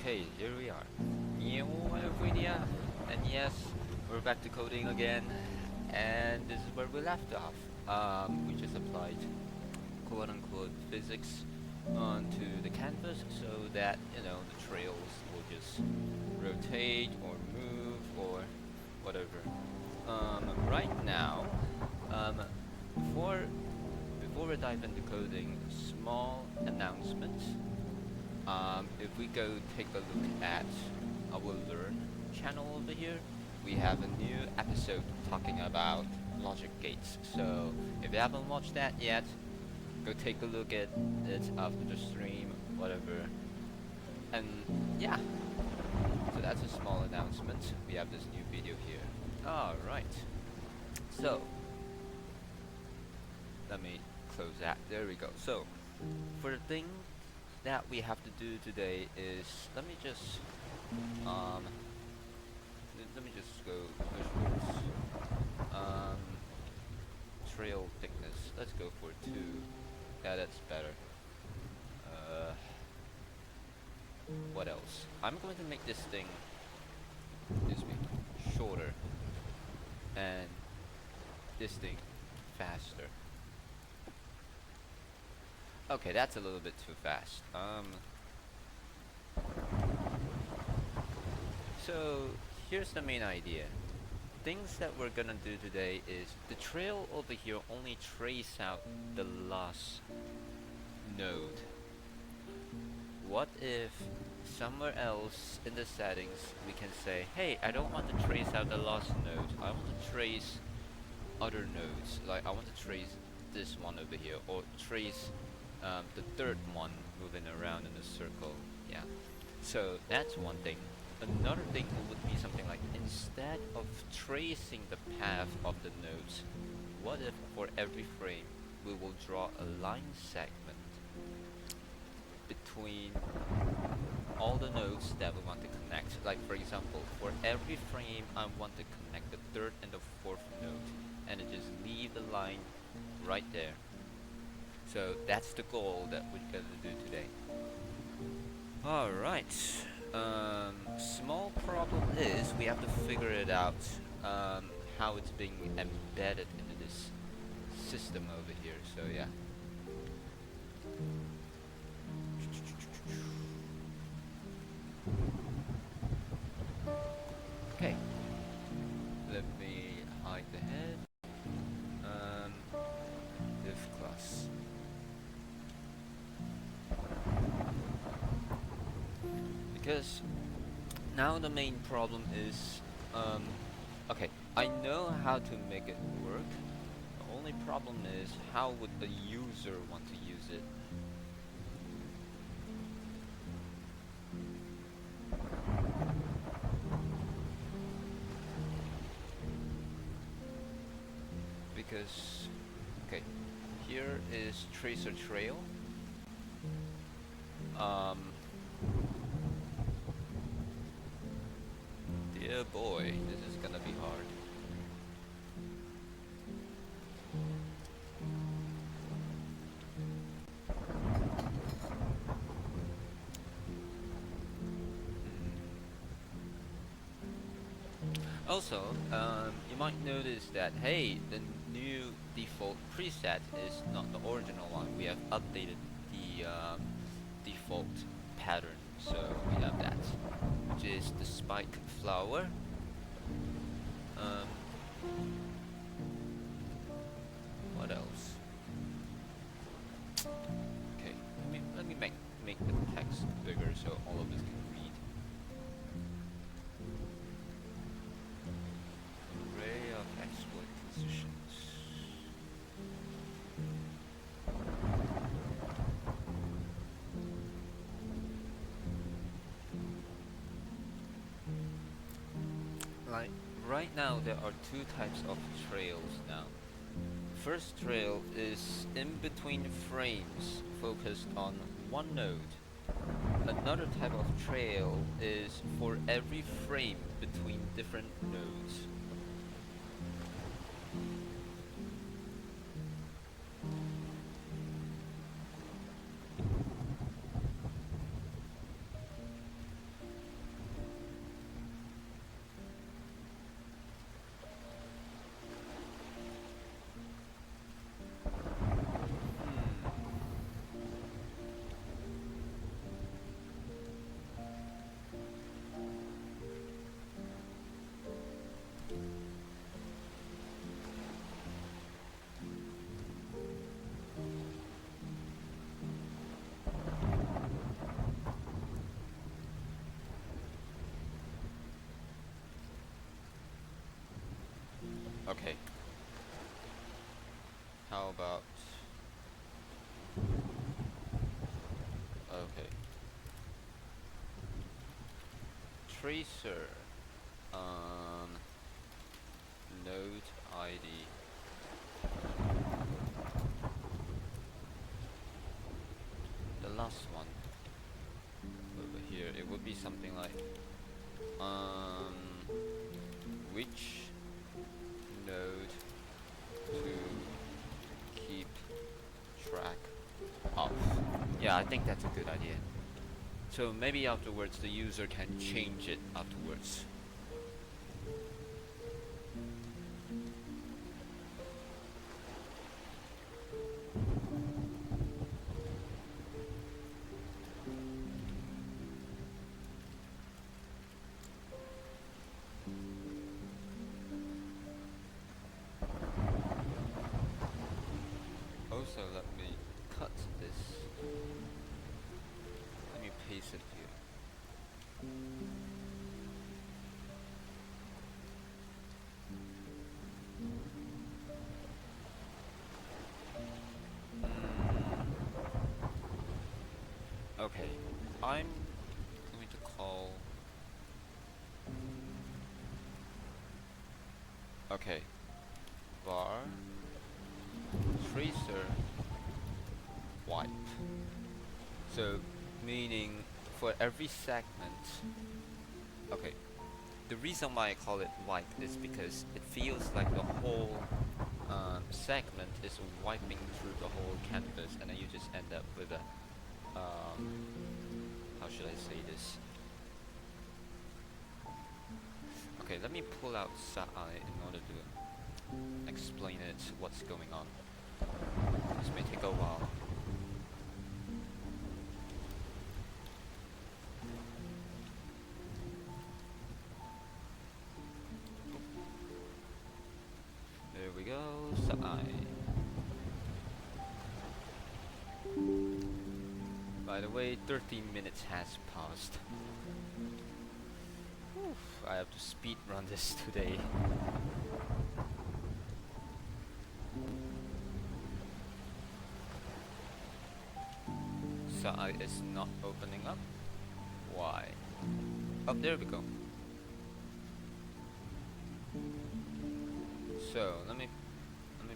Okay, here we are. New video, and yes, we're back to coding again, and this is where we left off. We just applied quote-unquote physics onto the canvas so that the trails will just rotate or move or whatever. Right now, um, before before we dive into coding, small announcement. If we go take a look at our Learn channel over here, we have a new episode talking about logic gates. So if you haven't watched that yet, go take a look at it after the stream, whatever. And yeah, so that's a small announcement. We have this new video here. Alright, so let me close that. There we go. So for the thing that we have to do today is let me just go visuals. Trail thickness. Let's go for 2. Yeah, that's better. What else? I'm going to make this thing shorter and this thing faster. Okay, that's a little bit too fast. So here's the main idea. Things that we're gonna do today is the trail over here only trace out the last node. What if somewhere else in the settings we can say, hey, I don't want to trace out the last node. I want to trace other nodes. Like I want to trace this one over here, or trace the third one moving around in a circle. Yeah, so that's one thing. Another thing would be something like, instead of tracing the path of the nodes, what if for every frame we will draw a line segment between all the nodes that we want to connect. Like for example, for every frame I want to connect the third and the fourth node, and then just leave the line right there. So that's the goal that we're gonna do today. Alright. Small problem is we have to figure it out how it's being embedded into this system over here. So yeah. Okay. Let me hide the head. Div class. Because now the main problem is, okay, I know how to make it work. The only problem is, how would the user want to use it? Because, okay, here is tracer trail. Dear boy, this is gonna be hard. Also, you might notice that, hey, the new default preset is not the original one. We have updated the default pattern. So we have that, which is the spike flower. What else? Okay, let me make the text bigger so all of us can read. Array of exploit positions. Like right now there are 2 types of trails now. First trail is in between frames focused on one node. Another type of trail is for every frame between different nodes. Okay. How about... Okay. Tracer. Node ID. The last one over here, it would be something like which node to keep track of. Yeah, I think that's a good idea. So maybe afterwards the user can change it afterwards. Also, let me cut this. Let me paste it here. Okay, I'm going to call... Okay, var tracer wipe. So, meaning for every segment... Okay, the reason why I call it wipe is because it feels like the whole segment is wiping through the whole canvas, and then you just end up with a how should I say this? Okay, let me pull out SAI in order to explain it, what's going on. This may take a while. There we go, SAI. By the way, 13 minutes has passed. Oof, I have to speed run this today. SAI is not opening up. Why? Oh, there we go. So let me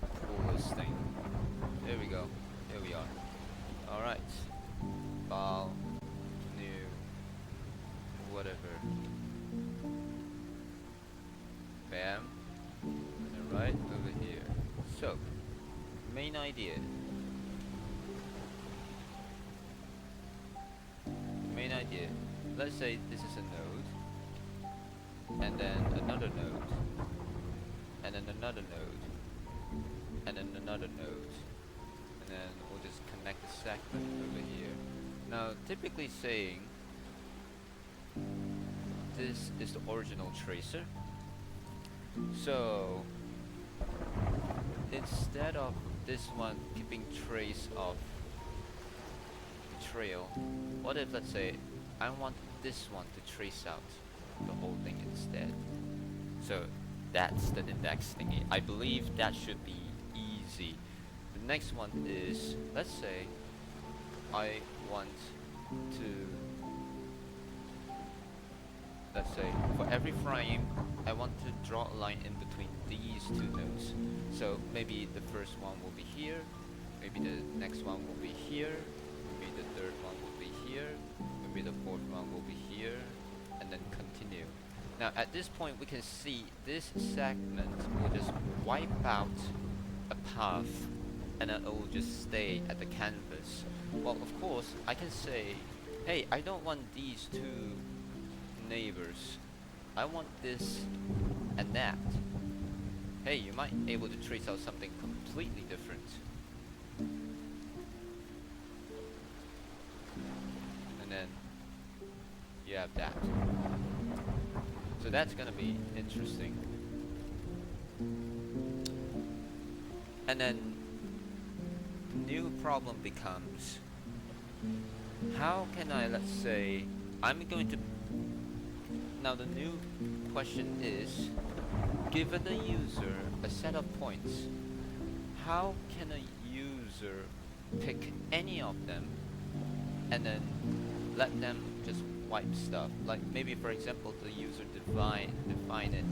pull this thing. There we go. Here we are. All right. File, new, whatever. Bam. And right over here. So, main idea. Main idea. Let's say this is a node, and then another node, and then another node, and then another node, and then we'll just connect the segment over here. Now, typically saying this is the original tracer. So instead of this one keeping trace of the trail, what if, let's say, I want this one to trace out the whole thing instead? So that's the index thingy. I believe that should be easy. The next one is, let's say I want to, let's say for every frame I want to draw a line in between these two nodes. So maybe the first one will be here, maybe the next one will be here, maybe the third one will be here, maybe the fourth one will be here, and then continue. Now at this point we can see this segment will just wipe out a path, and then it will just stay at the canvas. Well, of course I can say, hey, I don't want these two neighbors, I want this and that. Hey, you might be able to trace out something completely different. And then you have that. So that's gonna be interesting. And then the new problem becomes, how can I, let's say, I'm going to, now the new question is, given a user a set of points, how can a user pick any of them and then let them just wipe stuff? Like maybe for example the user define it,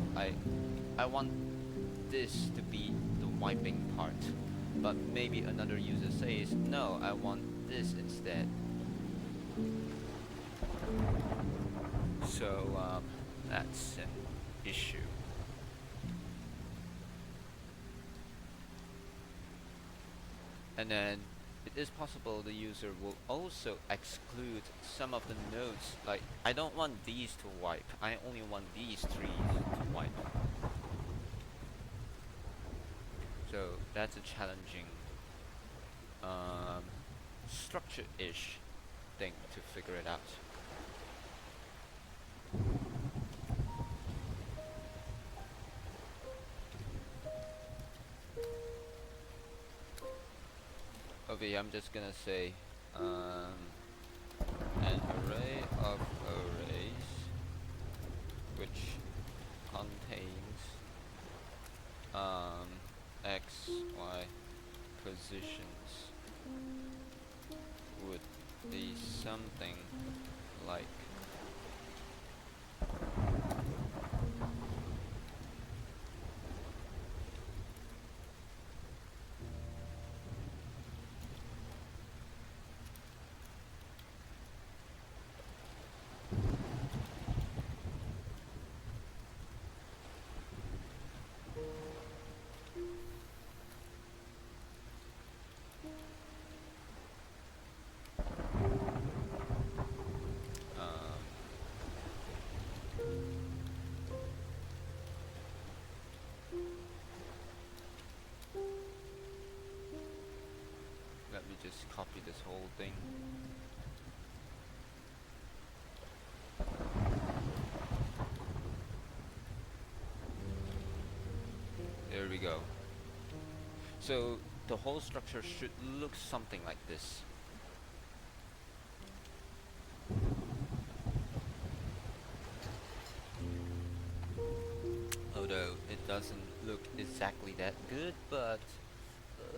I want this to be the wiping part, but maybe another user says no, I want this instead. So that's an issue. And then it is possible the user will also exclude some of the nodes, like I don't want these to wipe, I only want these three to wipe. So that's a challenging structure-ish thing to figure it out. Okay, I'm just gonna say an array of arrays which contains x, y positions would be something like let me just copy this whole thing. There we go. So the whole structure should look something like this. Although it doesn't look exactly that good, but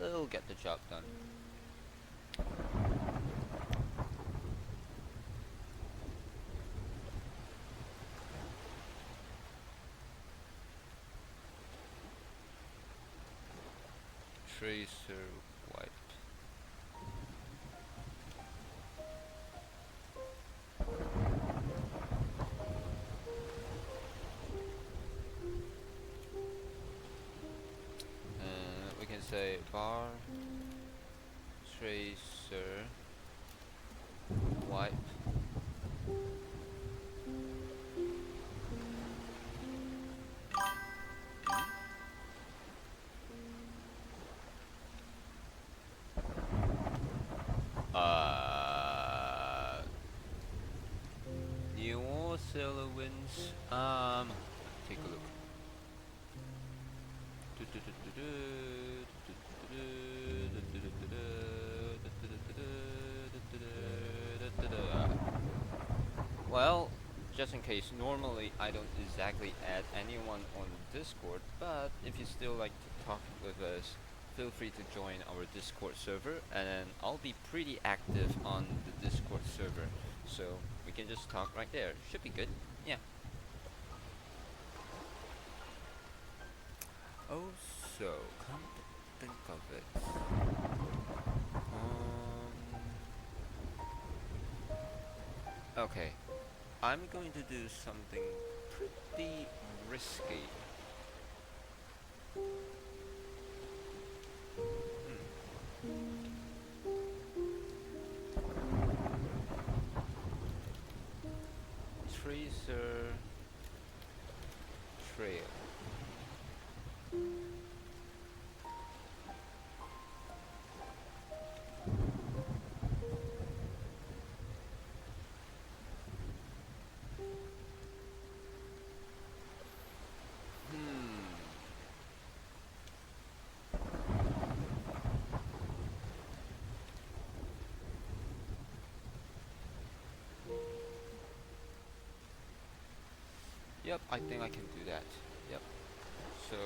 it'll get the job done. Tracer wipe. We can say var tracer wipe new sailor wins. Take a look. Well, just in case, normally I don't exactly add anyone on Discord, but if you still like to talk with us, feel free to join our Discord server, and I'll be pretty active on the Discord server, so we can just talk right there. Should be good. Yeah. Oh, so come to think of it, okay, I'm going to do something pretty risky. Tracer trail. Yep, I think I can do that. Yep. so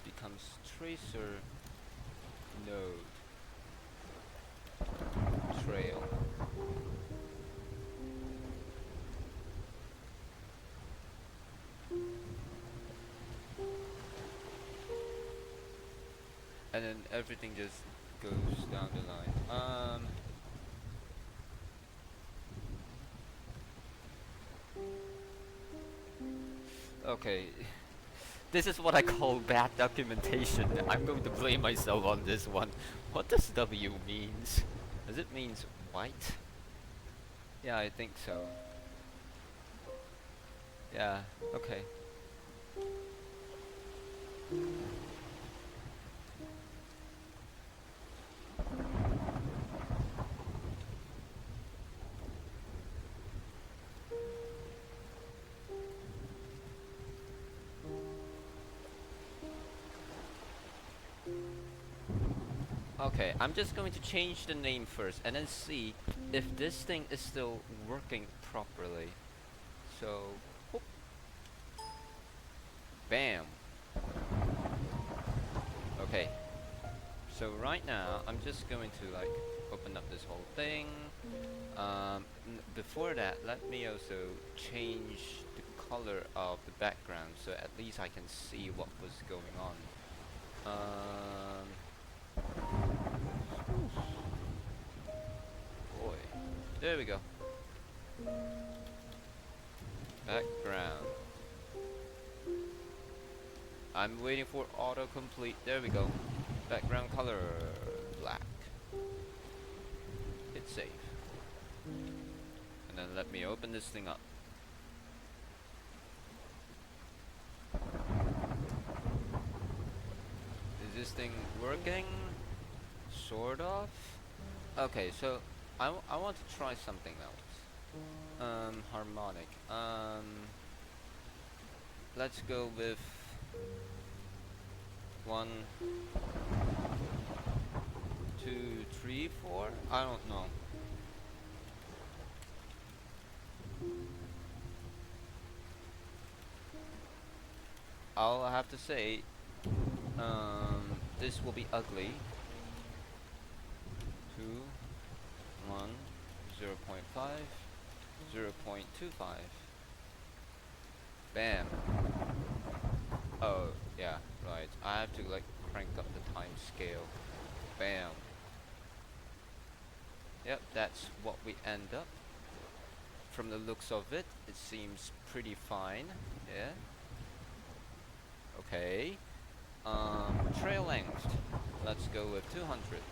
becomes tracer node trail. And then everything just goes down the line. Okay, this is what I call bad documentation. I'm going to blame myself on this one. What does W means? Does it means white? Yeah, I think so. Yeah, okay. Okay, I'm just going to change the name first and then see if this thing is still working properly. So, whoop. Bam. Okay. So right now, I'm just going to like open up this whole thing. Before that, let me also change the color of the background so at least I can see what was going on. Boy, there we go. Background. I'm waiting for autocomplete. There we go. Background color black. Hit save. And then let me open this thing up. Is this thing working? Sort of. Okay, so I want to try something else. Harmonic. Let's go with 1, 2, 3, 4. I don't know. I'll have to say, this will be ugly. 2, 1, 0.5, 0.25. Bam. Oh, yeah, right. I have to like crank up the time scale. Bam. Yep, that's what we end up. From the looks of it, it seems pretty fine. Yeah. Okay. Trail length. Let's go with 200.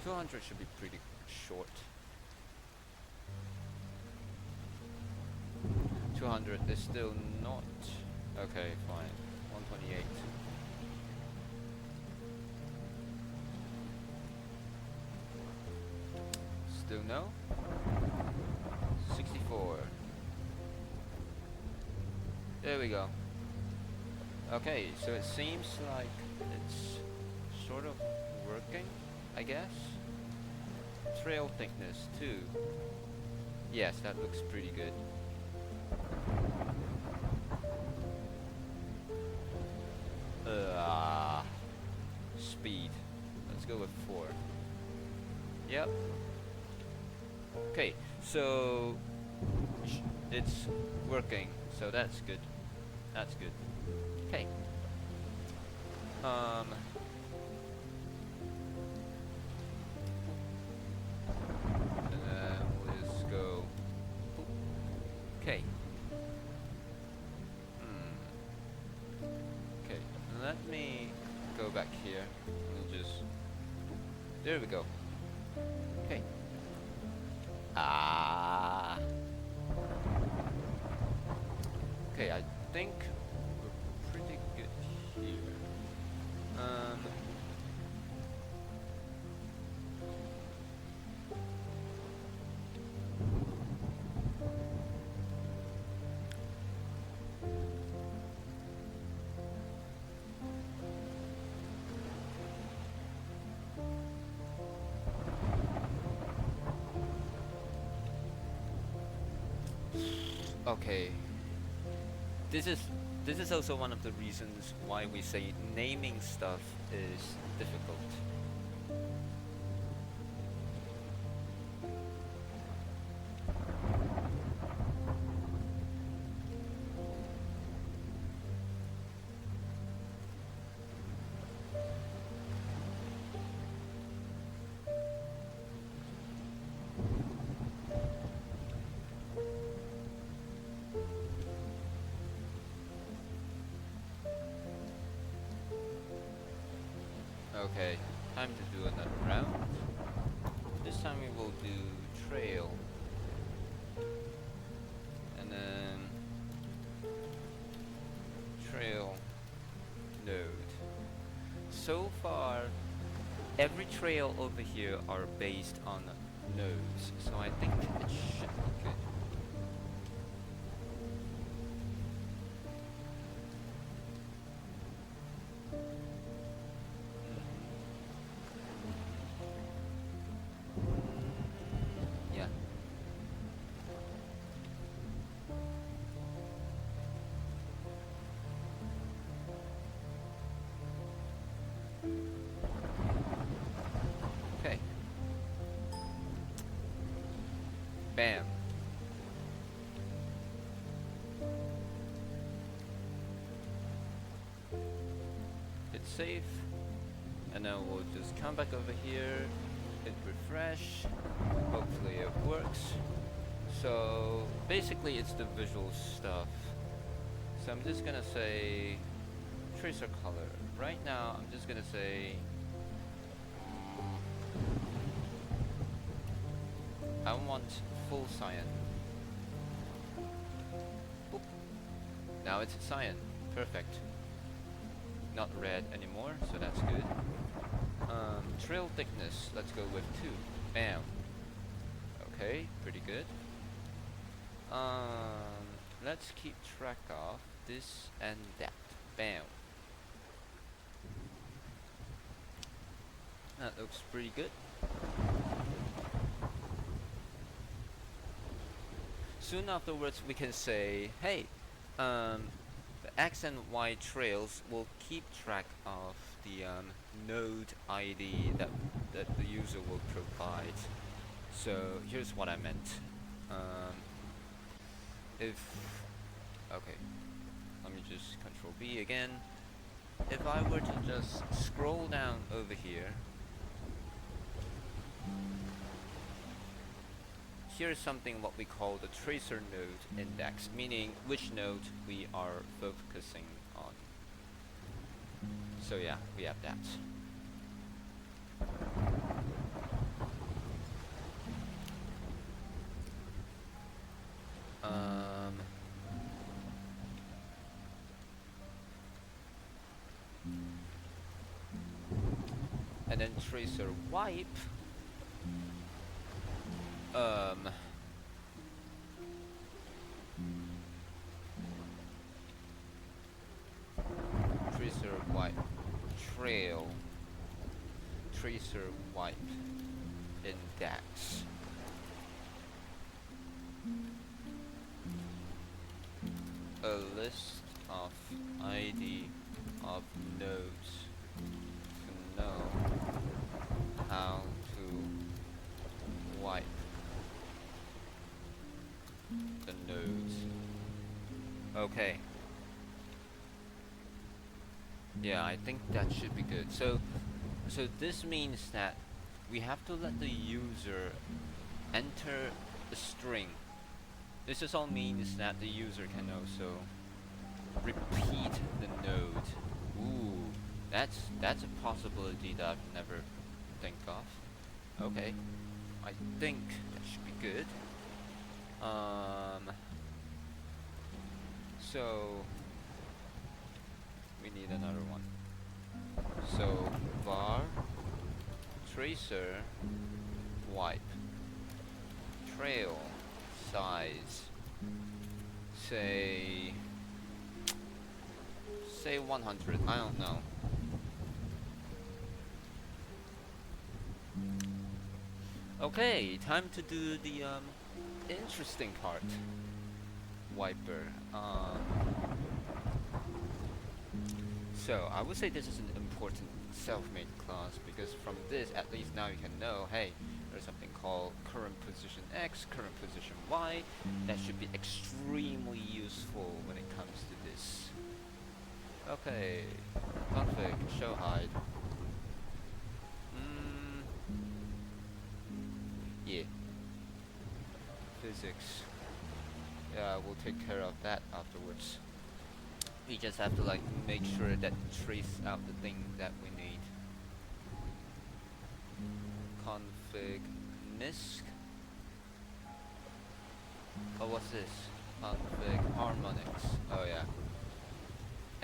200 should be pretty short. 200 is still not... Okay, fine. 128. Still no? 64. There we go. Okay, so it seems like it's sort of working, I guess. Trail thickness 2. Yes, that looks pretty good. Speed. Let's go with 4. Yep. Okay, so it's working, so that's good. That's good. Okay. Let's go. Okay. Okay, let me go back here and just... There we go. Okay. Okay, I think we're pretty good here. Okay, this is this is also one of the reasons why we say naming stuff is difficult. Okay, time to do another round. This time we will do trail. And then trail node. So far, every trail over here are based on nodes, so I think it should be good. Yeah. Okay. Bam. Hit save. And then we'll just come back over here, hit refresh. Hopefully it works. So basically it's the visual stuff. So I'm just gonna say tracer color. Right now I'm just gonna say I want full cyan. Boop. Now it's cyan. Perfect. Not red anymore, so that's good. Trail thickness, let's go with 2. Bam. Okay, pretty good. Let's keep track of this and that. Bam. That looks pretty good. Soon afterwards we can say, hey, the X and Y trails will keep track of the node ID that the user will provide. So here's what I meant. Okay, let me just Control B again. If I were to just scroll down over here, here's something what we call the tracer node index, meaning which node we are focusing on. So yeah, we have that. And then tracer wipe. Tracer wipe trail tracer wipe index. A list of ID of nodes to know how to wipe the nodes. Okay. Yeah, I think that should be good. So this means that we have to let the user enter a string. This just all means that the user can also repeat the node. Ooh, that's a possibility that I've never think of. Okay, I think that should be good. So we need another one. So var tracer wipe trail size, say 100. I don't know. Okay, time to do the interesting part. Wiper. So I would say this is an important self-made class, because from this, at least now you can know, hey, there's something called current position X, current position Y. That should be extremely useful when it comes to this. Okay, config, show hide. Yeah. Physics. Yeah, we'll take care of that afterwards. We just have to like make sure that trace out the thing that we need. Config misc. Oh, what's this? Config harmonics. Oh yeah.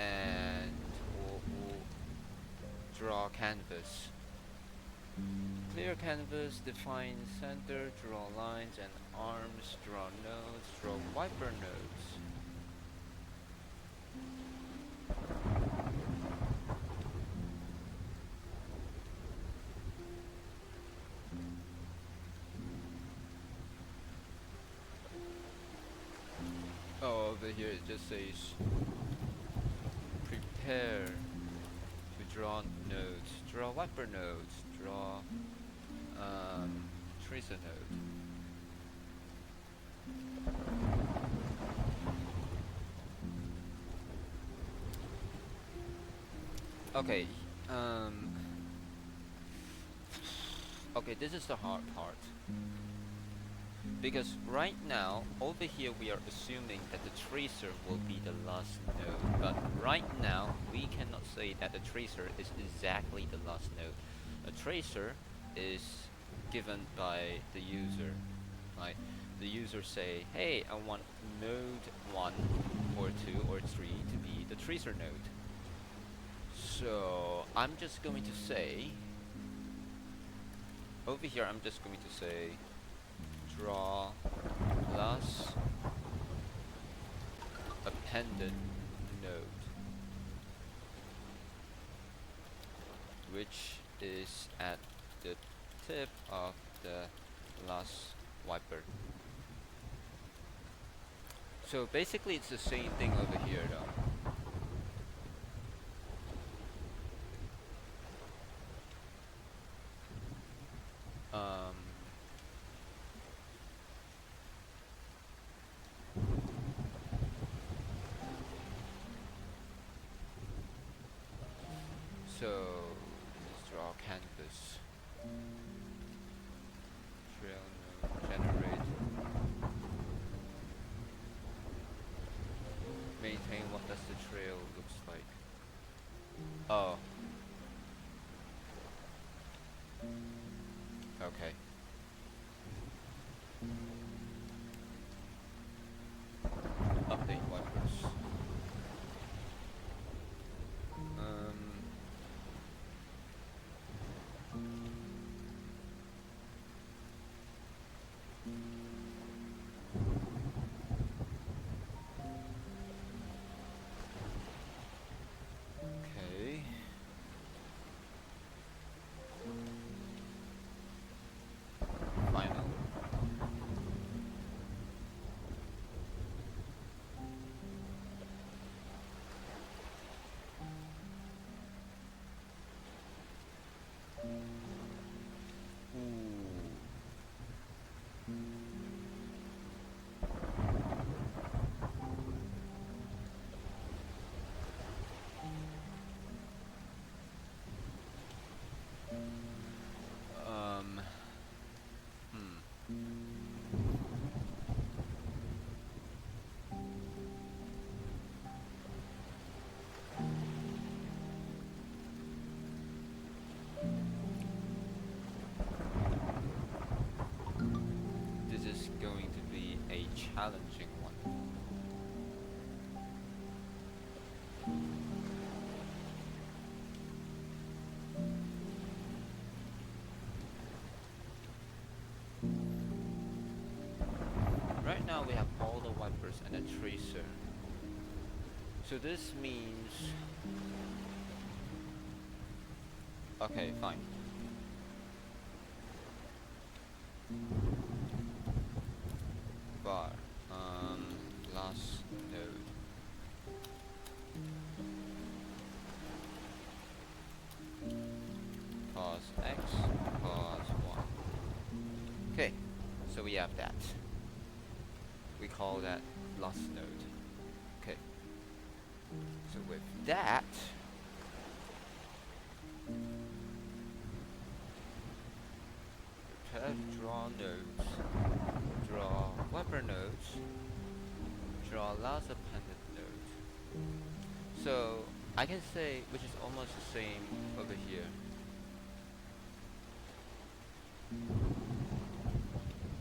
And we'll draw canvas. Clear canvas, define center, draw lines and arms, draw nodes, draw wiper nodes. Oh, over here it just says prepare to draw nodes, draw wiper nodes, draw tracer node. Okay, okay, this is the hard part. Because right now, over here we are assuming that the tracer will be the last node. But right now, we cannot say that the tracer is exactly the last node. A tracer is given by the user. Like, the user say, hey, I want node 1 or 2 or 3 to be the tracer node. So, I'm just going to say, over here I'm just going to say, draw plus appended node, which is at the tip of the last wiper. So basically it's the same thing over here though. So let's draw canvas. Trail node generate. Maintain what does the trail looks like. Oh. Okay. Update wipers. Okay. Final. This is going to be a challenging one. Right now we have all the wipers and a tracer. So this means... Okay, fine. Bar. Last node. So we have that. We call that loss node. Okay. So with that, prepare draw nodes, draw wiper nodes, draw last appended node. So I can say, which is almost the same over here.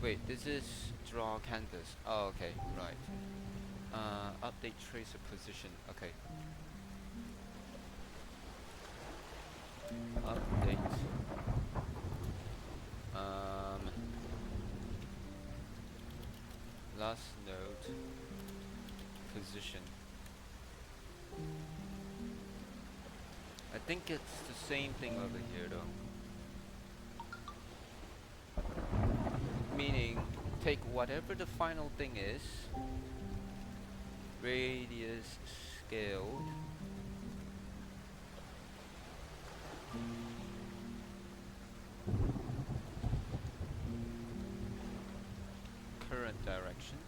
Wait, this is draw canvas. Oh, okay, right. Update tracer position. Okay. Update. Last node position. I think it's the same thing over here though. Meaning, take whatever the final thing is, radius scaled, current direction.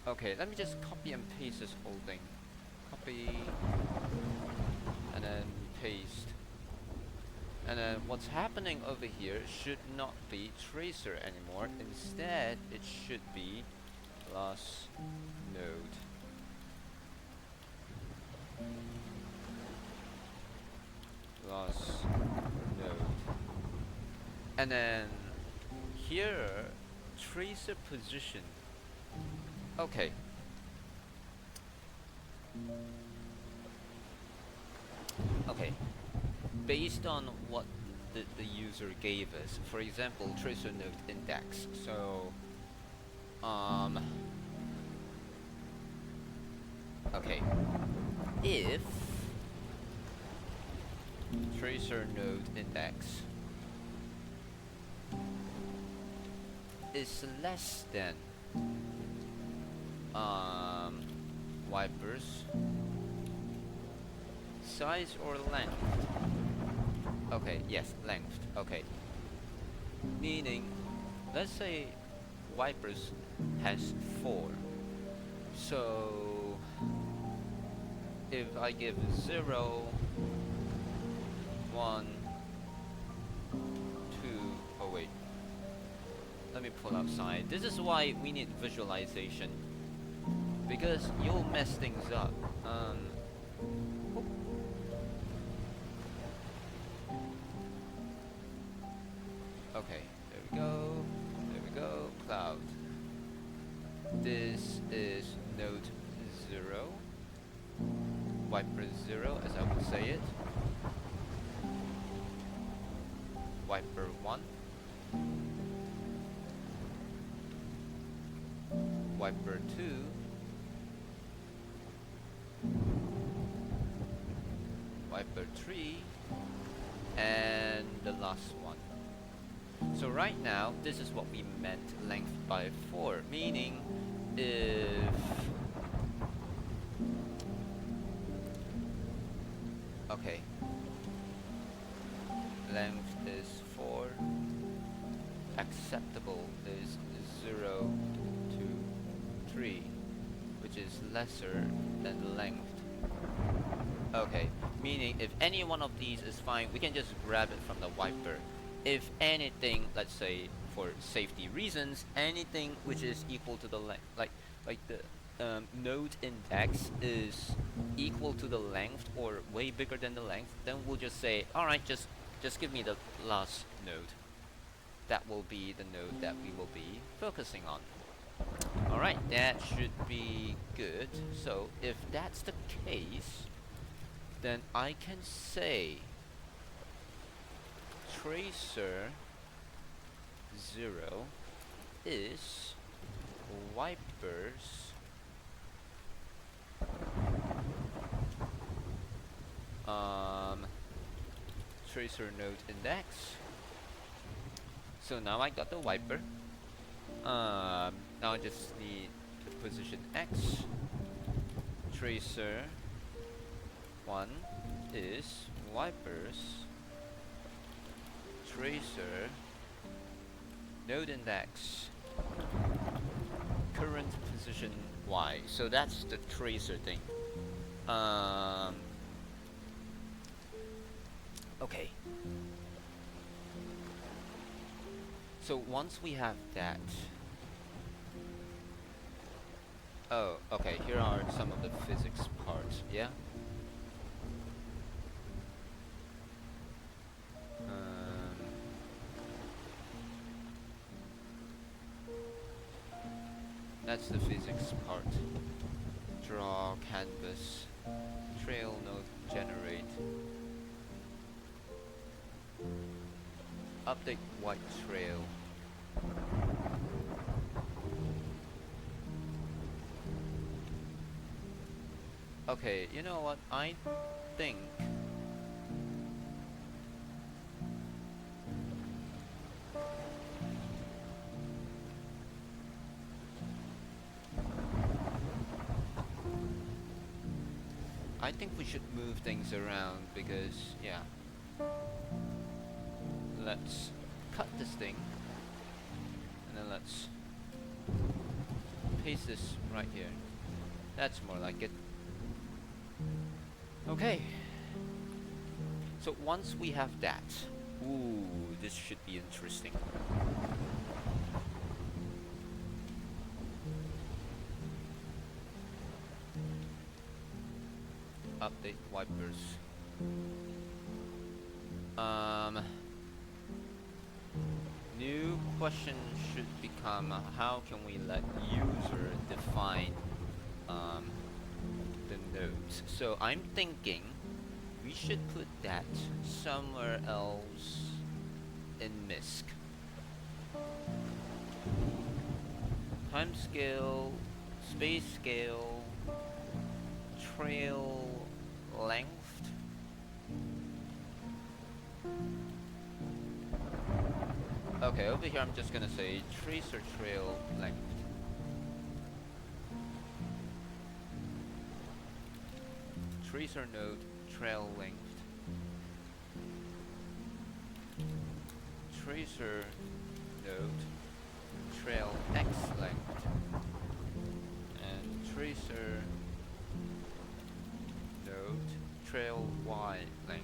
Okay, let me just copy and paste this whole thing. Copy and then paste. And then what's happening over here should not be tracer anymore. Instead, it should be last node. Last node. And then here, tracer position. Okay. Okay. Based on what the user gave us, for example, tracer node index. So, okay. If tracer node index is less than wipers size or length. Okay, yes, length. Okay. Meaning, let's say wipers has 4. So if I give 0, 1, 2, oh wait. Let me pull outside. This is why we need visualization, because you'll mess things up. Okay, there we go. There we go. Cloud. This is node 0. Wiper 0, as I would say it. Wiper 1. Wiper 2. Wiper 3. And the last one. So right now, this is what we meant length by 4, meaning if okay, length is 4, acceptable is 0 to 3, which is lesser than the length. Okay, meaning if any one of these is fine, we can just grab it from the wiper. If anything, let's say for safety reasons, anything which is equal to the length, like the node index is equal to the length or way bigger than the length, then we'll just say, all right, just give me the last node. That will be the node that we will be focusing on. All right, that should be good. So if that's the case, then I can say tracer 0 is wipers tracer node index. So now I got the wiper. Now I just need the position X. Tracer 1 is wipers tracer node index, current position y. So that's the tracer thing. Okay. So once we have that, oh, okay, here are some of the physics parts, yeah? That's the physics part. Draw, canvas, trail node, generate, update white trail. Okay, you know what? I think we should move things around because, yeah. Let's cut this thing and then let's paste this right here. That's more like it. Okay. So once we have that, ooh, this should be interesting. Update wipers. New question should become how can we let user define the nodes. So I'm thinking we should put that somewhere else in MISC. Time scale, space scale, trail length. Okay, over here I'm just gonna say tracer trail length. Tracer node trail length. Tracer node trail x length. And tracer node trail y length.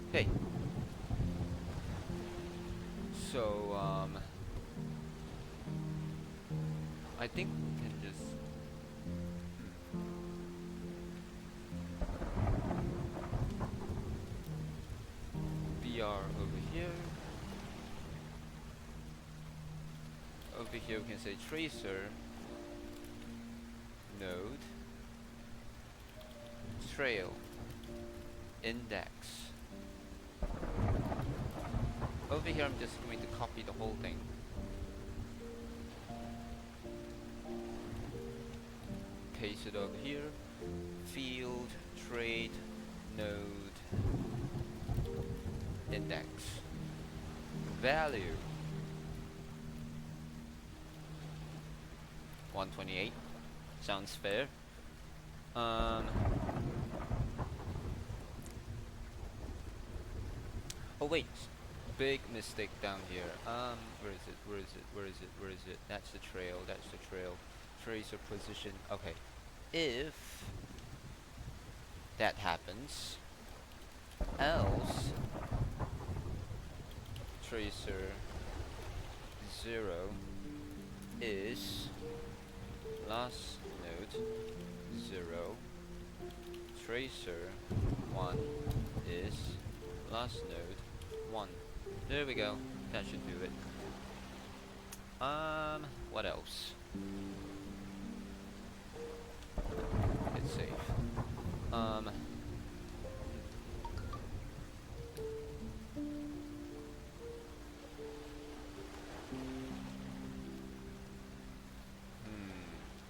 Okay. So I think we can just BR over here. Over here we can say tracer node trail index. Over here I'm just going to copy the whole thing. Paste it over here. Field trade node index value 128. Sounds fair. Oh wait, big mistake down here. Where is it? That's the trail. Tracer position. Okay. If that happens, else tracer 0 is last node 0. Tracer 1 is last node 1. There we go. That should do it. What else? It's safe.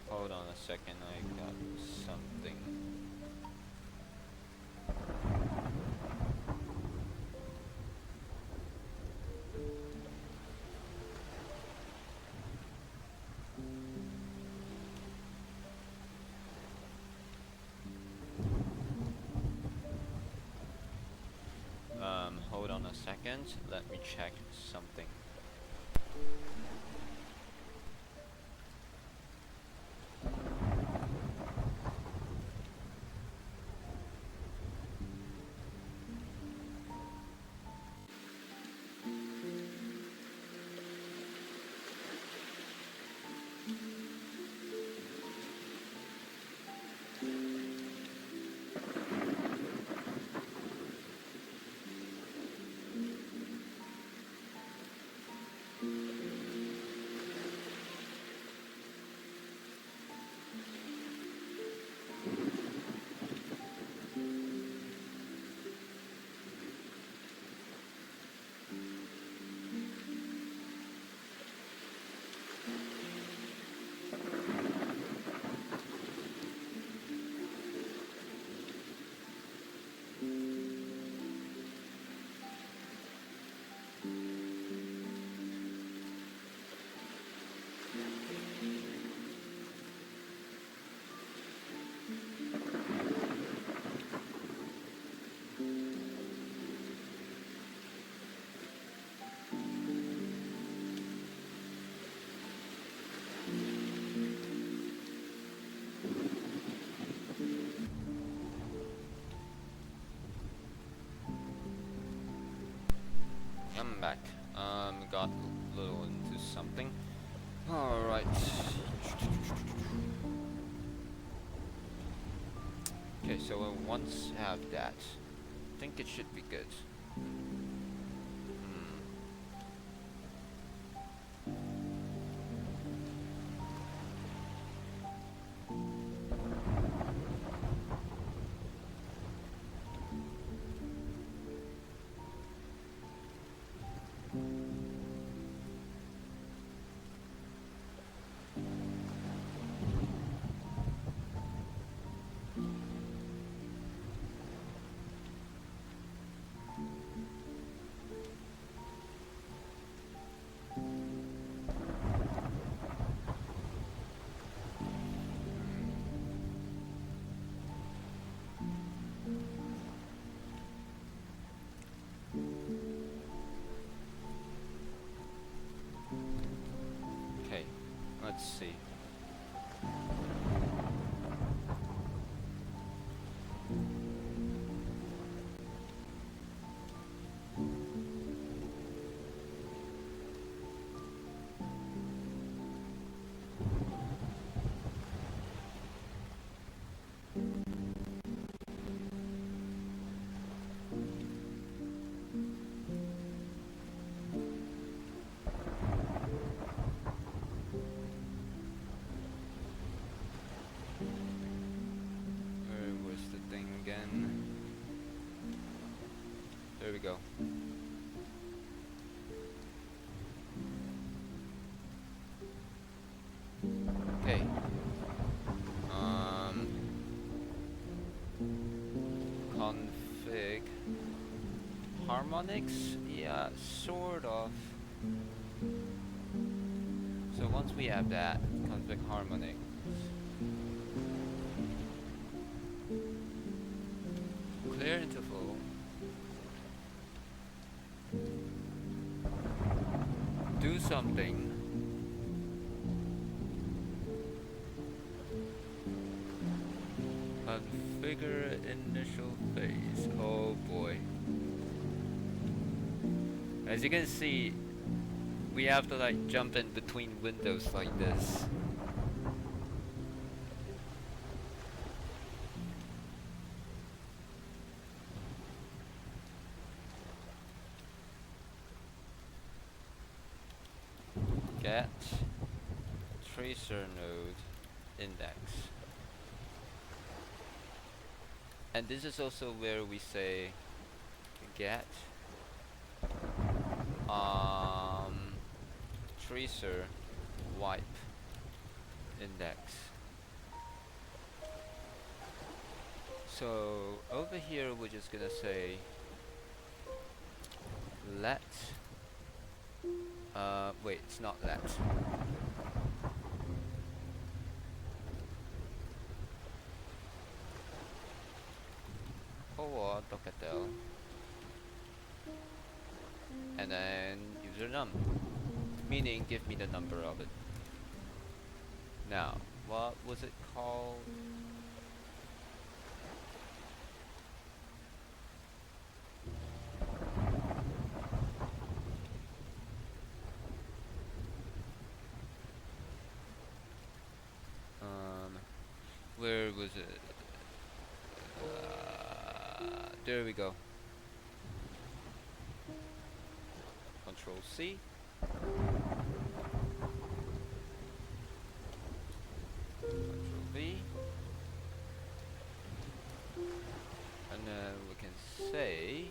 Hold on a second, I got something. second. Let me check something. I'm back. Got a little into something. Alright. Okay, so once I have that, I think it should be good. Okay, let's see. Where's the thing again? There we go. Okay. Config harmonics? Yeah, sort of. So once we have that, config harmonics. Clear interval. Do something. Configure initial phase. Oh boy. As you can see, we have to like jump in between windows like this. Get tracer node index. And this is also where we say get tracer wipe index. So over here we're just gonna say let wait, it's not let. Docketel. and then usernum, meaning give me the number of it. Now, what was it called? Where was it? There we go. Control C. Control V. And then we can say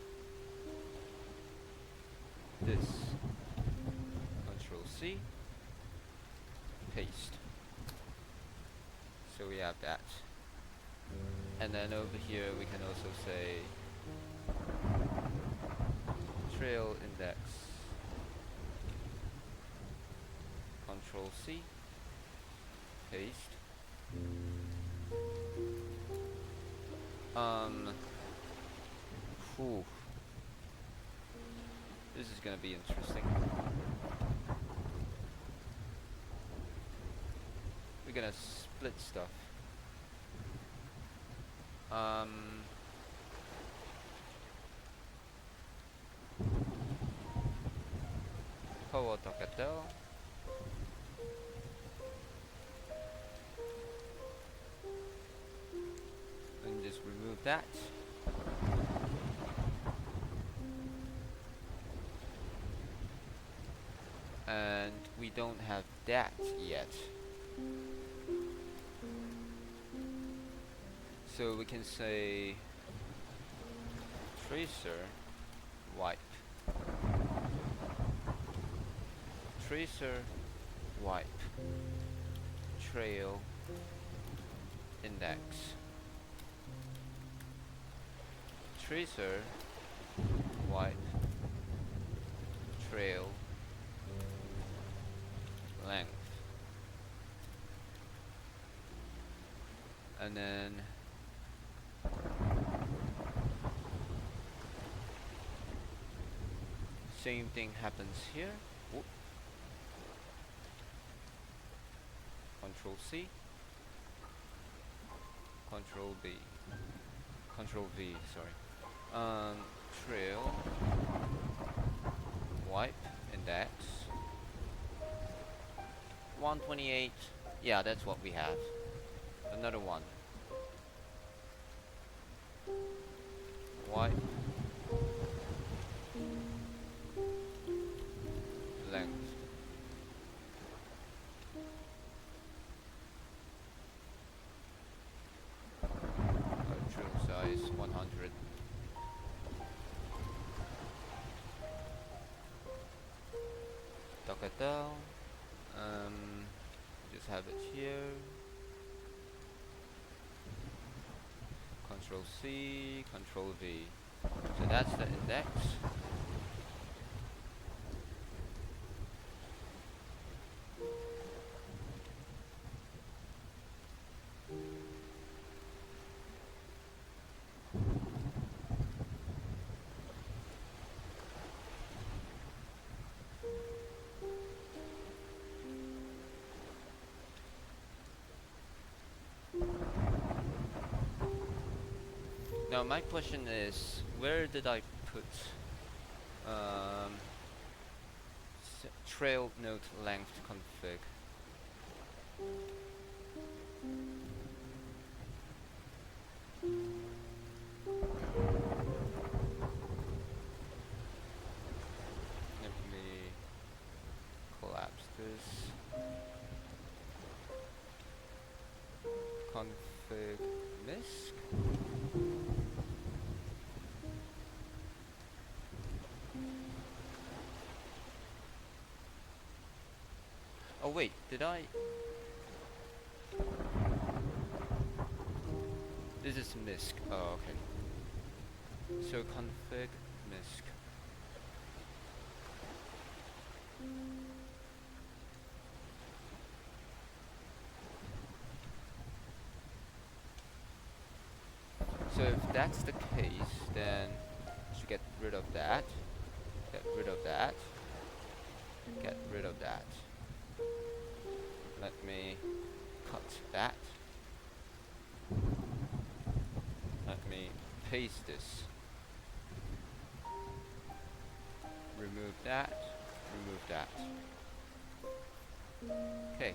this. Control C. Paste. So we have that. And then over here we can also say TrailIndex. Control C. Paste. Whew. This is gonna be interesting. We're gonna split stuff. Power Docketel. And just remove that. And we don't have that yet. So we can say tracer wipe. Tracer wipe trail index. Tracer wipe trail length. And then same thing happens here. Whoop. Control C, Control B, Control V, sorry. Trail wipe index 128. Yeah, that's what we have. Another one. Wipe length. Trail size 100. Docketel. Just have it here. Control C, Control V. So that's the index. Now my question is, where did I put trail node length config? Let me collapse this. Config misc. Oh wait, did I? This is misc. Oh, okay. So config misc. So if that's the case, then I should get rid of that. Get rid of that. Get rid of that. Let me cut that. Let me paste this. Remove that. Remove that. Okay.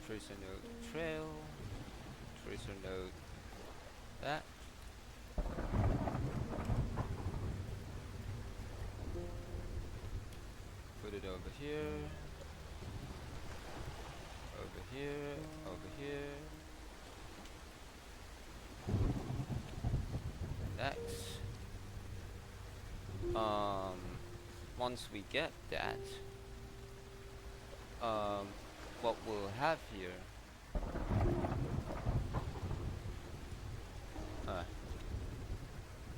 Tracer node trail. Tracer node that. Put it over here. Over here. Over here. Next. Once we get that, what we'll have here,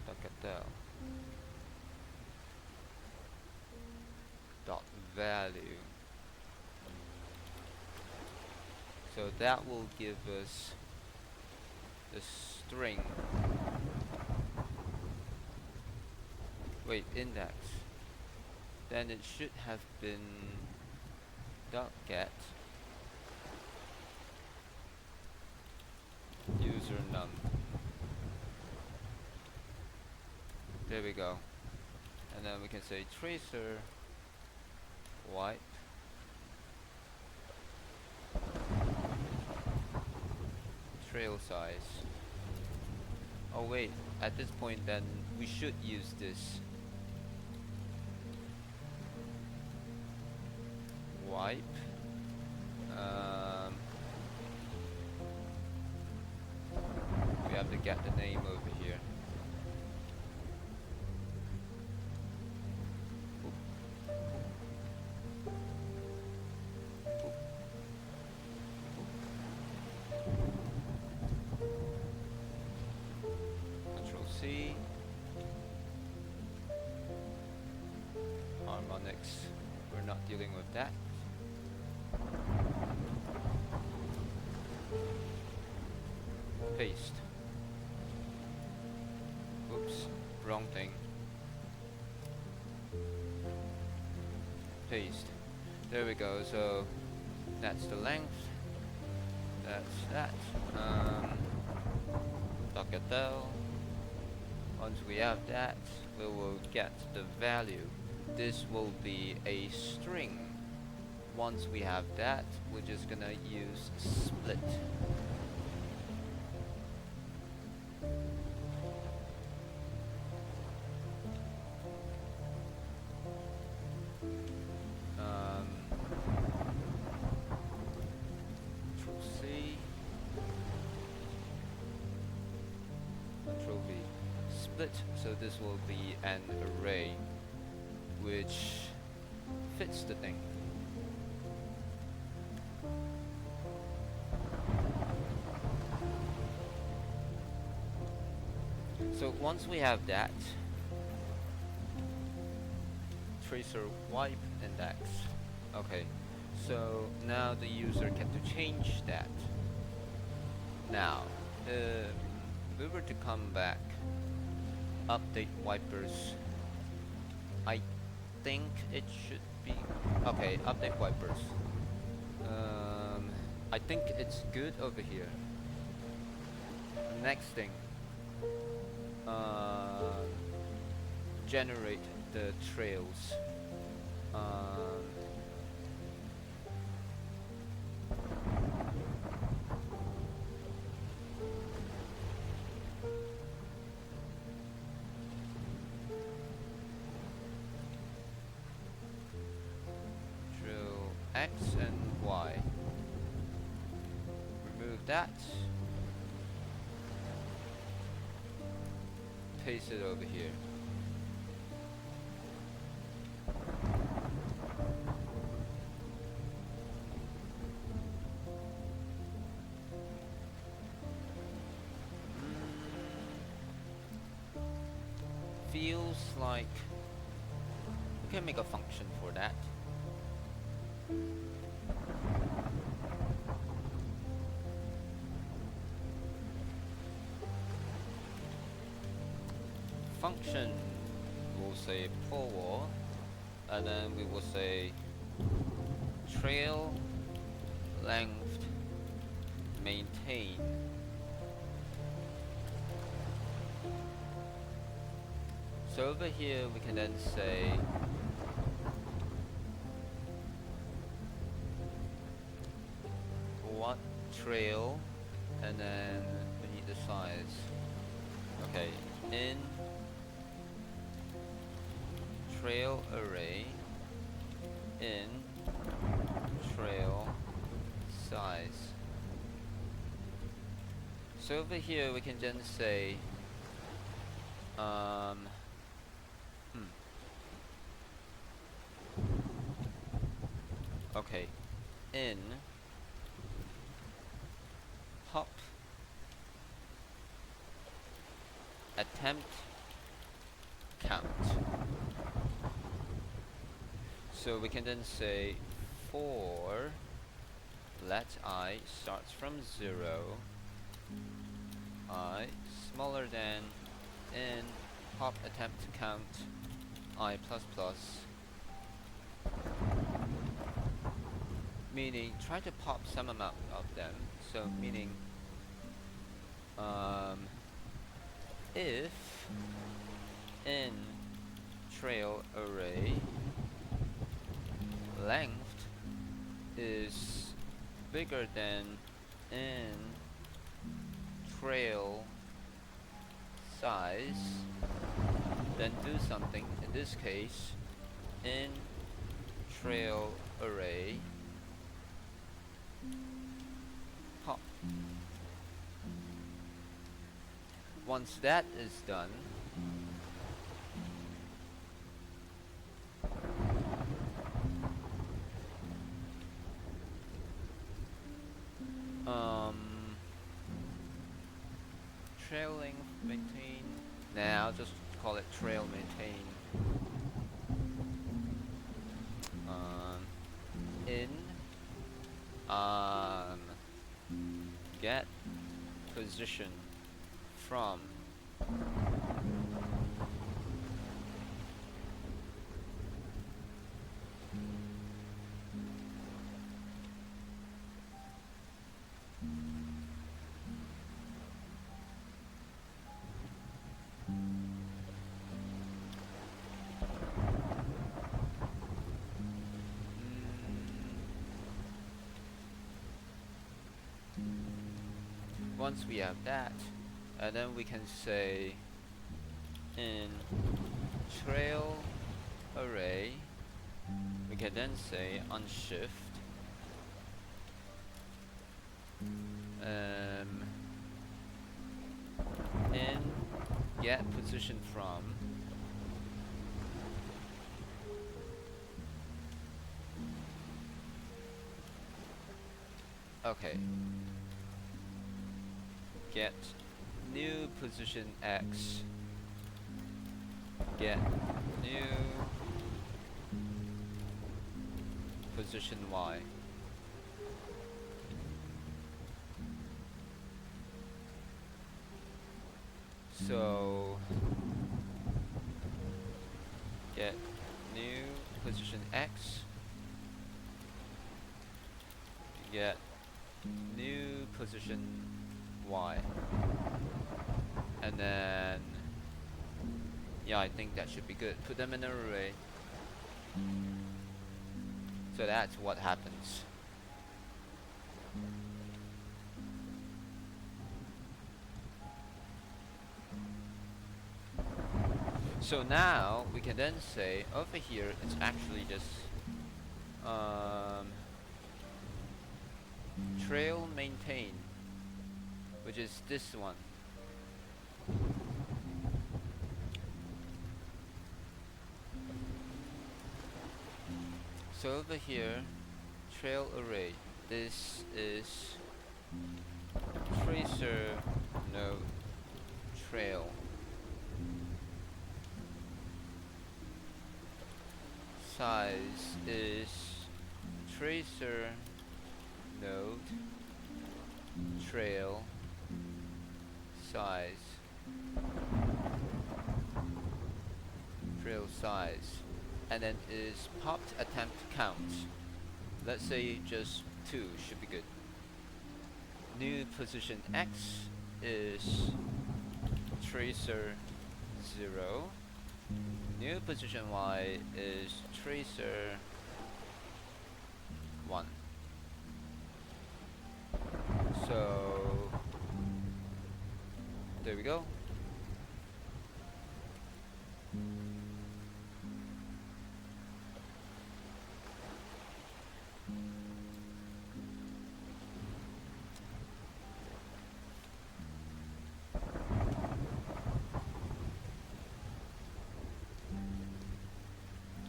look at that, dot value. So that will give us the string. Wait, index. Then it should have been dot get user num. There we go. And then we can say tracer wipe trail size. Oh wait, at this point then we should use this wipe. We have to get the name over here. Control C. Harmonics. We're not dealing with that. Paste. Oops, wrong thing. Paste. There we go. So that's the length. That's that. Docketel. Once we have that, we will get the value. This will be a string. Once we have that, we're just gonna use split. Control C. Control V. Split. So this will be an array which fits the thing. So once we have that, tracer wipe index. Okay, so now the user can to change that. Now, if we were to come back, update wipers, I think it should be okay. Update wipers. I think it's good over here. Next thing, generate the trails. Trail X and Y. Remove that. Paste it over here. Feels like we can make a function for that. Function, we'll say forward, and then we will say trail length maintain. So over here we can then say what trail, and then we need the size. Okay, in trail array, in trail size. So over here we can then say okay, in hop attempt count. So we can then say for let I starts from 0, I smaller than in pop attempt count I plus plus, meaning try to pop some amount of them. So meaning if in trail array length is bigger than in trail size, then do something. In this case, in trail array pop. Once that is done, trail length maintain. Now I'll just call it trail maintain. In get position from once we have that, and then we can say in trail array, we can then say on shift in get position from okay, get new position X, get new position Y. So get new position X, get new position Y, and then yeah, I think that should be good. Put them in an array. So that's what happens. So now we can then say over here it's actually just trail maintain, which is this one. So over here, trail array, this is tracer node trail. Size is tracer node trail size and then is popped attempt count. Let's say just 2 should be good. New position X is tracer 0. New position Y is tracer 1. So there we go.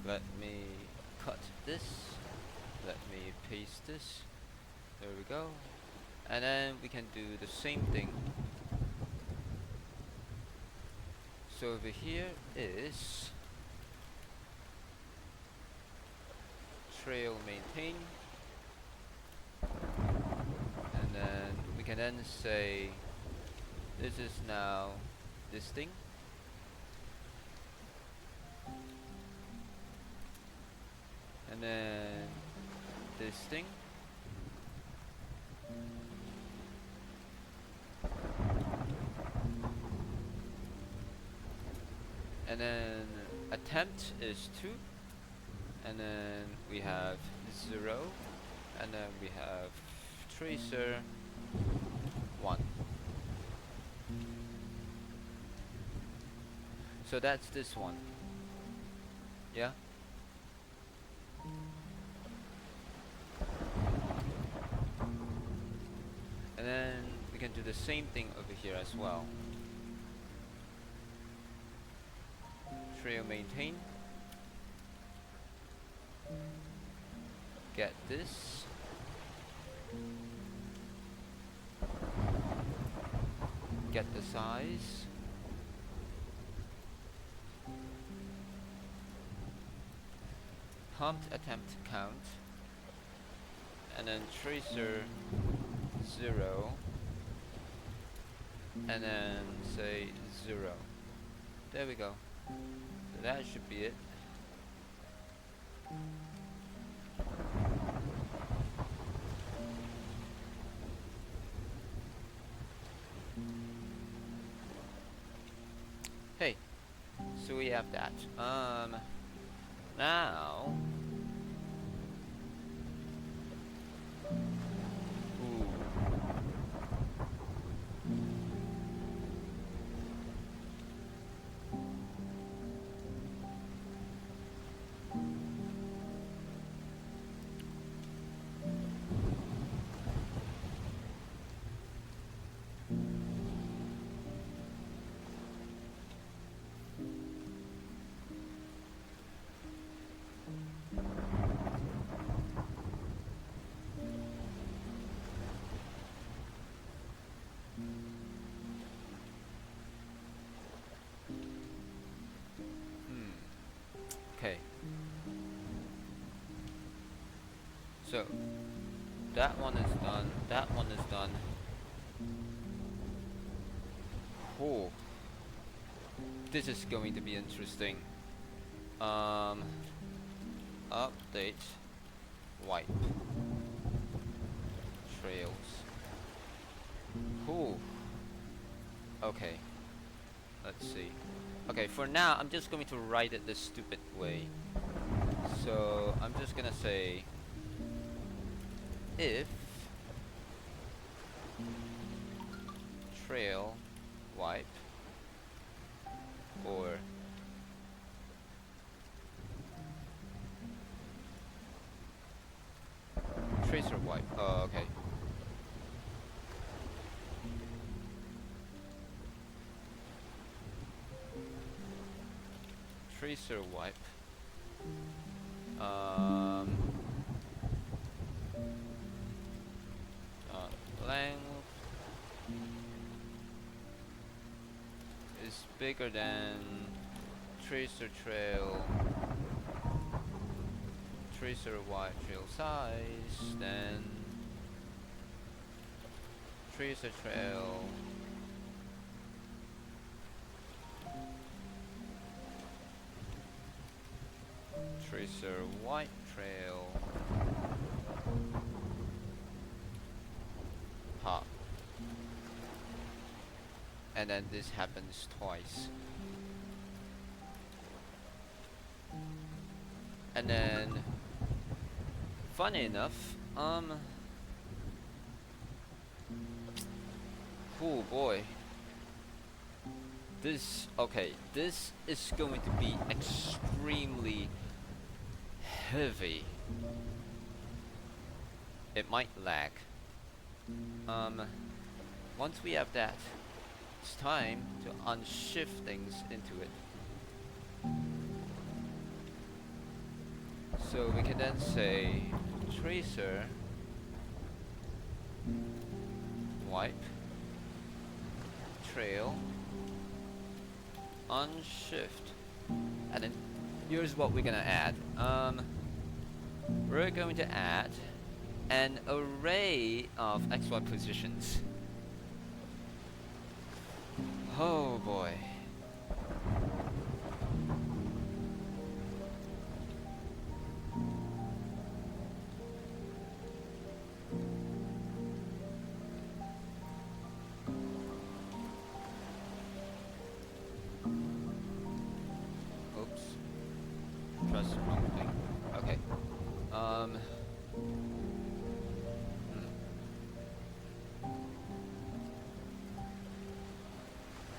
Let me cut this. Let me paste this. There we go. And then we can do the same thing. So over here is trail maintain. And then we can then say this is now this thing. And then this thing. And then attempt is 2. And then we have 0. And then we have tracer 1. So that's this one. Yeah? And then we can do the same thing over here as well. Trail maintain. Get this. Get the size. Pumped attempt count. And then tracer 0. And then say 0. There we go. So that should be it. Hey, so we have that. Now. Ooh. Okay. So that one is done. That one is done. Oh, this is going to be interesting. Update wipe trails. Oh. Okay. Let's see. Okay, for now, I'm just going to write it the stupid way. So, I'm just gonna say if trail wipe or tracer wipe. Oh, okay. Tracer wipe. Length is bigger than tracer tracer y trail size, then tracer trail tracer white trail hop, and then this happens twice, and then funny enough, oh boy, this is going to be extremely heavy. It might lag. Once we have that, it's time to unshift things into it. So we can then say tracer wipe trail unshift, and then here's what we're gonna add. We're going to add an array of XY positions. Oh boy. Oops. Press the wrong thing. Okay.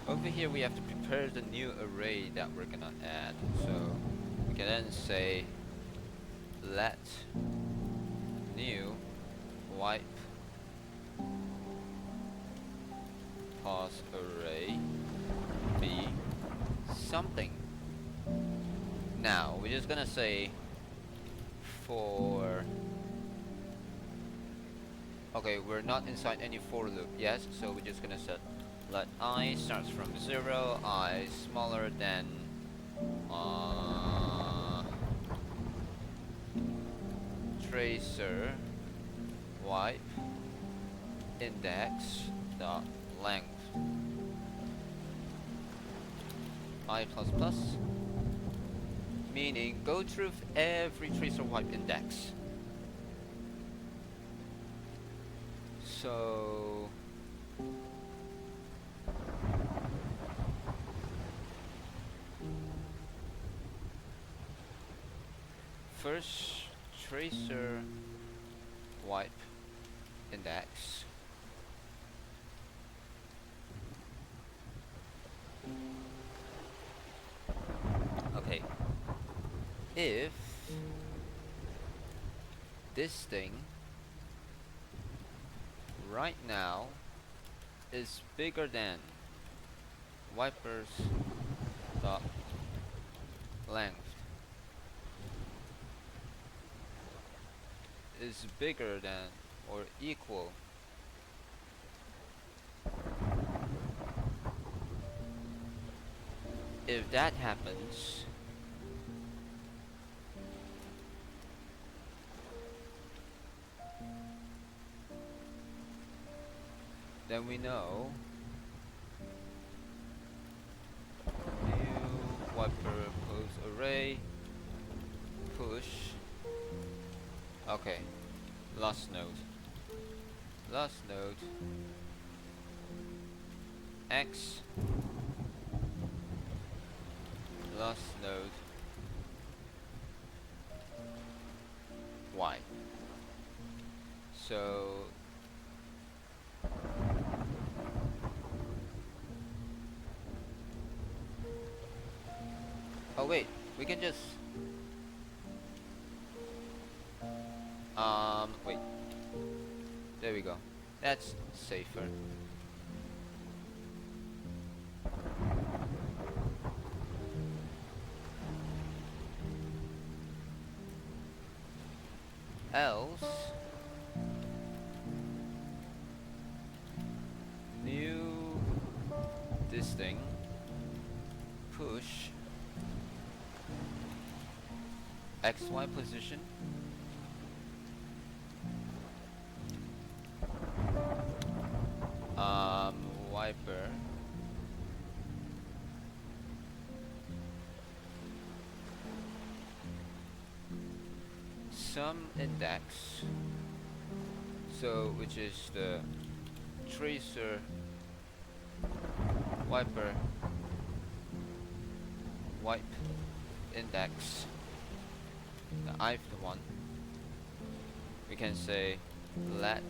Over here we have to prepare the new array that we're gonna add. So we can then say let new wipe pause array be something. Now we're just gonna say for, okay, we're not inside any for loop, yes, so we're just gonna set let I starts from 0, I smaller than tracer wipe index dot length I plus plus, meaning go through every tracer wipe index. So first tracer wipe index okay, if this thing right now is bigger than wipers dot length is bigger than or equal if that happens, then we know new wiper pose array push. Okay, last node X last node Y. So oh wait, we can just wait, there we go, that's safer. Else new this thing push XY position some index, so which is the tracer wiper wipe index, the ith one. We can say let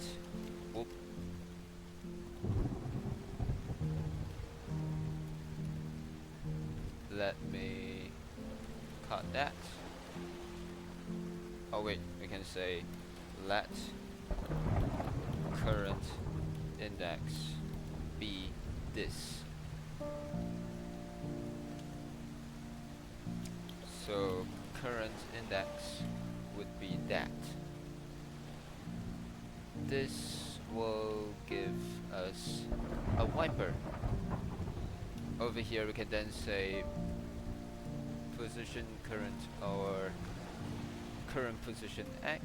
let me cut that. Oh wait, we can say let current index be this. So current index would be that. This will give us a wiper. Over here we can then say position current or current position X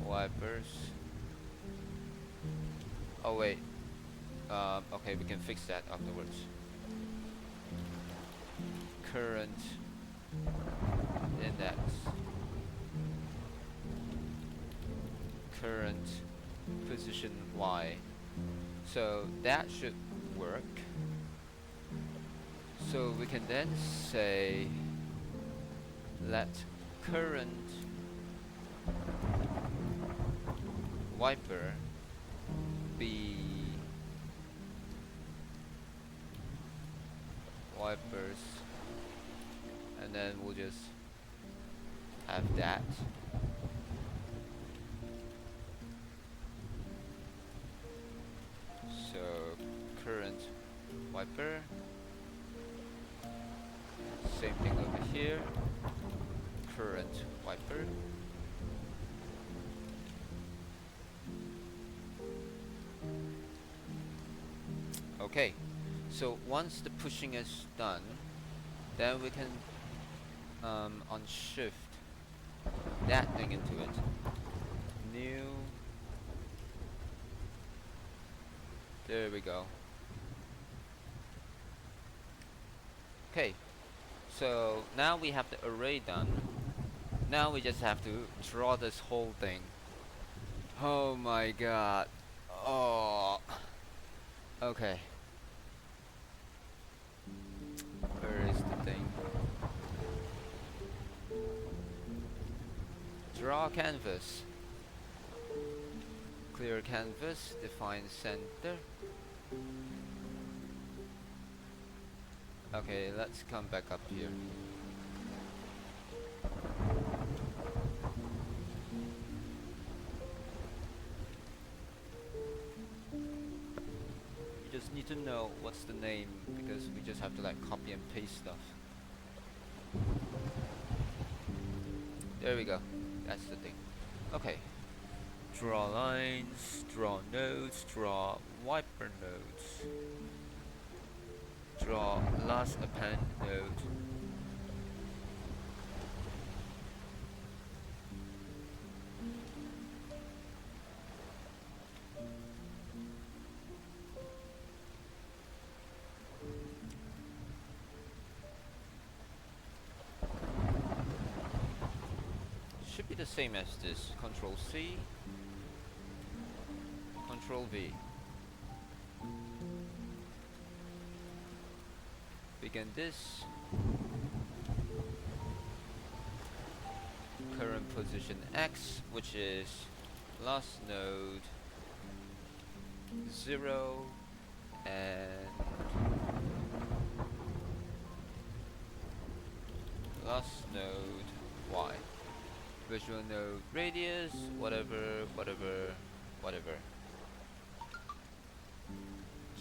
wipers. Oh wait, okay, we can fix that afterwards. Current index, current position Y. So that should work. So we can then say let current wiper be wipers, and then we'll just have that. So current wiper, same thing over here, current wiper. Okay, so once the pushing is done, then we can on shift that thing into it. New. There we go. Okay, so now we have the array done. Now we just have to draw this whole thing. Oh my god. Oh. Okay. Where is the thing? Draw canvas. Clear canvas, define center. Okay, let's come back up here. You just need to know what's the name, because we just have to like copy and paste stuff. There we go. That's the thing. Okay. Draw lines, draw nodes, draw wiper nodes. Draw last append node. Should be the same as this. Control C, Control V. Begin this. Current position X, which is last node 0 and last node Y. Visual node radius, whatever.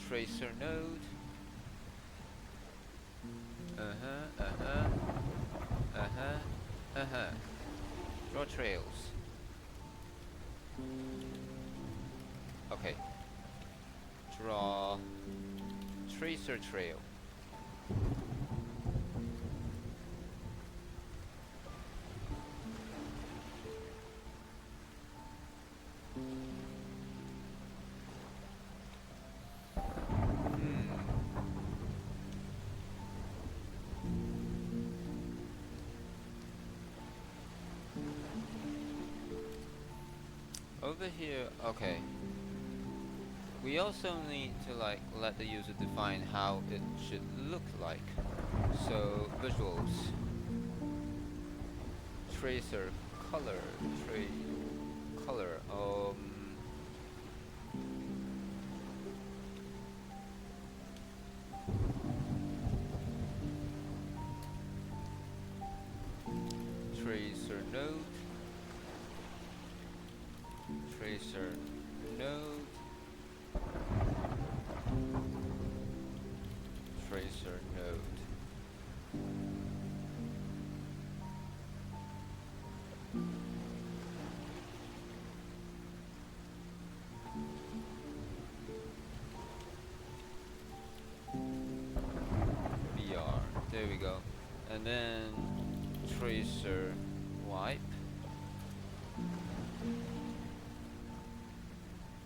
Tracer node. Draw trails. Okay. Draw tracer trail. over here, okay. We also need to like let the user define how it should look like. So visuals, tracer, color, color. Tracer node, tracer node, tracer node. VR, there we go. And then tracer wipe.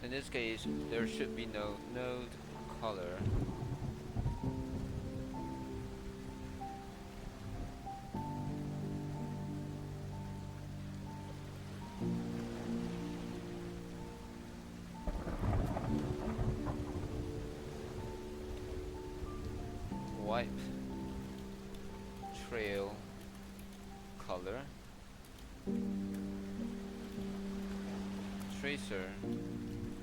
In this case, there should be no node color. Wipe trail color, tracer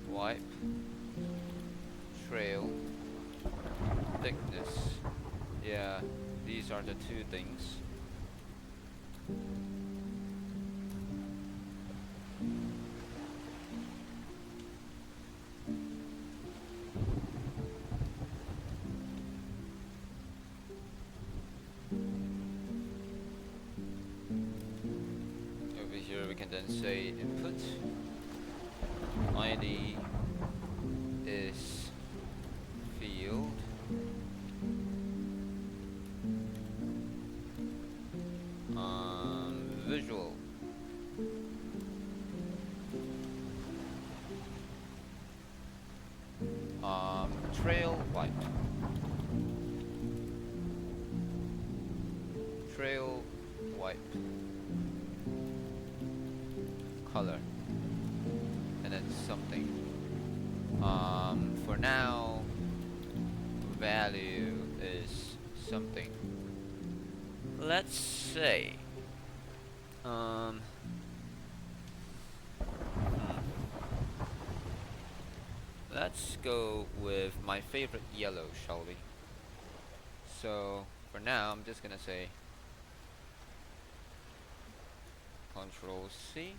wipe trail thickness. Yeah, these are the two things. Over here we can then say input ID is field visual trail wipe color, and then something. For now, value is something. Let's say, let's go with my favorite yellow, shall we? So for now, I'm just gonna say Control C.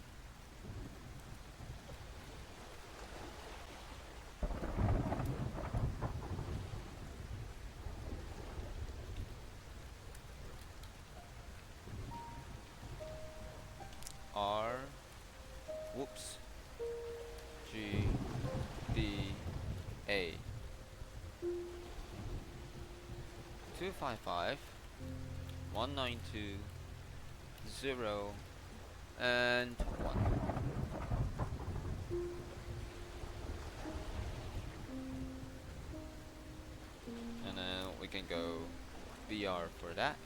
R, whoops, G, D, A, 255, 192, 0, and 1. And then we can go VR for that.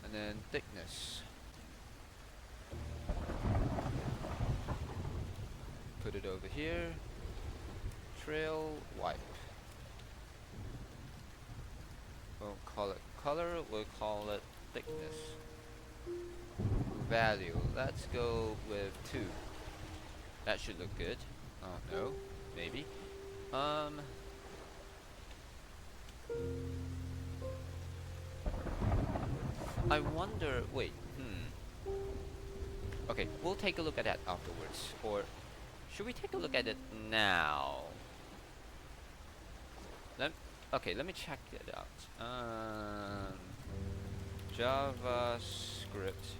And then thickness. Put it over here. Trail wipe. We'll call it color, we'll call it thickness. Value, let's go with 2. That should look good. Oh no, maybe. I wonder, wait, okay, we'll take a look at that afterwards. Or should we take a look at it now? Okay, let me check it out. JavaScript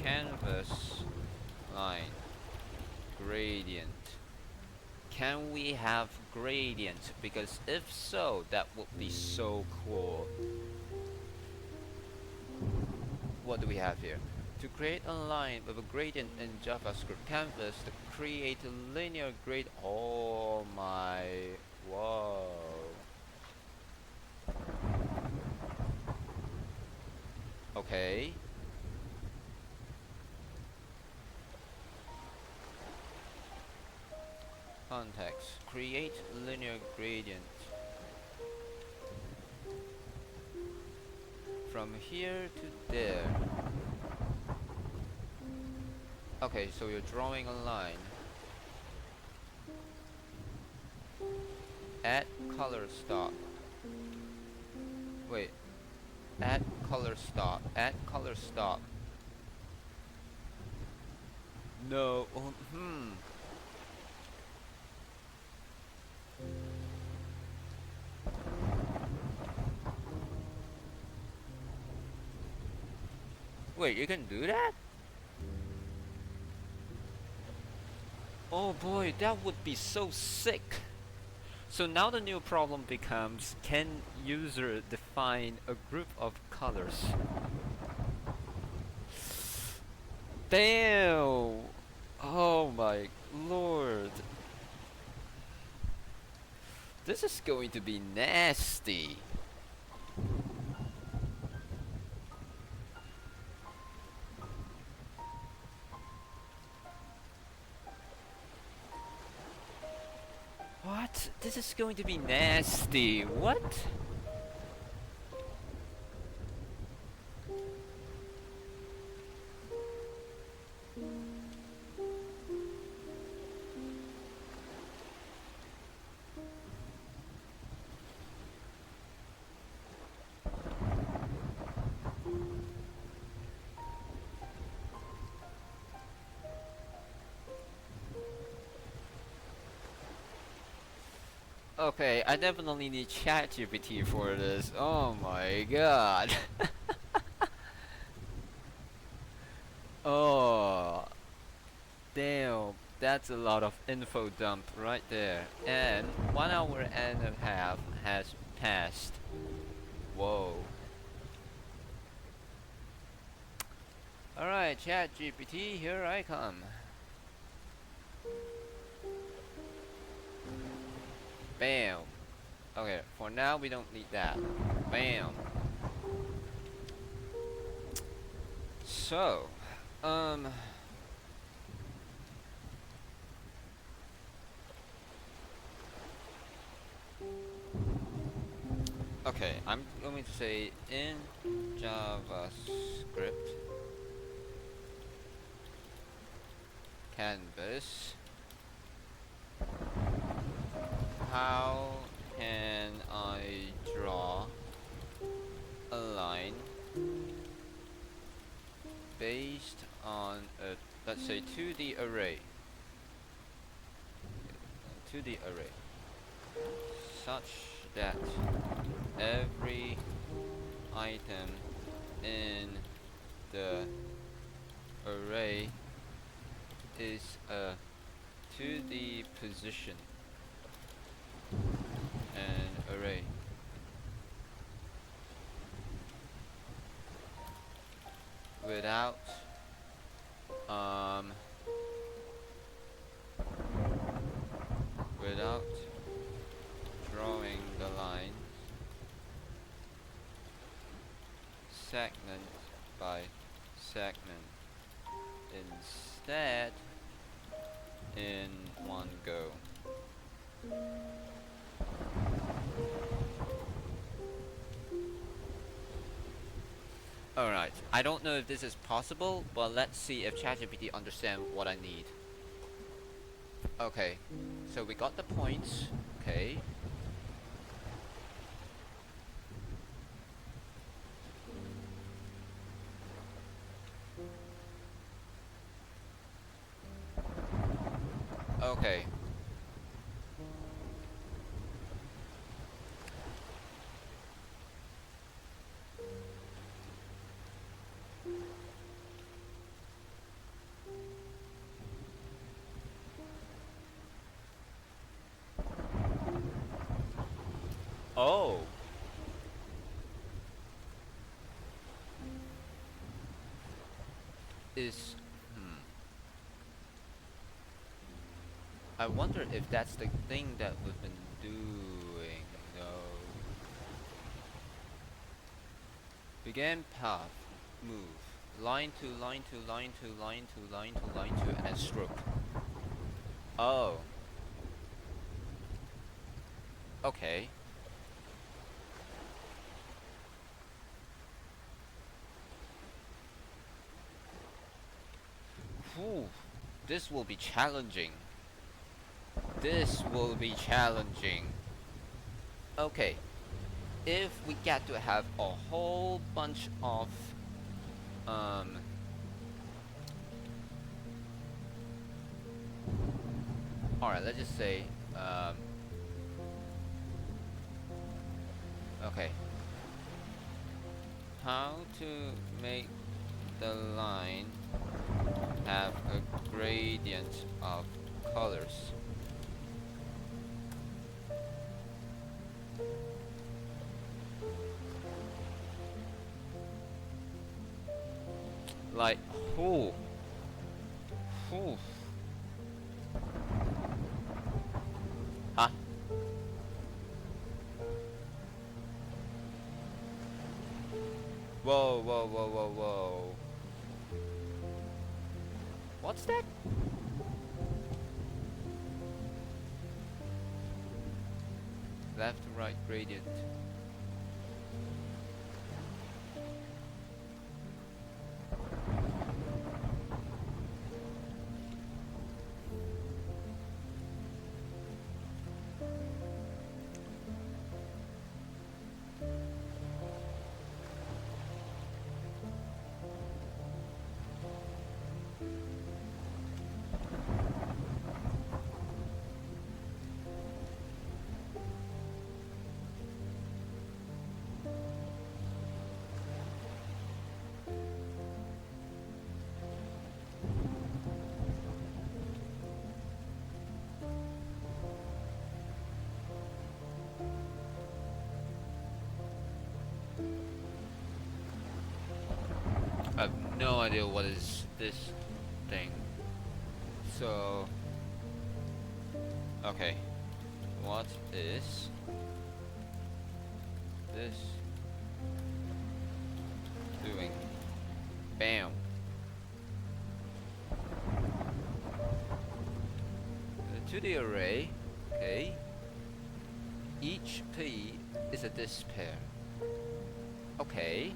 canvas line gradient. Can we have gradient? Because if so, that would be so cool. What do we have here? To create a line with a gradient in JavaScript canvas, to create a linear grade. Oh my, whoa. Okay. context. Create linear gradient. From here to there. Okay, so you're drawing a line. Add color stop. Wait. Add color stop. Add color stop. No. Wait, you can do that? Oh boy, that would be so sick. So now the new problem becomes, can user define a group of colors? Damn! Oh my lord. This is going to be nasty. What? This is going to be nasty. What? Okay, I definitely need ChatGPT for this. Oh my god. Oh, damn. That's a lot of info dump right there. And 1 hour and a half has passed. Whoa. Alright, ChatGPT, here I come. Bam. Okay, for now we don't need that. Bam. So, okay, I'm going to say in JavaScript canvas, how can I draw a line based on a, let's say, 2D array, such that every item in the array is a 2D position and array. Without drawing the lines segment by segment, instead in one go. Alright, I don't know if this is possible, but let's see if ChatGPT understands what I need. Okay, so we got the points. Okay. Okay. Oh. I wonder if that's the thing that we've been doing, though. Begin path, move, line to line to line to line to line to line to, and then stroke. Oh. Okay. Whew. This will be challenging. This will be challenging. Okay. If we get to have a whole bunch of um alright, let's just say okay. How to make the line have a gradient of colors. Like who? Huh? Whoa, whoa, whoa, whoa, whoa. What's that? Left to right gradient. I have no idea what is this thing. So, okay. What is this doing? Bam. To the array, okay. Each P is a disk pair. Okay.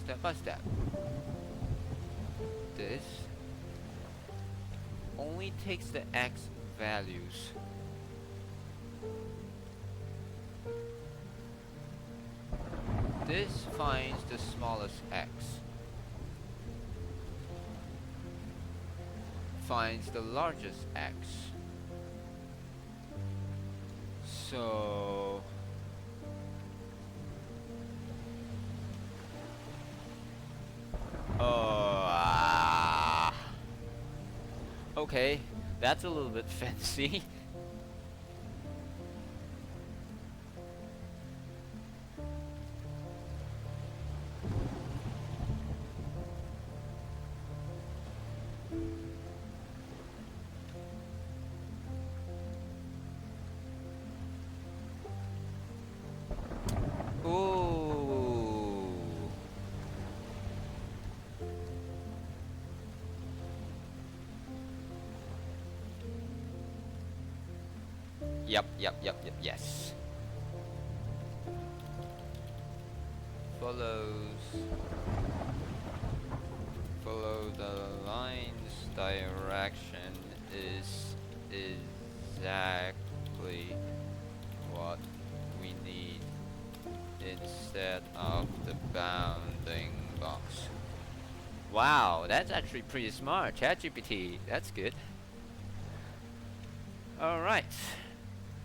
Step by step. This only takes the X values. This finds the smallest X. Finds the largest X. So okay, that's a little bit fancy. Ooh. Yep, yes. Follow the line's direction is exactly what we need instead of the bounding box. Wow, that's actually pretty smart, ChatGPT. That's good. Alright.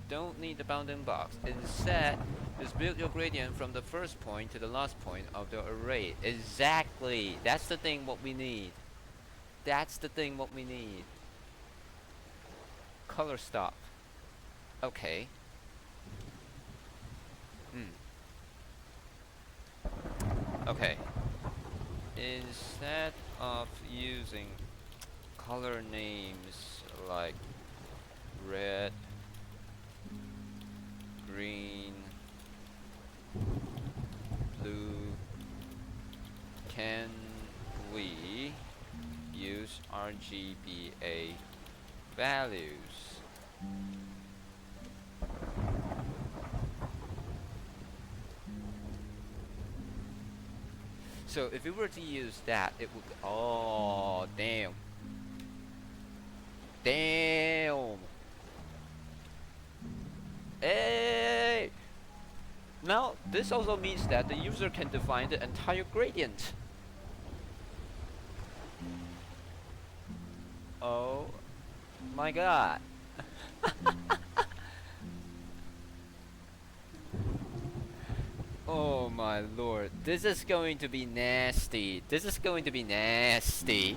Don't need the bounding box. Instead, just build your gradient from the first point to the last point of the array. Exactly. That's the thing what we need. That's the thing what we need. Color stop. Okay. Okay. Instead of using color names like red, green, blue, can we use RGBA values? So if we were to use that, it would. Oh, damn. Damn. Hey. Now this also means that the user can define the entire gradient. Oh my god. Oh my lord. This is going to be nasty. This is going to be nasty.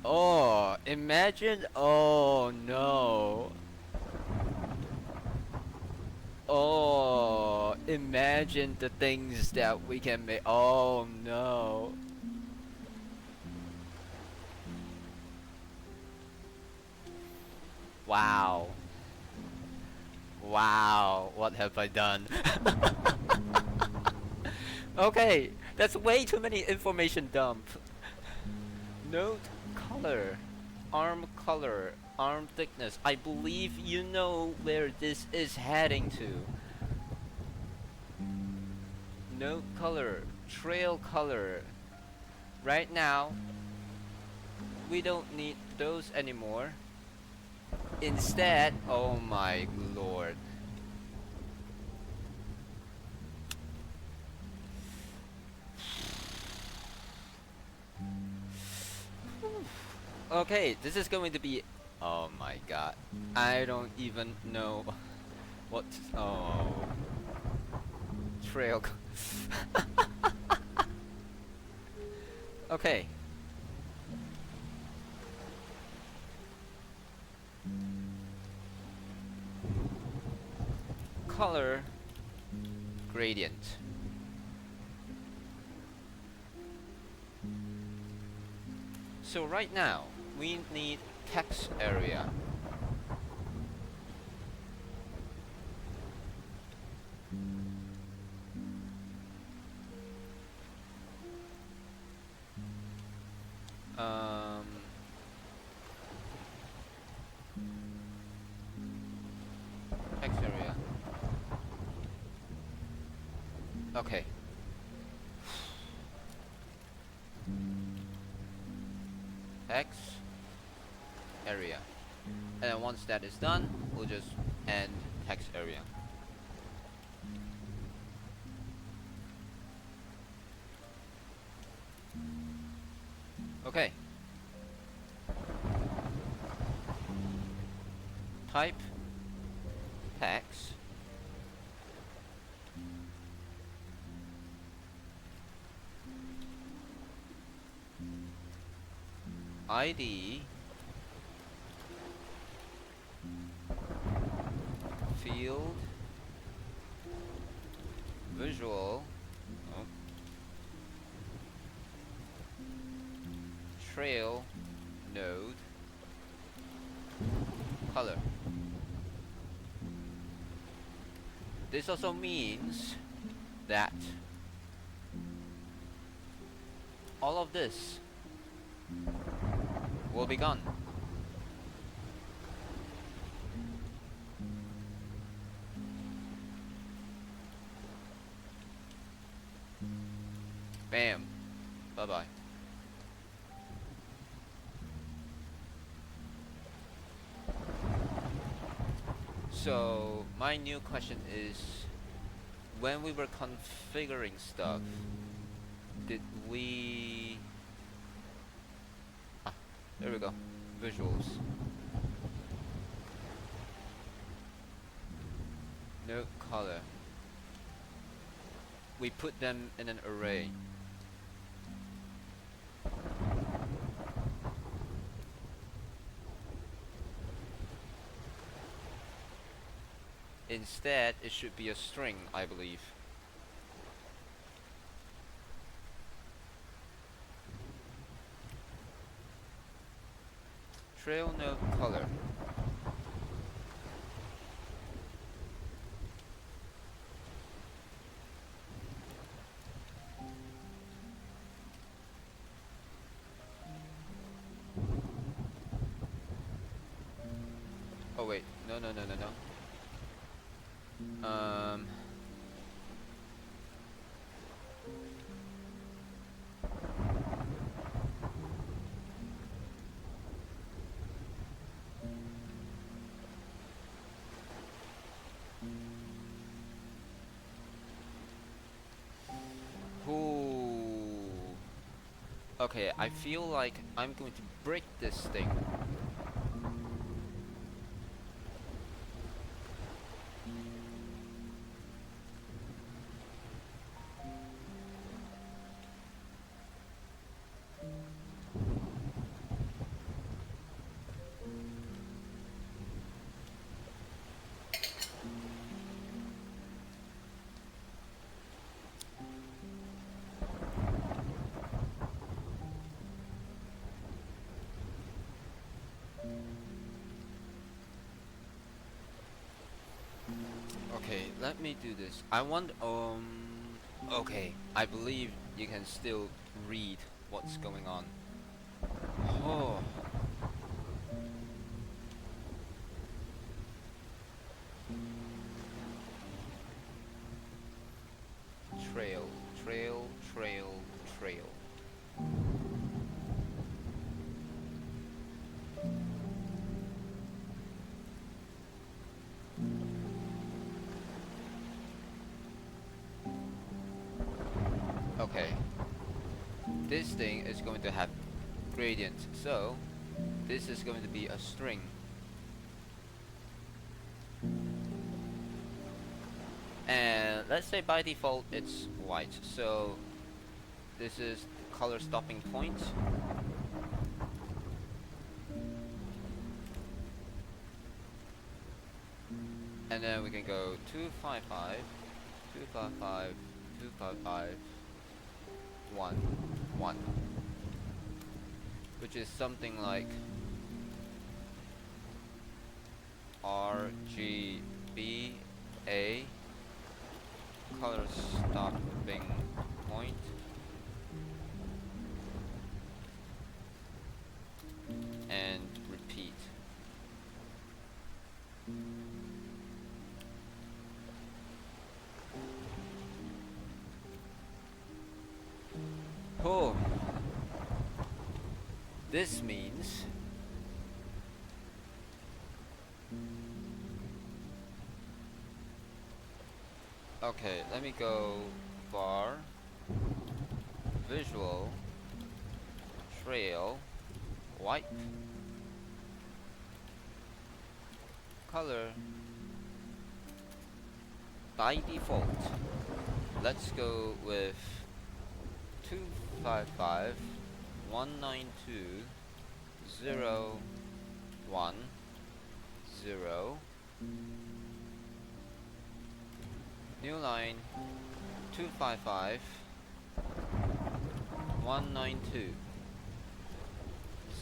Oh, imagine. Oh no. Oh, imagine the things that we can make. Oh no. Wow. Wow, what have I done? Okay, that's way too many information dump. Node color, arm thickness. I believe you know where this is heading to. Node color, trail color. Right now, we don't need those anymore. Instead, oh my lord. Okay, this is going to be. Oh my god. I don't even know what. Oh. Trail. Okay. Color gradient. So right now we need text area. Text area. Okay. Text area. And then once that is done, we'll just end text area. Okay. Type text. ID field visual trail node color. This also means that all of this will be gone. Bam. Bye bye. So my new question is, when we were configuring stuff, did we there we go. Visuals. No color. We put them in an array. Instead, it should be a string, I believe. Trail node color. Oh wait, no. Okay, I feel like I'm going to break this thing. Okay, let me do this. I want, okay, I believe you can still read what's going on. Oh. Trail, trail, trail, trail. Okay, this thing is going to have gradient, so this is going to be a string. And let's say by default it's white, so this is color stopping point. And then we can go 255, 255, 255, 1, 1. Which is something like RGBA, color stopping point, and repeat. Oh, this means okay, let me go var visual trail white color by default. Let's go with 255 192 0 1 0. New line 255 192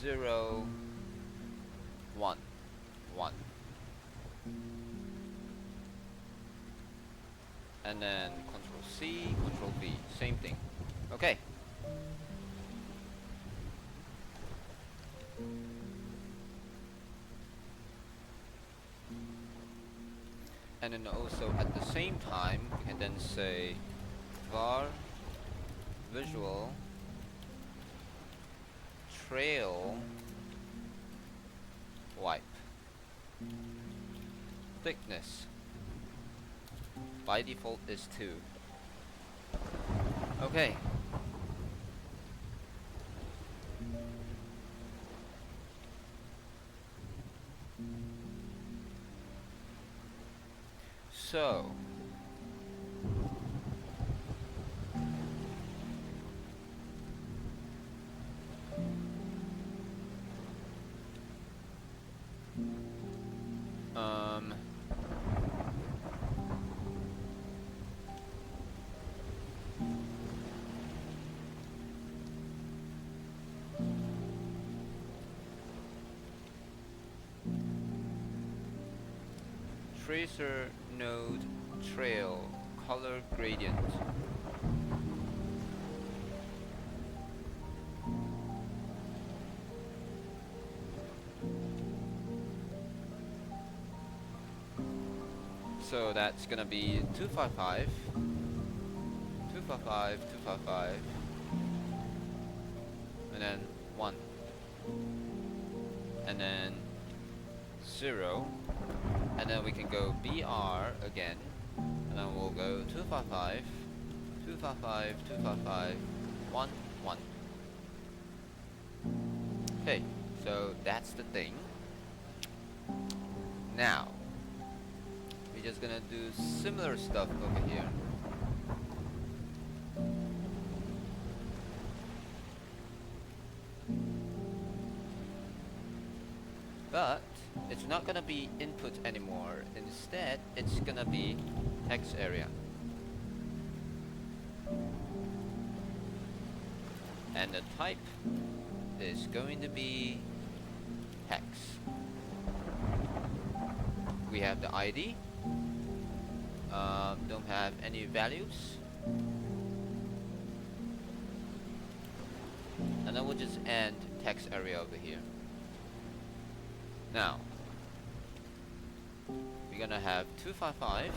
0 1 1. And then Control C, Control V, same thing. Okay. And then also at the same time, we can then say var visual trail wipe thickness by default is 2. Okay. So tracer node trail color gradient. So that's gonna be 255 255 255 and then 1 and then 0. And then we can go BR again, and then we'll go 255, 255, 255, 1, 1. Okay, so that's the thing. Now we're just gonna do similar stuff over here. But it's not gonna be input anymore. Instead, it's gonna be text area. And the type is going to be text. We have the ID. Don't have any values. And then we'll just end text area over here. Now we're gonna have 255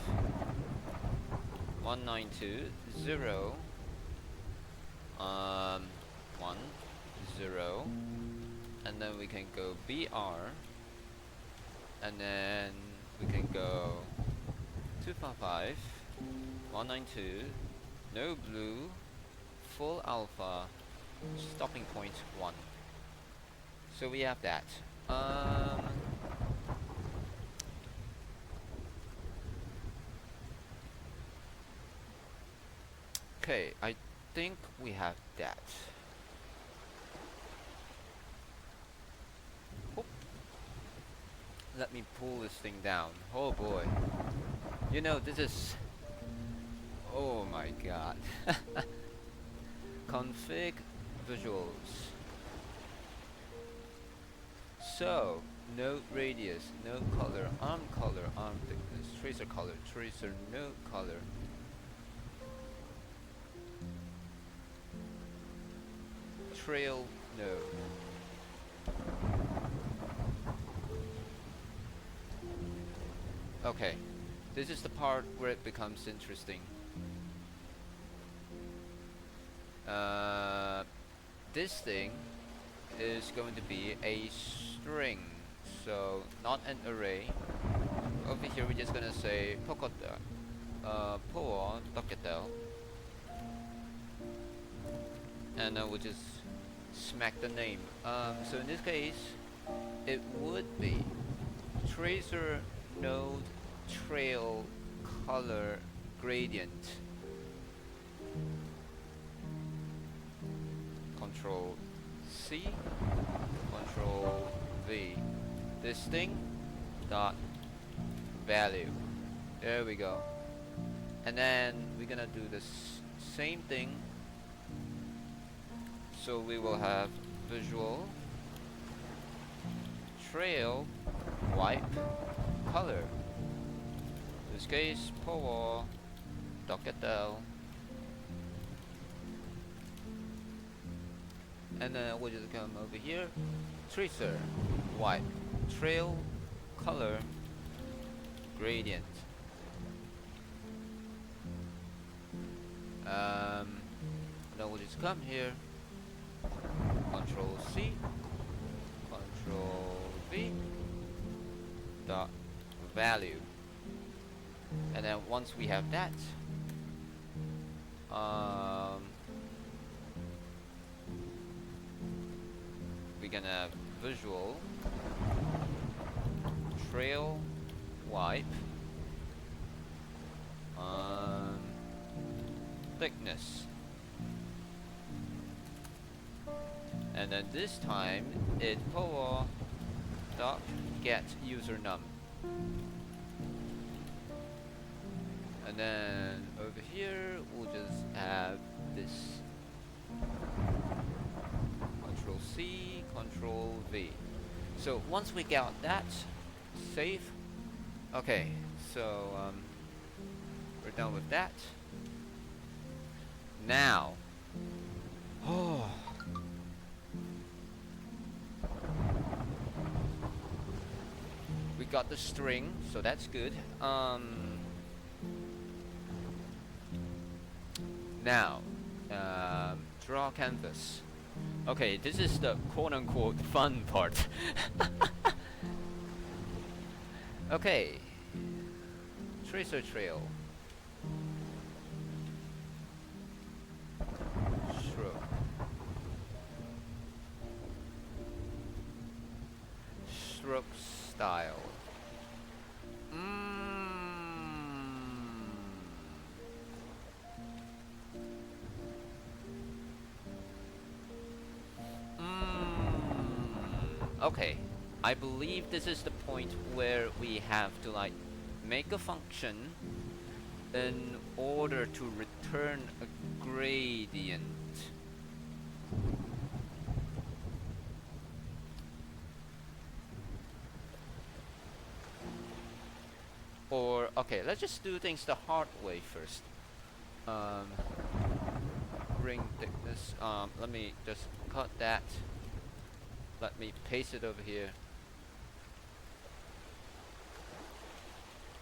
192.0 1 0, and then we can go BR, and then we can go 255 192 no blue full alpha stopping point 1. So we have that. Okay, I think we have that. Oop. Let me pull this thing down. Oh boy. You know, this is... Oh my god. Config visuals. So, node radius, node color, arm thickness, tracer color, tracer node color. Trail node. Okay, this is the part where it becomes interesting. This thing is going to be a string, so not an array. Over here we're just gonna say pokotel, and we'll just smack the name. So in this case, it would be tracer node trail color gradient. Control C, Control V. This thing dot value. There we go. And then we're gonna do the same thing. So we will have visual trail wipe color. In this case, power docketel. And then we'll just come over here, tracer wipe trail color gradient. Then we'll just come here, Control C, Control V, dot value. And then once we have that, we're gonna have visual trail wipe thickness, and then this time it power dot get user num, and then over here we'll just have this Control C, Control V. So once we got that, save. Okay, so we're done with that. Now, we got the string, so that's good. Now, draw canvas. Okay, this is the quote-unquote fun part. Okay, tracer trail. Sure. style. Okay, I believe this is the point where we have to like make a function in order to return a gradient. Or, okay, let's just do things the hard way first. Ring thickness, let me just cut that. Let me paste it over here.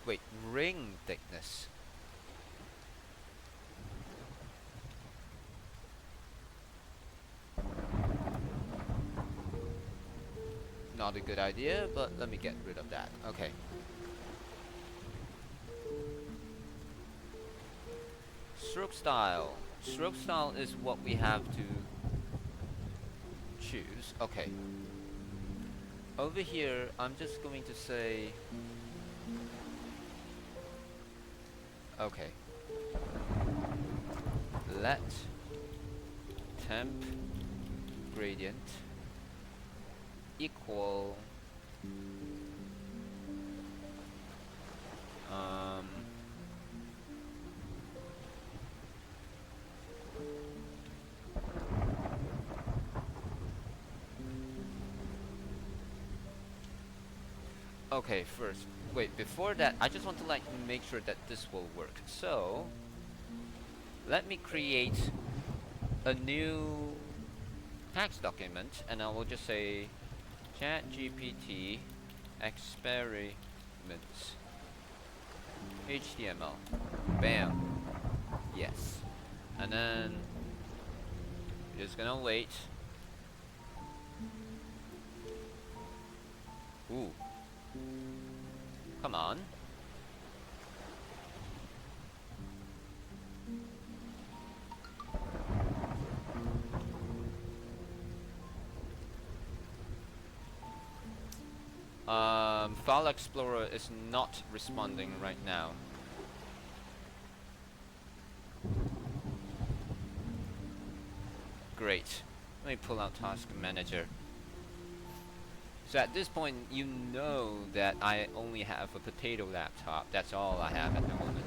Wait, ring thickness. Not a good idea, but let me get rid of that. Okay. Stroke style. Stroke style is what we have to choose. Okay. Over here, I'm just going to say... Okay. Let temp gradient equal okay, first, wait, before that, I just want to like make sure that this will work. So, let me create a new text document, and I will just say ChatGPT experiments HTML. Bam. Yes. And then we're just gonna wait. Ooh. Come on. File Explorer is not responding right now. Great. Let me pull out Task Manager. So at this point, you know that I only have a potato laptop. That's all I have at the moment.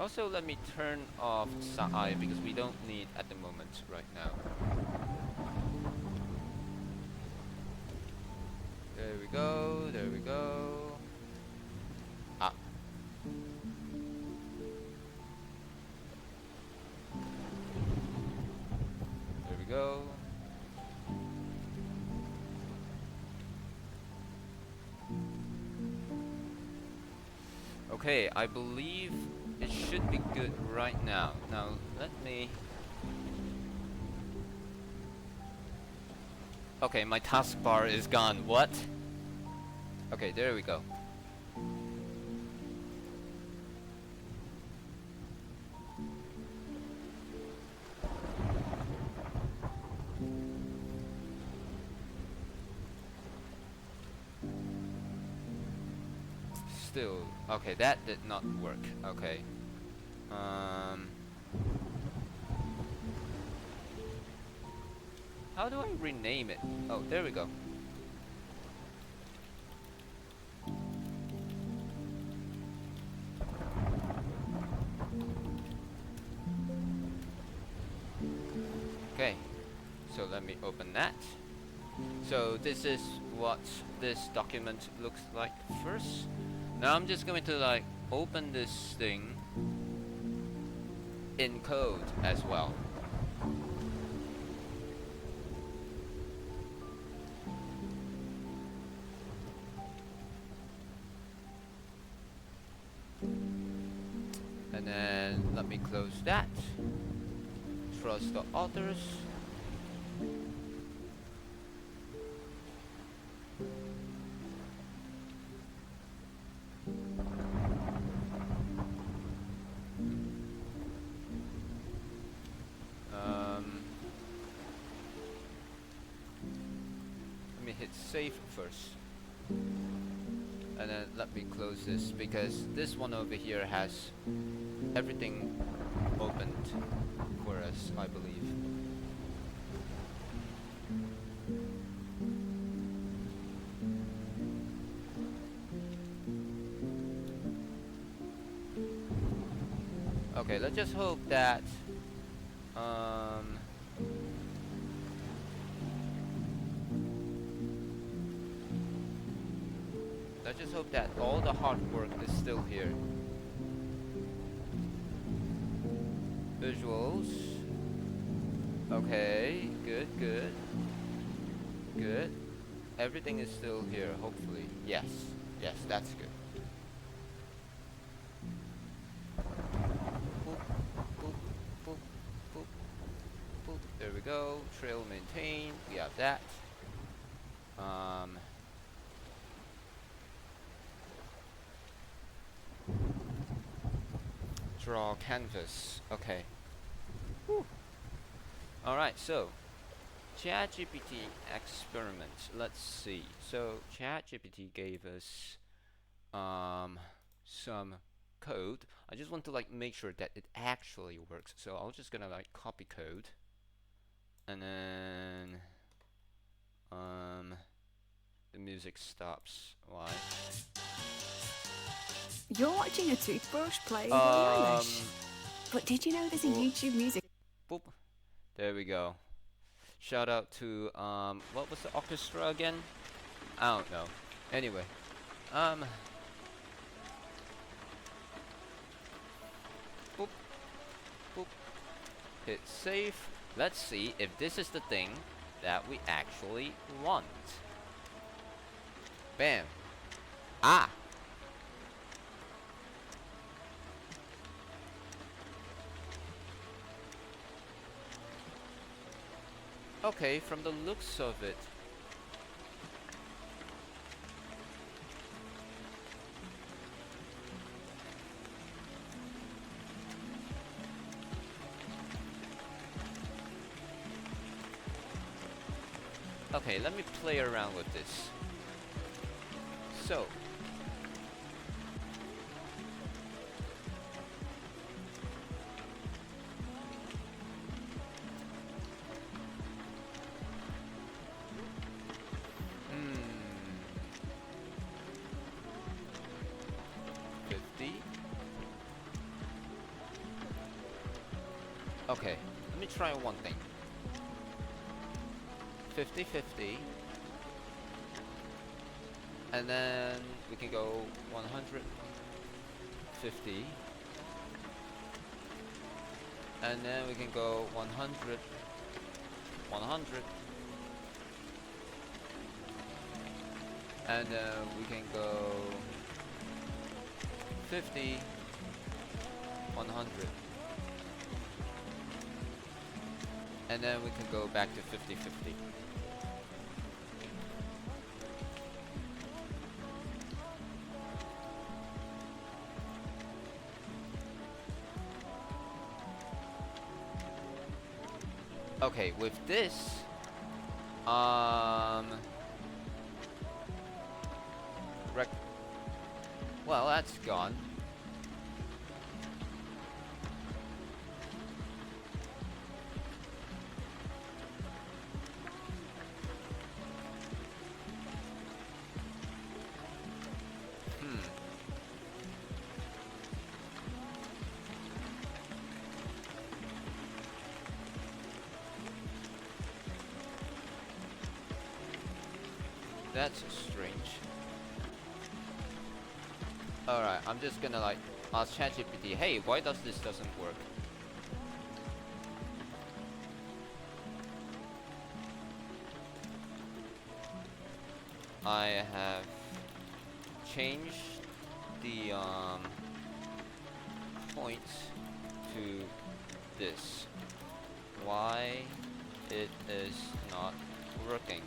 Also, let me turn off SAI because we don't need at the moment right now. There we go, there we go. Ah. There we go. Okay, I believe it should be good right now. Now, let me... Okay, my taskbar is gone. What? Okay, there we go. Still, okay, that did not work. Okay. How do I rename it? Oh, there we go. Okay, so let me open that. So this is what this document looks like first. Now I'm just going to like open this thing in code as well. And then let me close that. Trust the authors. hit save first. And then let me close this because this one over here has everything opened for us, I believe. Okay, let's just hope that let's just hope that all the hard work is still here. Visuals. Okay, good, good. Good. Everything is still here, hopefully. Yes. Yes, that's good. Boop, boop, boop, boop, boop. There we go. Trail maintained. We have that. Draw canvas. Okay. Alright, so ChatGPT experiment. Let's see. So ChatGPT gave us some code. I just want to like make sure that it actually works. So I'm just gonna like copy code, and then the music stops. Why? You're watching a toothbrush play Billie Eilish. But did you know there's a YouTube music? Boop. There we go. Shout out to what was the orchestra again? I don't know. Anyway, boop, boop. Hit save. Let's see if this is the thing that we actually want. Bam. Ah. Okay, from the looks of it. Okay, let me play around with this. So, okay, let me try one thing. 50-50. And then we can go 150. And then we can go 100. 100. And then we can go 50. 100. And then we can go back to 50-50. Okay, with this, well, that's gone. That's strange. Alright, I'm just gonna like ask ChatGPT, hey, why does this doesn't work? I have changed the points to this. Why it is not working?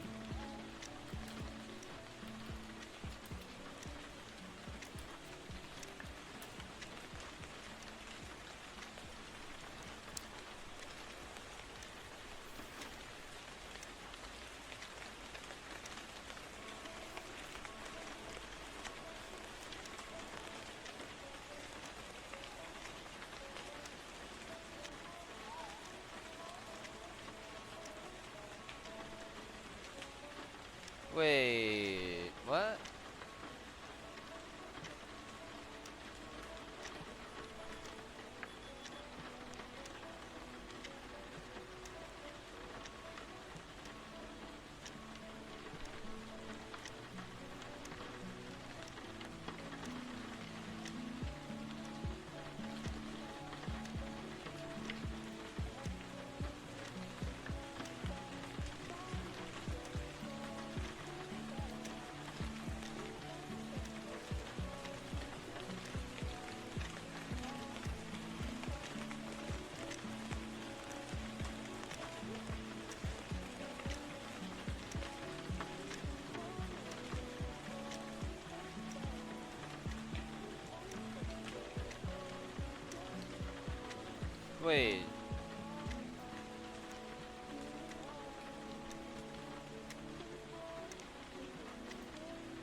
Wait.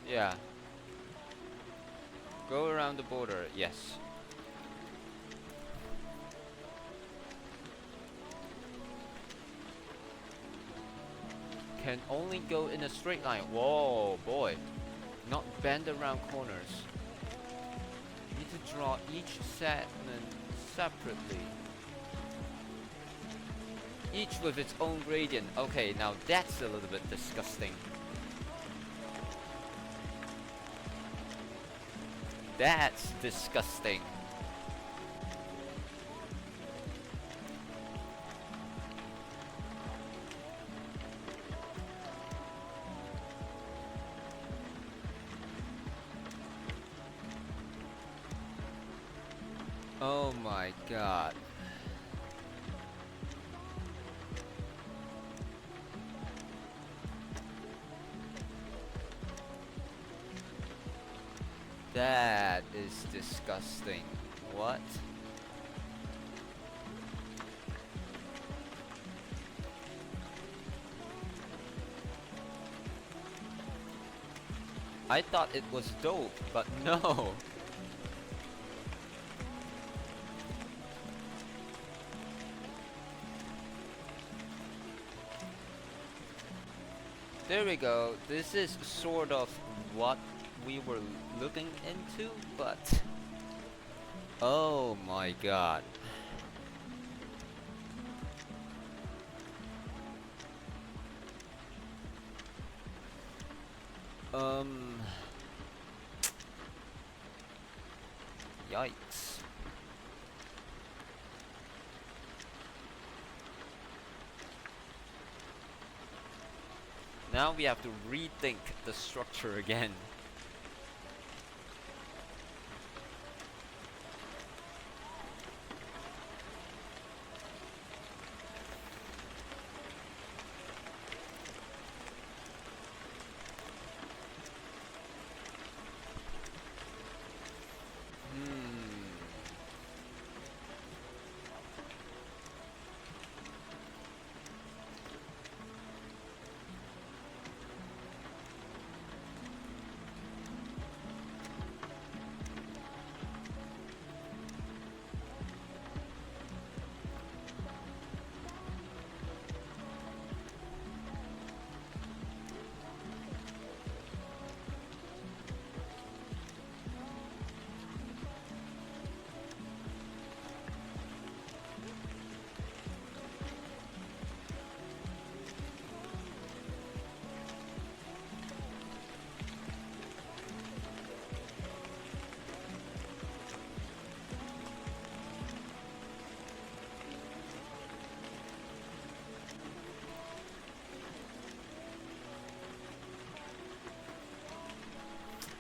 Yeah. Go around the border, yes. Can only go in a straight line. Whoa, boy. Not bend around corners. Need to draw each segment separately. Each with its own gradient. Okay, now that's a little bit disgusting. That's disgusting. Oh my god. That is disgusting. What? I thought it was dope, but no. There we go. This is sort of what we were looking into, but oh my god. Yikes. Now we have to rethink the structure again.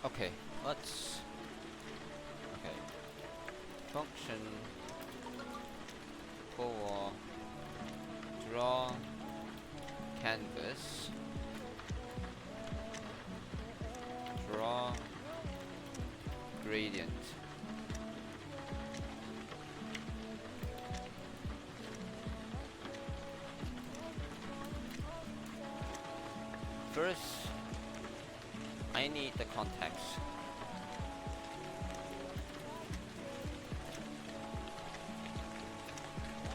Okay, let's... Okay. Function for draw canvas, draw gradient. First, I need the context.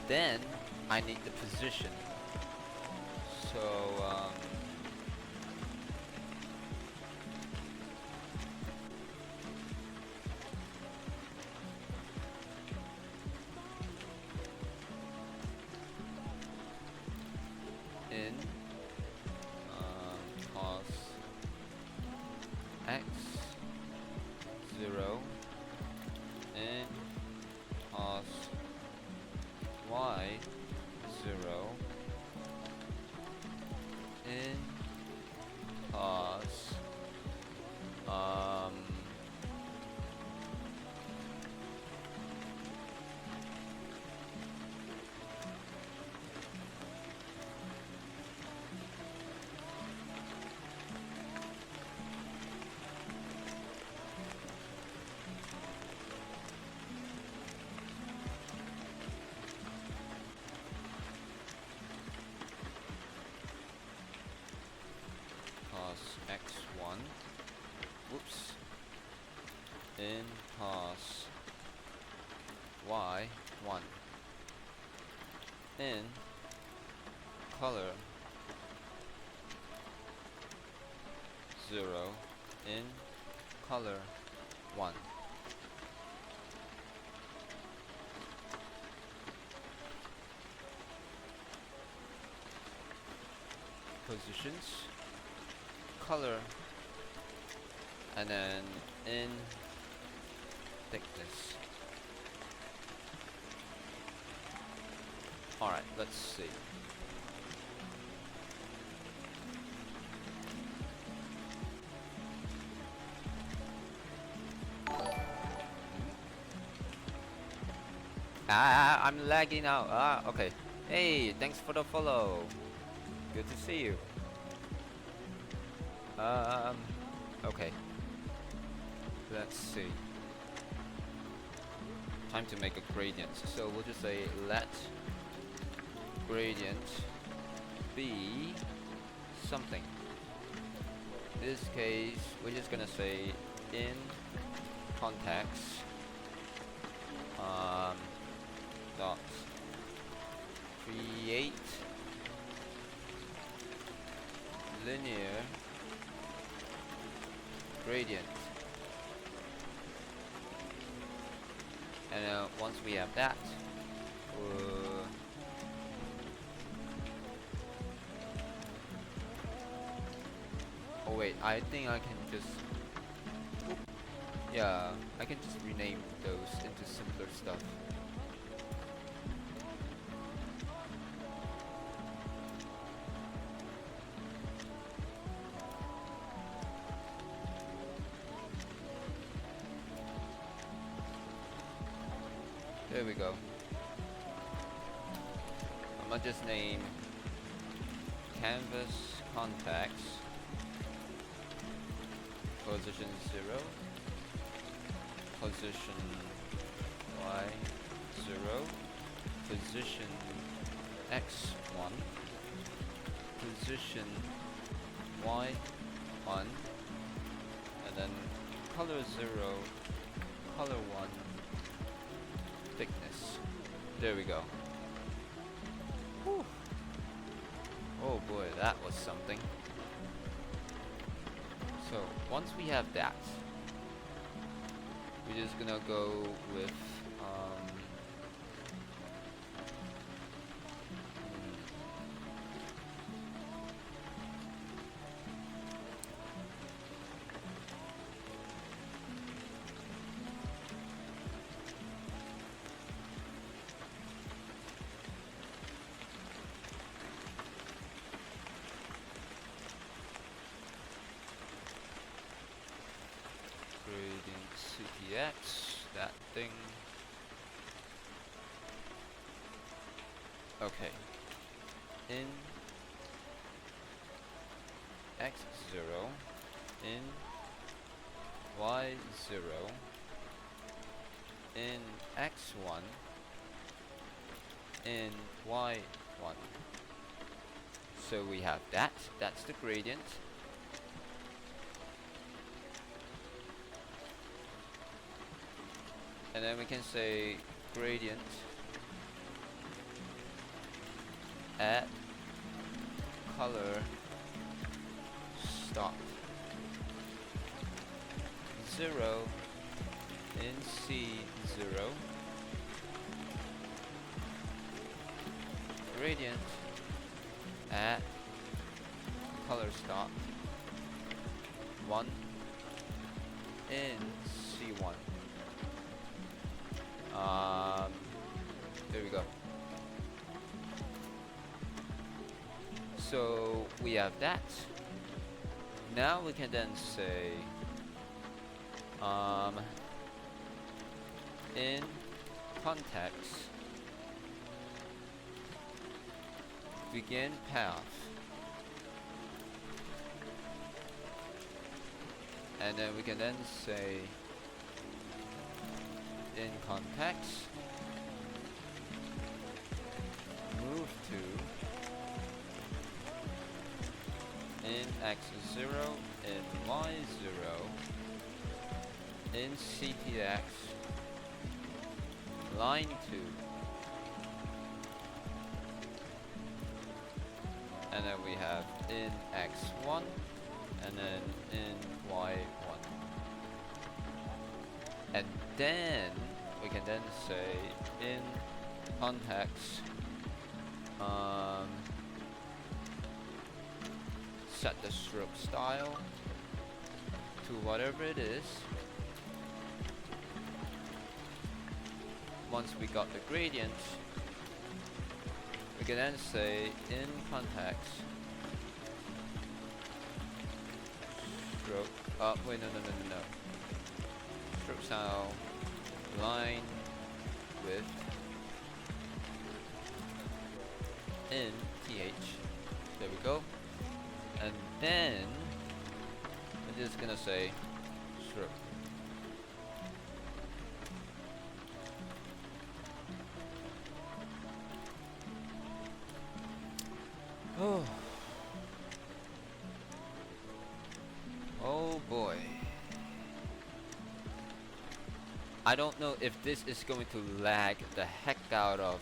Then I need the position. So in cos x 0 in cos y 0 in cos in cos y1 in color 0 in color 1. Positions, color, and then in thickness. Alright, let's see. I'm lagging out. Okay. Hey, thanks for the follow. Good to see you. Okay. Let's see. Time to make a gradient. So we'll just say let gradient be something. In this case, we're just gonna say in context dot create linear gradient. And once we have that, oh wait, I think I can just, yeah, I can just rename those into simpler stuff. There we go. I'm gonna just name canvas context position 0, position y 0, position x1, position y1, and then color 0, color 1, thickness. There we go. Whew. Oh boy, that was something. So once we have that, we're just gonna go with gradient CPX, that thing. Okay. In x0, in y0, in x1, in y1. So we have that, that's the gradient. And then we can say gradient at color stop 0 in C0, gradient at color stop 1 in C1. There we go. So we have that. Now we can then say in context begin path, and then we can then say in context move to in x0 in y0 in CTX line 2, and then we have in X1, and then in Y1, and then we can then say in context set the stroke style to whatever it is. Once we got the gradient, we can then say in context stroke wait, no, stroke style line width in th. There we go. And then we're just gonna say stroke. Oh. Oh boy. I don't know if this is going to lag the heck out of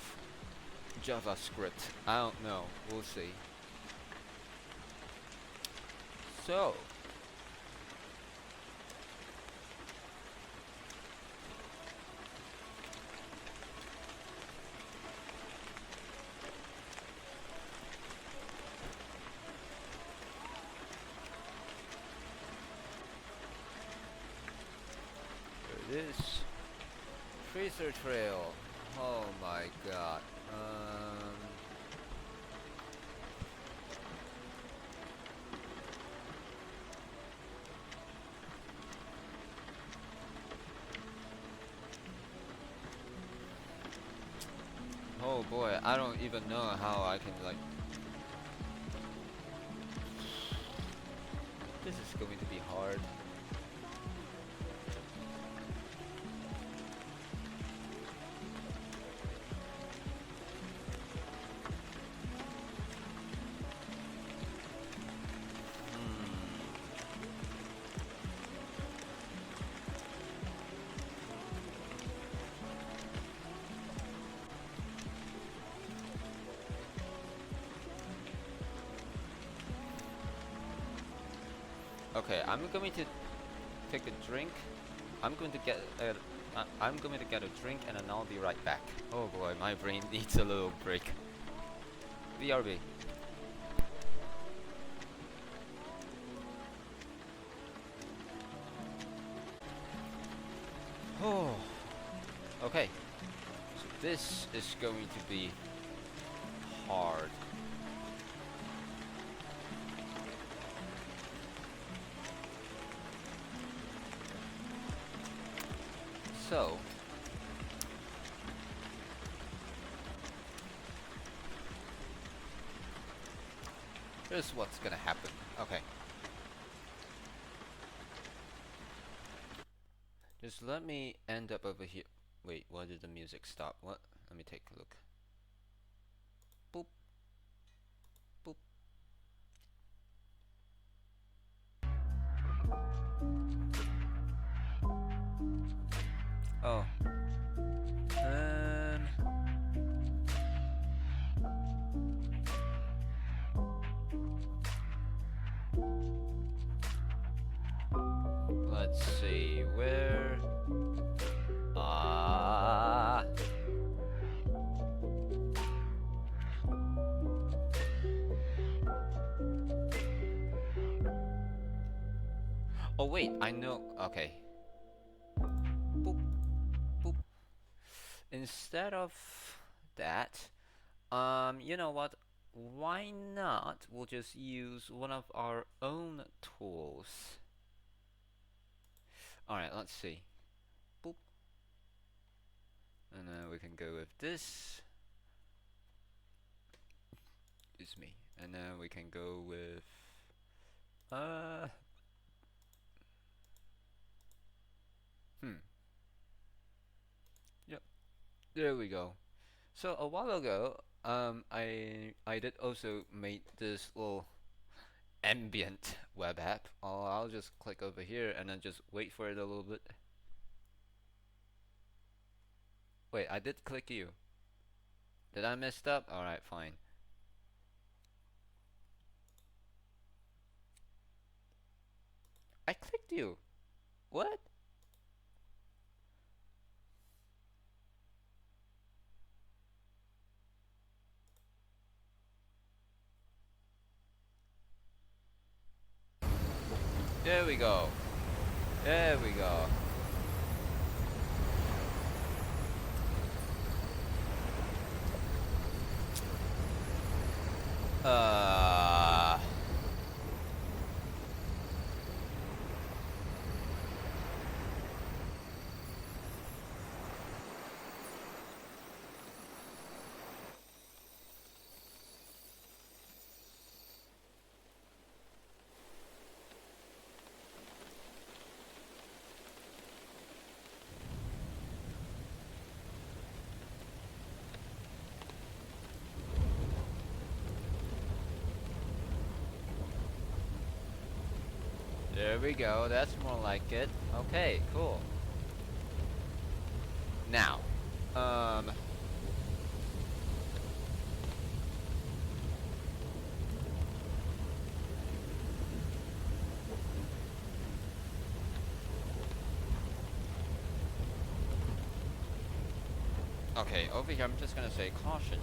JavaScript. I don't know. We'll see. So, there it is. Tracer trail. Oh my god. Oh boy, I don't even know how I can like. This is going to be hard. Okay, I'm going to take a drink. I'm going to get a drink and then I'll be right back. Oh boy, my brain needs a little break. BRB. Oh. Okay. So this is going to be hard. So, here's what's gonna happen. Okay. Just let me end up over here. Wait, why did the music stop? What? Let me take a look. Boop. Boop. Oh. Let's see where. Oh wait, I know. Okay. Boop. Boop. Instead of that, you know what? Why not? We'll just use one of our own tools. Alright, let's see. Boop. And then we can go with this. Is me. And then we can go with Yep. There we go. So a while ago, I did also make this little ambient web app. I'll just click over here and then just wait for it a little bit. Wait, I did click you. Did I mess up? Alright, fine. I clicked you. What? There we go. There we go. Uh There we go. That's more like it. Okay, cool. Now, okay, over here I'm just gonna say caution.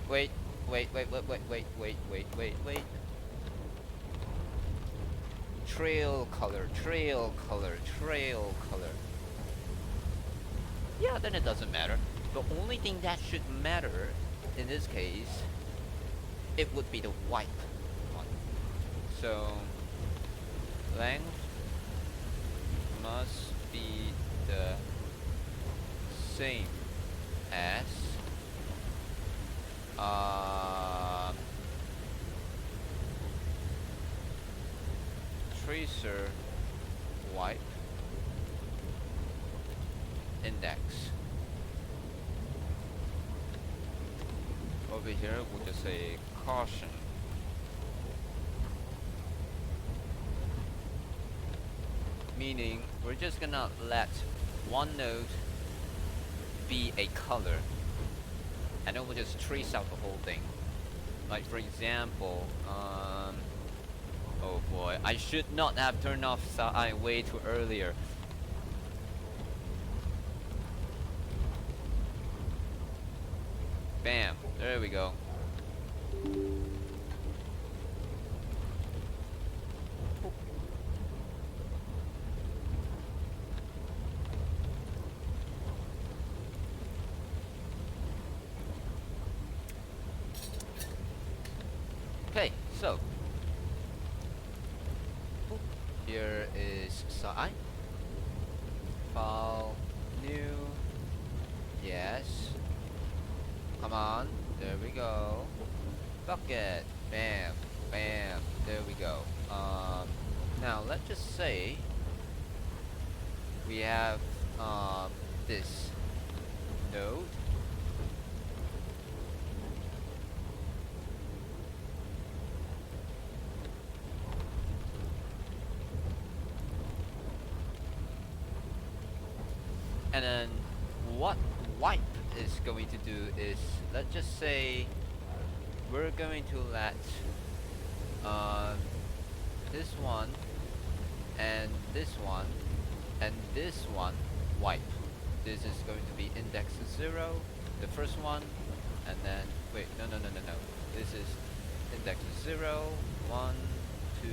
Wait, wait. Trail color. Yeah, then it doesn't matter. The only thing that should matter in this case, it would be the wipe one. So, length must be the same as tracer wipe index. Over here we'll just say caution. Meaning we're just gonna let one node be a color, and then we'll just trace out the whole thing. Like for example, oh boy, I should not have turned off SI way too earlier. Bam, there we go. Okay, so here is SI. File, new, yes. Come on, there we go. Bucket, bam, bam, there we go. Now let's just say we have this node. And then what wipe is going to do is, let's just say we're going to let this one and this one and this one wipe. This is going to be index 0, the first one, and then wait, no. This is index 0, 1, 2,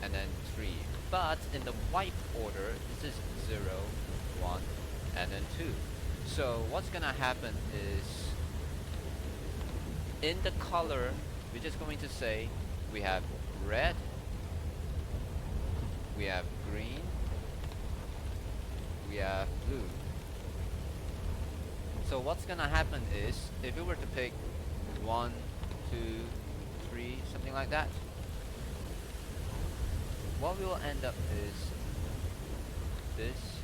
and then 3. But in the wipe order, this is 0, 1, and then 2. So what's gonna happen is, in the color, we're just going to say we have red, we have green, we have blue. So what's gonna happen is, if we were to pick 1, 2, 3, something like that, what we will end up is this,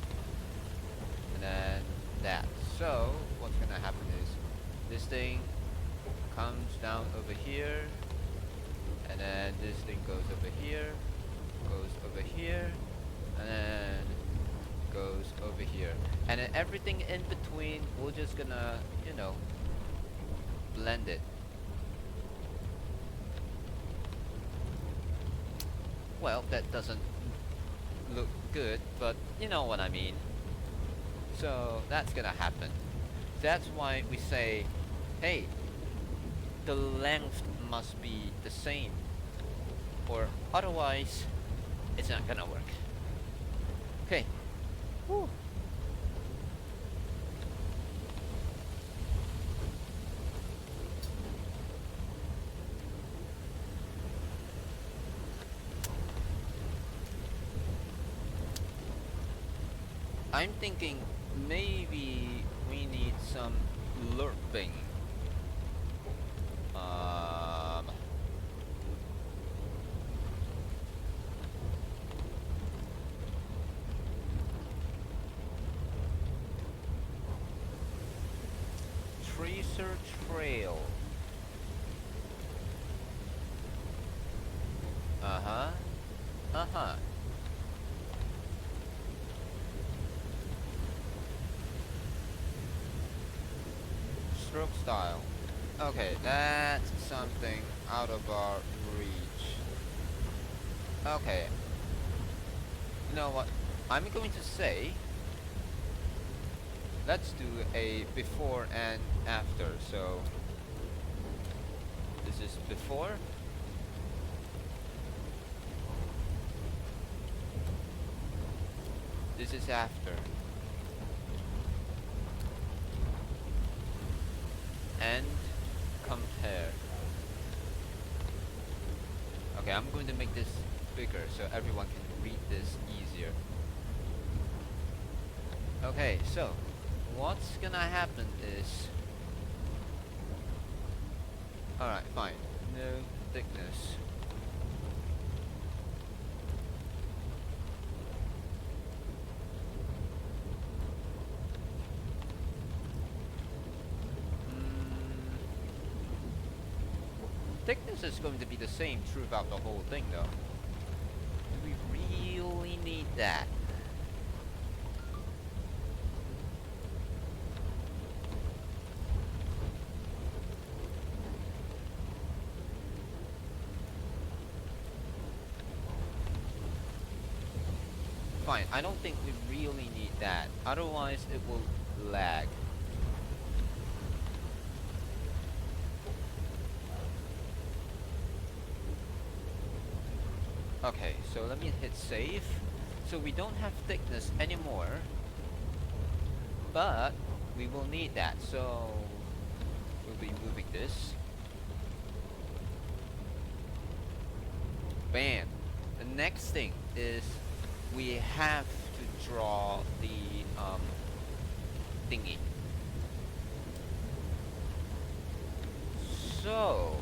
and then that. So what's gonna happen is, this thing comes down over here, and then this thing goes over here, and then and then everything in between, we're just gonna, you know, blend it. Well, that doesn't look good, but you know what I mean. So that's gonna happen. That's why we say, hey, the length must be the same, or otherwise it's not gonna work. Okay. Whew. I'm thinking maybe we need some lerping. Tracer trail. Uh-huh. Uh-huh. Stroke style. Okay, that's something out of our reach. Okay. You know what? I'm going to say, let's do a before and after. So this is before. This is after. And compare. Okay, I'm going to make this bigger so everyone can read this easier. Okay, so what's gonna happen is, alright, fine, no thickness. Thickness is going to be the same throughout the whole thing though. Do we really need that? Fine, I don't think we really need that. Otherwise it will lag. Okay, so let me hit save. So we don't have thickness anymore, but we will need that. So we'll be moving this. Bam. The next thing is we have to draw the thingy. So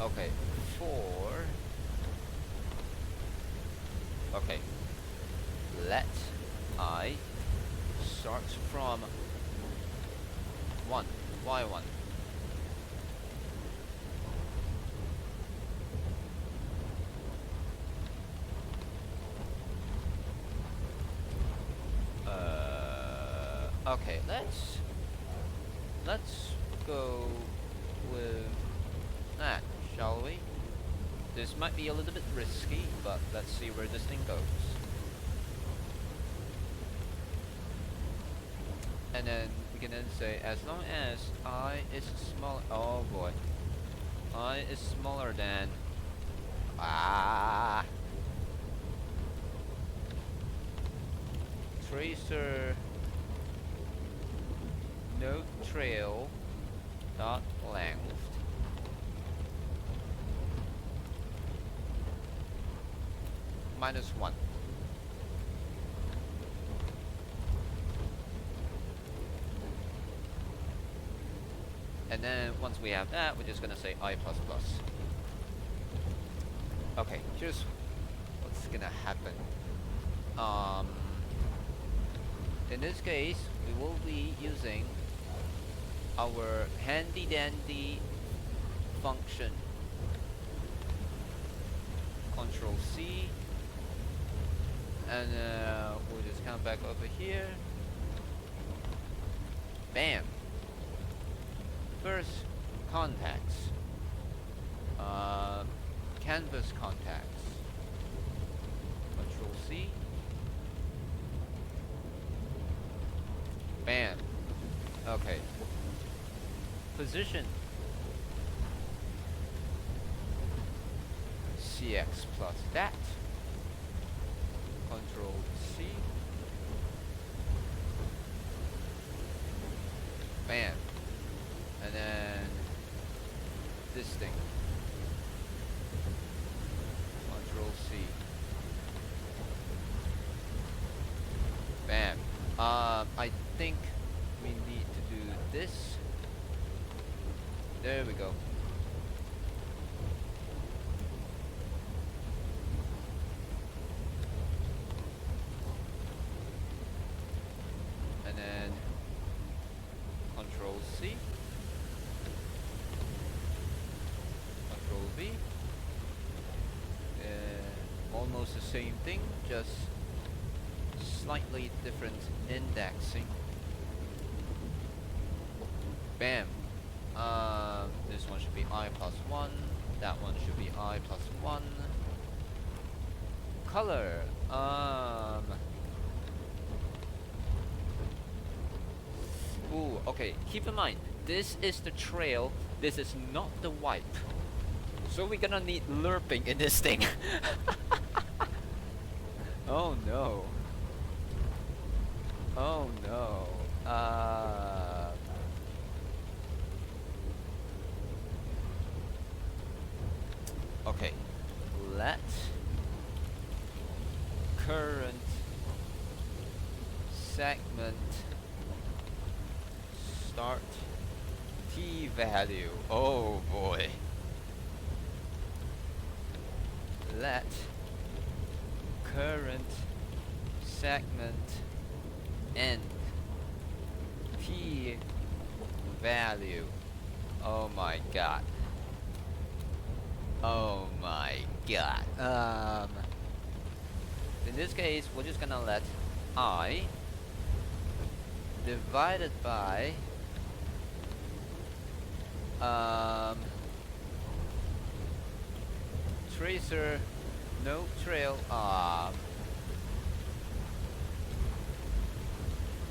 okay, okay, let I start from 1, y1. Okay, let's go with that, shall we? This might be a little bit risky, but let's see where this thing goes. And then we can then say, as long as I is small, oh boy, I is smaller than, tracer node trail dot length -1. And then once we have that, we're just gonna say I++. Okay, here's what's gonna happen. In this case, we will be using our handy dandy function. Control C, And we'll just come back over here. Bam. First contacts. Canvas contacts. Control C. Bam. Okay. Position. CX plus that. Control C. Bam. And then this thing. Control C. Bam. I think we need to do this. There we go. And then Control C. Control V. Almost the same thing, just slightly different indexing. Bam. This one should be I plus 1. That one should be I plus 1. Color. Ooh, okay. Keep in mind, this is the trail. This is not the wipe. So we're gonna need lerping in this thing. Oh no. Oh no. Okay. Let current segment start T value. Oh boy. Let current segment end T value. Oh my god. Oh my god. In this case, we're just gonna let I divided by tracer no trail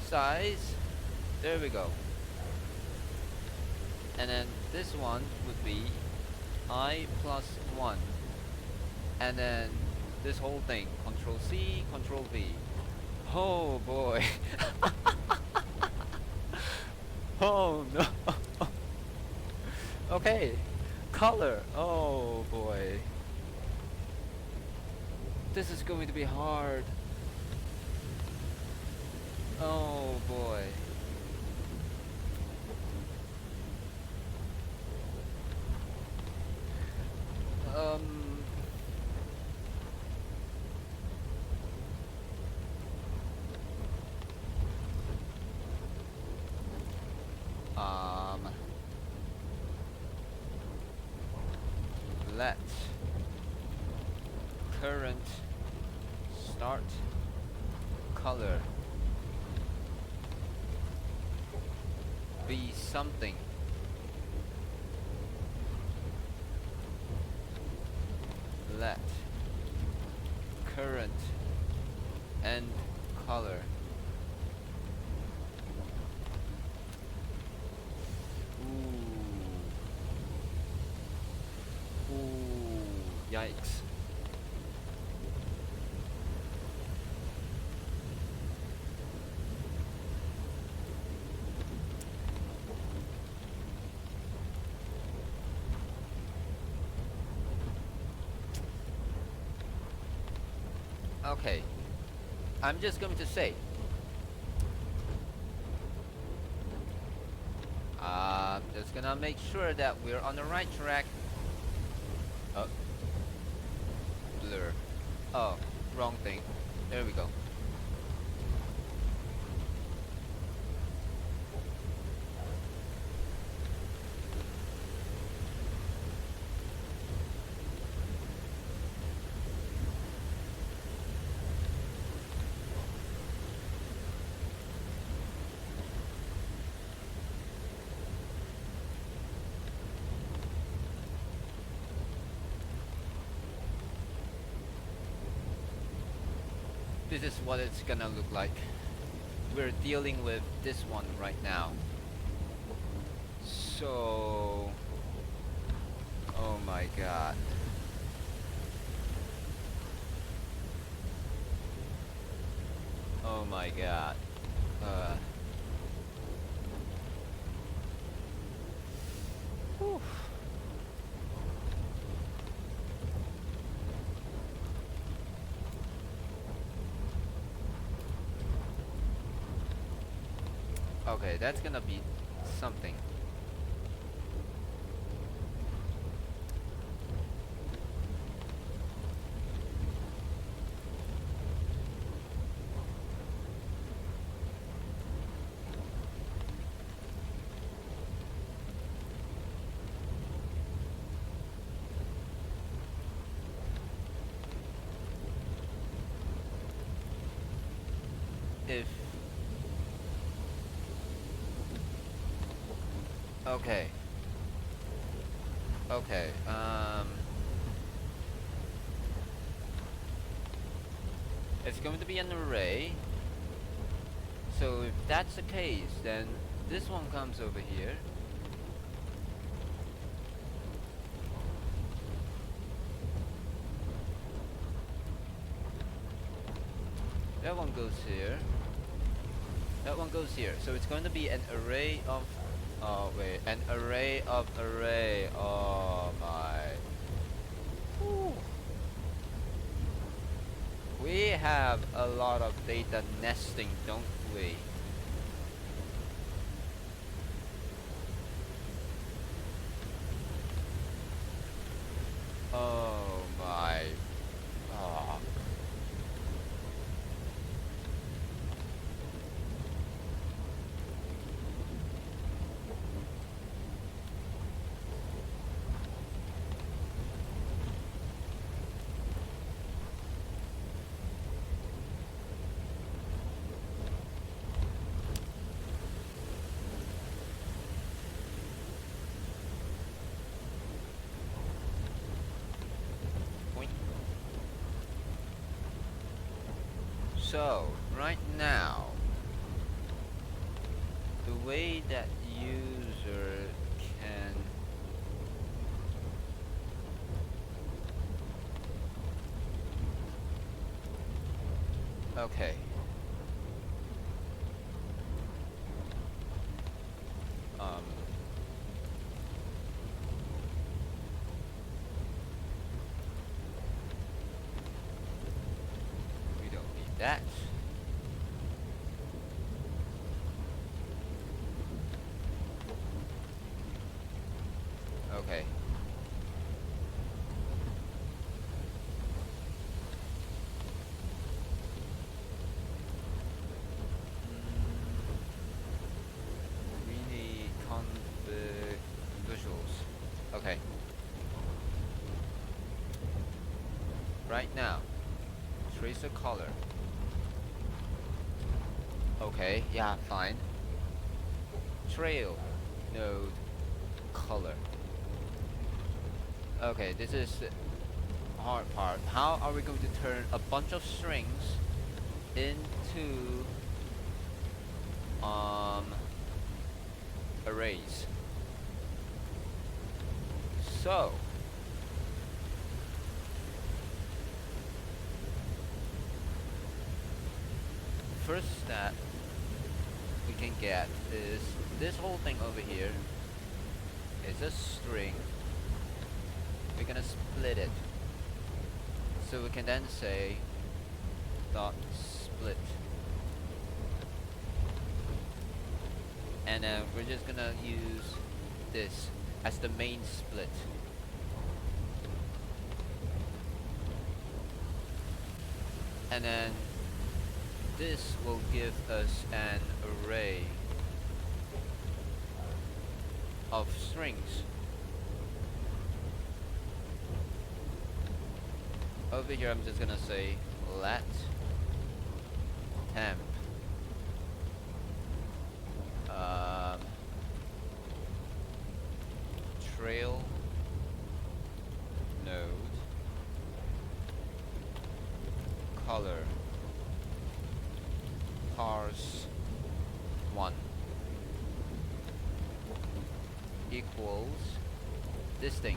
size. There we go. And then this one would be I plus 1. And then this whole thing, Control C, Control V. Oh boy. Oh no. Okay. Color. Oh boy. This is going to be hard. Oh boy. Let current start color be something. Let current end color yikes. Okay, I'm just going to say just gonna make sure that we're on the right track. Blur. Oh, wrong thing. There we go. this is what it's gonna look like. We're dealing with this one right now. So, oh my god. Oh my god. Whew. Okay, that's gonna be something. If okay. Okay. It's going to be an array. So if that's the case, then this one comes over here. That one goes here. That one goes here. So it's going to be an array of an array of array. Oh my. Whew. We have a lot of data nesting, don't we? Oh my. Oh. So, right now, the way that user can okay. We don't need that. Okay. We need config visuals. Okay. Right now, tracer color. Okay, yeah, fine. Trail node color. Okay, this is the hard part. How are we going to turn a bunch of strings into arrays? So first step we can get is this whole thing over here is a string. We're gonna split it, so we can then say dot split, and then we're just gonna use this as the main split. And then this will give us an array of strings. Over here I'm just gonna say let temp trail node color parse 1 equals this thing.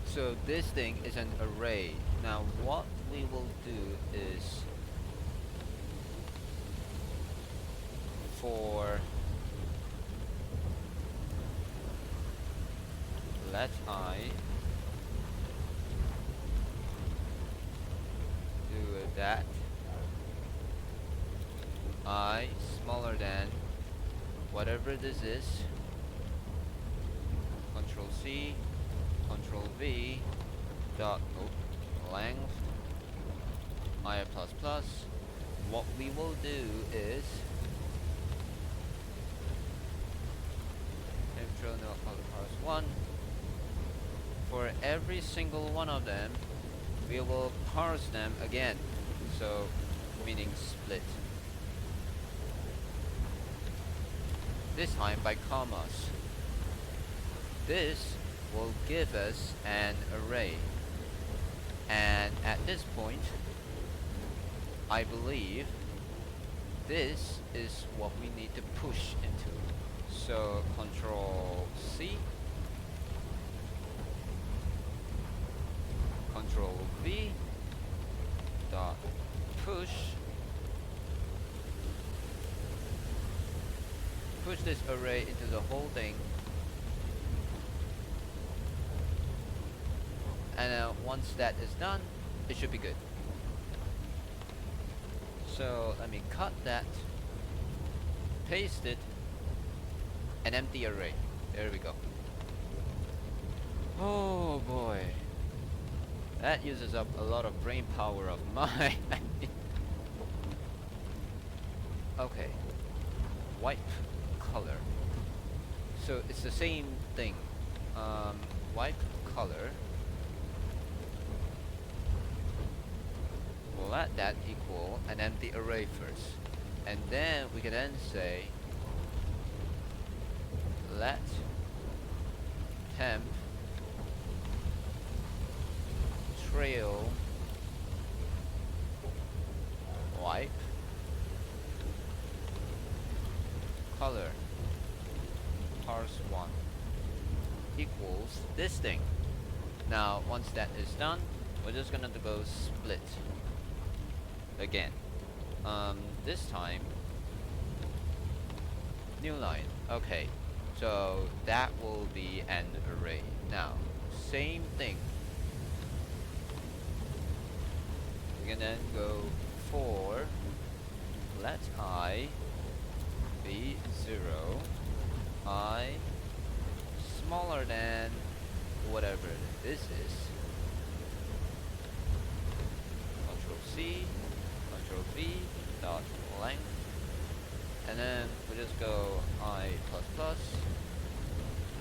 So this thing is an array. Now what we will do is for let I do that I smaller than whatever this is, Control C, Control V, dot length I plus plus. What we will do is parse 1. For every single one of them, we will parse them again. So meaning split. This time by commas. This will give us an array. And at this point, I believe this is what we need to push into. So Control C, Control V, dot push this array into the whole thing, and once that is done, it should be good. So let me cut that, paste it, an empty array. There we go. Oh boy, that uses up a lot of brain power of mine. Okay, wipe color. So it's the same thing. Wipe color. We'll let that equal an empty array first, and then we can then say let temp trail wipe color parse 1 equals this thing. Now once that is done, we're just gonna go split again. This time new line. Okay, so that will be an array. Now same thing, we can then go for let I be 0, I smaller than whatever this is, Control C, Control V, dot length, and then we just go I plus plus,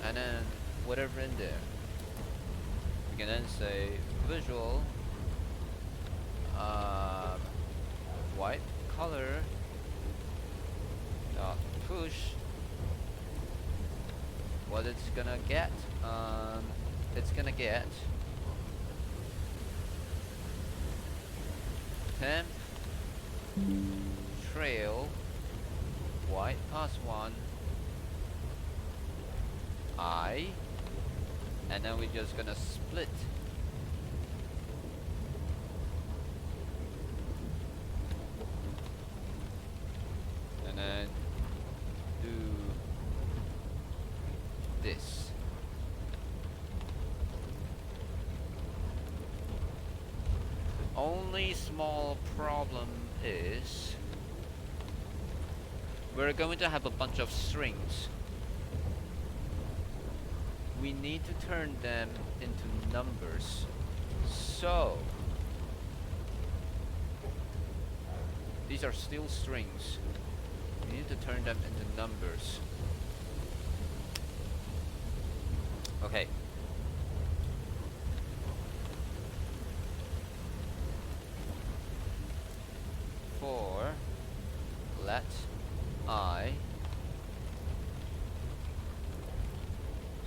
and then whatever in there. We can then say visual white color dot push. What it's gonna get, it's gonna get temp trail white plus 1 I, and then we're just gonna split and then do this. Only small problem is we're going to have a bunch of strings. We need to turn them into numbers. So these are still strings. We need to turn them into numbers. Okay. For let I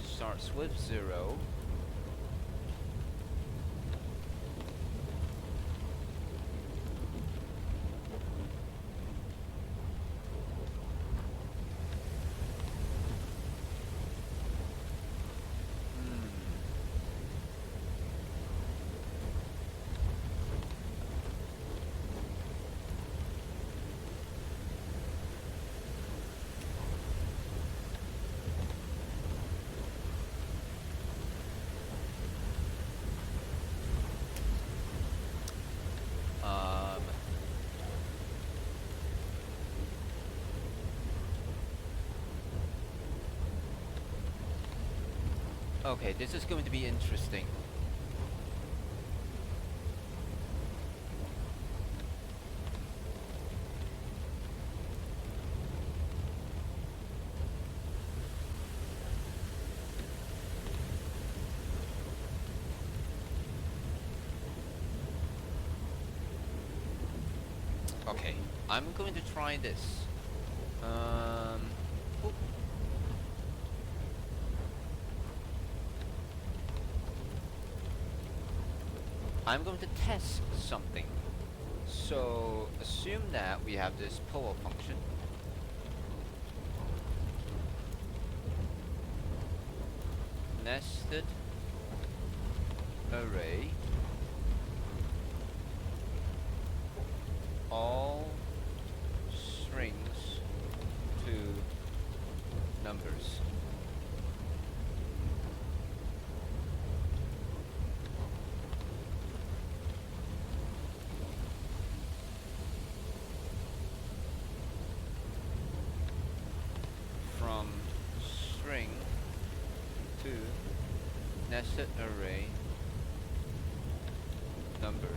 starts with 0, Okay, this is going to be interesting. Okay, I'm going to try this. Oop. I'm going to test something. So assume that we have this power function. Nested array. All strings to numbers. From string to nested array numbers.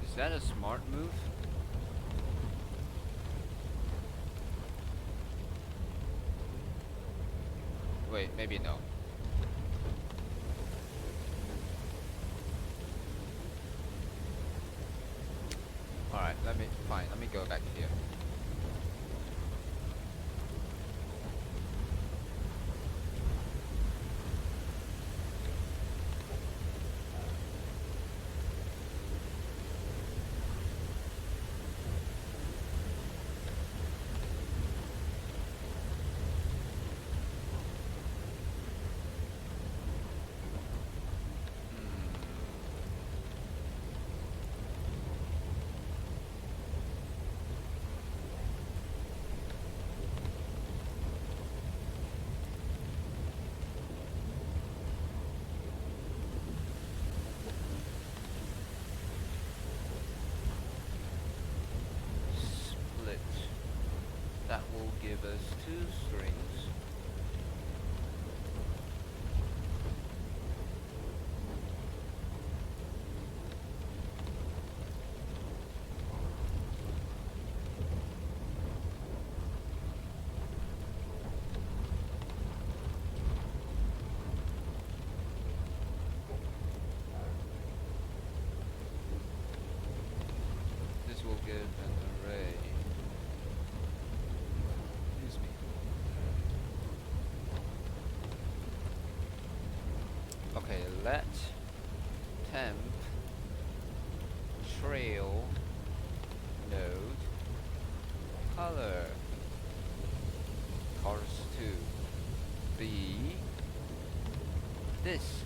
Is that a smart move? Wait, maybe no. Alright, let me go back here. That will give us two strings. This will give an array. Okay, let temp trail node color cars to be this.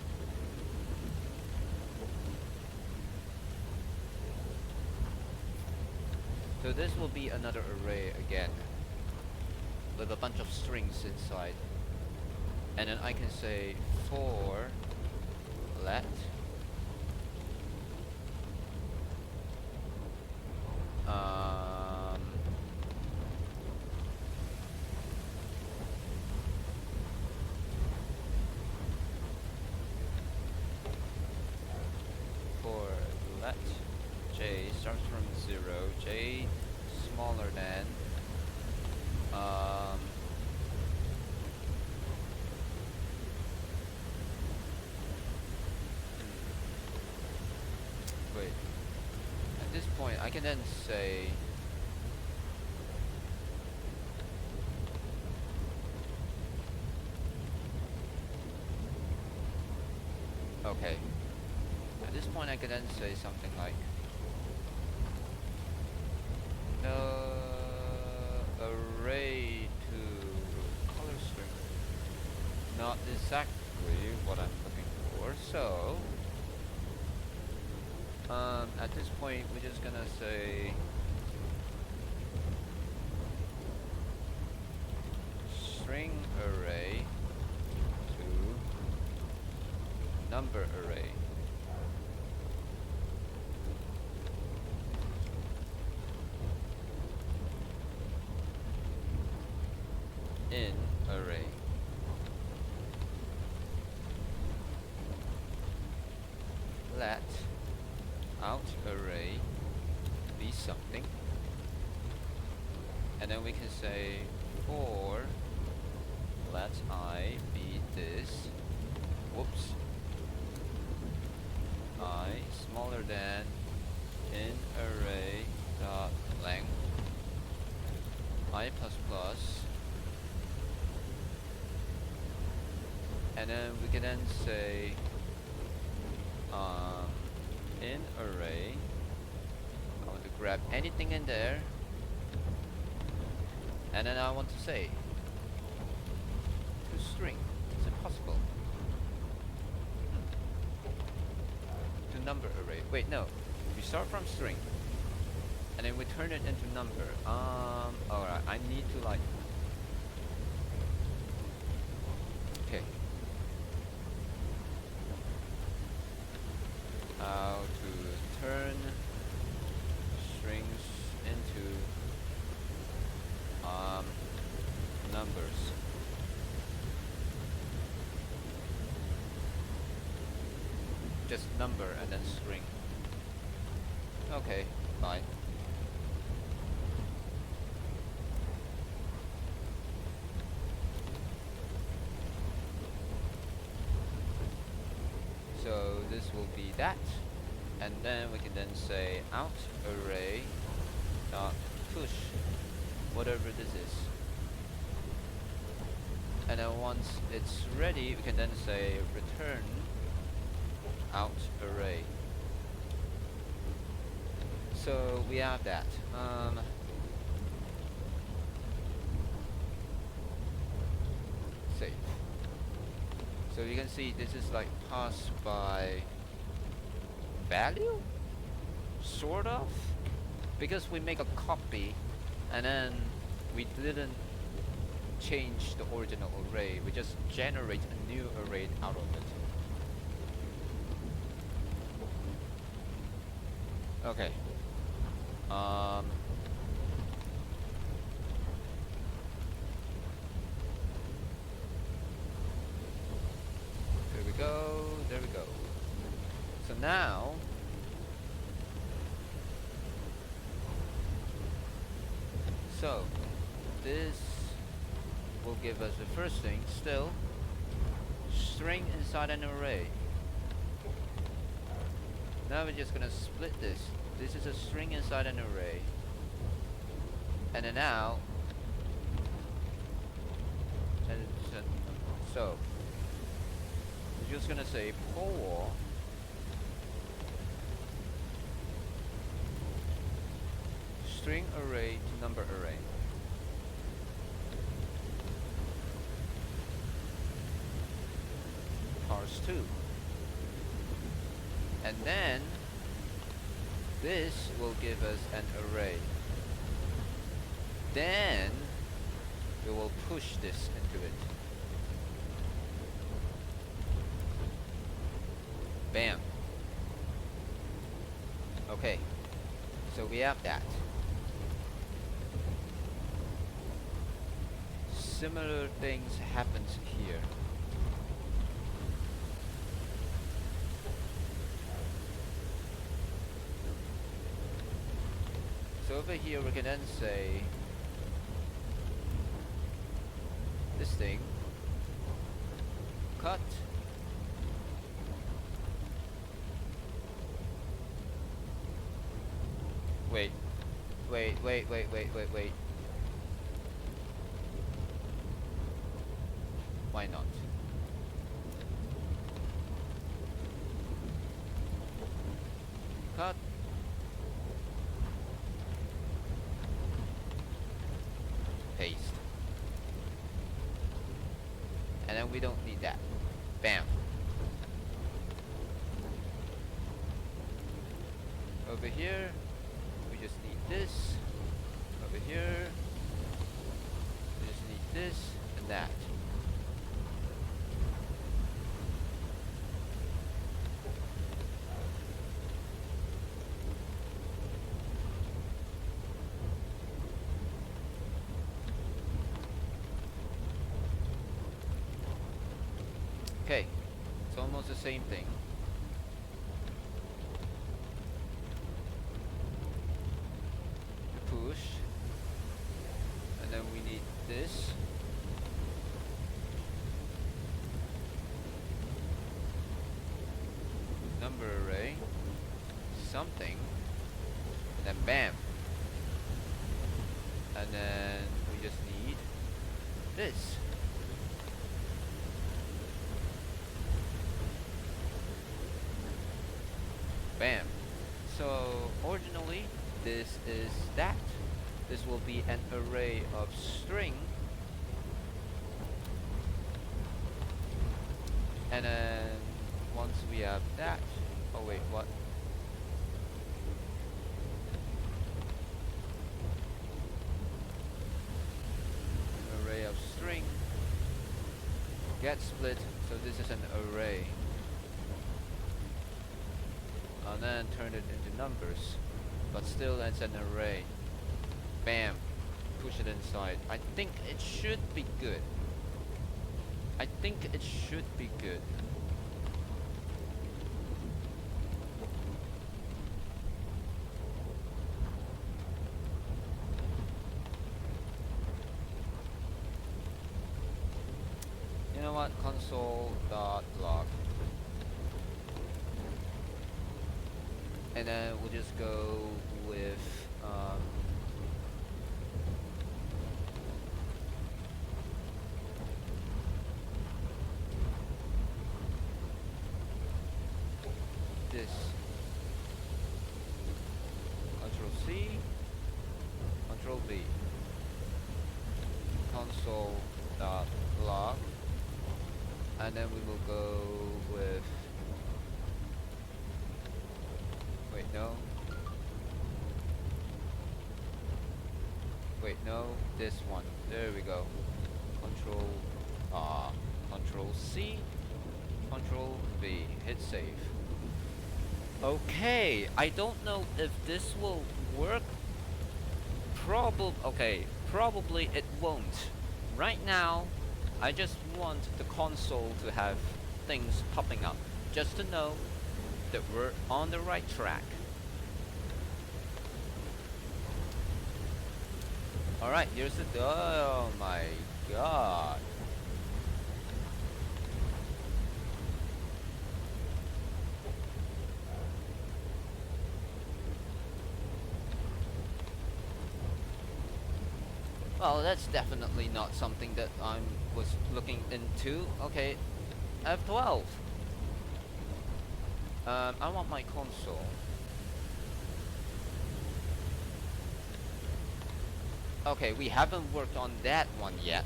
So this will be another array again with a bunch of strings inside, and then I can say for let for let j starts from 0, j smaller than wait, at this point I can then say okay, at this point I can then say something like array to color string. Not exactly what I'm looking for, so at this point we're just gonna say string array to number array. in array. Let out array be something, and then we can say for let I be this, whoops, I smaller than in array dot length I plus plus, and then we can then say in array I want to grab anything in there, and then I want to say to string. Is it possible? To number array. Wait, no. We start from string, and then we turn it into number. Alright, I need to like. Okay. How to turn strings into numbers. Just number and then string. Okay, fine. So this will be that, and then we can then say out array dot push whatever this is, and then once it's ready we can then say return out array. So we have that. Save. So you can see this is like passed by value, sort of, because we make a copy and then we didn't change the original array, we just generate a new array out of it. Okay. There we go, there we go. So now this will give us the first thing, still string inside an array. Now we're just gonna split this. This is a string inside an array. And then now, so we're just gonna say for string array to number array. Parse 2. And then this will give us an array. Then we will push this into it. Bam. Okay. So we have that. Similar things happens here. So over here we can then say this thing cut wait why not? Cut paste, and then we don't need that. Bam. Over here we just need this. Over here we just need this and that. Okay, it's almost the same thing. Push, and then we need this. Number array, something, and then bam. And then we just need this. Bam. So originally this is that. This will be an array of string. And then once we have that, oh wait, what? An array of string get split, so this is an array. And then turn it into numbers, but still it's an array. Bam, push it inside. I think it should be good. I think it should be good. You know what? Console.log. And then we'll just go with this. Control C, Control V. Console.log. And then we will go with, wait, no. Wait, no, this one. There we go. Control C, Control V. Hit save. Okay, I don't know if this will work. Probably it won't. Right now, I just want the console to have things popping up, just to know that we're on the right track. Alright, here's the, oh my god. Well, that's definitely not something that I was looking into. Okay, F12. I want my console. Okay, we haven't worked on that one yet.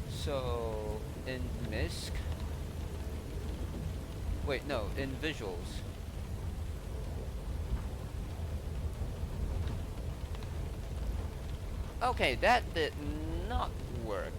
So, in MISC. Wait, no, in visuals. Okay, that did not work.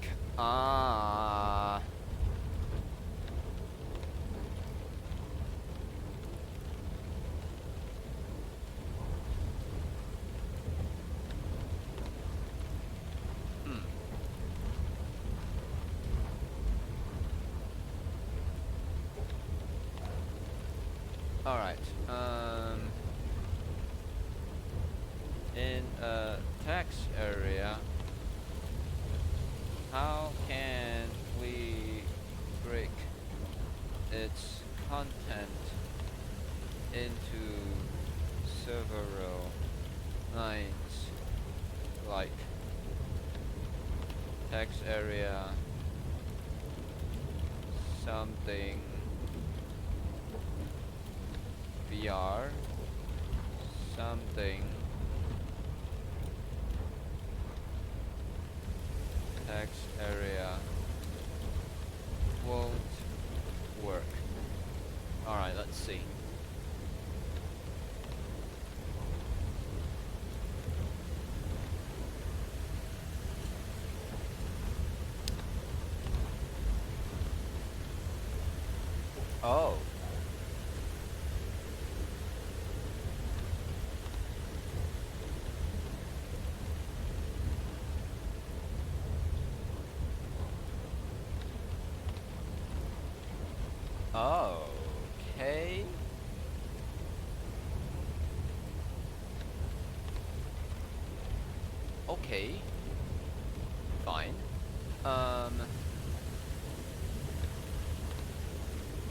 Alright, in a text area, how can we break its content into several lines, like text area something VR something text area won't work. Alright, let's see. Oh. Okay. Okay. Fine.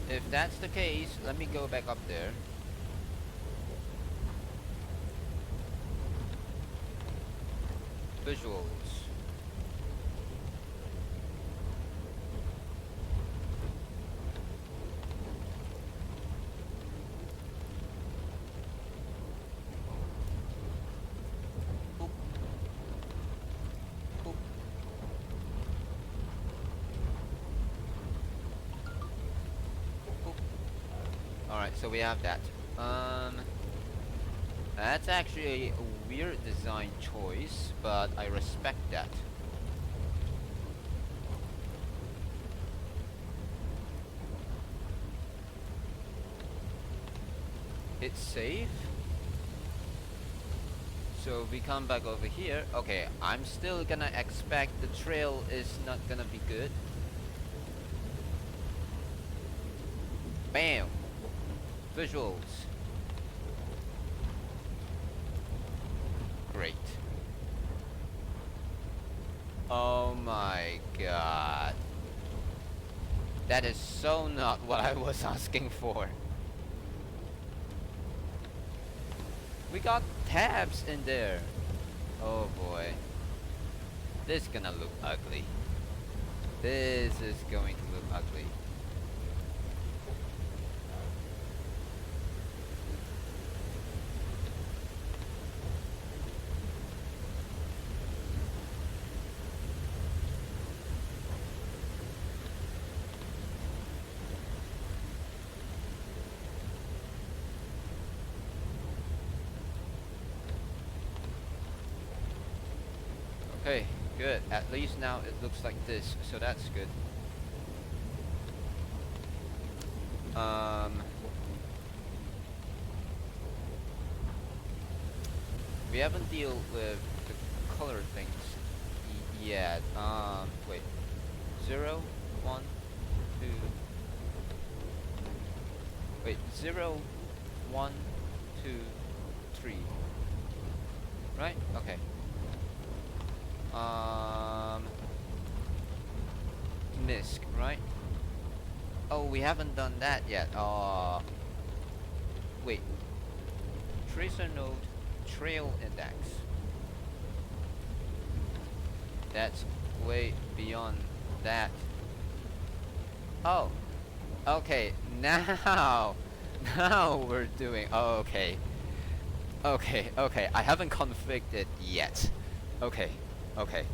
If that's the case, let me go back up there. Visuals. Boop. Boop. Boop. Alright, so we have that. That's actually a weird design choice, but I respect that. It's safe. So we come back over here. Okay, I'm still gonna expect the trail is not gonna be good. Bam! Visuals. Great. Oh my god. That is so not what I was asking for. We got tabs in there. Oh boy. This is gonna look ugly. This is going to look ugly. Okay, good. At least now it looks like this, so that's good. We haven't dealt with the color things yet. Wait. 0, 1, 2. Wait, 0, 1, 2, 3. Right? Okay. MISC, right? Oh, we haven't done that yet. Wait. Tracer node trail index. That's way beyond that. Oh. Okay, now we're doing. Oh, okay. Okay. I haven't configured it yet. Okay. Okay.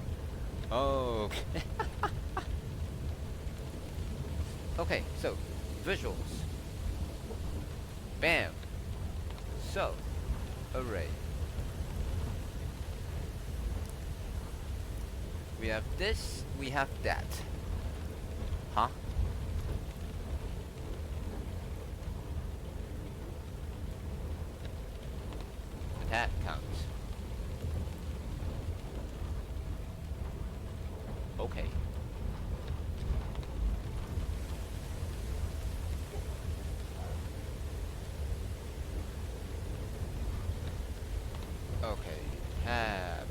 Okay, so visuals. Bam. So, array. We have this, we have that. Huh? That counts. Okay. Okay. Tab.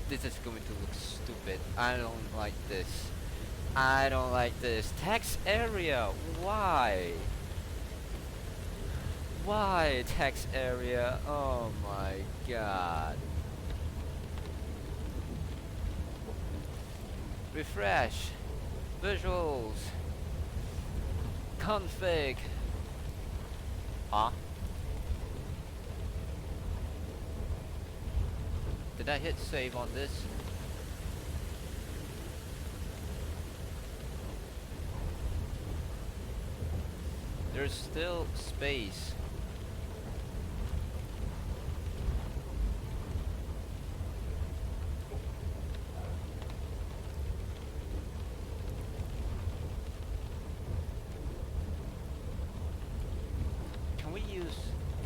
This is going to look stupid. I don't like this. I don't like this. Text area. Why? Why text area? Oh my god. Refresh. Visuals. Config. Huh? Did I hit save on this? There's still space. Can we use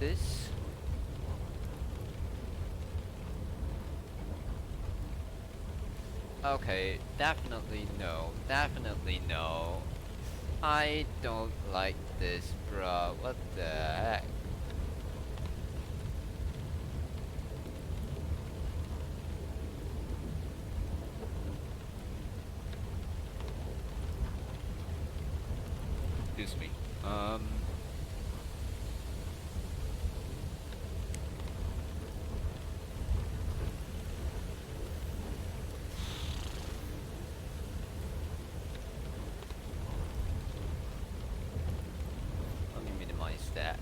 this? Okay, definitely no. Definitely no. I don't like this, bruh. What the heck? Excuse me. Let me minimize that.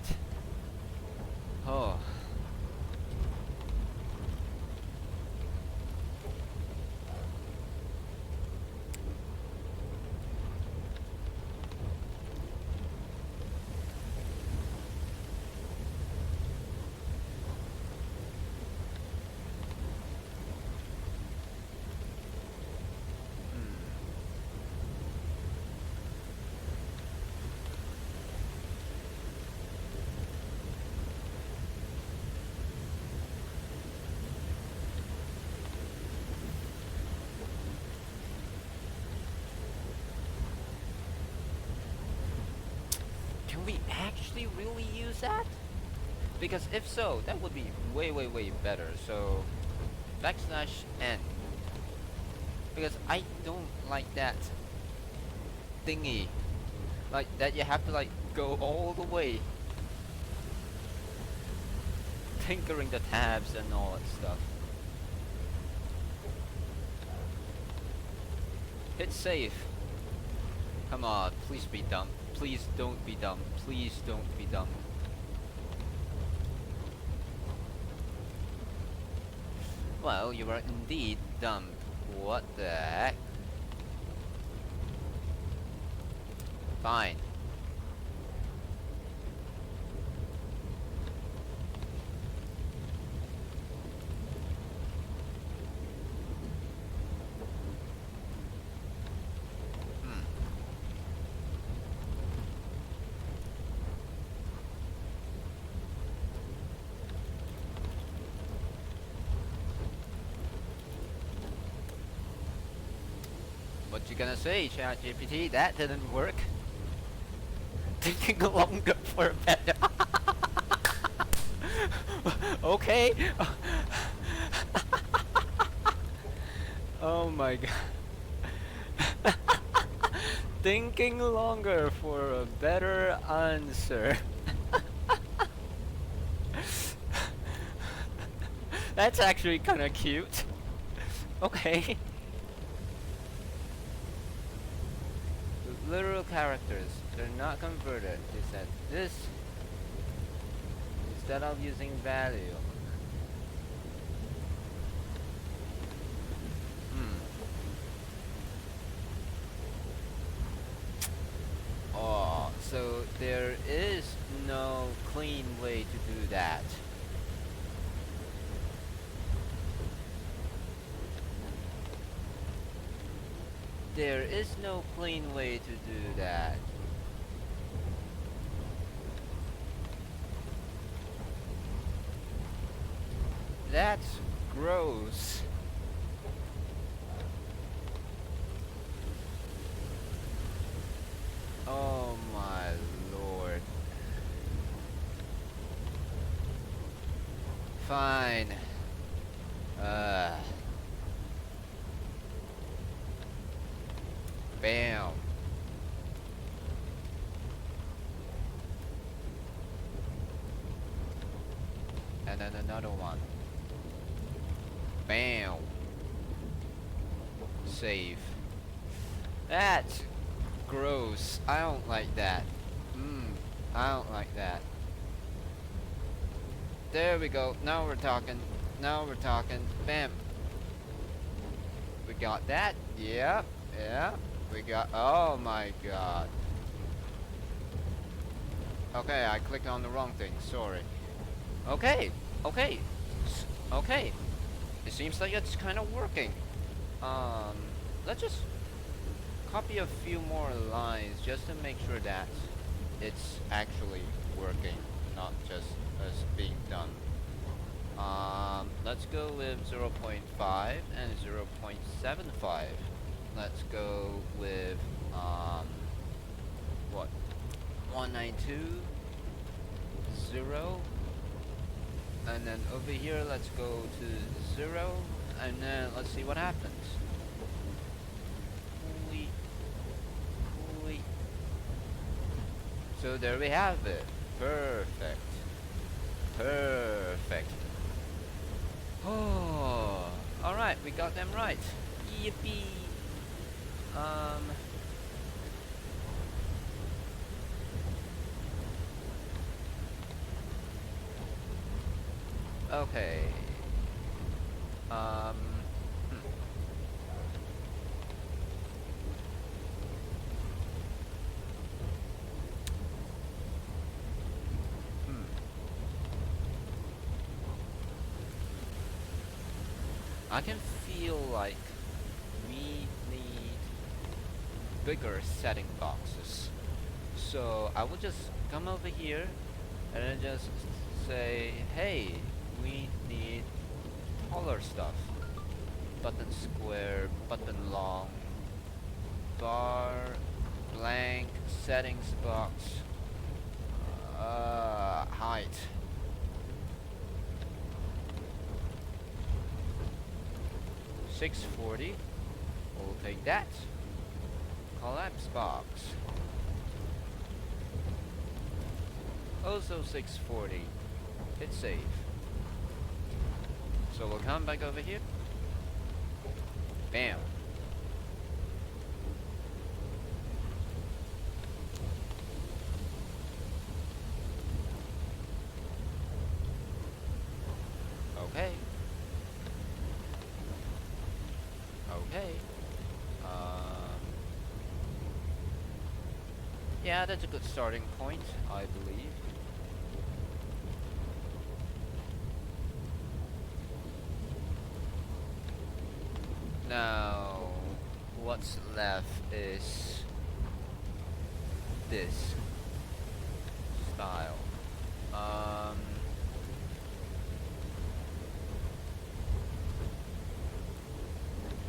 Oh. Can we actually really use that? Because if so, that would be way, way, way better. So, \n. Because I don't like that thingy. Like, that you have to, like, go all the way. Tinkering the tabs and all that stuff. Hit save. Come on, please be dumb. Please don't be dumb. Please don't be dumb. Well, you are indeed dumb. What the heck? Fine. What you gonna say, ChatGPT? That didn't work. Thinking longer for better. Okay. Oh my god. Thinking longer for a better answer. That's actually kinda cute. Okay. Literal characters, they're not converted. They said this instead of using value. Oh, so there is no clean way to do that. There is no clean way to do that. That's gross. Oh my lord. Fine. Bam. And then another one. Bam. Save. That's gross. I don't like that. I don't like that. There we go. Now we're talking. Now we're talking. Bam. We got that. Yeah. Yeah. We got. Oh my god. Okay, I clicked on the wrong thing. Sorry. Okay. Okay. Okay. It seems like it's kind of working. Let's just copy a few more lines just to make sure that it's actually working, not just as being done. Let's go with 0.5 and 0.75. Let's go with what? 192.0, and then over here let's go to 0, and then let's see what happens. Wee, wee. So there we have it. Perfect. Perfect. Oh, all right, we got them right. Yippee. Okay. Hmm. Hmm. I can feel like we need bigger setting boxes. So I will just come over here and then just say, hey, we need taller stuff. Button square, button long, bar, blank, settings box, height. $6.40. We'll take that. Collapse box. Also $6.40. Hit save. So we'll come back over here. Bam. Okay. Okay. Yeah, that's a good starting point, I believe. Now, what's left is this style.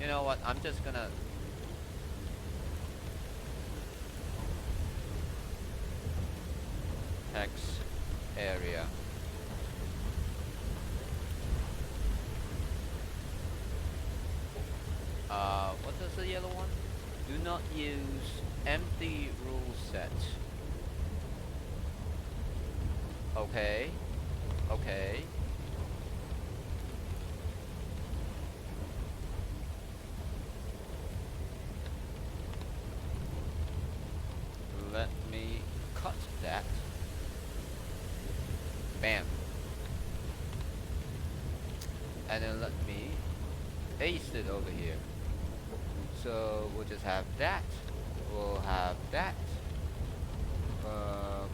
You know what? I'm just gonna text area. What does the yellow one? Do not use empty rule set. Okay. Okay. Let me cut that. Bam. And then let me paste it over here. So we'll just have that. We'll have that.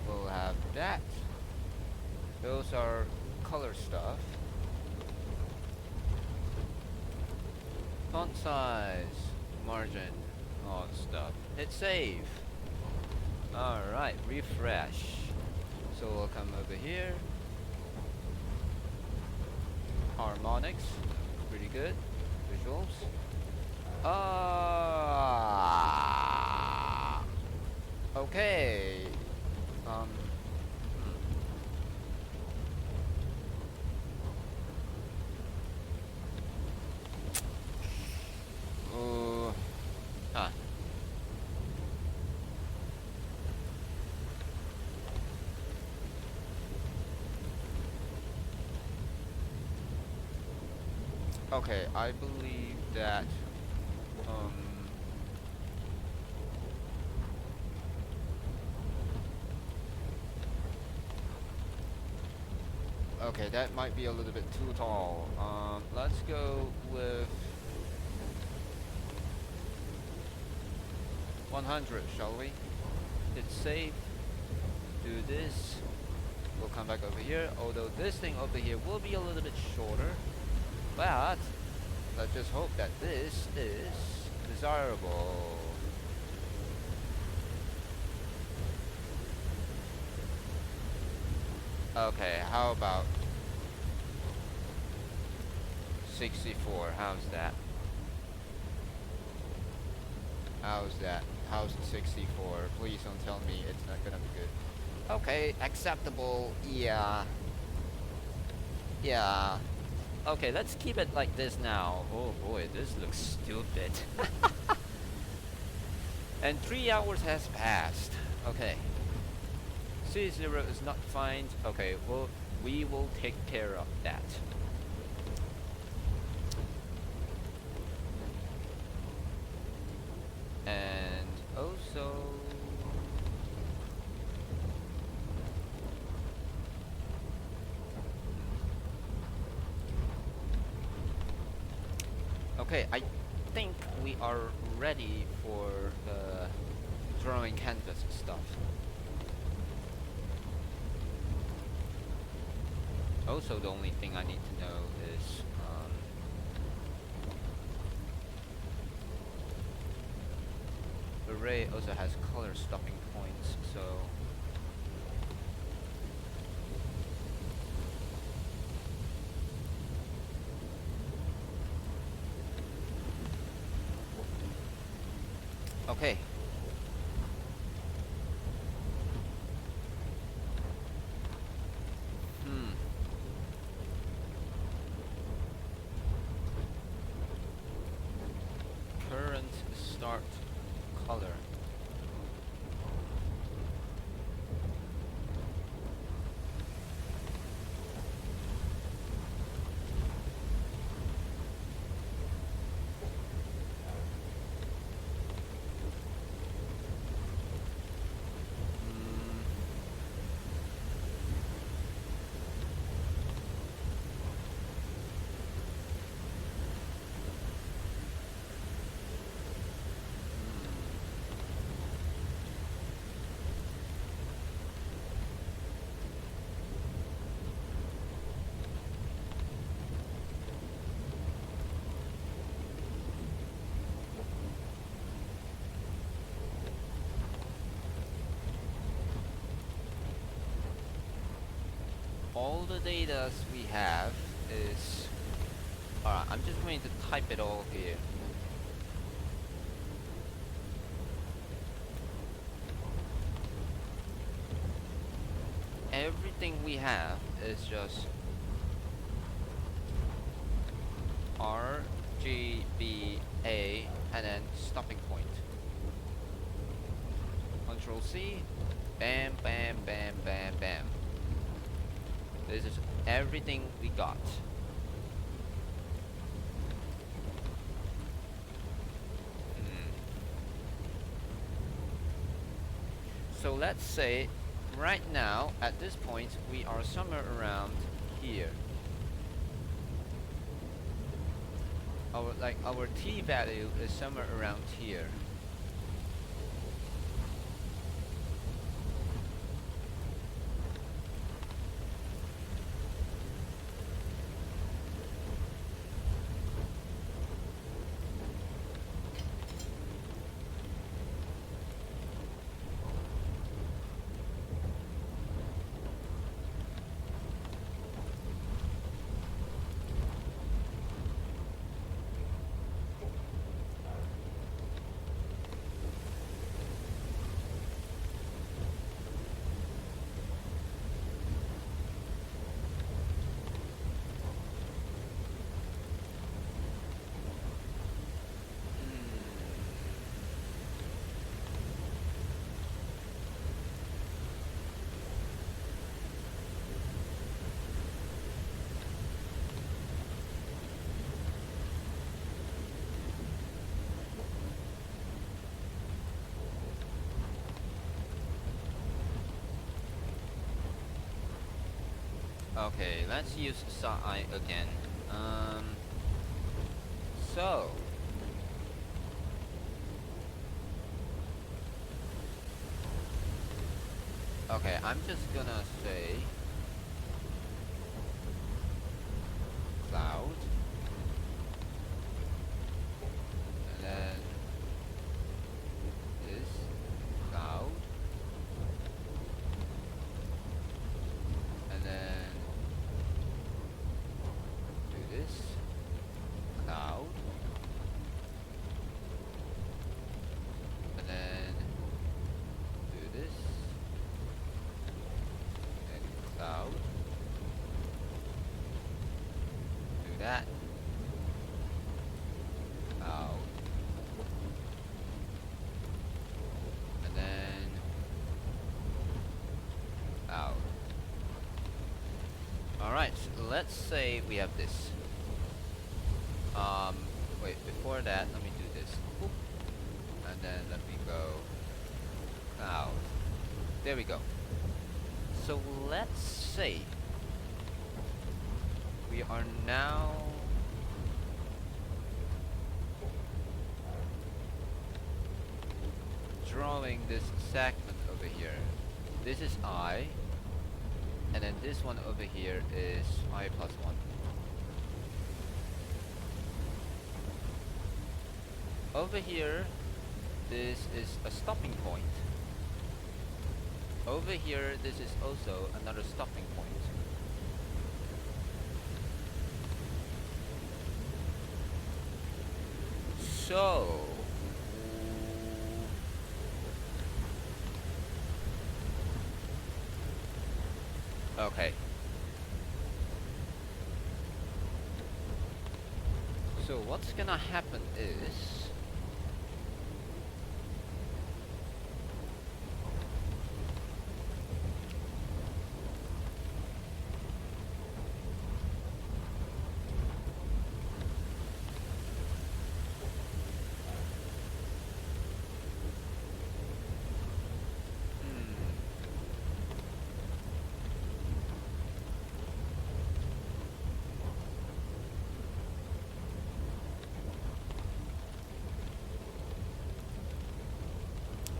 We'll have that. Those are color stuff. Font size, margin, all stuff. Hit save. Alright, refresh. So we'll come over here. Harmonics, pretty good. Visuals. Okay. Huh. Okay, I believe that okay, that might be a little bit too tall. Let's go with 100, shall we? Hit save. Do this. We'll come back over here. Although this thing over here will be a little bit shorter, but let's just hope that this is desirable. Okay, how about 64. How's that? How's that? How's the 64? Please don't tell me it's not gonna be good. Okay, acceptable. Yeah. Yeah. Okay, let's keep it like this now. Oh boy, this looks stupid. And 3 hours has passed. Okay. C0 is not found. Okay, well, we will take care of that. And also... Okay, I think we are ready for the drawing canvas stuff. Also, the only thing I need to know is array also has color stopping points, so okay. Current start color. All the data we have is... Alright, I'm just going to type it all here. Everything we have is just R, G, B, A, and then stopping point. Control C, bam, bam, bam, bam, bam. This is everything we got. So let's say right now at this point we are somewhere around here. Our T value is somewhere around here. Okay, let's use SI again. So okay, I'm just gonna say cloud, and then this cloud, and then do this, out. Do that. Out. And then out. Alright, so let's say we have this. Wait, before that, let me do this. Oop. And then let me go out. There we go. So let's say we are now drawing this segment over here. This is I, and then this one over here is I plus 1. Over here, this is a stopping point. Over here, this is also another stopping point. So, okay. So what's gonna happen is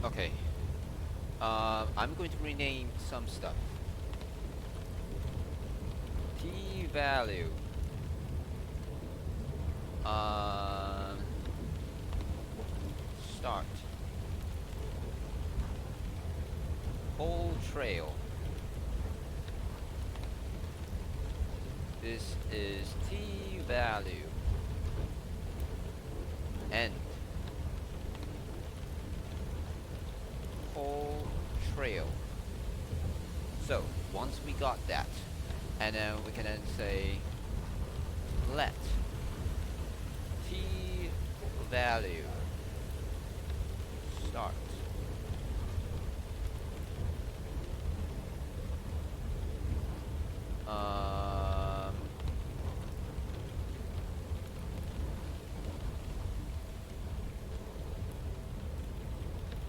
okay. I'm going to rename some stuff. T value. Start. Whole trail. This is T value. End. Whole trail. So once we got that, and then we can then say let T value start.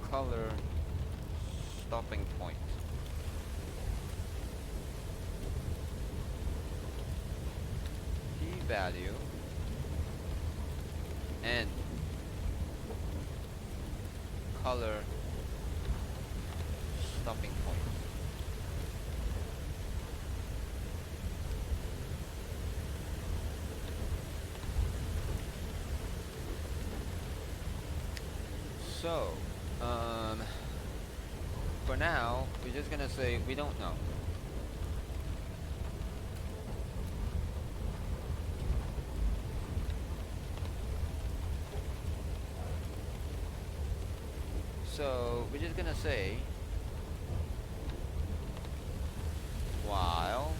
Color stopping point. P value and color stopping point. So for now, we're just gonna say we don't know. So we're just gonna say while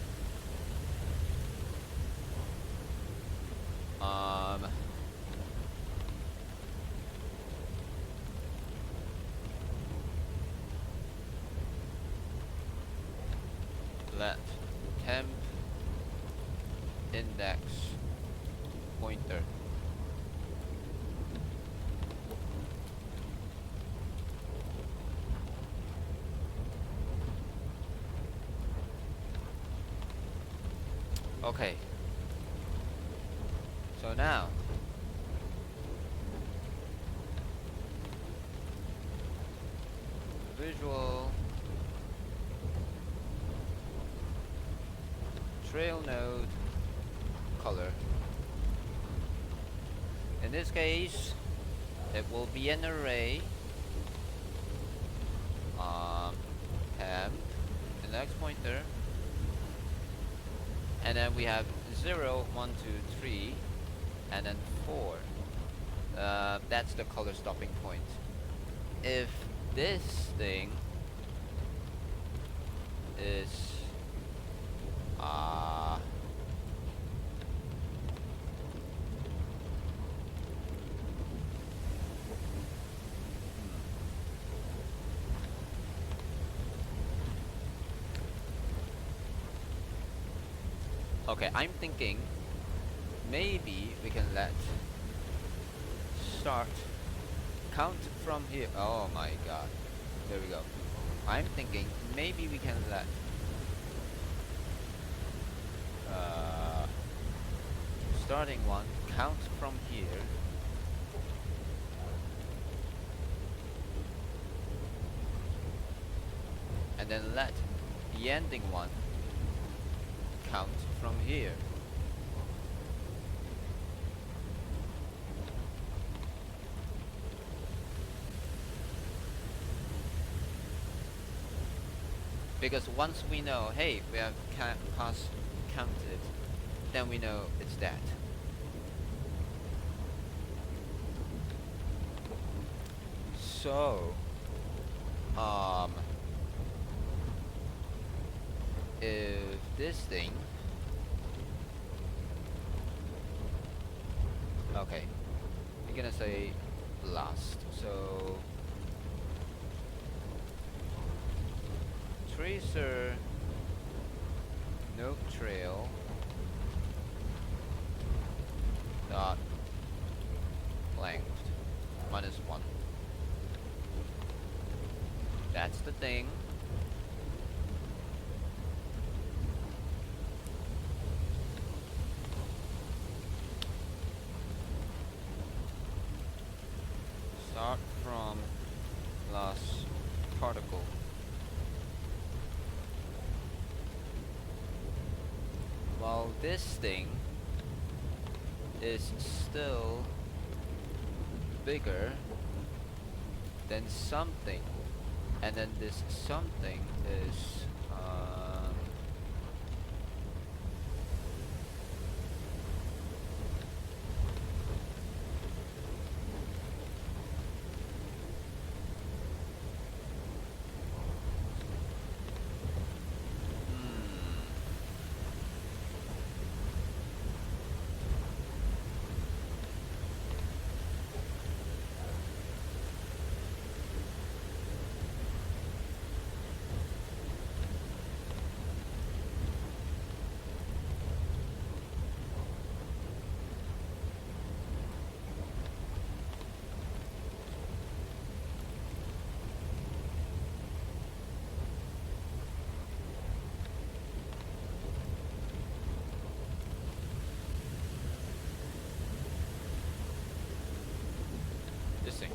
let temp index pointer okay. So now visual trail node color. In this case, it will be an array. Temp index pointer, and then we have 0, 1, 2, 3, and then 4. That's the color stopping point. If this thing is Okay, I'm thinking maybe we can let start count from here. Oh my god. There we go. I'm thinking maybe we can let uh, starting one count from here, and then let the ending one count from here. Because once we know, hey, we have counted, then we know it's that. So, if this thing, okay, we're gonna say last. So, tracer no trail dot length -1. That's the thing. Start from last particle. While this thing is still bigger than something, and then this something is this thing.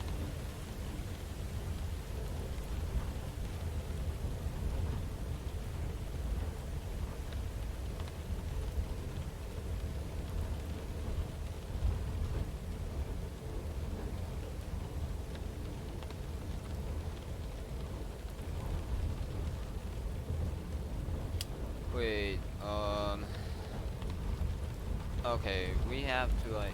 Wait, okay, we have to like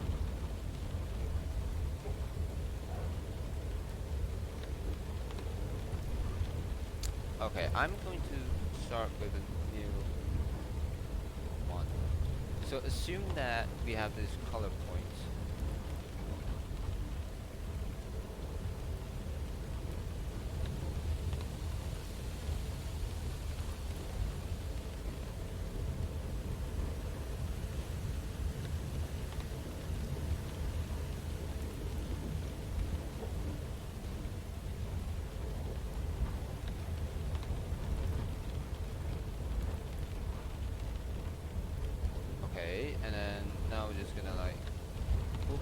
okay, I'm going to start with a new one. So assume that we have this color point. Okay, and then now we're just gonna like boop.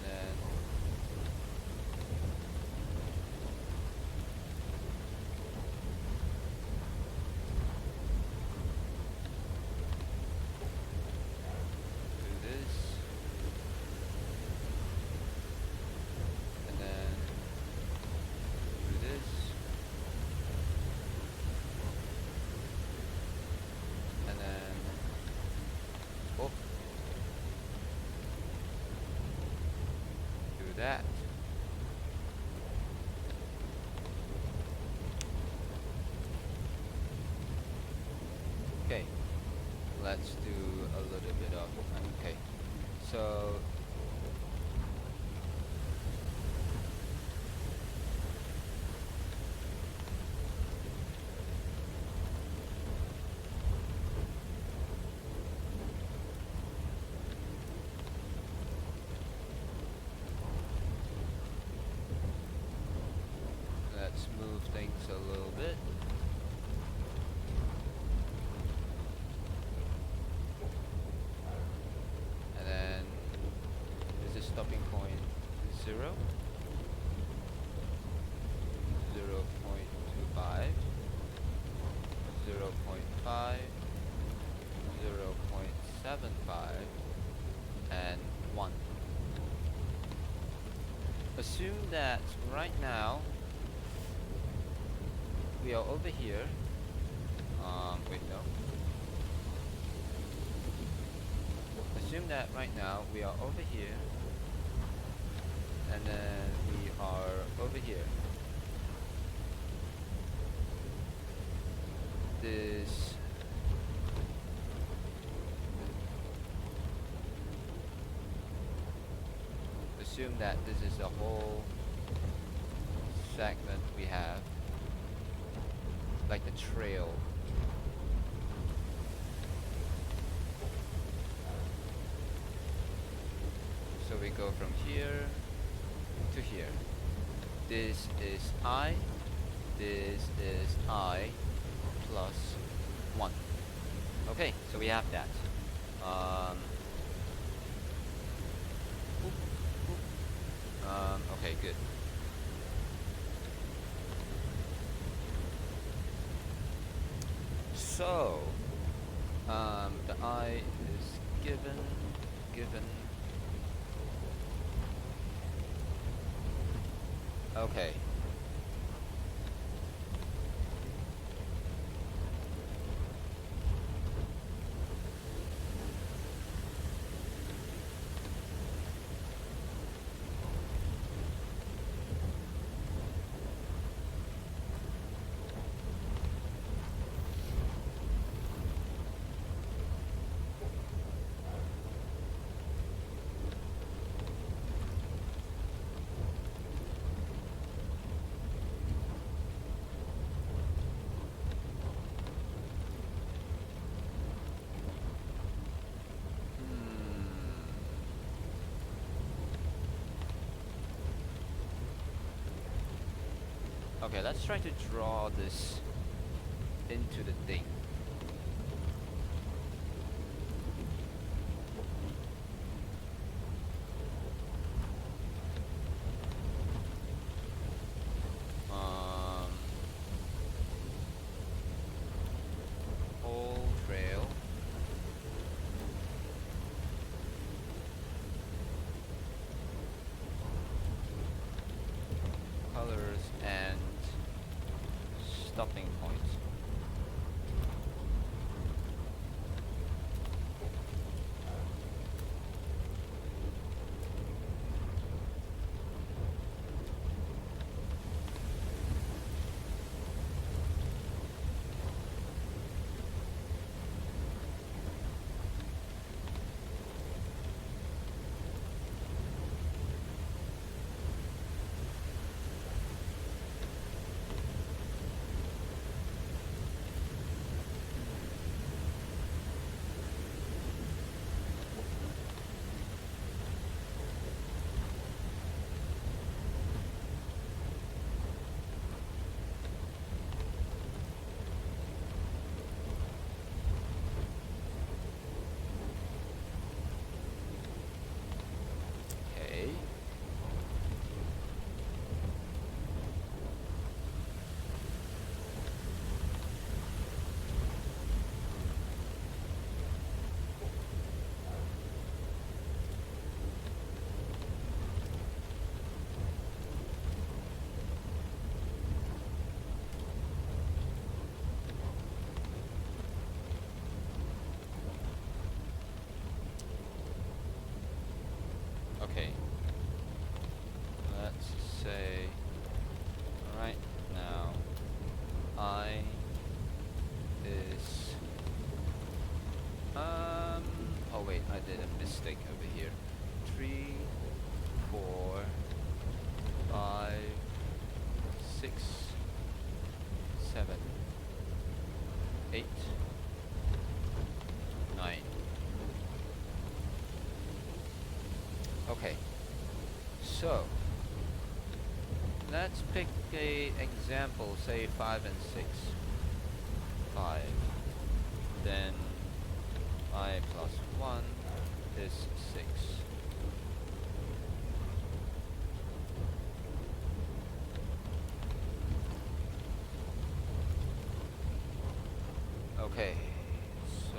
Then do this, and then do this, and then oh, do that. Okay, let's do a little bit of okay. So move things a little bit. And then this is stopping point 0, 0.25, 0.5, 0.75, and 1. Assume that right now we are over here. Wait, no. Assume that right now we are over here, and then we are over here. This assume that this is the whole segment we have, like the trail. So we go from here to here. This is I, this is I plus 1. Okay, so we have that. Okay, good. So, the I is given. Okay. Okay, let's try to draw this into the thing. Whole trail. Colors and stopping points. Okay. Let's say right now I is oh wait, I did a mistake over here. 3, 4, 5, 6, 7, 8, 9. Okay, so let's pick a example, say 5 and 6. 5. Then I plus 1 is 6. Okay, so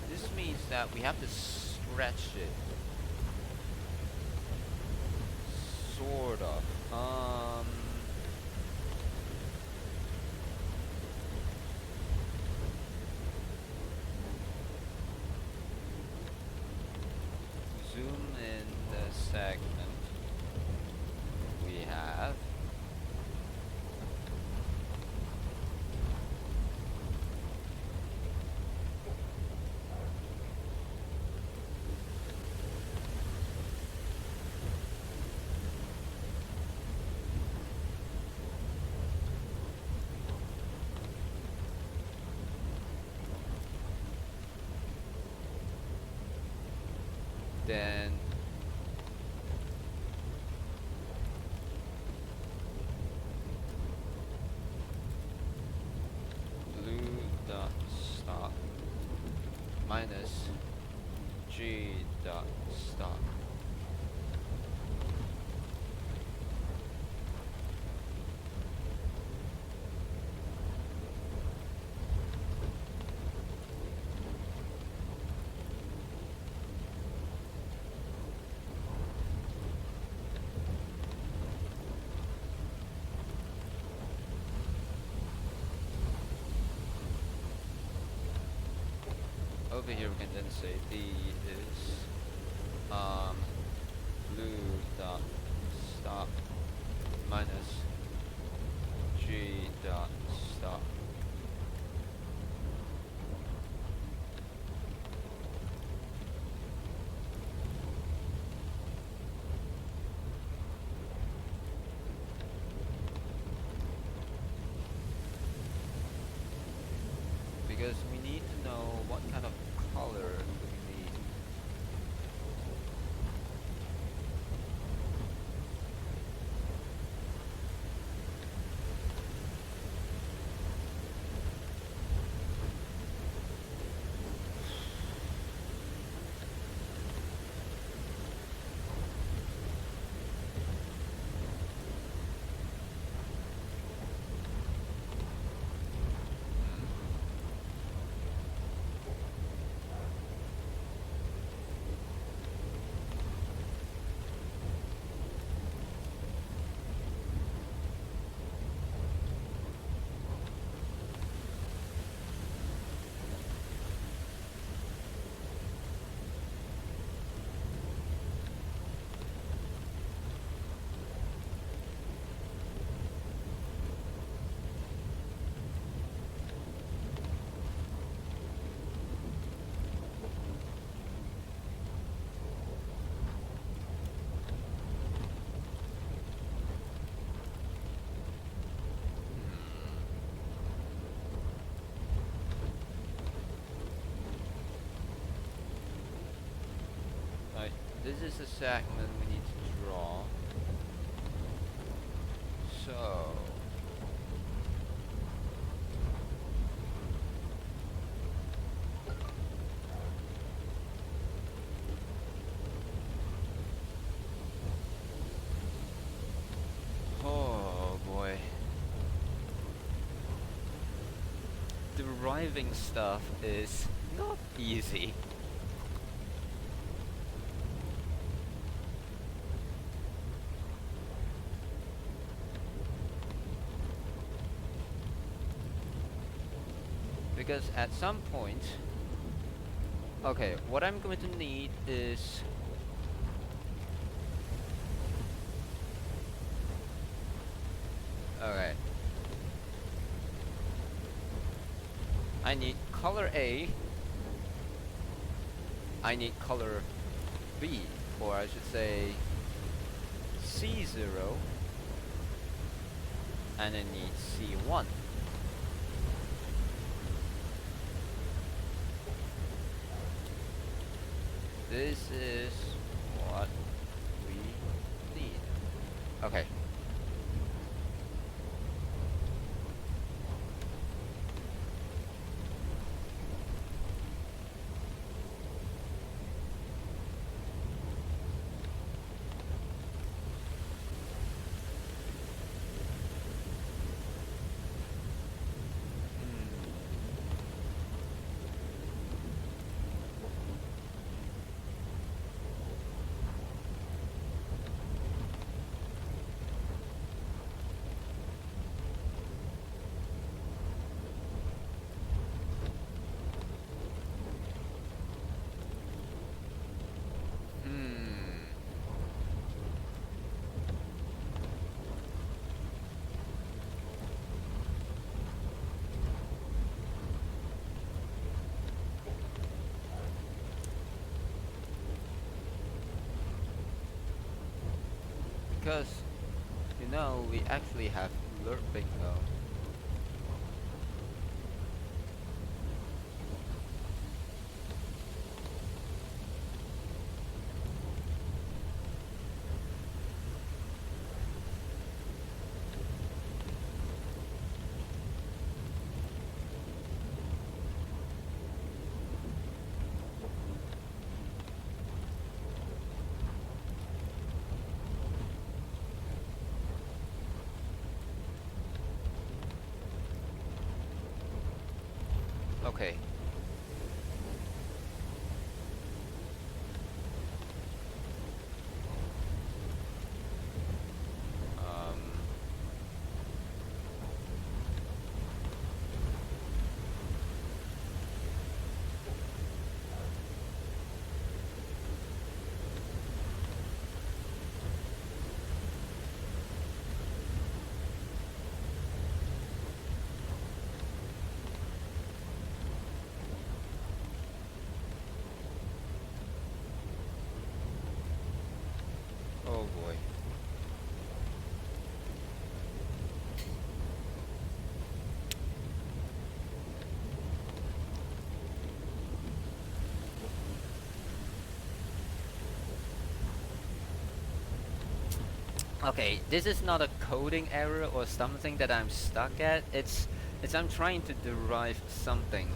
this means that we have to stretch it, sort of. Zoom in the segment we have. Then blue dot stop minus G dot stop. Over here we can then say D is blue dot stop minus G dot stop. Because we need to know what kind of color we need. Right, this is the segment we need to draw. So oh boy. Deriving stuff is not easy. Because at some point, okay, what I'm going to need is alright. I need color A, I need color B, or I should say C0 and it needs C1. This is what we need. Okay. Because, you know, we actually have lerping though. Okay. Oh boy. Okay, this is not a coding error or something that I'm stuck at. It's I'm trying to derive something.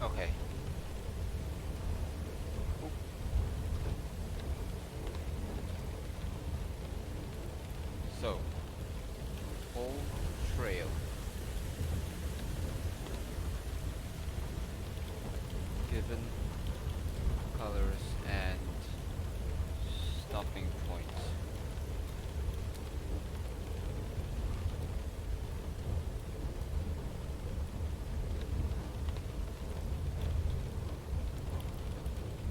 Okay. Oop. So, whole trail. Given colors and stopping points.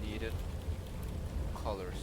Needed colors.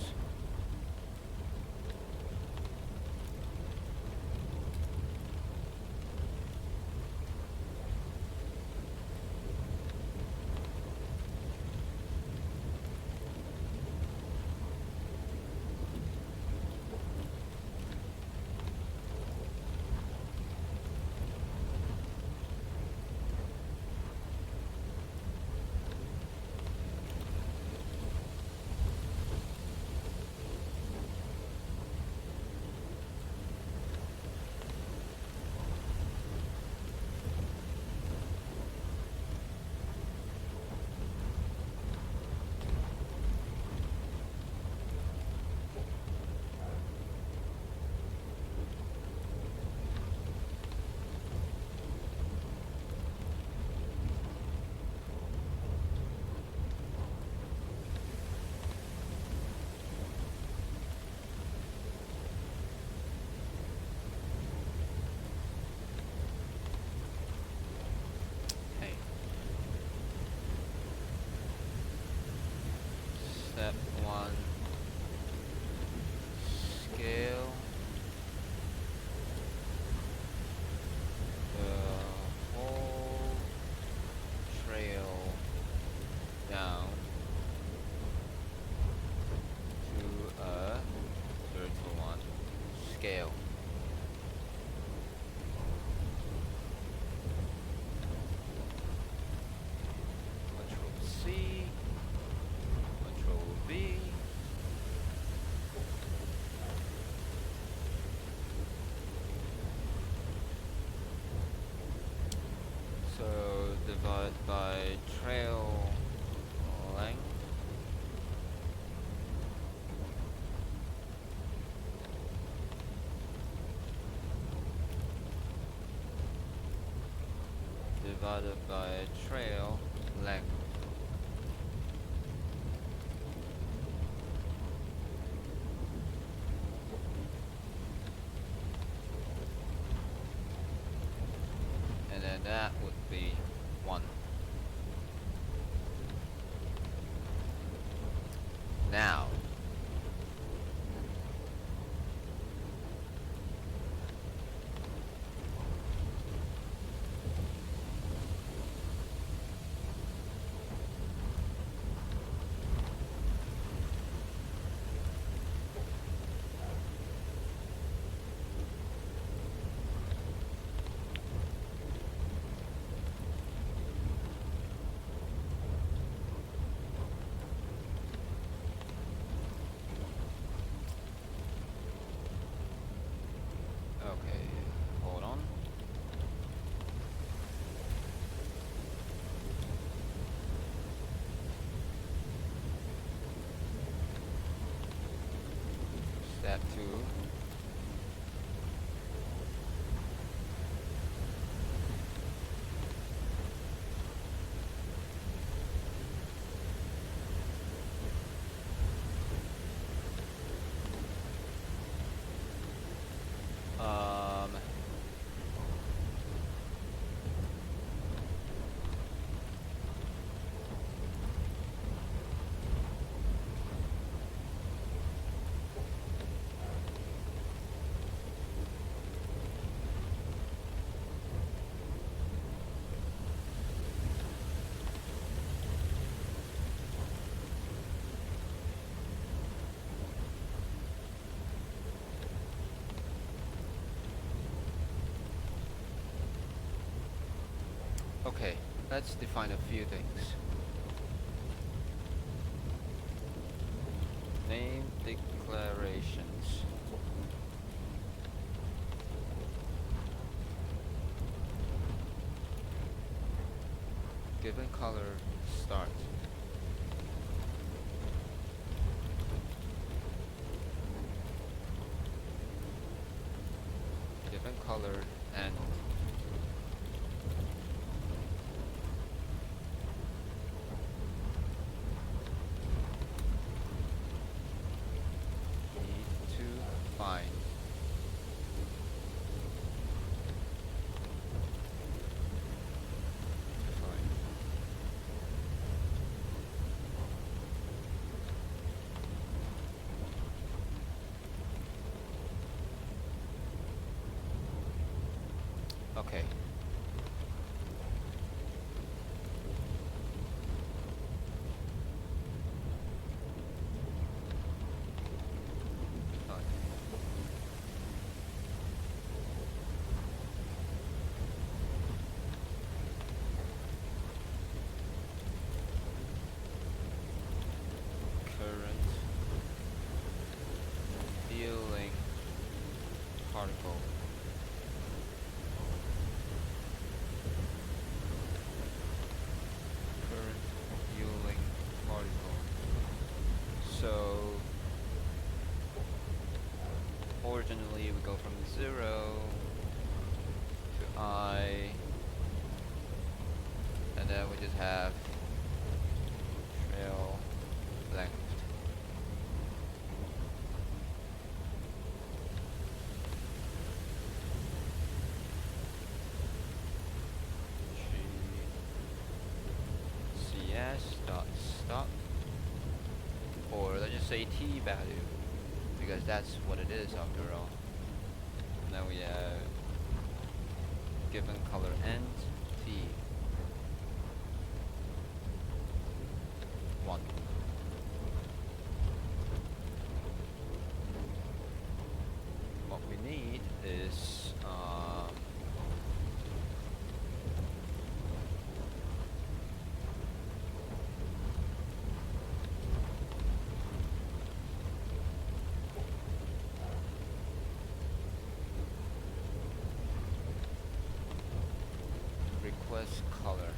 Okay. Step 1. Scale the whole trail down to a vertical one. Scale. Control C. Control V. So divide by trail length. Divided by trail length. And then that would be 1. Now, okay, hold on. Step 2. Okay, let's define a few things. Name declarations. given color start. Given color end. Need to find okay. Current healing particle. Current healing particle. So originally we go from 0 to I, and then we just have trail length. CS dot stop, or let's just say T value, because that's what it is after all. Now we have given color end T 1. What we need is request color.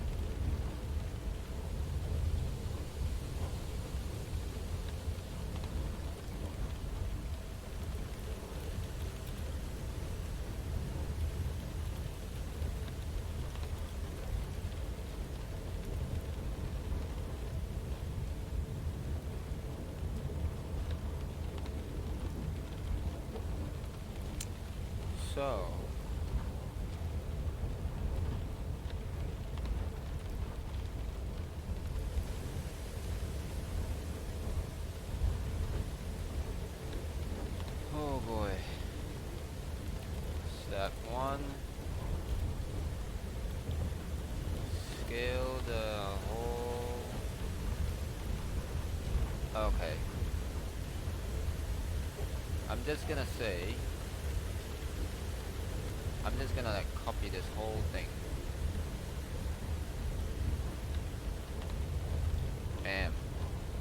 So oh boy. Step 1. Scale the whole. Okay. I'm just gonna like copy this whole thing. Bam.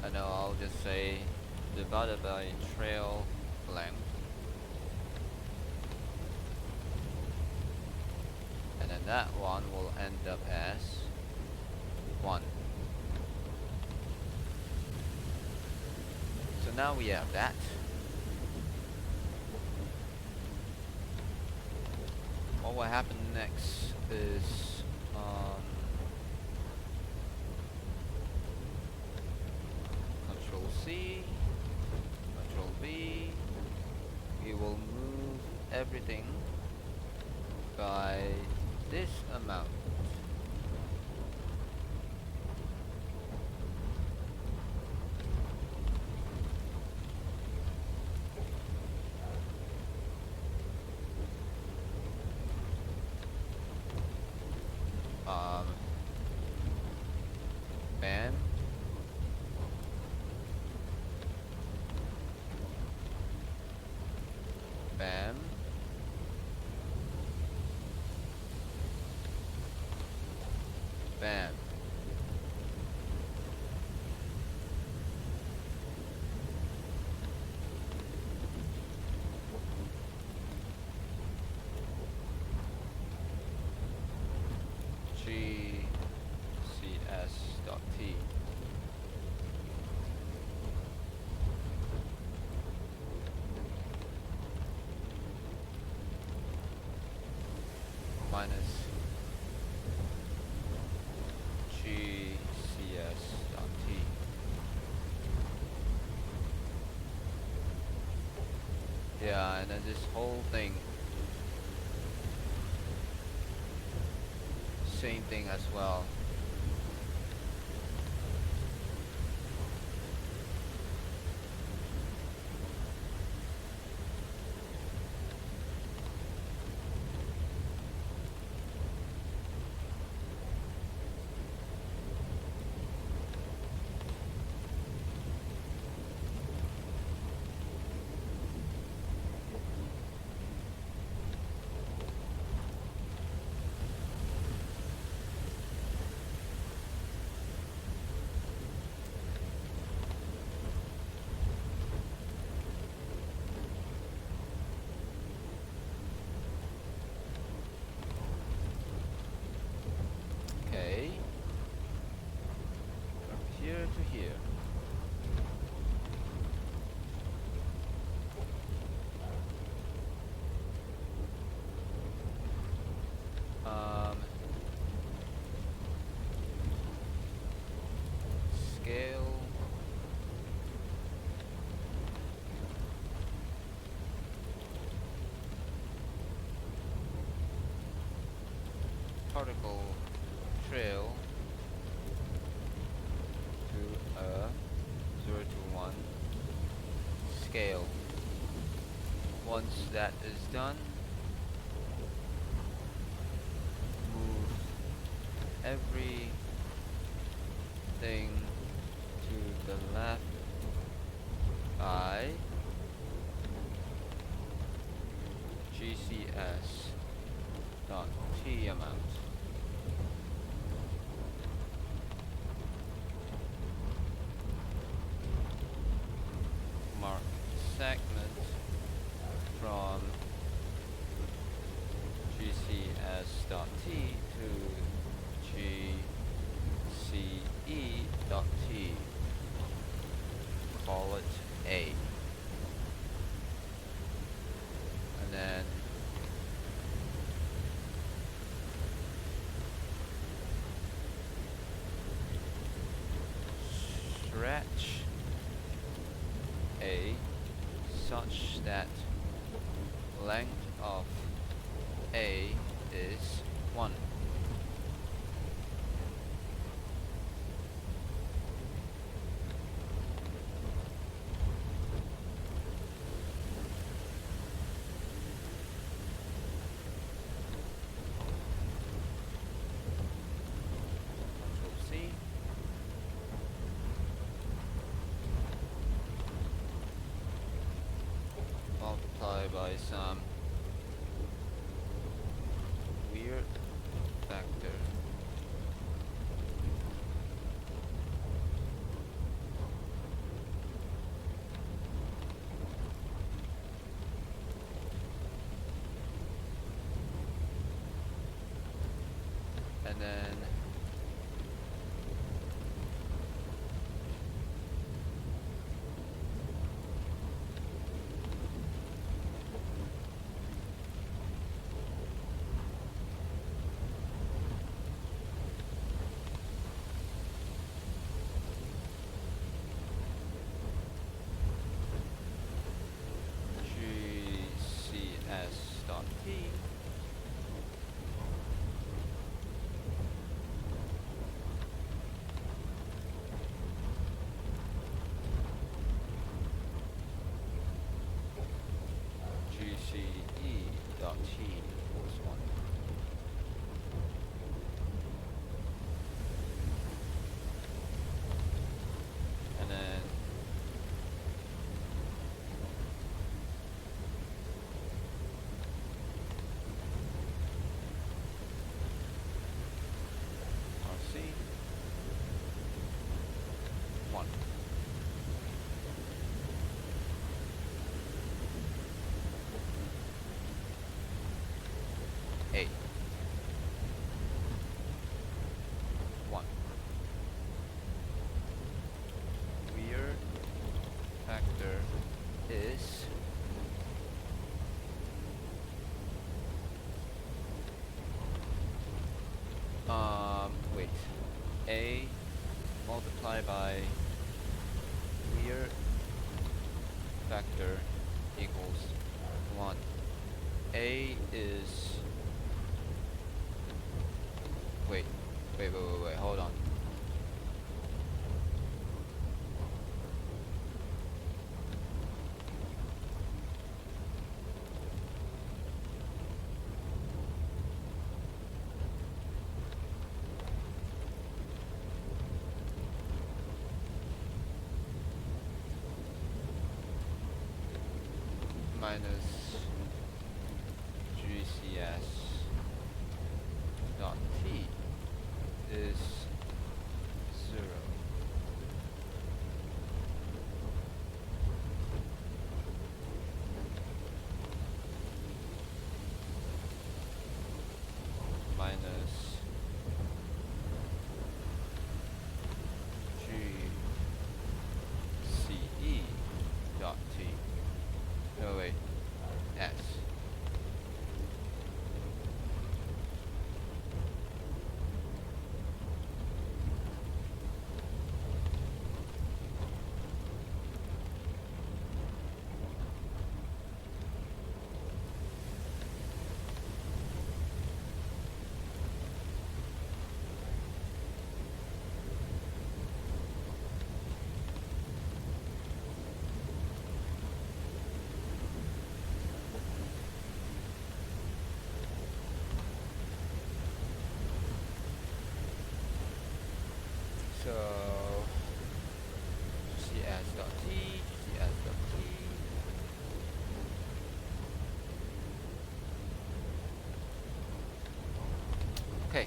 And now I'll just say divided by trail length. And then that one will end up as 1. So now we have that. What will happen next is Control C, Control V. We will move everything by this amount. Bam. Bam. Bam. GCS Yeah, and then this whole thing, same thing as well. Okay. From here to here. Scale. Particle trail to a 0 to 1 scale. Once that is done, move everything to the left by GCS dot T amount. Mark segment from GCS dot T to GCE dot T. Call it A. And then stretch A such that length of A is 1. Control C. Multiply by some weird factor. And then GCS dot T. GCE dot T equals 1. And then RC 1. A 1. Weird factor is wait, A multiplied by weird factor equals Come on. A is... Wait, hold on. Minus GCS dot T is 0. Minus GCE dot T. No, wait. S. So GCS.T, GCS.T. Okay.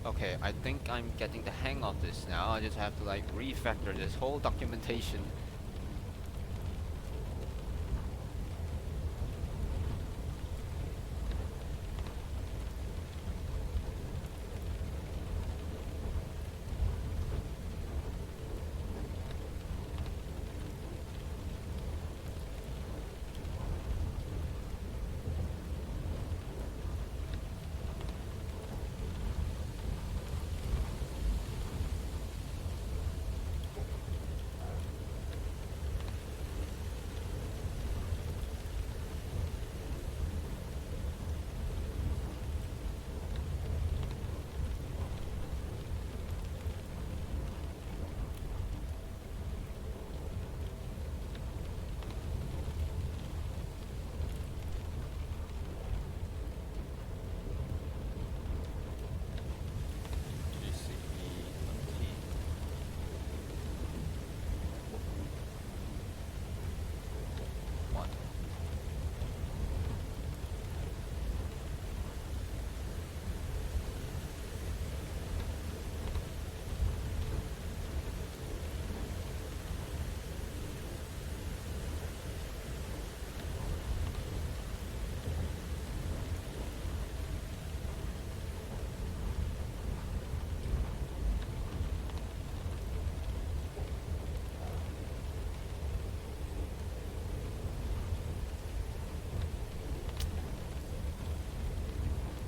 Okay, I think I'm getting the hang of this now. I just have to like refactor this whole documentation.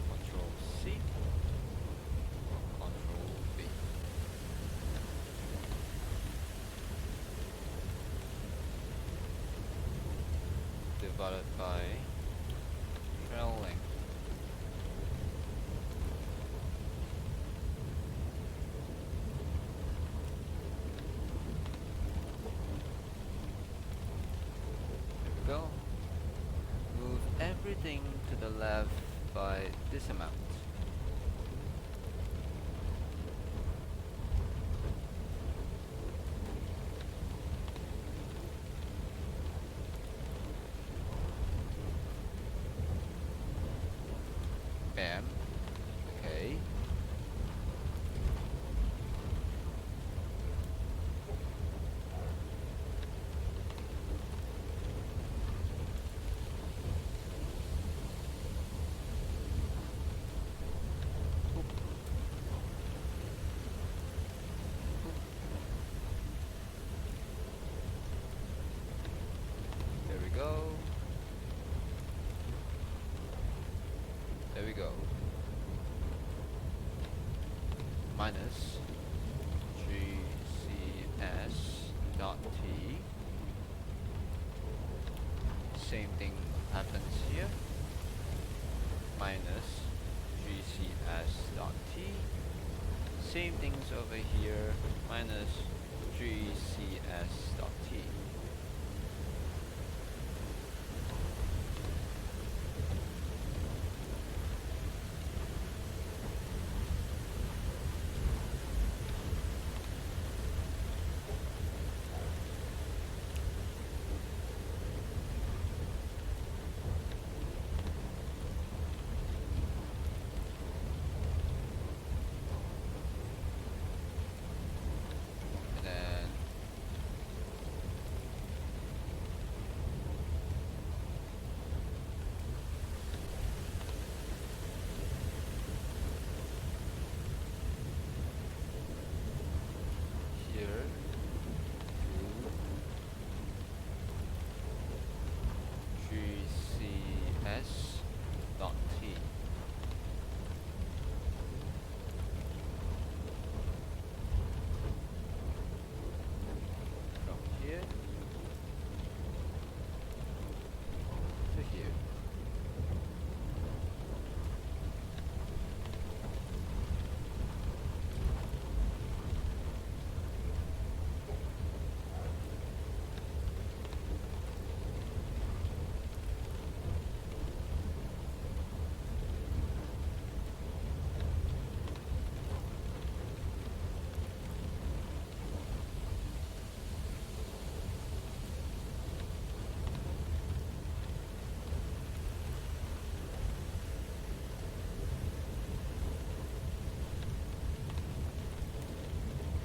Control C, Control V. Divided by trail length. There we go. Move everything to the left by this amount. Bam. Okay. go. Minus GCS dot T. Same thing happens here. Minus GCS dot T. Same things over here. Minus GCS dot T.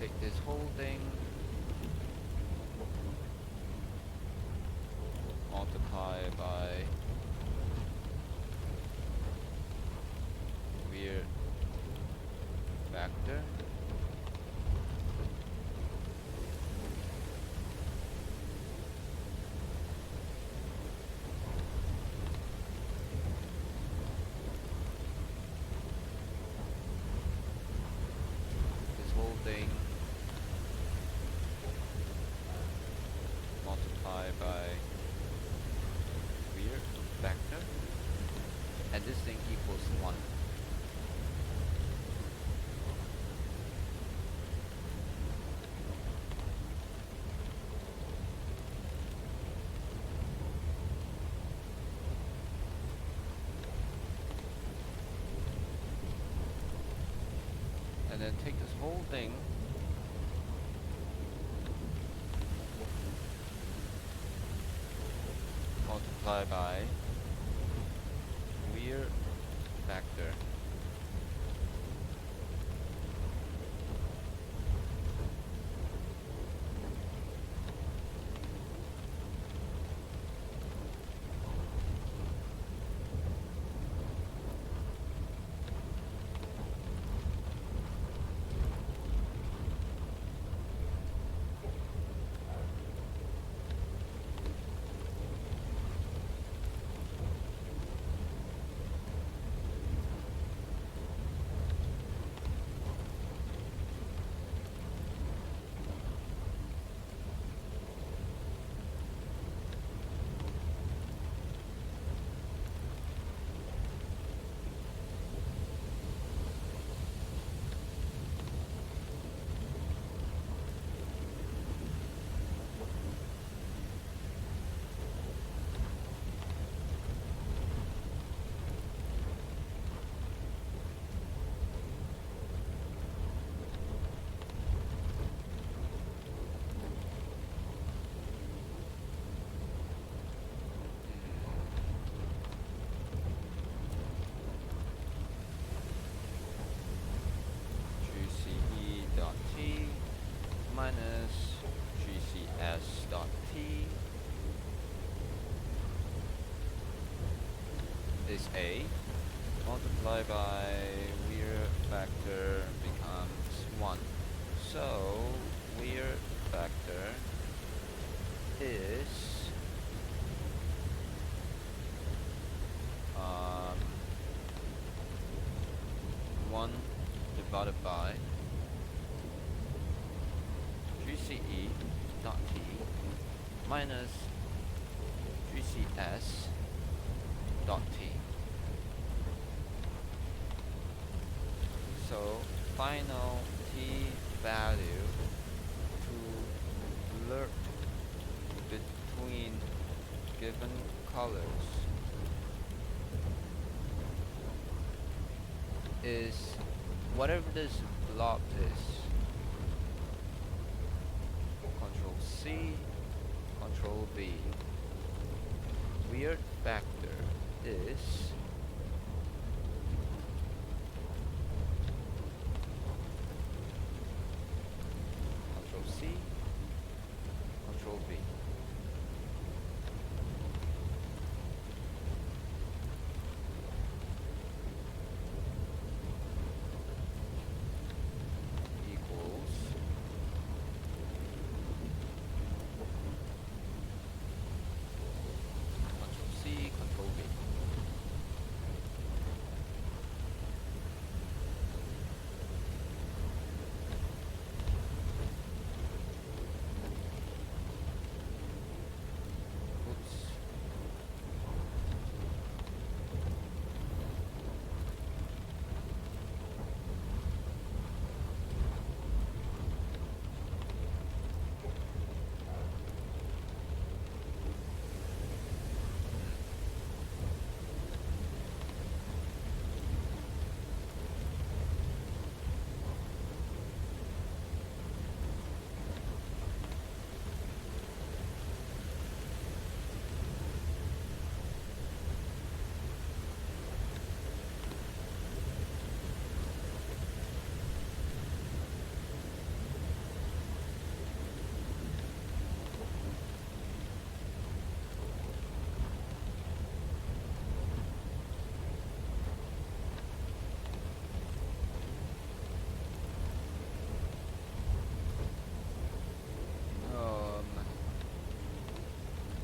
Take this whole thing, multiply by weird factor. This whole thing multiply by weird factor, and this thing equals 1. And then take this whole thing, multiply by weird factor. Minus GCS dot T is A, multiplied by weird factor becomes 1. So weird factor is 1 divided by GCE dot T minus GCS dot T. So final T value to blur between given colors is whatever this blob is. Control C, Control V. Weird factor is Control C, Control V. Equals Control C, Control V. Oops.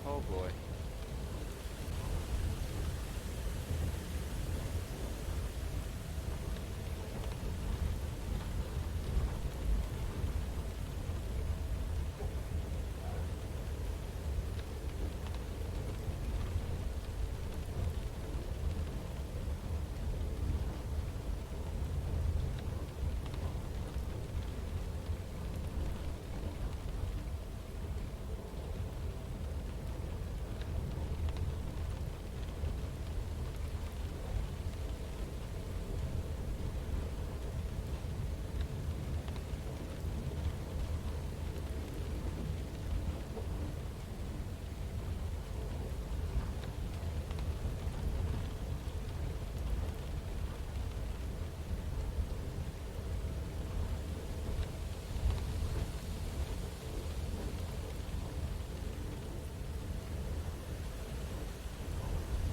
Oh boy.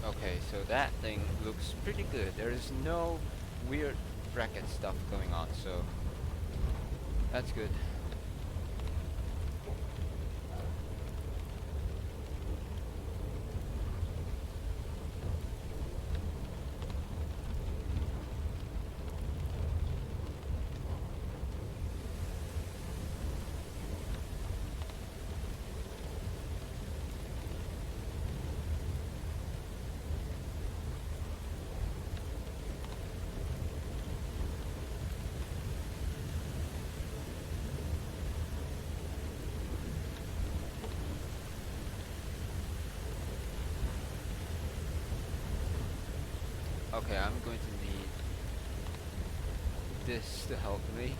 Okay, so that thing looks pretty good. There is no weird bracket stuff going on, so that's good. Okay, I'm going to need this to help me.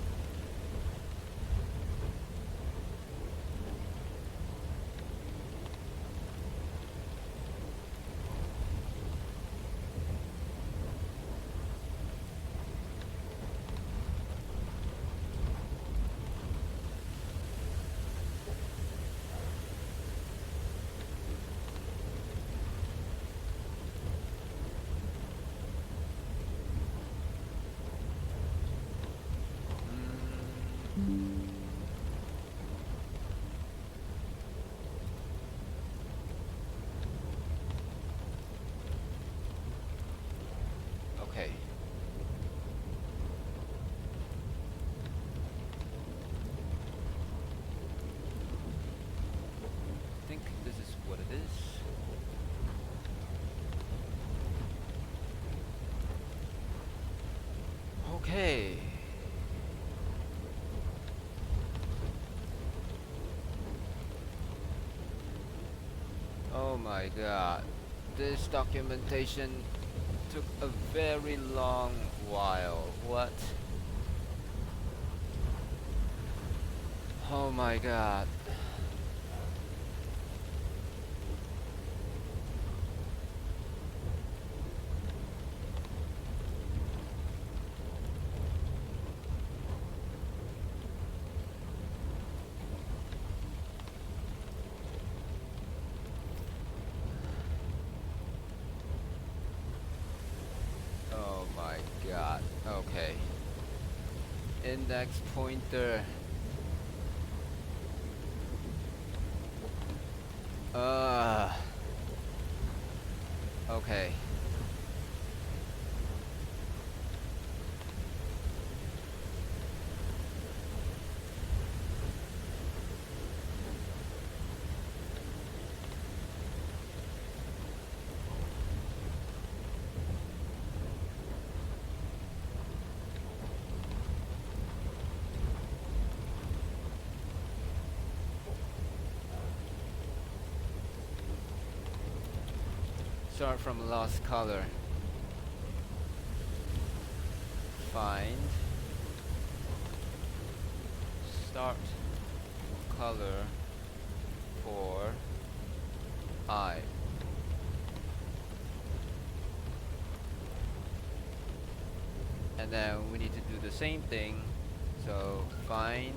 Okay. Oh my god. This documentation took a very long while. What? Oh my god. Oh my god. Okay. Index pointer. Okay. Start from last color. Find. Start color for I. And then we need to do the same thing. So find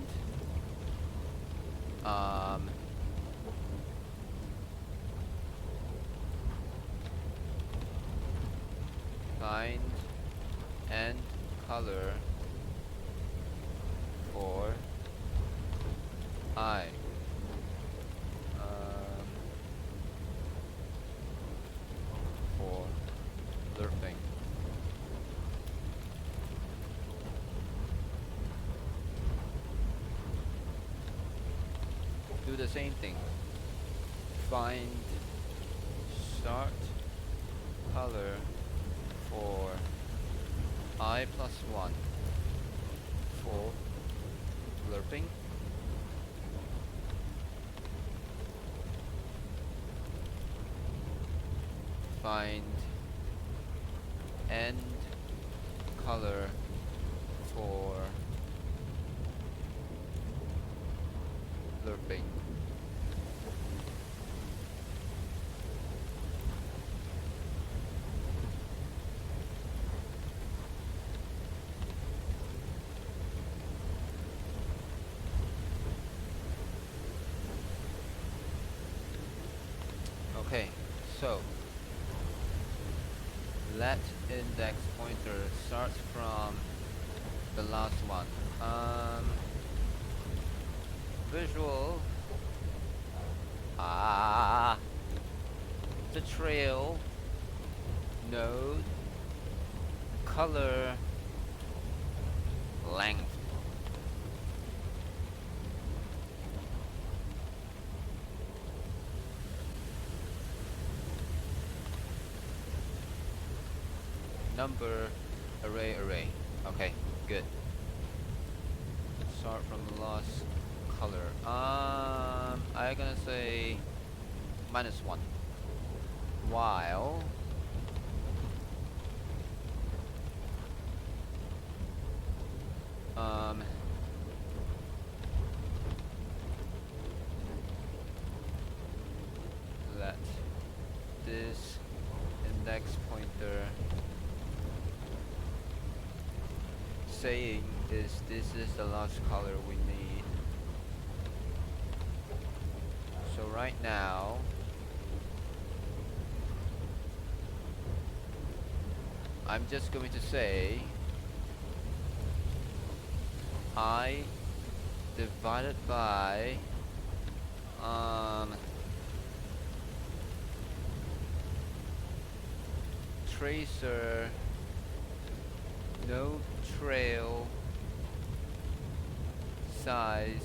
find and color for I. For lerping. Do the same thing. Find start color for I plus 1 for lerping. Find end color for lerping. Okay, so let index pointer starts from the last one. Visual. The trail node color length. Number array. Okay, good. Start from the last color. I'm gonna say -1. While let this index pointer saying this is the last color we need. So right now I'm just going to say I divided by tracer no trail size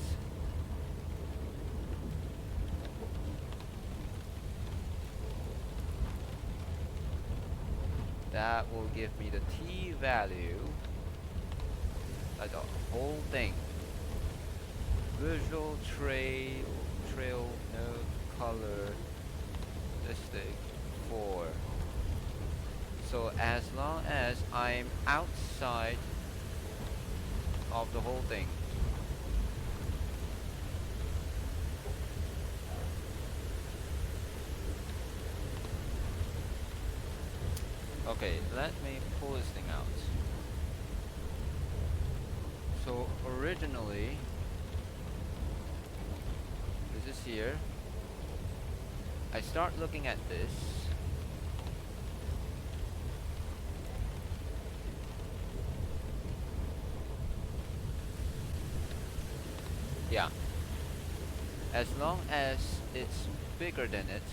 that will give me the t value like the whole thing. Visual trail node color listing 4. So as long as I'm outside of the whole thing, okay, let me pull this thing out. So originally, this is here. I start looking at this. Yeah. As long as it's bigger than it,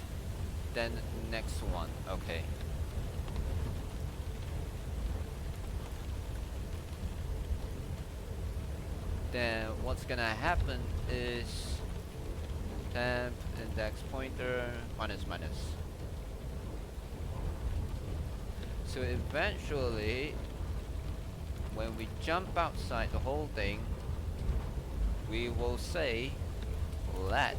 then next one. Okay. Then what's gonna happen is temp index pointer minus. So eventually, when we jump outside the whole thing, we will say let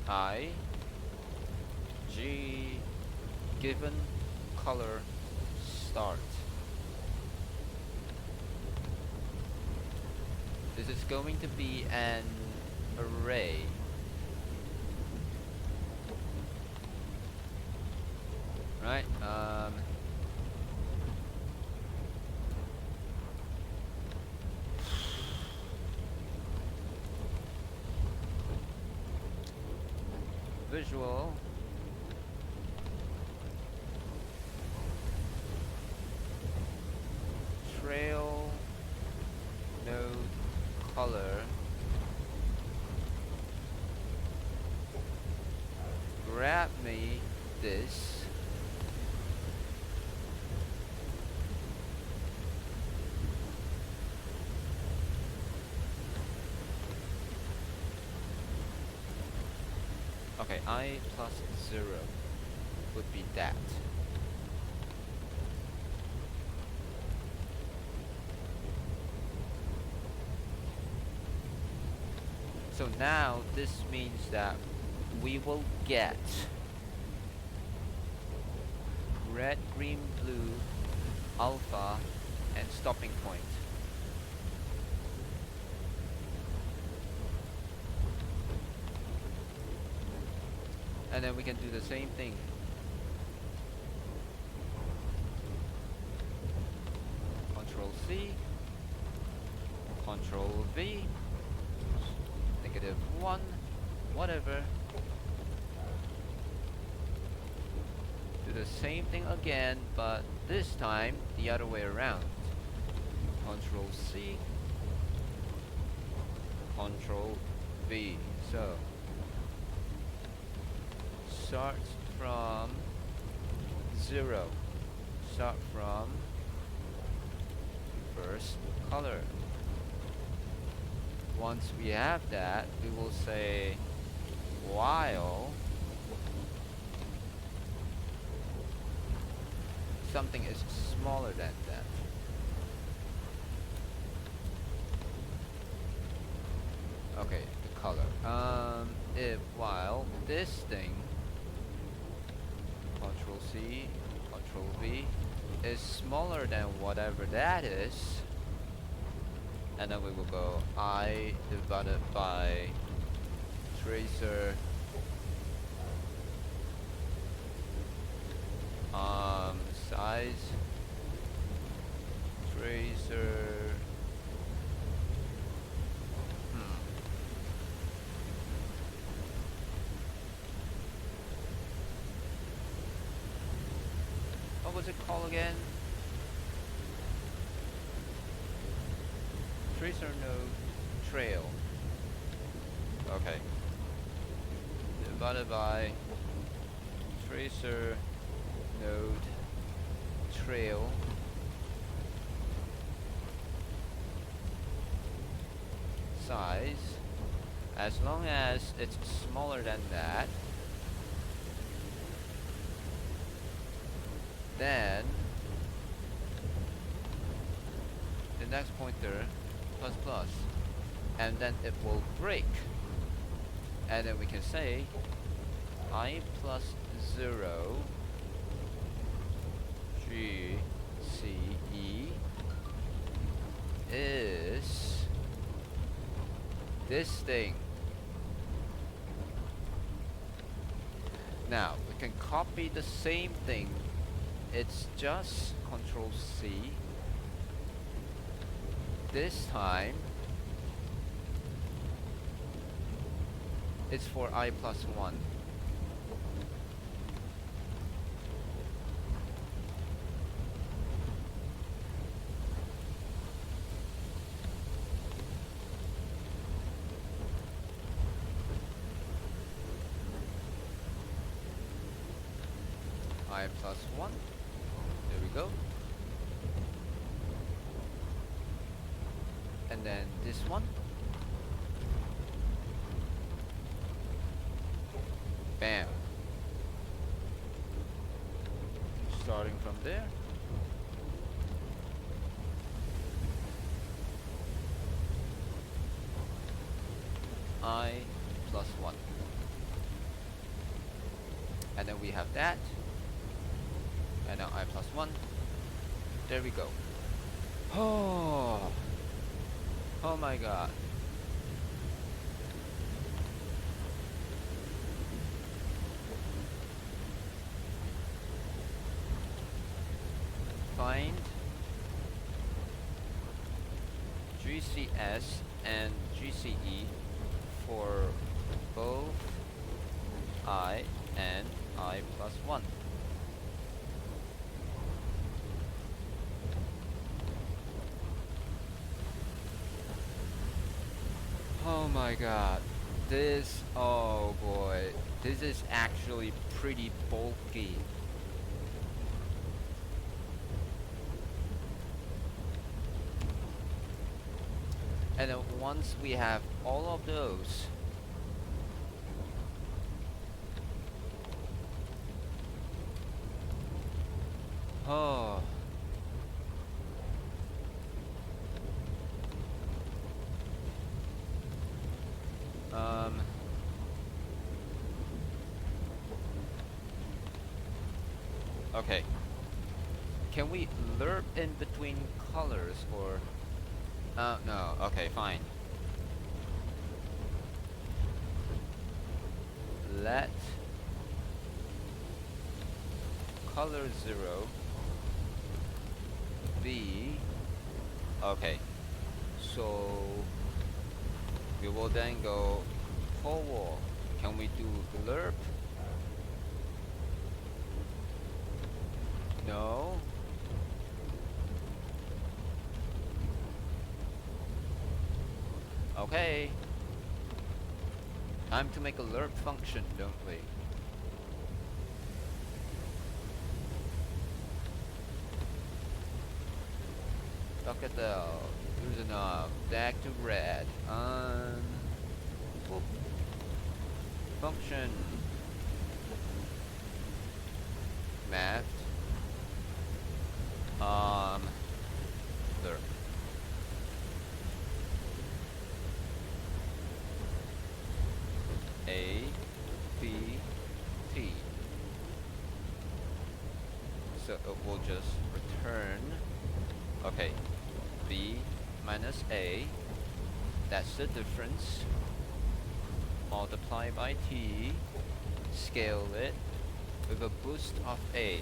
I G given color start. This is going to be an array. Right? Visual trail node color grab me this. Okay, I plus 0 would be that. So now this means that we will get red, green, blue, alpha, and stopping point. And then we can do the same thing. Control C, Control V, -1, whatever. Do the same thing again, but this time the other way around. Control C, Control V. So start from 0. Start from first color. Once we have that, we will say while something is smaller than that. Okay, the color. If while this thing, Control C, Control V, is smaller than whatever that is, and then we will go I divided by tracer size tracer what was it called again? Tracer node trail. Okay. Divided by tracer node trail size, as long as it's smaller than that, then the next pointer plus plus, and then it will break, and then we can say I plus 0 GCE is this thing. Now we can copy the same thing, it's just Control C. This time it's for I plus 1. I plus 1. There we go. And then this one. Bam. Starting from there. I plus 1. And then we have that. And now I plus 1. There we go. Oh, oh my god. Find GCS and GCE for both I and I plus 1. Oh my god, this, oh boy, this is actually pretty bulky. And then once we have all of those, oh, okay. Can we lerp in between colors or? No. Okay, fine. Let color 0 be okay. So we will then go whole wall. Can we do lerp? No. Okay. Time to make a lerp function, don't we? Look at the there's enough. Back to red. Whoop. Function. Math. Lerp. A, B, T. So it will just return, okay, B minus A, that's the difference, multiply by T, scale it with a boost of A.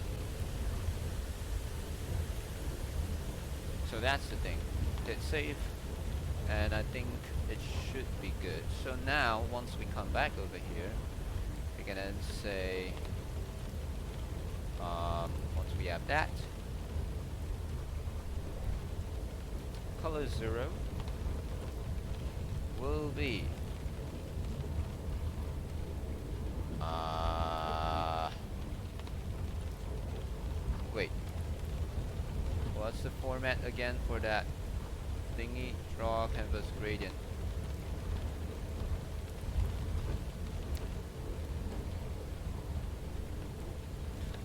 So that's the thing. Hit save, and I think it should be good. So now, once we come back over here, we can then say, once we have that, color 0 will be wait, what's the format again for that thingy? Draw canvas gradient.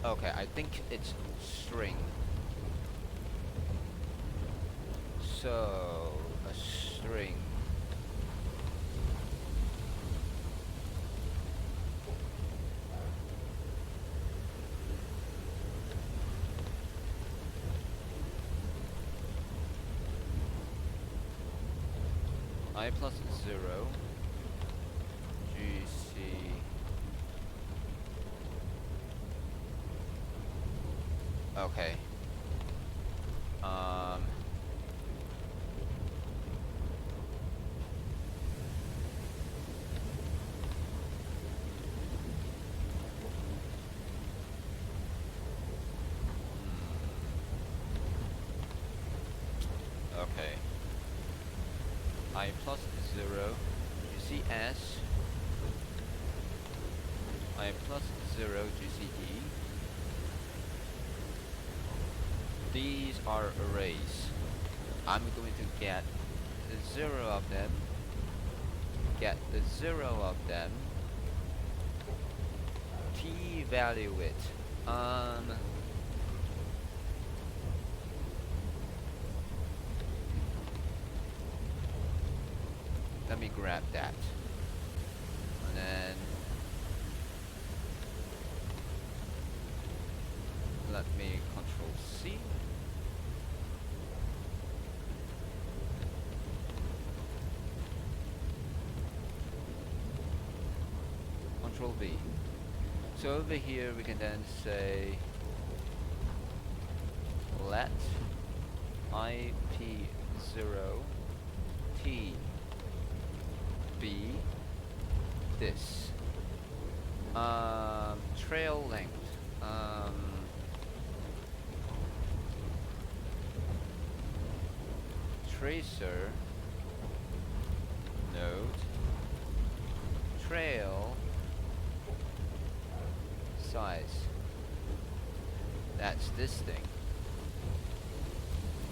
Okay, I think it's string. So a string. I plus 0 GC okay. Okay. I plus 0 GCS I plus 0 GCE. These are arrays. I'm going to get 0 of them, get the 0 of them, t value it. Let me grab that. And then let me control C. Control V. So over here we can then say let IP0 T be this. Trail length. Tracer node trail size. That's this thing.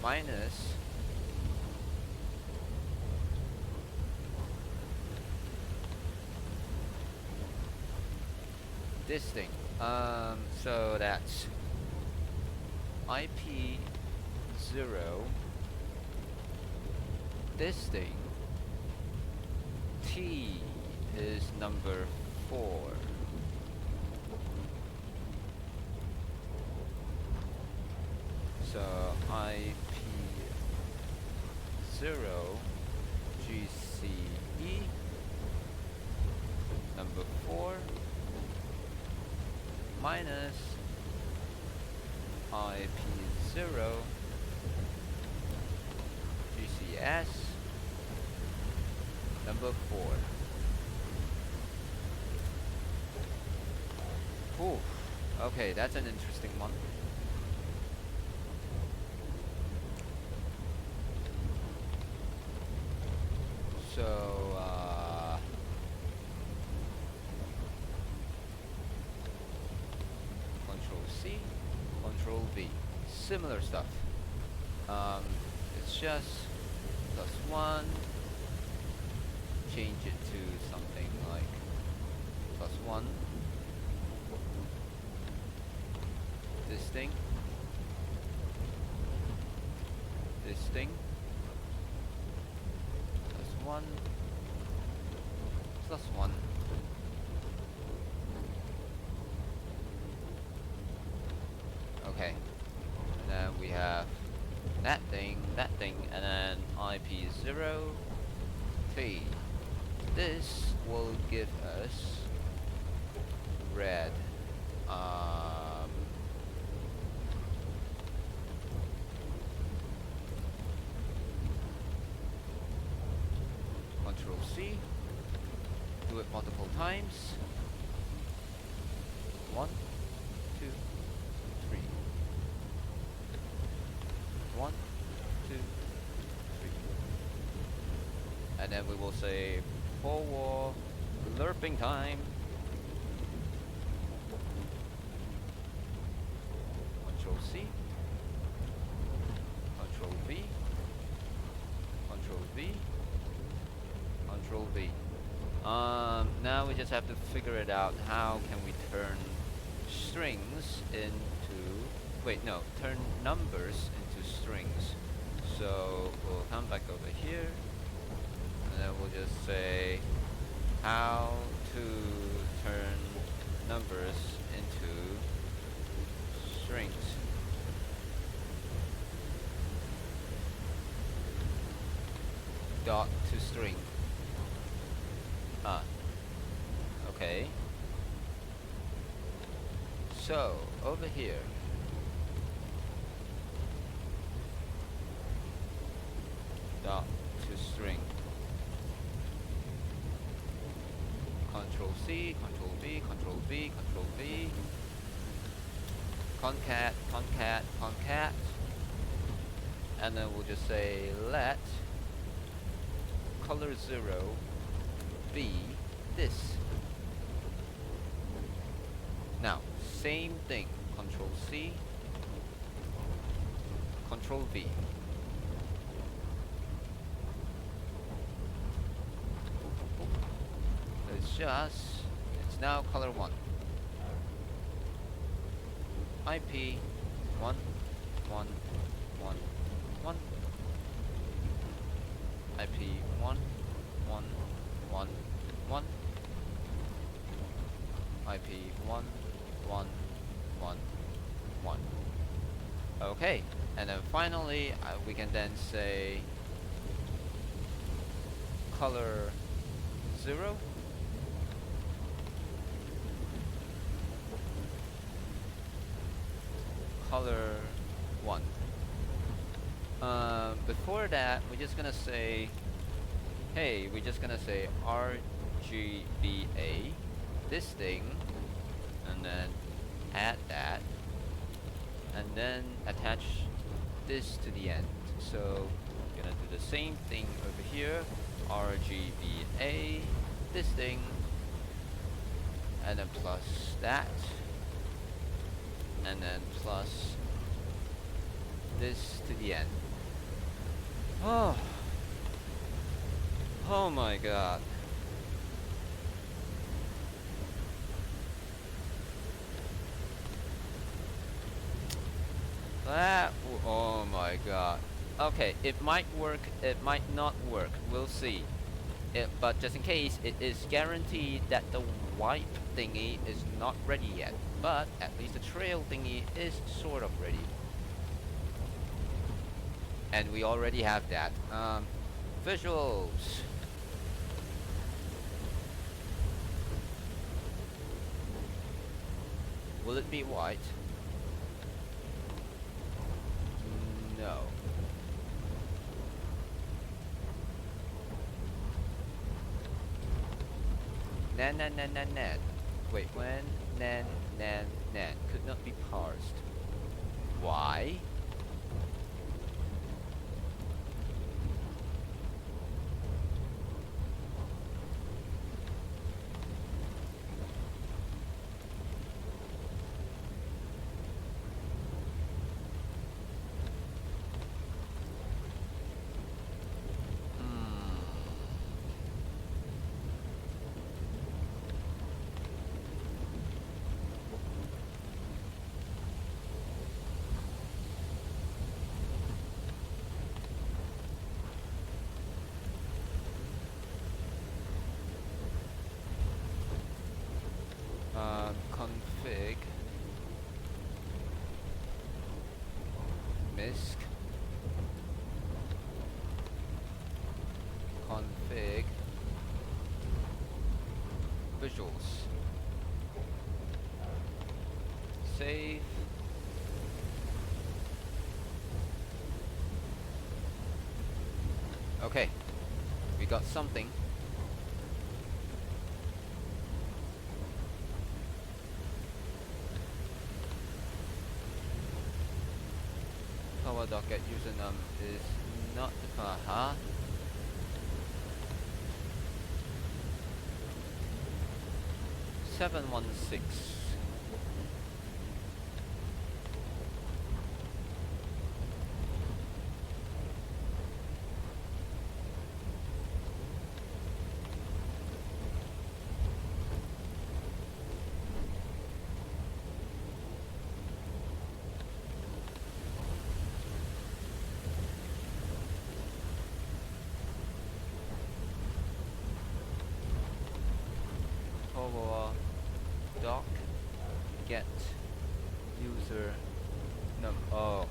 Minus this thing. So that's IP0 this thing. T is number 4. So IP0 GCE number 4 minus IP0 GCS number 4. Ooh, okay, that's an interesting one. So, Control C, Control V. Similar stuff. It's just +1. Change it to something like +1. This thing. This thing. +1. +1. Okay. And then we have that thing, and then IP0 T. This will give us red. Control C. Do it multiple times. 1, 2, 3. 1, 2, 3. And then we will say forward lerping time. Control C. Control V. Control V. Control V. Now we just have to figure it out. How can we turn strings into, wait, no, turn numbers into strings. So we'll come back over here, and then we'll just say how to turn numbers into strings. Dot to string. Okay. So over here, dot to string. Control C, Control V, Control V, Control V. Concat, concat, concat. And then we'll just say let color 0 be this. Now, same thing. Control C, Control V. It's now color 1. IP 1, 1, 1, 1. IP 1, 1, 1, 1. IP 1, 1, 1, 1. Okay, and then finally we can then say color 0, color 1. Before that, we're just gonna say, hey, we're just gonna say RGBA, this thing, and then add that, and then attach this to the end. So we're gonna do the same thing over here, RGBA, this thing, and then plus that, and then plus this to the end. Oh my god. Oh my god. Okay, it might work, it might not work, we'll see. But just in case, it is guaranteed that the wipe thingy is not ready yet. But at least the trail thingy is sort of ready. And we already have that. Visuals. Will it be white? No. Nan. Wait, when nan could not be parsed. Why? Config misc config visuals, save. Okay, we got something. Docket username is not 716. get user num. Oh.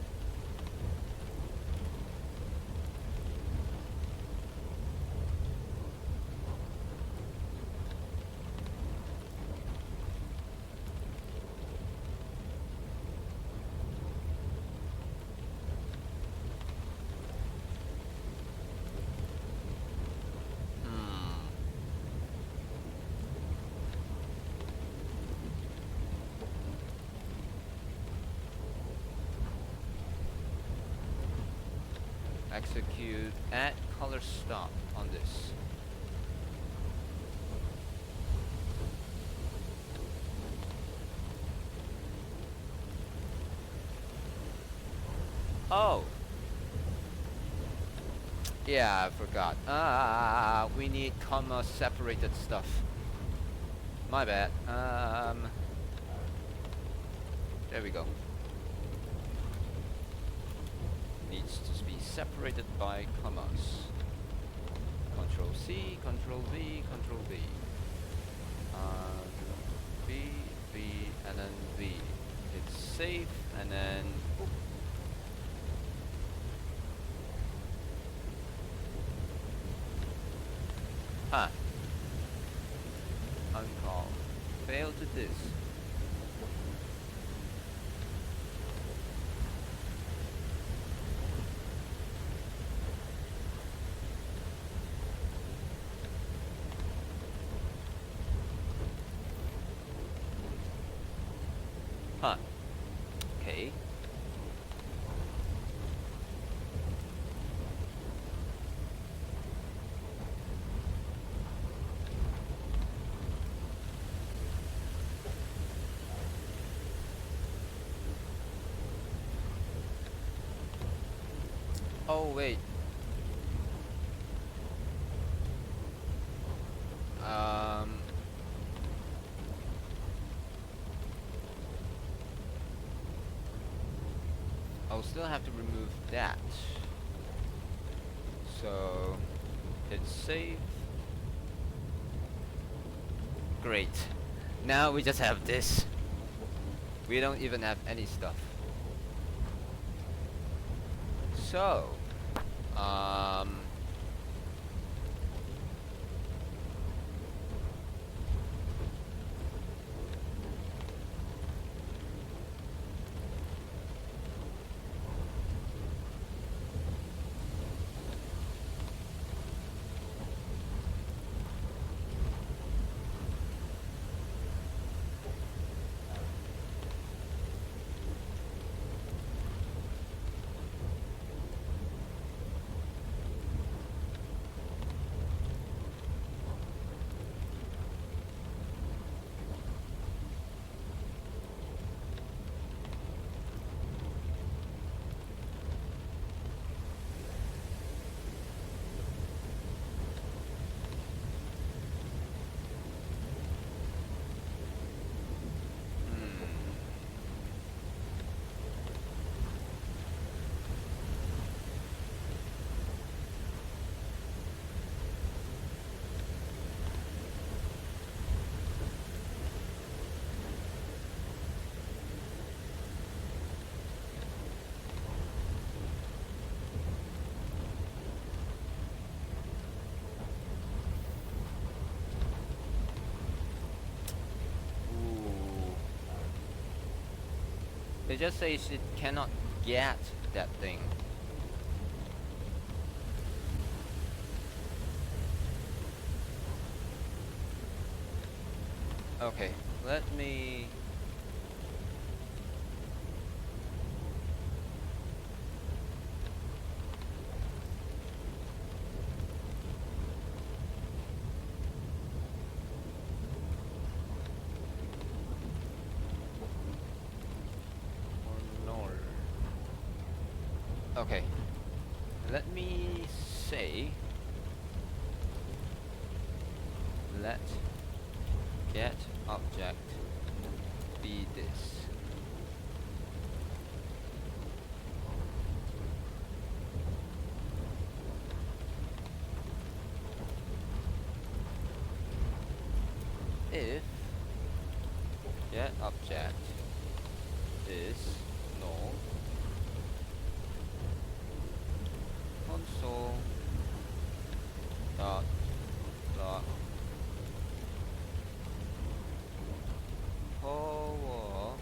Execute add color stop on this. Oh, yeah, I forgot. We need comma separated stuff. My bad. There we go. Needs to be separated by commas. Control C, Control V, Control V. V, V, and then V. It's safe, and then boop. Huh. Uncall. Fail to this. Huh. Okay. Oh wait. I'll still have to remove that. So it's safe. Great. Now we just have this. We don't even have any stuff. So, it just says it cannot get that thing. Okay, let me... Okay, let me say, let get object be this. If get object is null console dot log power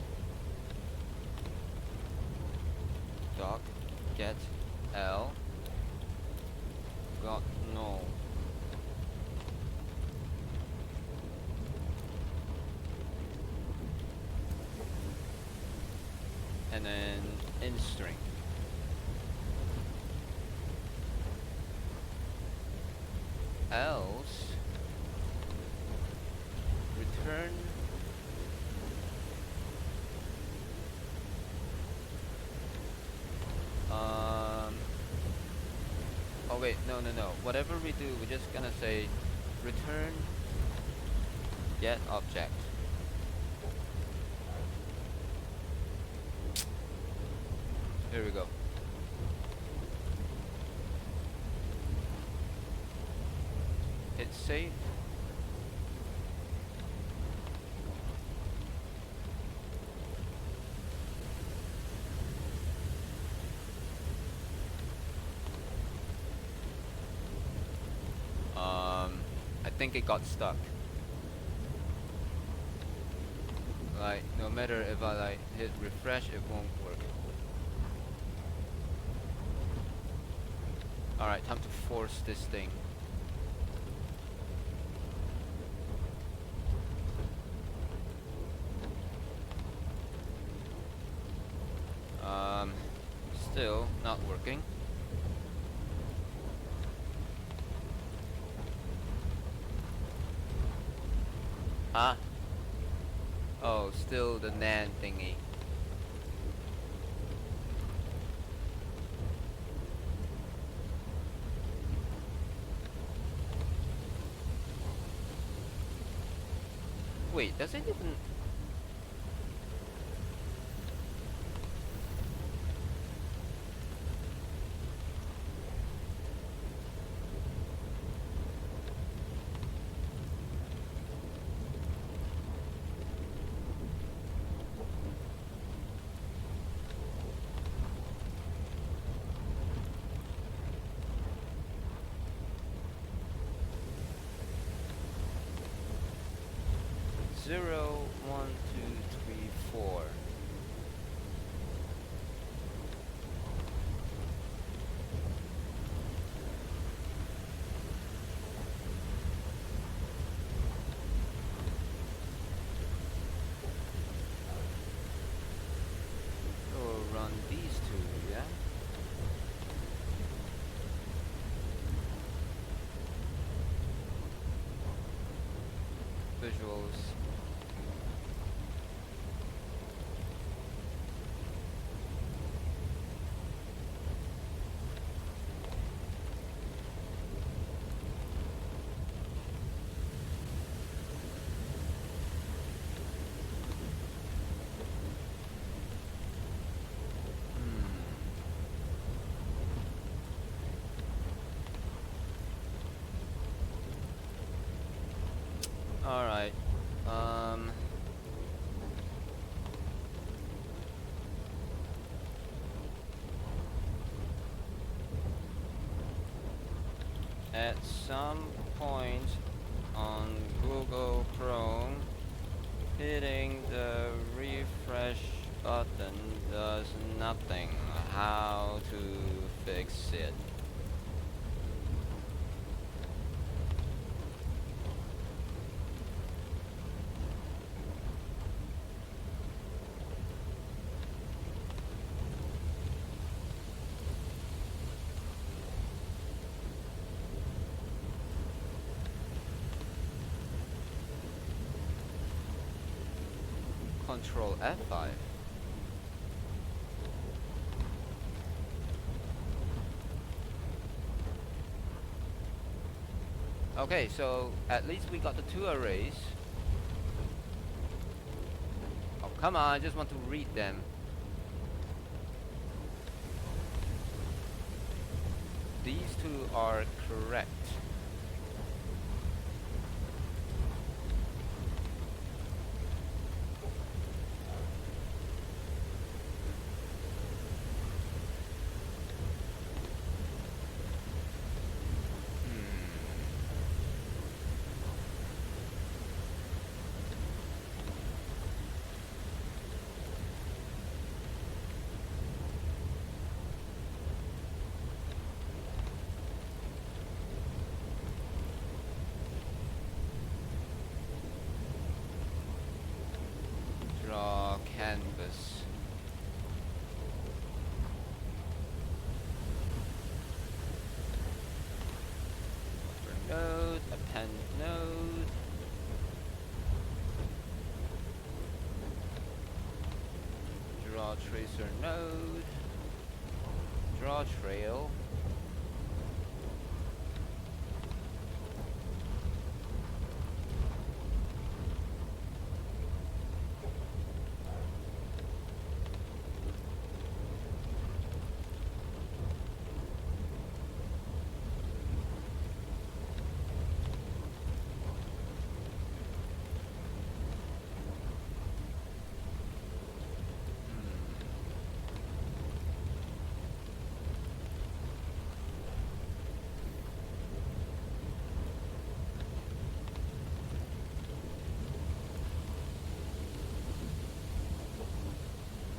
doc get L got null. And then in string. Else return oh wait, no. Whatever we do, we're just gonna say return get object. Here we go. Hit save. I think it got stuck. Like, no matter if I like hit refresh, it won't work. Alright, time to force this thing. Still not working. Huh? Oh, still the NAND thingy. Wait, does it even... Zero, 1, 2, 3, 4. We'll run these two, yeah? Visuals. Alright. At some point on Google Chrome, hitting the refresh button does nothing. How to fix it? Control F5. Okay, so at least we got the two arrays. Oh, come on, I just want to read them. These two are correct. tracer node, draw trail.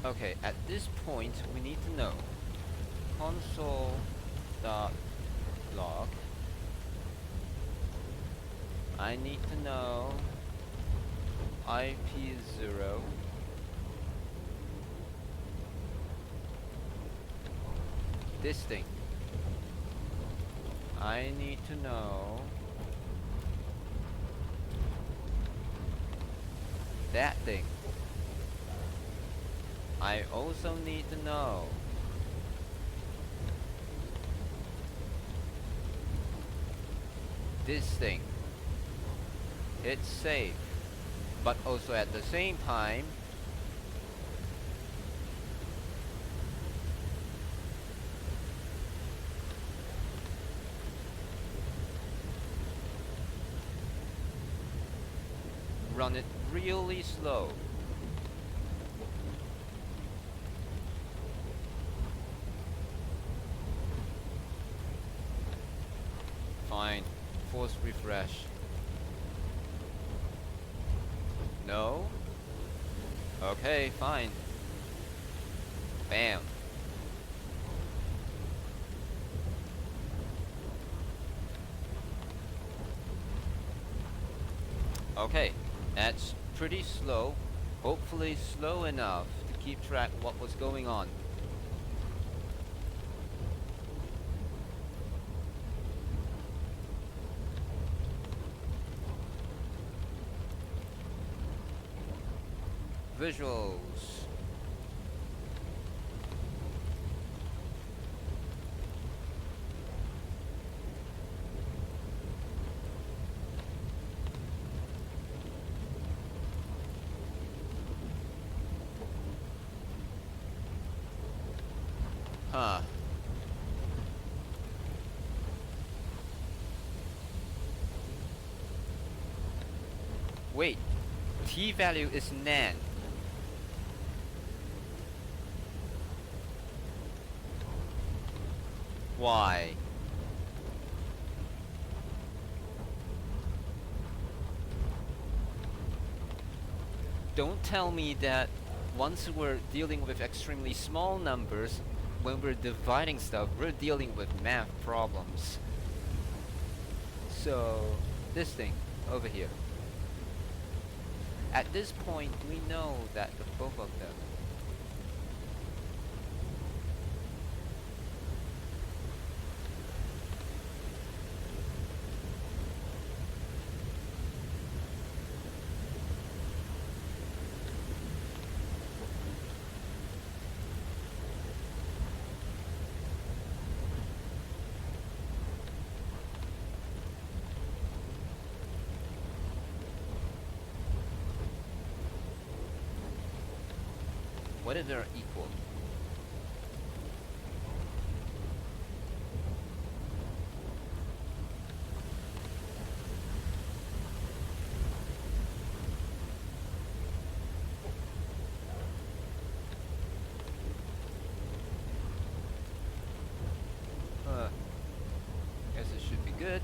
Okay, at this point we need to know console.log. I need to know IP0, this thing. I need to know that thing. I also need to know this thing. It's safe, but also at the same time run it really slow. Fine. Force refresh. No? Okay, fine. Bam. Okay, that's pretty slow. Hopefully slow enough to keep track of what was going on. Visuals. Huh. Wait. T value is nan. Why? Don't tell me that once we're dealing with extremely small numbers, when we're dividing stuff, we're dealing with math problems. So, this thing over here. At this point, we know that the both of them what if they're equal? Guess it should be good.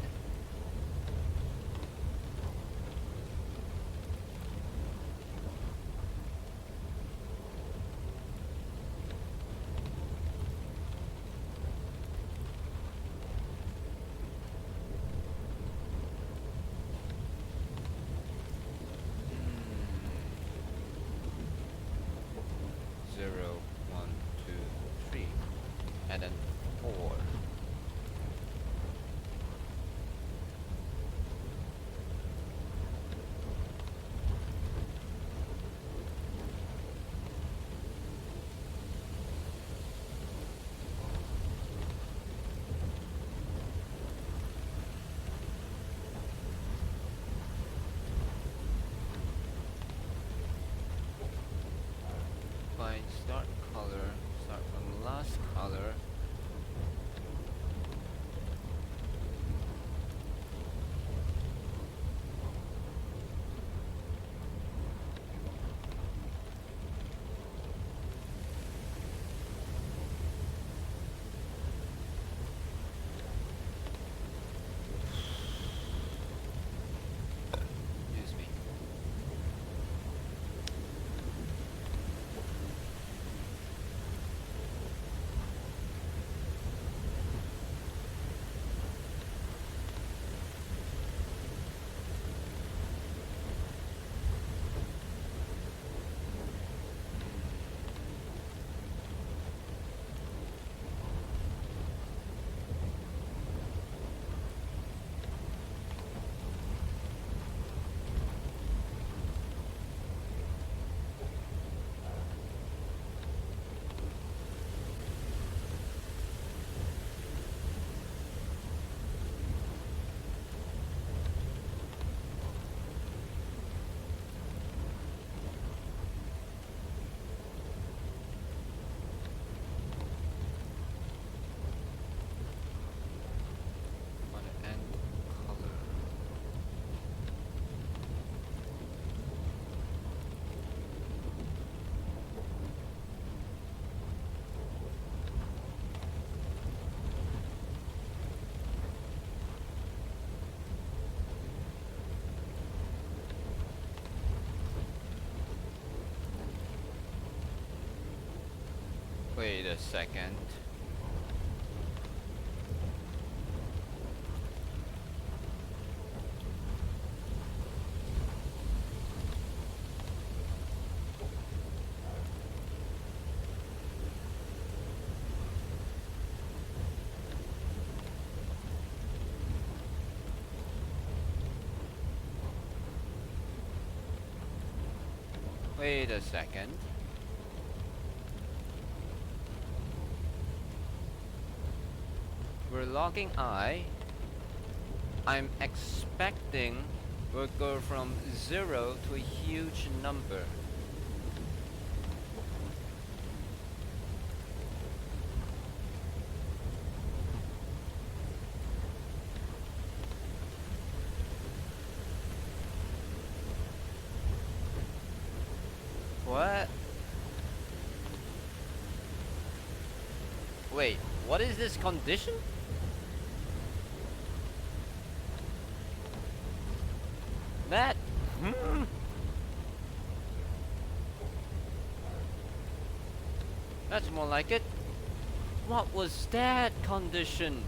Zero, 1, 2, 3, and then 4. start color, start from last color. Excuse me. And color. Wait a second. Wait a second. We're logging I. I'm expecting we'll go from 0 to a huge number. What? Wait, what is this condition? That? That's more like it. What was that condition?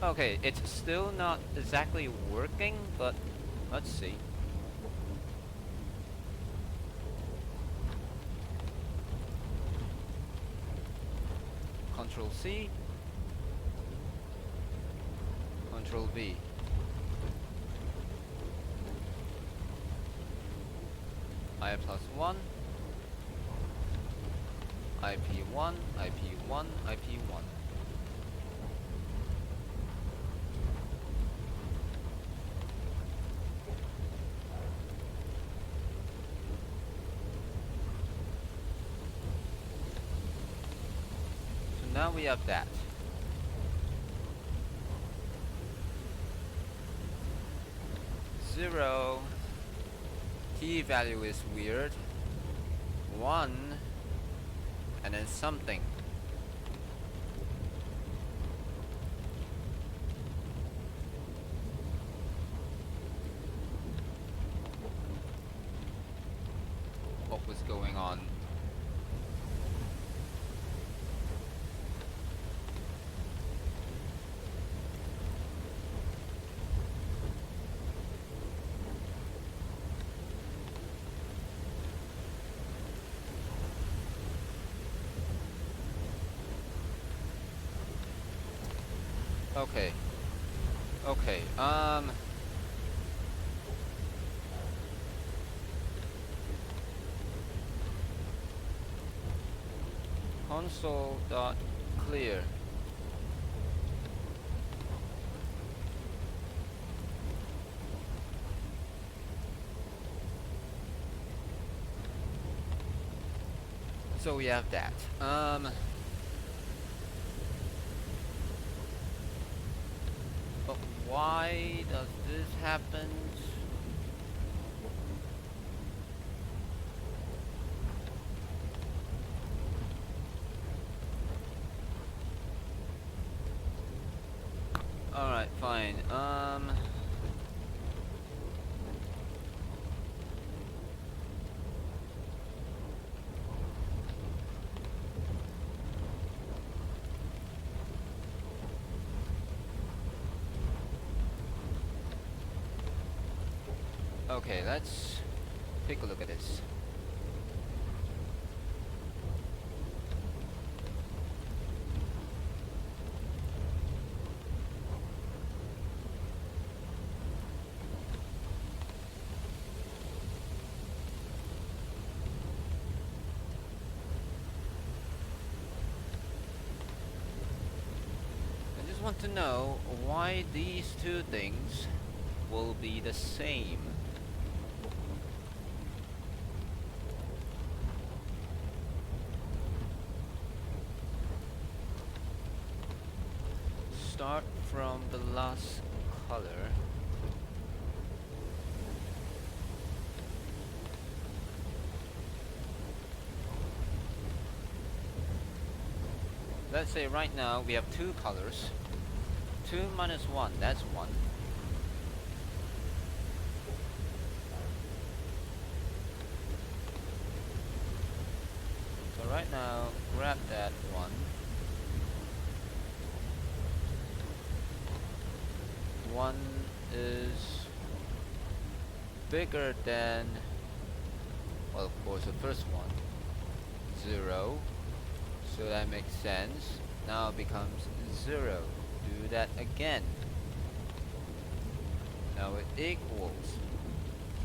Okay, it's still not exactly working, but let's see. Control C, Control V. I +1, IP1, IP1, IP1. Now we have that. Zero. T value is weird. 1. And then something. What was going on? Okay. Okay, console.clear. So we have that. But why does this happen? Alright, fine. Okay, let's take a look at this. I just want to know why these two things will be the same. Start from the last color. Let's say right now we have two colors. 2 minus 1, that's 1. So right now, grab that 1. 1 is bigger than, well, of course, the first one. 0. So that makes sense. Now it becomes 0. Do that again. Now it equals.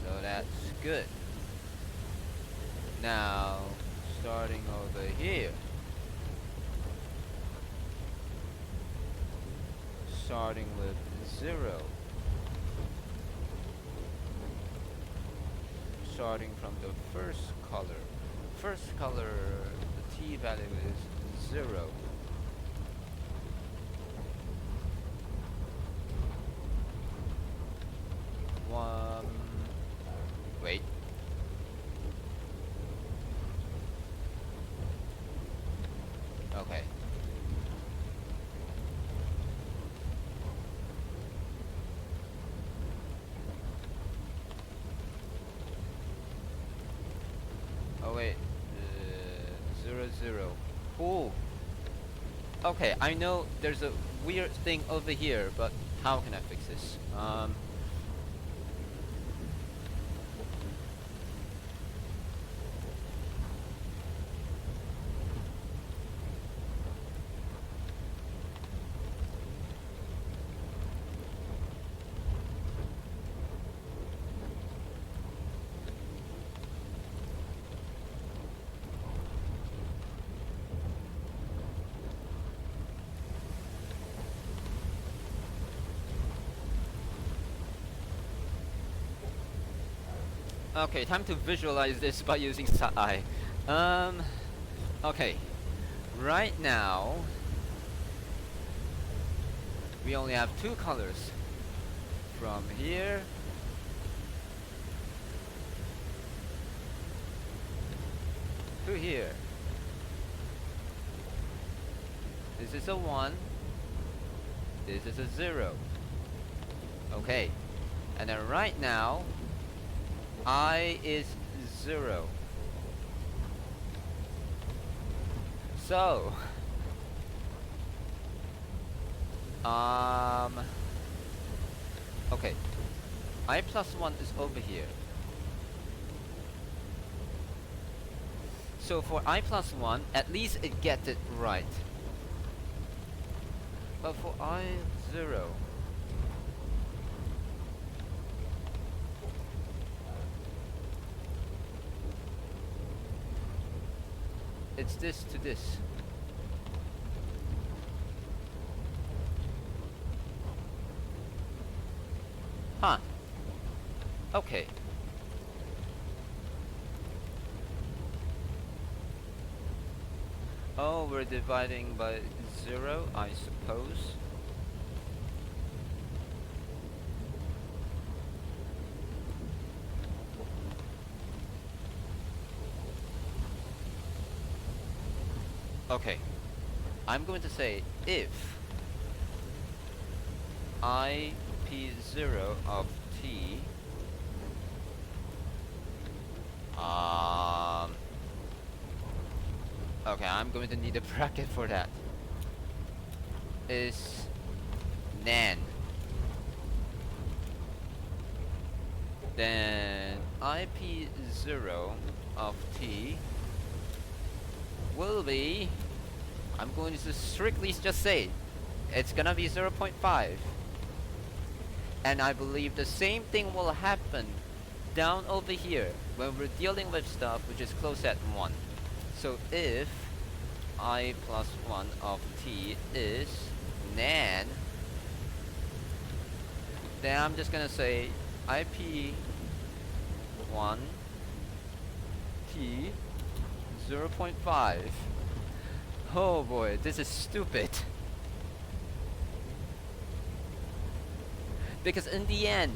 So that's good. Now, starting over here. Starting with 0. Starting from the first color. First color, the t value is 0. Wait. Okay. Oh wait, 0 0. Ooh. Okay, I know there's a weird thing over here, but how can I fix this? Okay, time to visualize this by using SAI. Okay. Right now, we only have two colors. From here to here. This is a 1. This is a 0. Okay. And then right now, I is 0. So, okay. I plus 1 is over here. So for I plus 1, at least it gets it right. But for I 0, it's this to this. Huh. Okay. Oh, we're dividing by 0, I suppose. Okay. I'm going to say if IP0 of t okay, I'm going to need a bracket for that, is nan, then IP0 of t will be, I'm going to strictly just say it's gonna be 0.5. And I believe the same thing will happen down over here when we're dealing with stuff which is close at 1. So if I plus 1 of t is nan, then I'm just gonna say IP 1 t 0.5. Oh boy, this is stupid. Because in the end,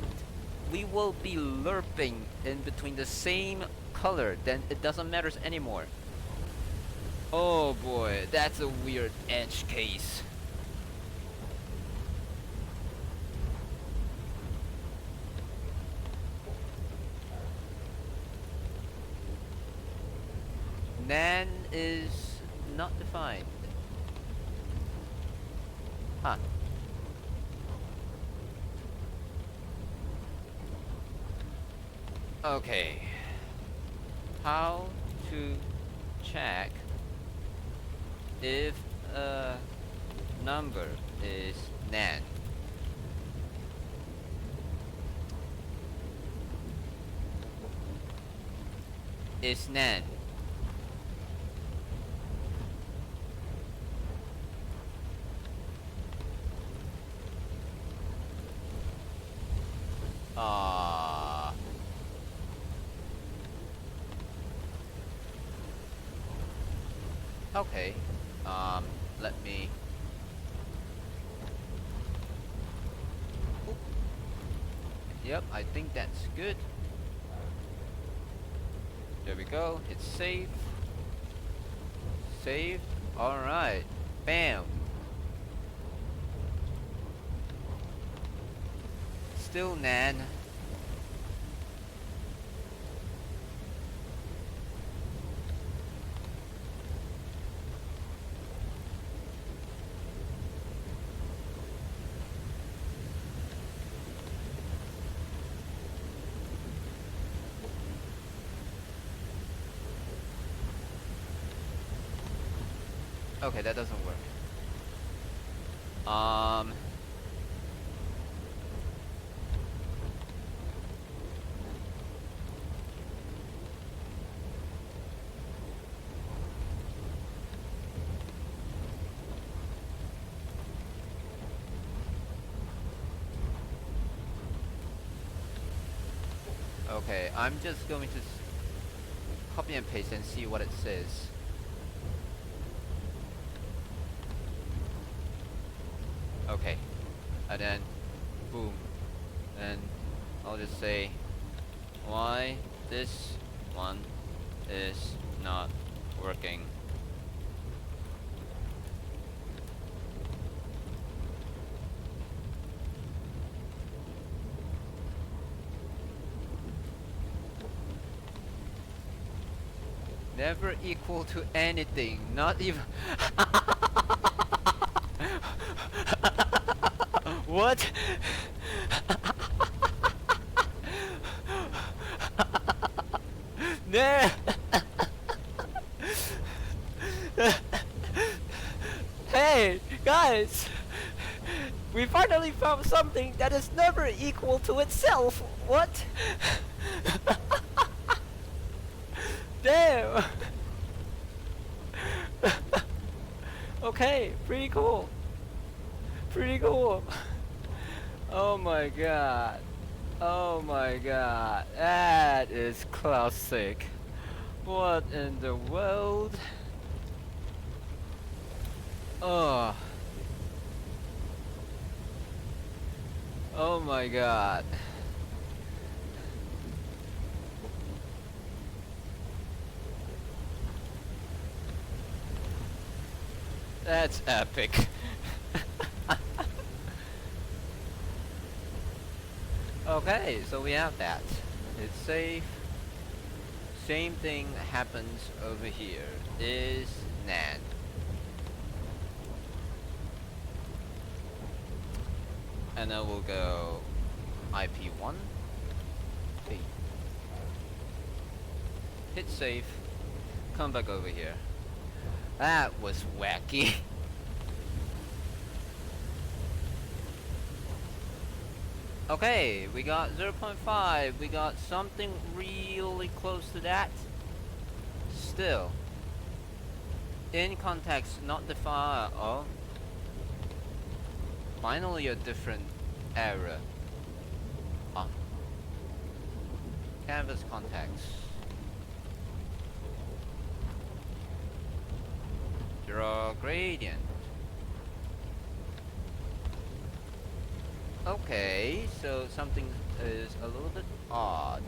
we will be lerping in between the same color, then it doesn't matter anymore. Oh boy, that's a weird edge case. Nan is not defined. Huh. Okay. How to check if a number is nan? Is nan. Okay. Let me. Oop. Yep, I think that's good. There we go. It's saved. Saved. Alright. Bam. Still nan. Okay, that doesn't work. Okay, I'm just going to copy and paste and see what it says. Okay, and then boom, and I'll just say why this one is not working. Never equal to anything, not even what? Nah. Hey, guys! We finally found something that is never equal to itself! What? Damn! Okay, pretty cool. Pretty cool. Oh my god. Oh my god, that is classic. What in the world? Oh. Oh my god. That's epic. Okay, so we have that. It's safe. Same thing happens over here. Is NAND. And then we'll go IP1. Hey. Hit save. Come back over here. That was wacky. Okay, we got 0.5. We got something really close to that. Still. In context, not defined. Oh. Finally a different error. Ah. Canvas context. Draw gradient. Okay, so something is a little bit odd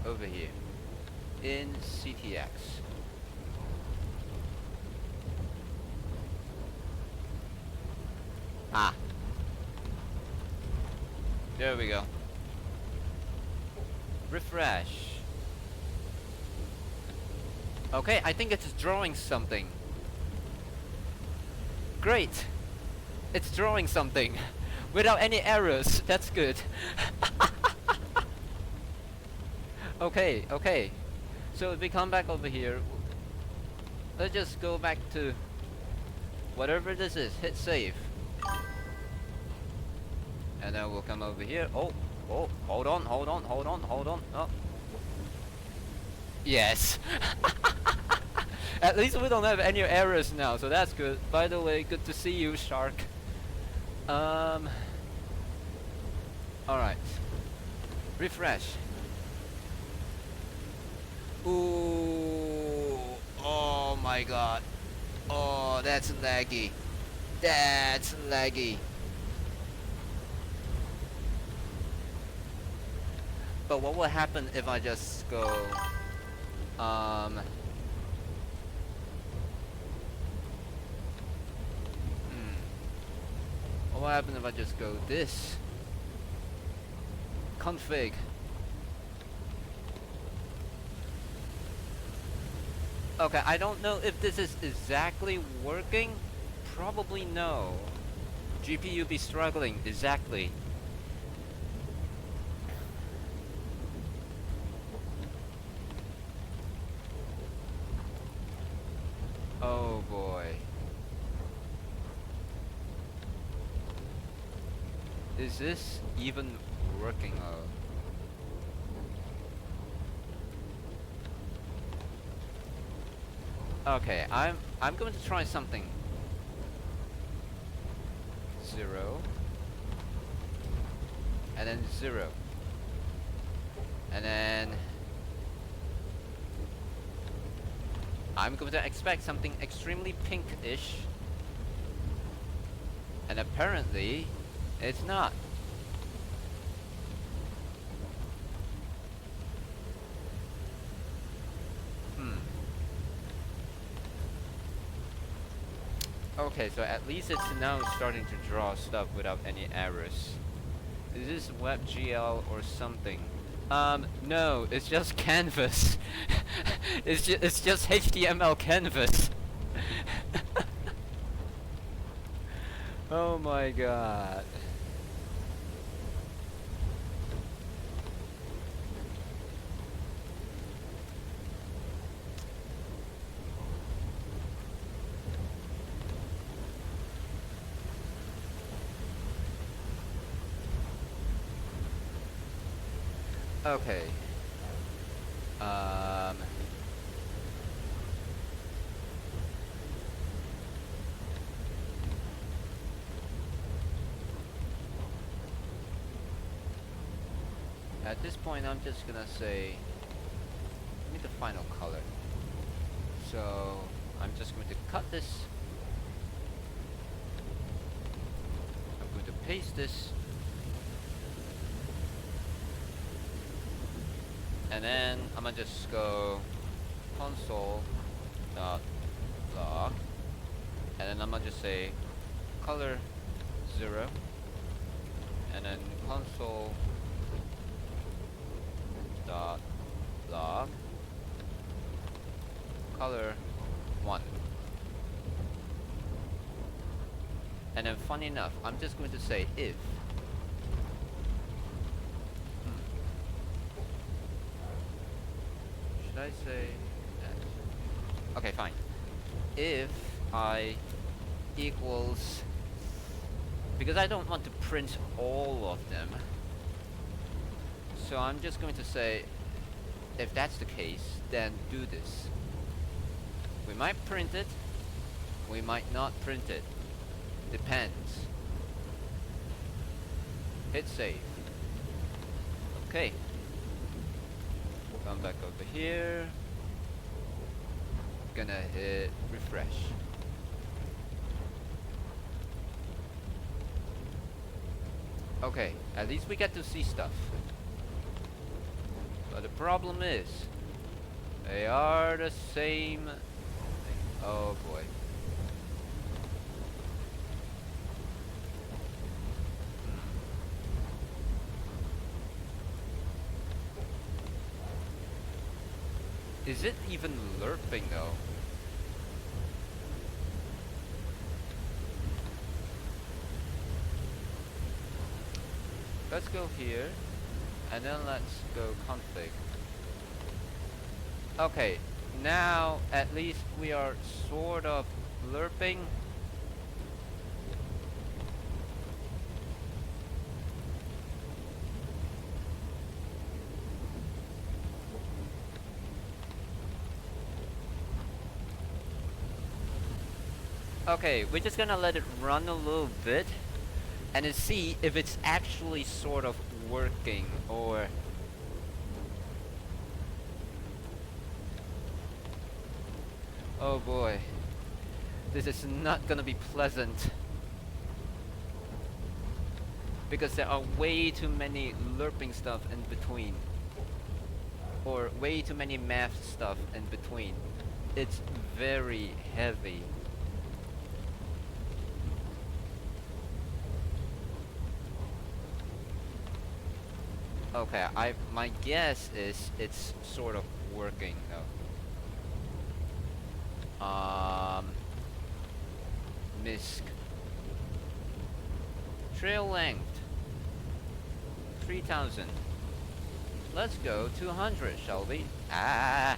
over here in CTX. Ah. There we go. Refresh. Okay, I think it's drawing something. Great. It's drawing something. Without any errors. That's good. Okay, okay. So if we come back over here, let's just go back to whatever this is. Hit save. And then we'll come over here. Oh, oh, hold on, hold on, hold on, hold on. Oh. Yes. At least we don't have any errors now, so that's good. By the way, good to see you, Shark. Alright. Refresh. Ooh. Oh my god. Oh, that's laggy. That's laggy. But what will happen if I just go... What will happen if I just go this? Config. Okay, I don't know if this is exactly working. Probably no. GPU be struggling, exactly. Oh boy. Is this even working out? Okay, I'm going to try something. 0 and then 0 and then I'm going to expect something extremely pinkish, and apparently it's not. Okay, so at least it's now starting to draw stuff without any errors. Is this WebGL or something? No, it's just canvas. it's just HTML canvas. Oh my god. Okay. at this point I'm just gonna say, give me the final color. So I'm just going to cut this. I'm going to paste this. And then I'm gonna just go console dot log, and then I'm gonna just say color 0, and then console dot log color 1. And then funny enough, I'm just going to say if should I say that? Okay, fine. If I equals, because I don't want to print all of them, so I'm just going to say if that's the case, then do this. We might print it, we might not print it, depends. Hit save. Okay, come back over here, gonna hit refresh. Okay, at least we get to see stuff. But the problem is, they are the same. Oh boy. Is it even lerping though? Let's go here, and then let's go config. Okay, now at least we are sort of lerping. Okay, we're just gonna let it run a little bit and then see if it's actually sort of working, or oh boy, this is not gonna be pleasant, because there are way too many lerping stuff in between, or way too many math stuff in between. It's very heavy. Okay, my guess is it's sort of working though. MISC. Trail length 3000. Let's go 200, shall we? Ah.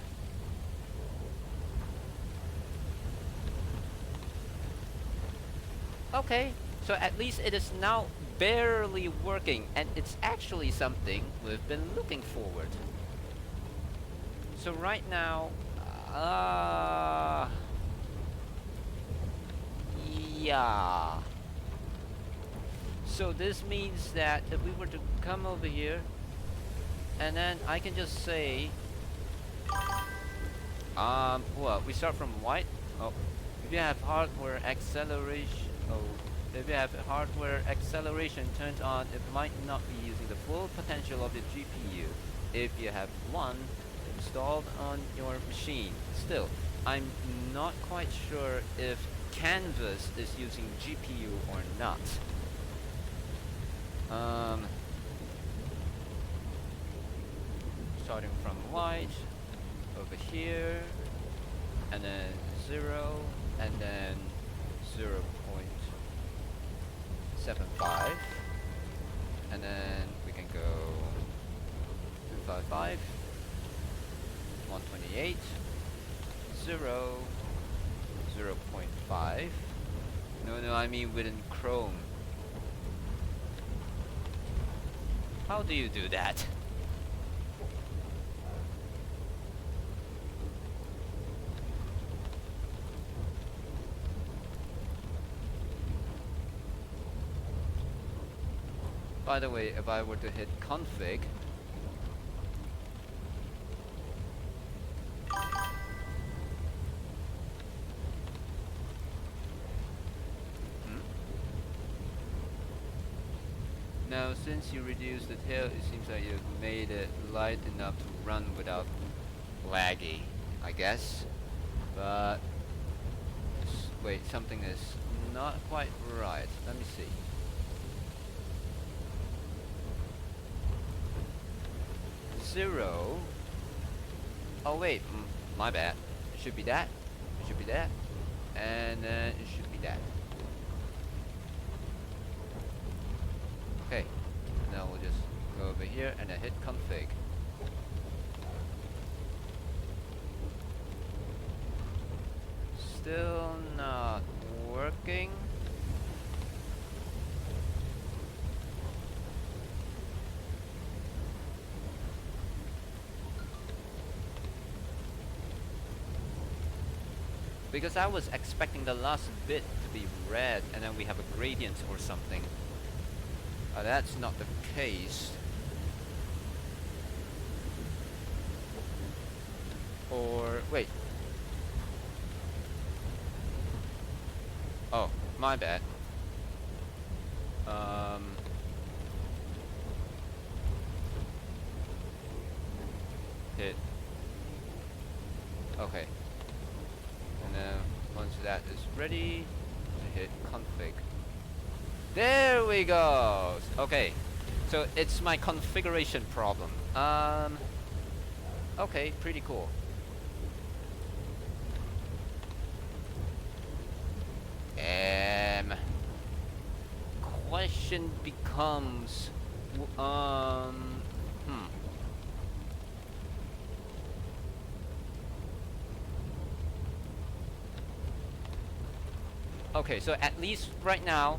Okay, so at least it is now barely working, and it's actually something we've been looking forward. So right now, yeah. So this means that if we were to come over here, and then I can just say, well, we start from white. Oh, if you have hardware acceleration, if you have hardware acceleration turned on, it might not be using the full potential of the GPU. If you have one installed on your machine. Still, I'm not quite sure if Canvas is using GPU or not. Starting from white, over here, and then 0, and then 0.75, and then we can go 255, 128, 0, 0.5. No, I mean within Chrome. How do you do that? By the way, if I were to hit config, Now, since you reduced the tail, it seems like you've made it light enough to run without laggy, I guess. But wait, something is not quite right. Let me see. Zero. Oh wait, my bad. It should be that. It should be that. And then it should be that. Okay. Now we'll just go over here and then hit config. Still not working. Because I was expecting the last bit to be red and then we have a gradient or something. That's not the case. Or wait. Oh, my bad. Hit. Okay. And then once that is ready, hit config. There we go. Okay. So it's my configuration problem. Okay, pretty cool. Question becomes, Okay, so at least right now,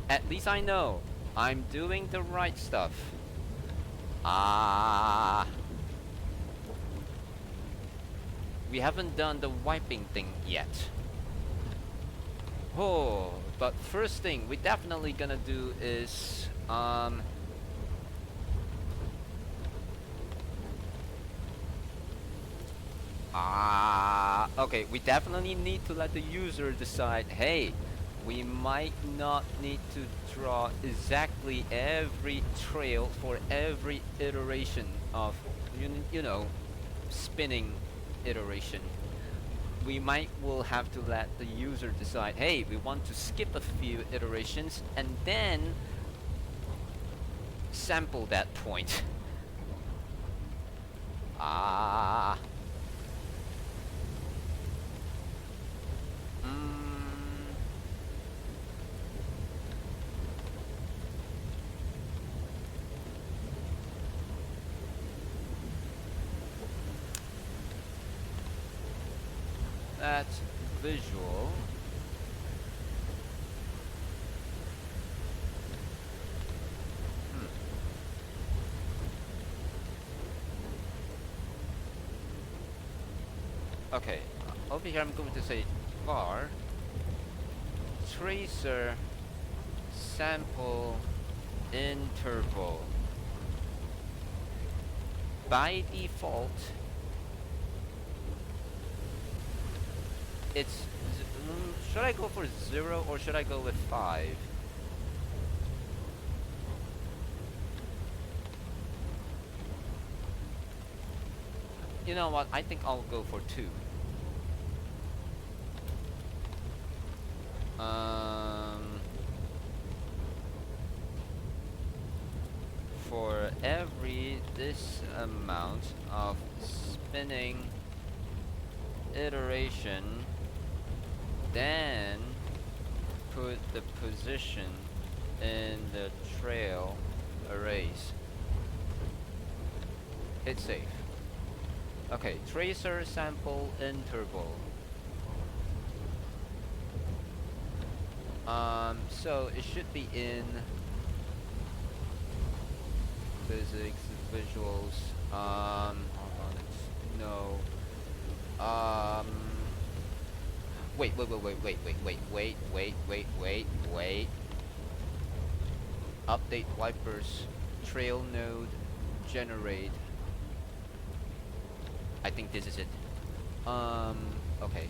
at least I know I'm doing the right stuff. We haven't done the wiping thing yet. Oh, but first thing we definitely gonna do is okay, we definitely need to let the user decide, hey, we might not need to draw exactly every trail for every iteration of you know, spinning iteration. We might will have to let the user decide, hey, we want to skip a few iterations and then sample that point. That's visual. Okay, over here I'm going to say var tracer sample interval. By default, it's should I go for 0 or should I go with 5? You know what? I think I'll go for 2. For every this amount of spinning iteration, then put the position in the trail arrays. Hit save. Okay, tracer sample interval. So it should be in physics, visuals, hold on, it's no. Wait. Update wipers, trail node, generate. I think this is it. Okay.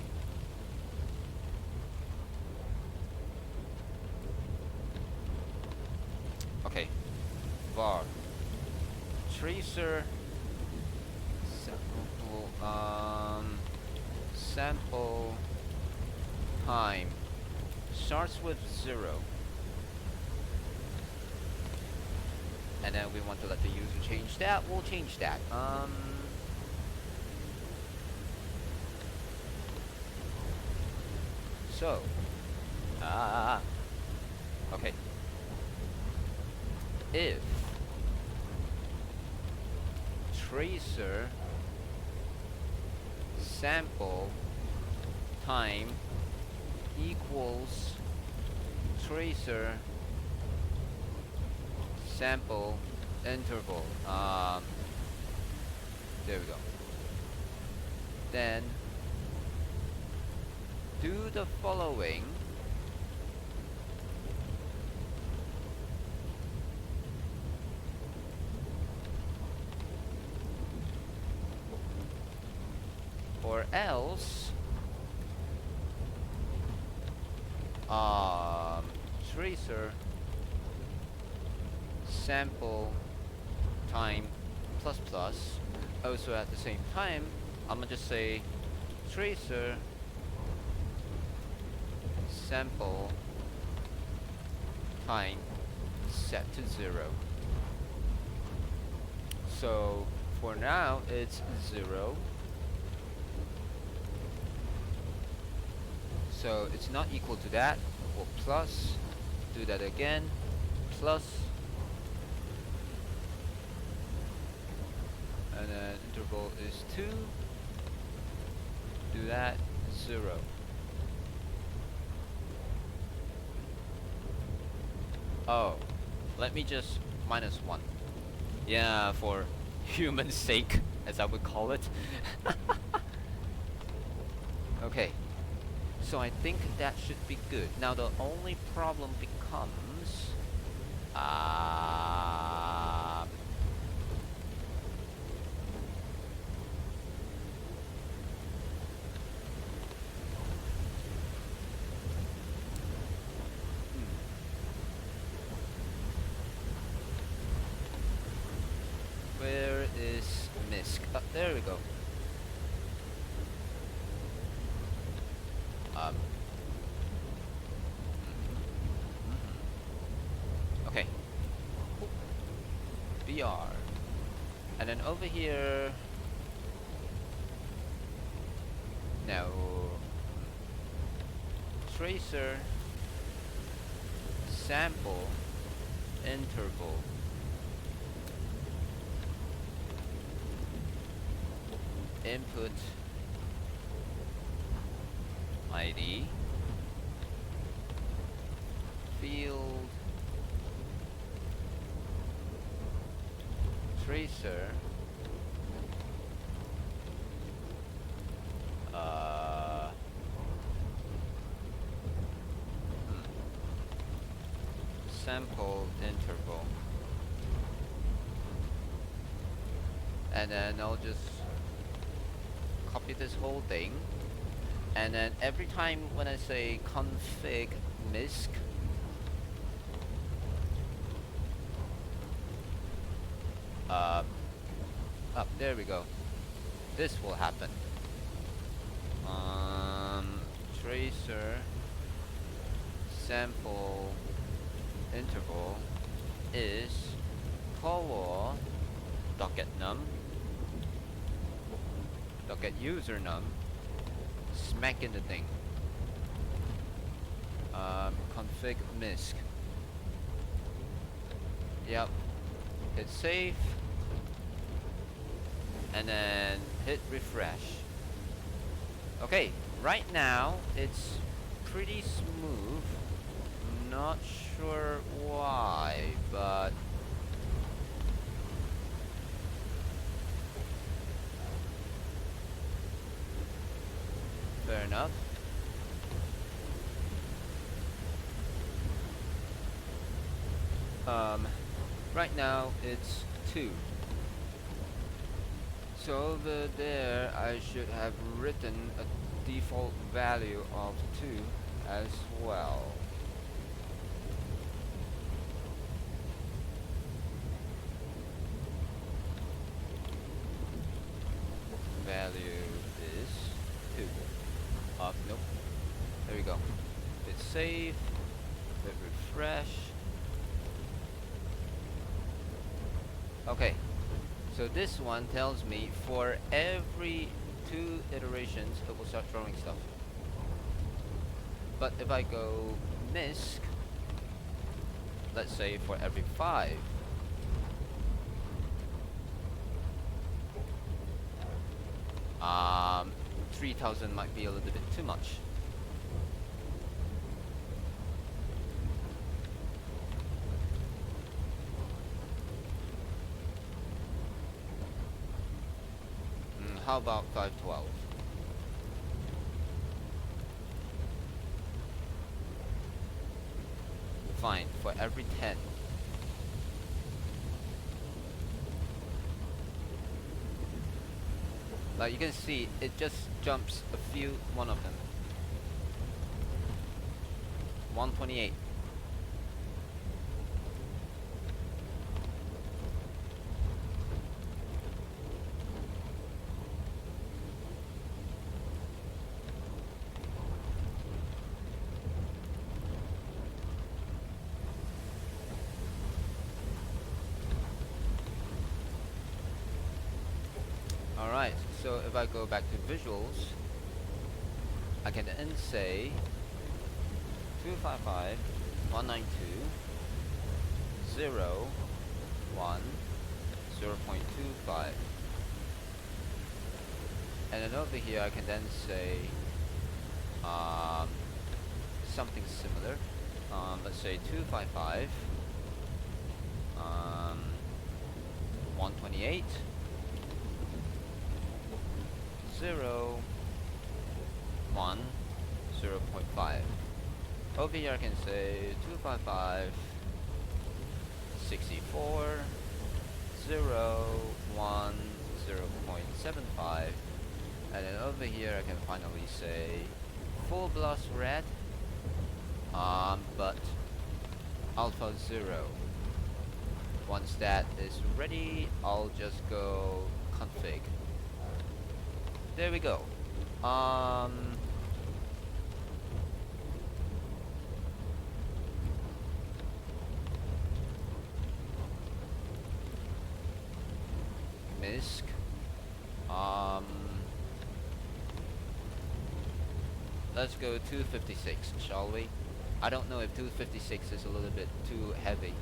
Okay. var tracer sample time starts with 0, and then we want to let the user change that. We'll change that. So okay, if tracer sample time equals tracer sample interval, there we go, then do the following. Or else tracer sample time plus plus. Also at the same time, I'm gonna just say tracer sample time set to 0. So for now it's 0. So it's not equal to that, or plus, do that again, plus, and then interval is 2, do that, 0. Oh, let me just minus 1. Yeah, for human sake, as I would call it. Okay. So I think that should be good. Now the only problem becomes where is MISC? Oh, there we go. Okay. BR. And then over here. Now tracer sample interval input ID field tracer sample interval, and then I'll just copy this whole thing, and then every time when I say config misc, there we go, this will happen. Tracer sample interval is color docket num docket user num smack in the thing, config misc. Yep, hit save and then hit refresh. Okay, right now it's pretty smooth. Not sure why, but fair enough. Right now it's 2. So over there I should have written a default value of 2 as well. save, hit refresh. Okay, so this one tells me for every 2 iterations it will start throwing stuff. But if I go misc, let's say for every 5, 3000 might be a little bit too much. How about 512? Fine, for every 10. Like you can see, it just jumps one of them. 128. Alright, so if I go back to visuals, I can then say 255, 192, 0, 1, 0.25. And then over here I can then say something similar. Let's say 255, 128, 0, 1, 0.5. Over here I can say 255, 64, 0, 1, 0.75. And then over here I can finally say full blast red, but alpha 0. Once that is ready, I'll just go config. There we go. MISC. Let's go 256, shall we? I don't know if 256 is a little bit too heavy.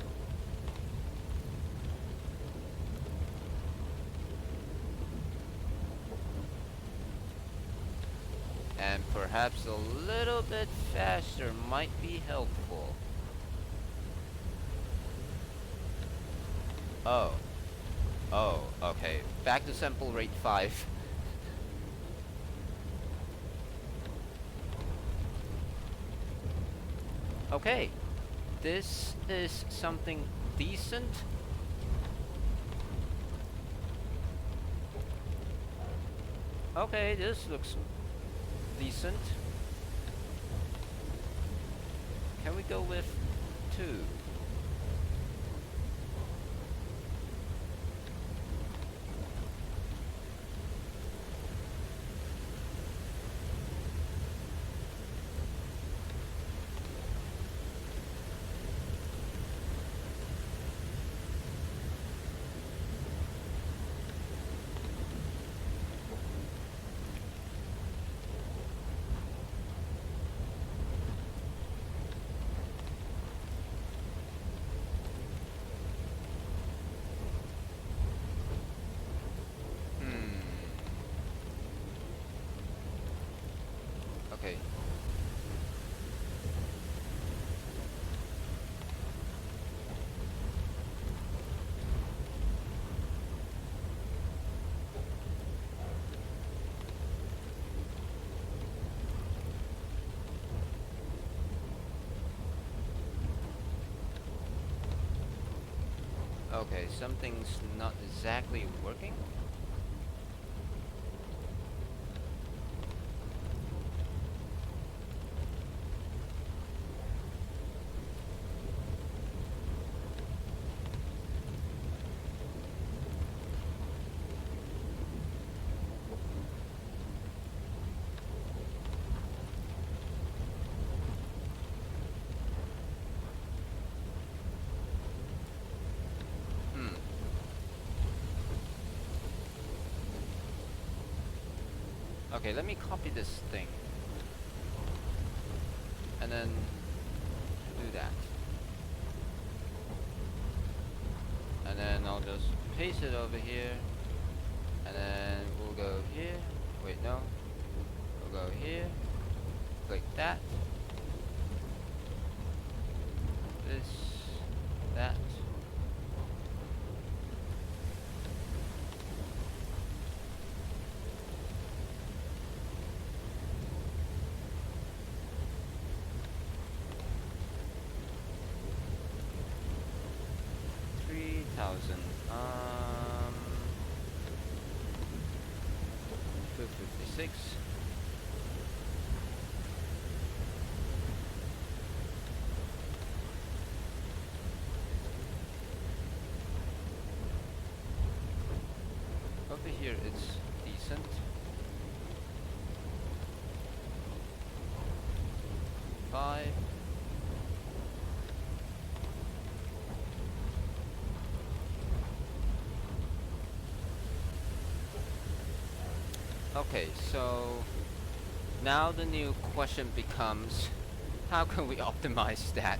And perhaps a little bit faster might be helpful. Oh, okay. Back to sample rate 5. Okay, this is something decent. Okay, this looks decent. Can we go with 2? Okay. Okay, something's not exactly working. Okay, let me copy this thing. And then do that. And then I'll just paste it over here. And then we'll go here. Wait, no. We'll go here. Click that. This. That. $3,000. 256. Over here it's decent. 5. Okay, so now the new question becomes, how can we optimize that?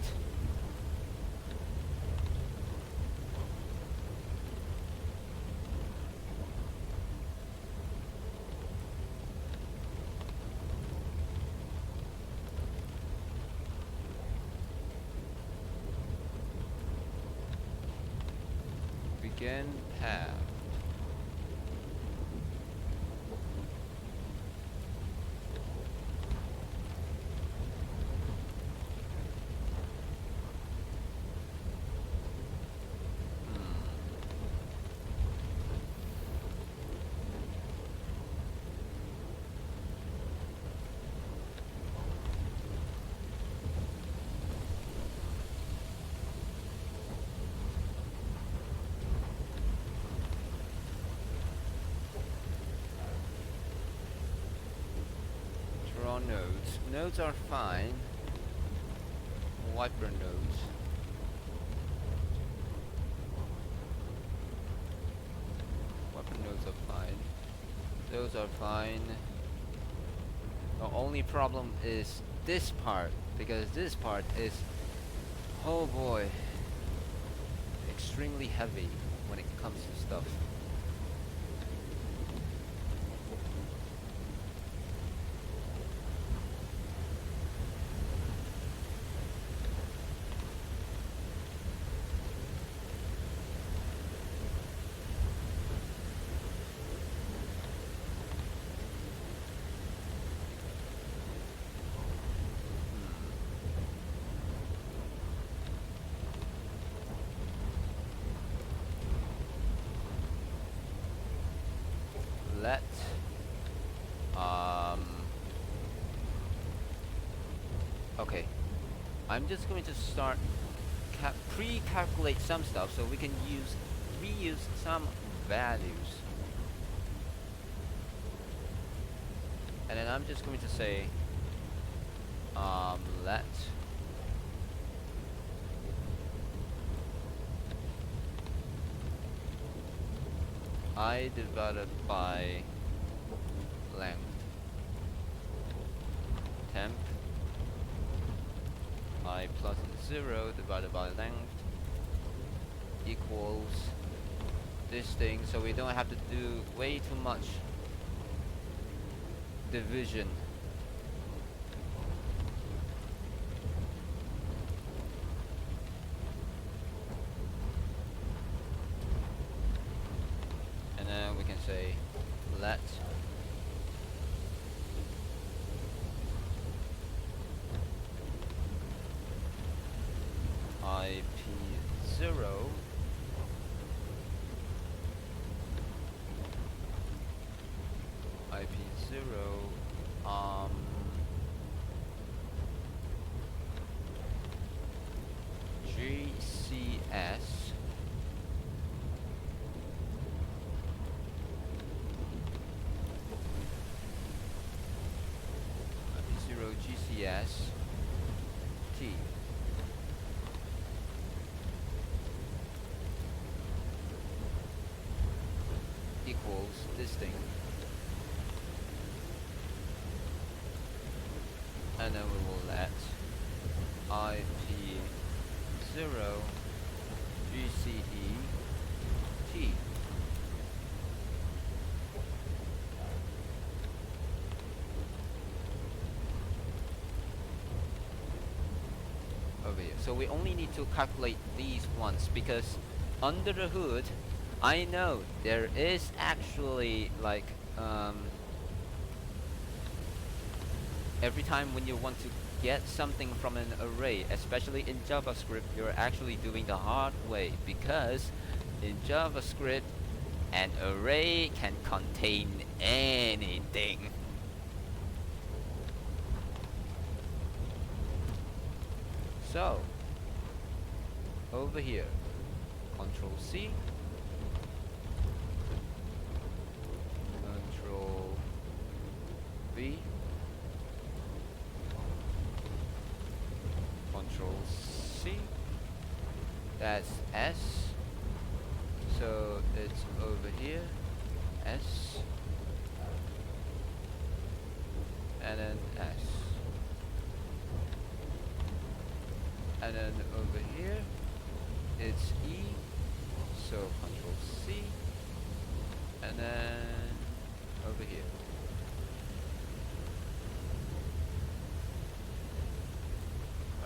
Begin path. Draw nodes. Nodes are fine. Wiper nodes. Wiper nodes are fine. Those are fine. The only problem is this part, because this part is, oh boy, extremely heavy when it comes to stuff. Let okay, I'm just going to start pre-calculate some stuff so we can reuse some values, and then I'm just going to say let I divided by length temp I plus 0 divided by length equals this thing, so we don't have to do way too much division. And then we can say let IP0 GCS IP0 GCS T equals this thing. and then we will let IP0 GCE T. Over here. So we only need to calculate these once, because under the hood I know there is actually like every time when you want to get something from an array, especially in JavaScript, you're actually doing the hard way, because in JavaScript an array can contain anything. So over here, Control C, Control V, Control C, that's S, so it's over here, S, and then S, and then over here it's E, so Control C, and then over here.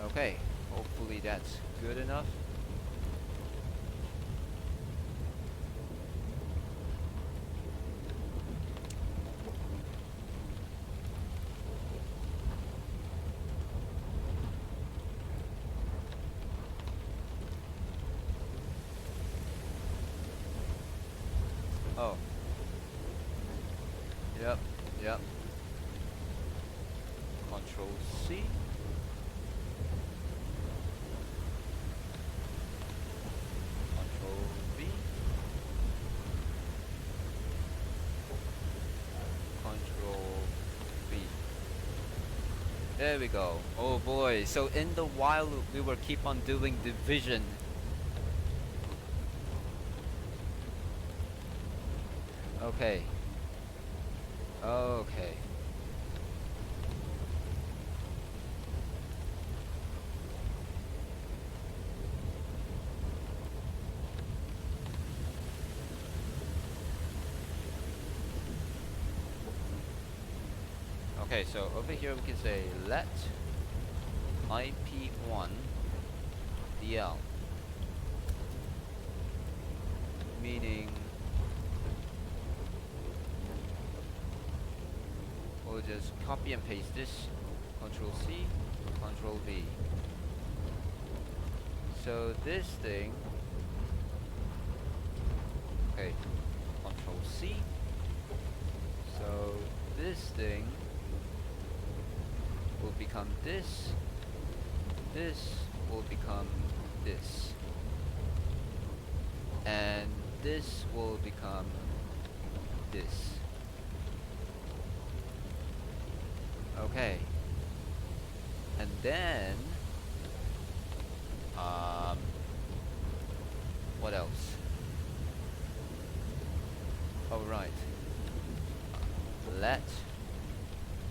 Okay, hopefully that's good enough. Oh. Yep. Control C. Control V. Control V. There we go. Oh boy. So in the while loop we will keep on doing division. Okay. Okay. Okay, so over here we can say let IP1 DL, meaning we'll just copy and paste this, Control C, Control V. So this thing, okay, Control C. So this thing will become this. This will become this. And this will become this. Okay. And then what else? Oh right. Let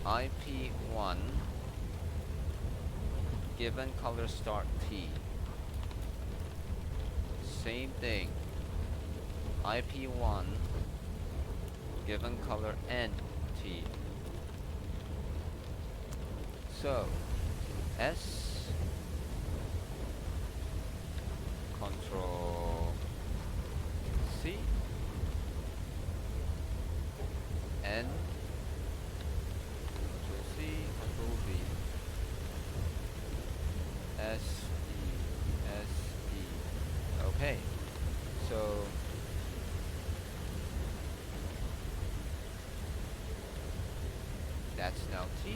IP1 given color start T. Same thing. IP1 given color end T. So S, Control C, N, Control C, Control V, S, E, S, E. Okay, so that's now T.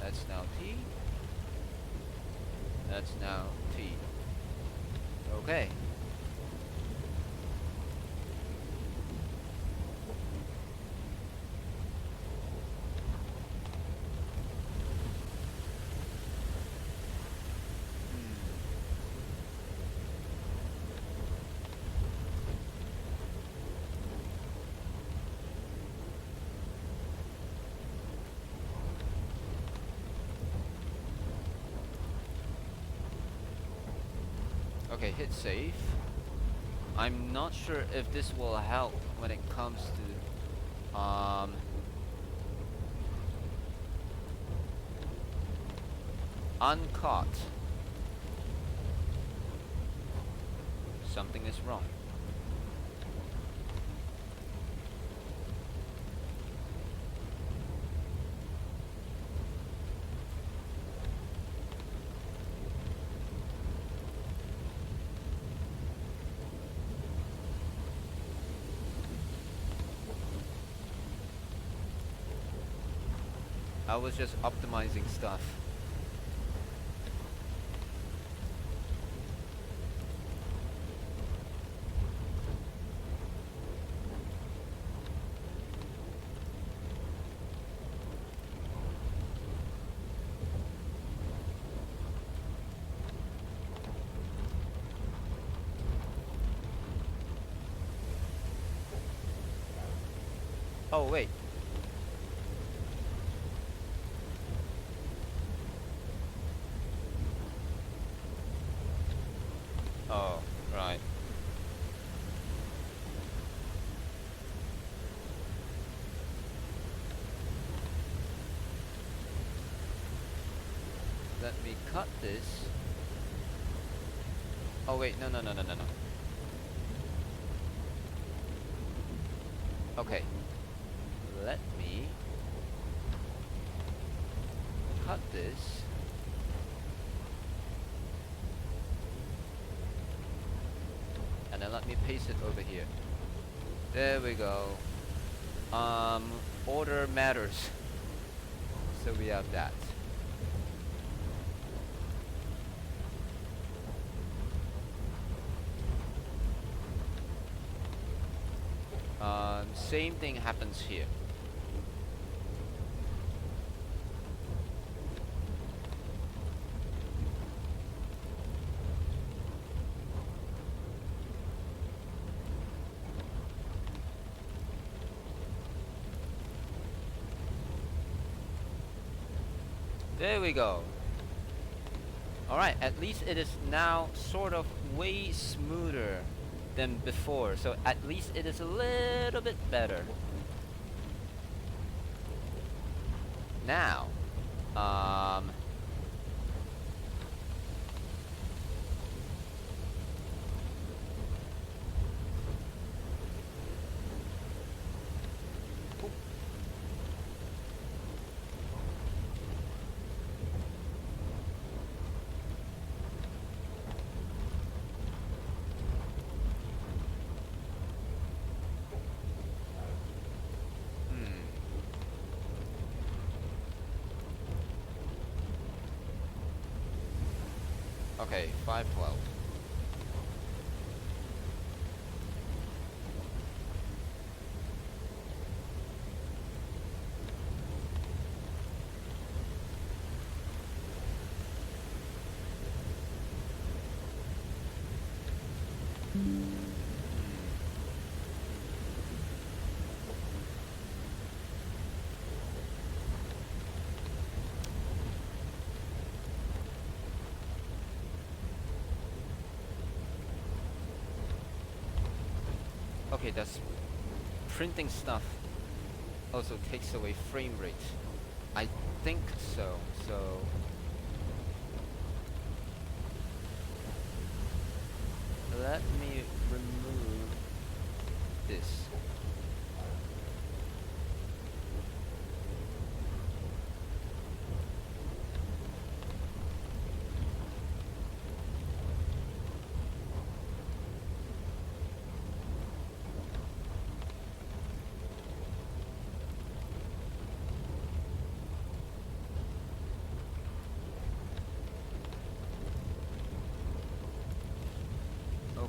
That's now T. That's now T. Okay. Okay, hit save. I'm not sure if this will help when it comes to uncaught. Something is wrong. I was just optimizing stuff. Oh wait. Oh, right. Let me cut this. Oh wait, no. Okay. Let me cut this. And then let me paste it over here. There we go. Order matters. So we have that. Same thing happens here. There we go. Alright, at least it is now sort of way smoother than before, so at least it is a little bit better. Now, okay, 512. Okay, that's printing stuff also takes away frame rate. I think so. So let me remove this.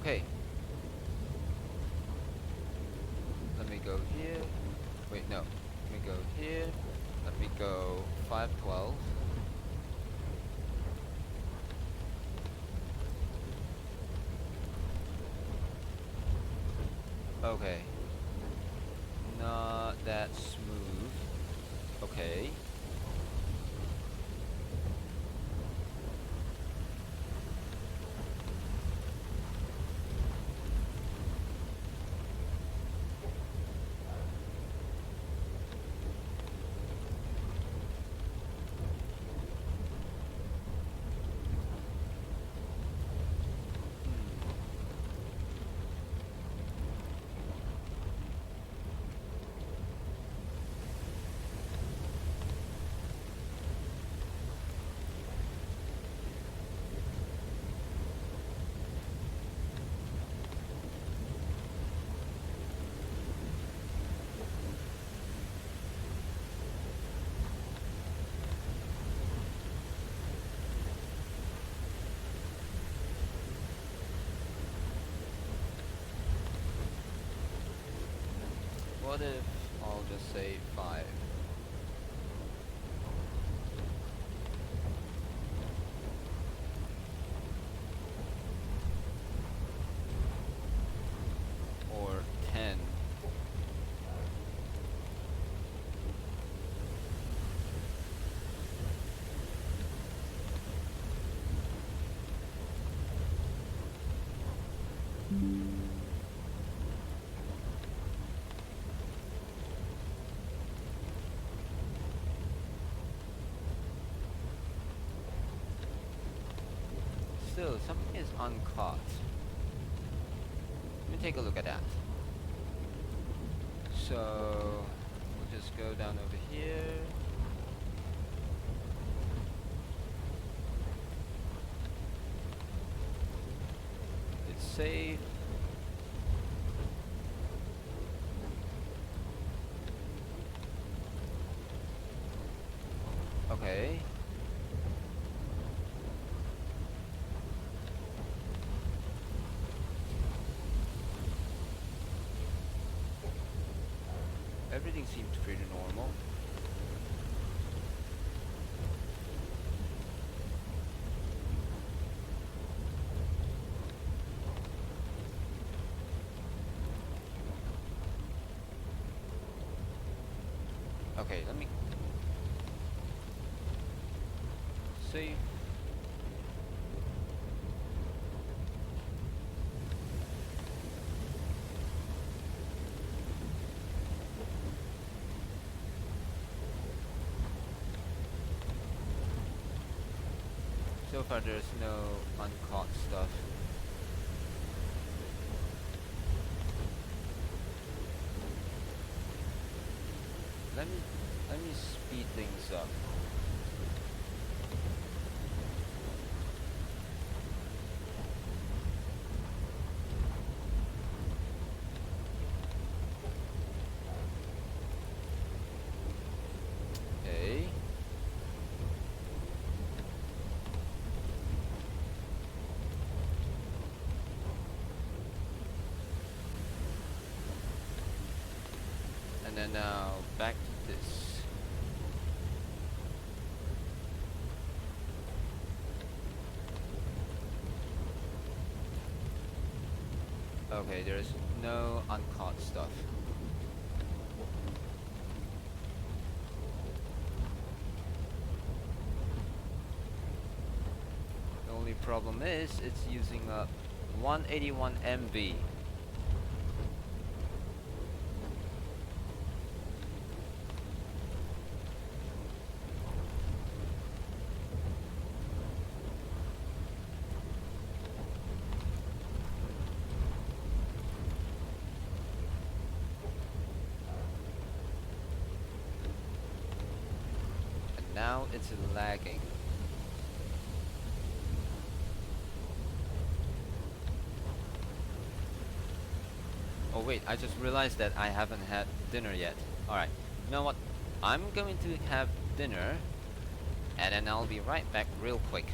Okay. Let me go here. Wait, no. Let me go here. Let me go 512. Okay. Not that smooth. Okay. what if I'll just say 5? Or 10? Still, something is uncaught. Let me take a look at that. So, we'll just go down over here. It's safe. Okay. Everything seems pretty normal. Okay, let me save. So far there's no uncaught stuff. Let me speed things up. Okay. And then now back to this. Okay, there's no uncaught stuff. The only problem is it's using a 181 MB. Now it's lagging. Oh wait, I just realized that I haven't had dinner yet. Alright, you know what? I'm going to have dinner and then I'll be right back real quick.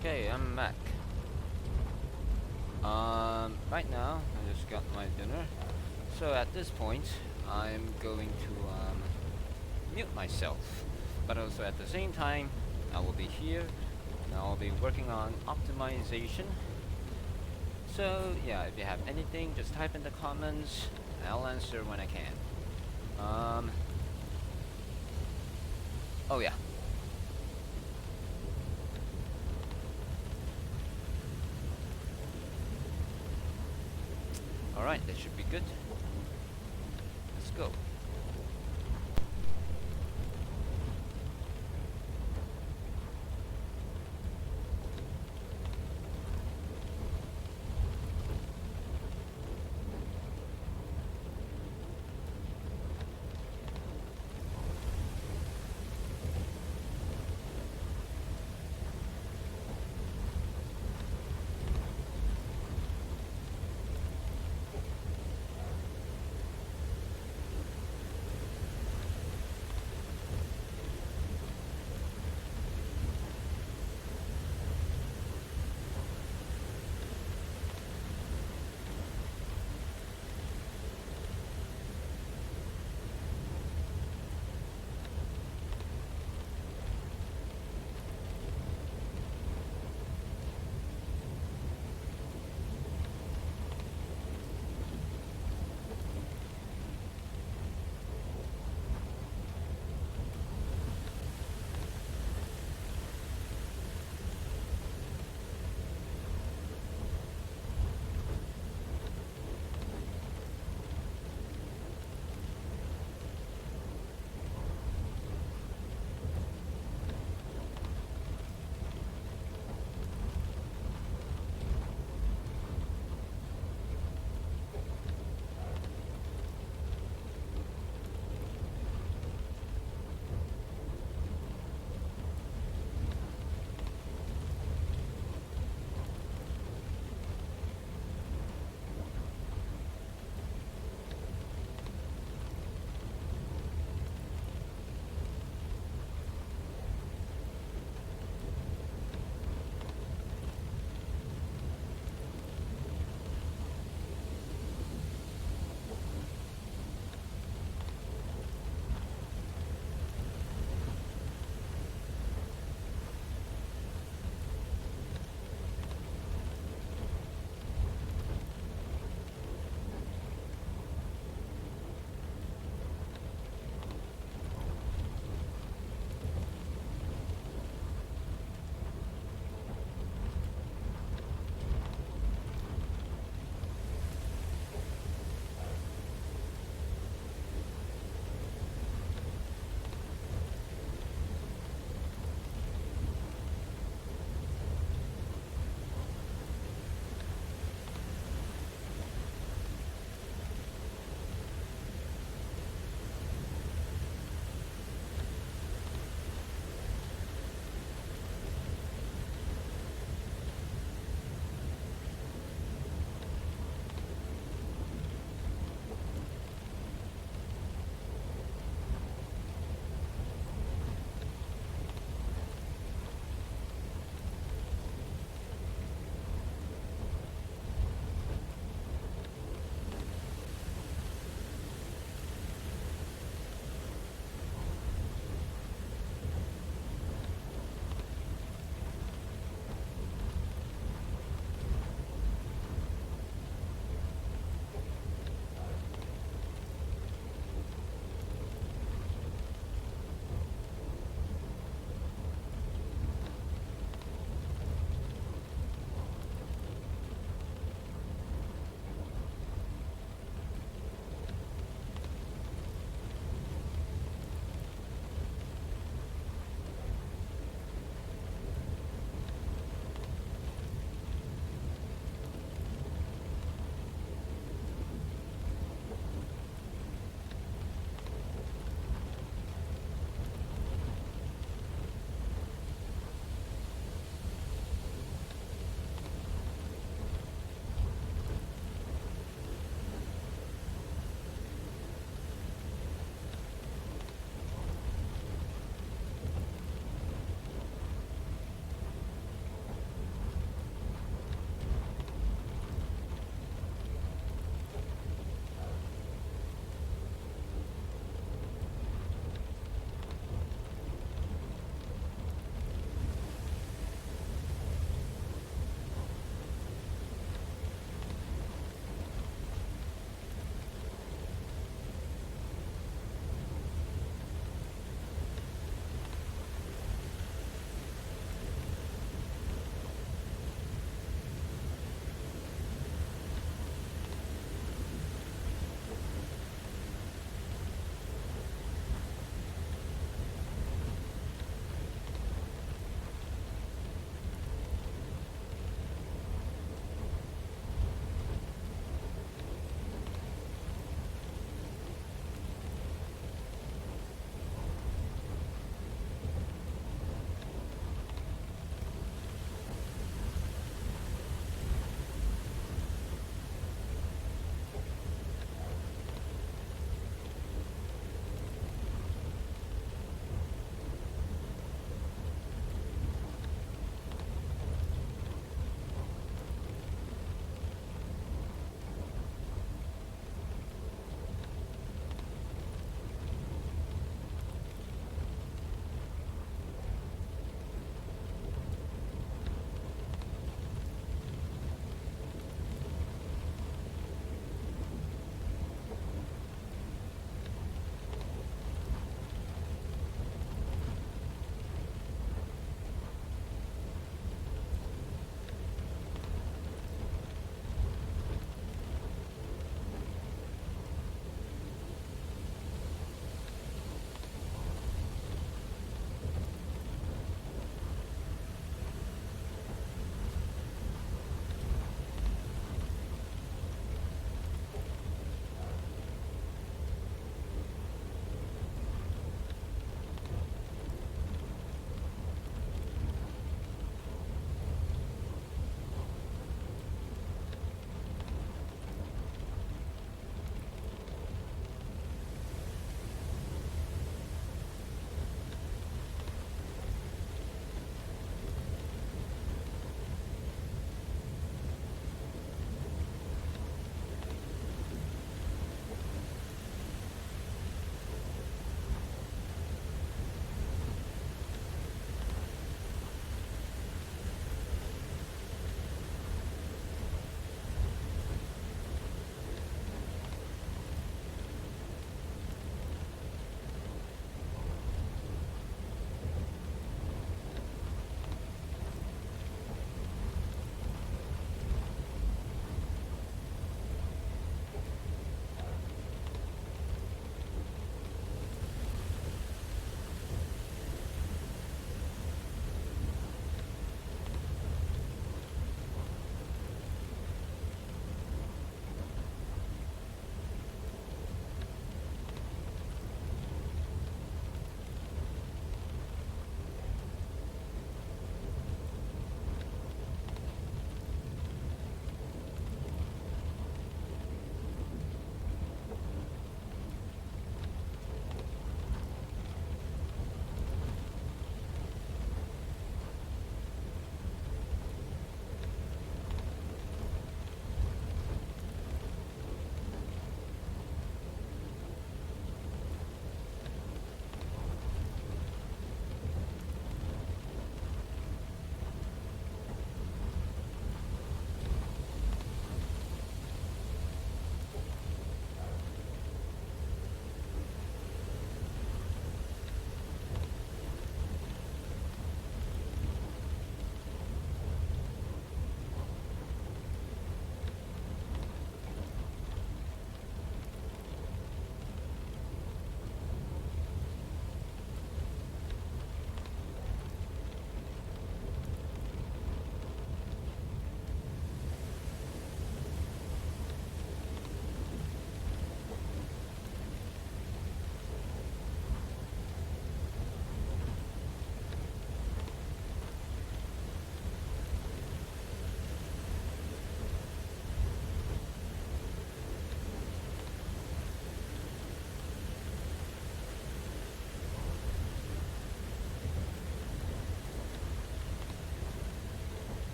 Okay, I'm back. Right now, I just got my dinner. So at this point, I'm going to mute myself. But also at the same time, I will be here and I'll be working on optimization. So yeah, if you have anything, just type in the comments and I'll answer when I can. Oh yeah. Alright, that should be good. Let's go.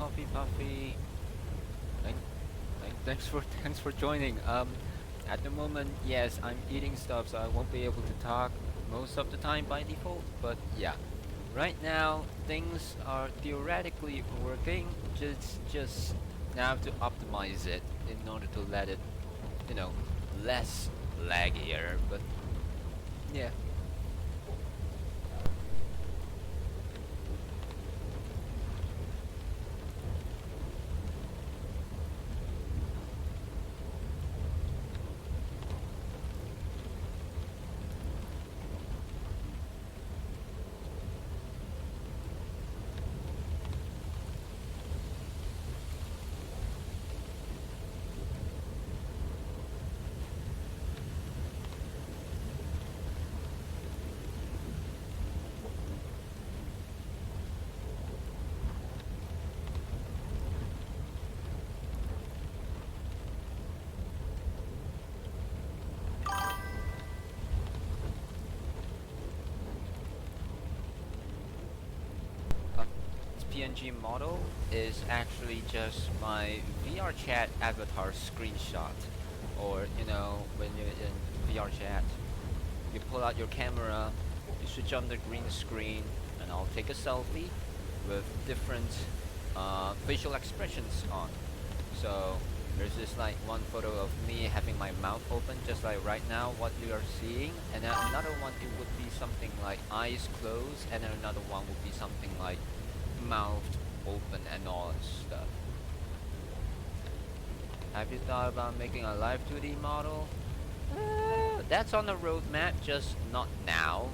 Coffee Puffy. Thanks for joining. At the moment, yes, I'm eating stuff, so I won't be able to talk most of the time by default. But yeah, right now things are theoretically working. Just now have to optimize it in order to let it, you know, less laggier. But yeah. This PNG model is actually just my VR chat avatar screenshot. Or, you know, when you're in VR chat, you pull out your camera, you switch on the green screen, and I'll take a selfie with different facial expressions on. So there's this like one photo of me having my mouth open, just like right now what you are seeing, and then another one it would be something like eyes closed, and then another one would be something like mouth open and all that stuff. Have you thought about making a live 2D model? That's on the roadmap, just not now.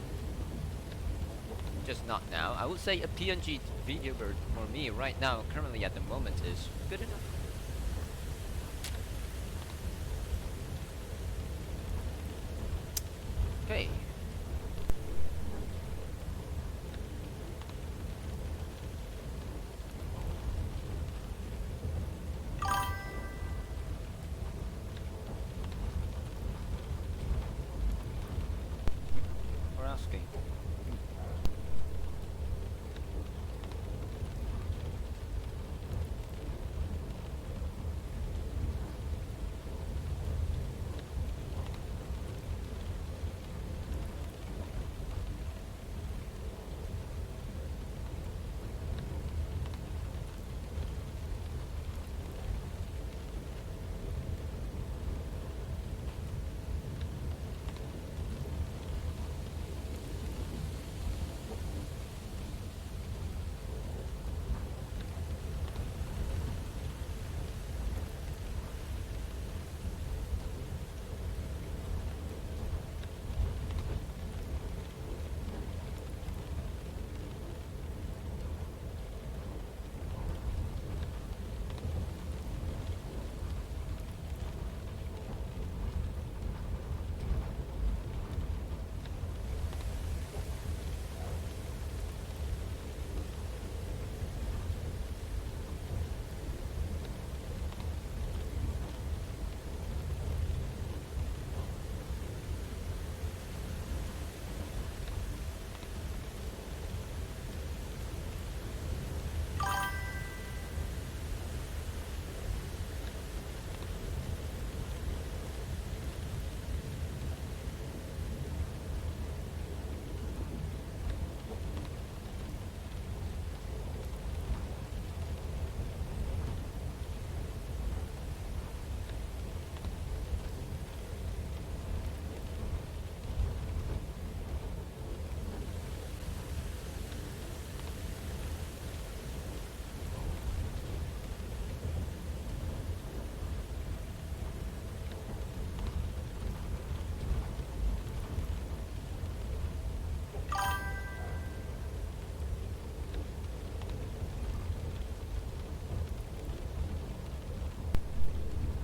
Just not now. I would say a PNG video bird for me right now, currently at the moment, is good enough. Okay. We're asking.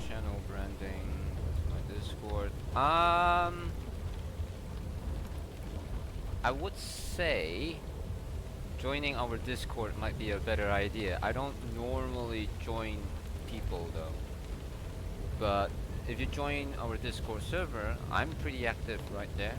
Channel branding, my Discord. I would say joining our Discord might be a better idea. I don't normally join people though. But if you join our Discord server, I'm pretty active right there.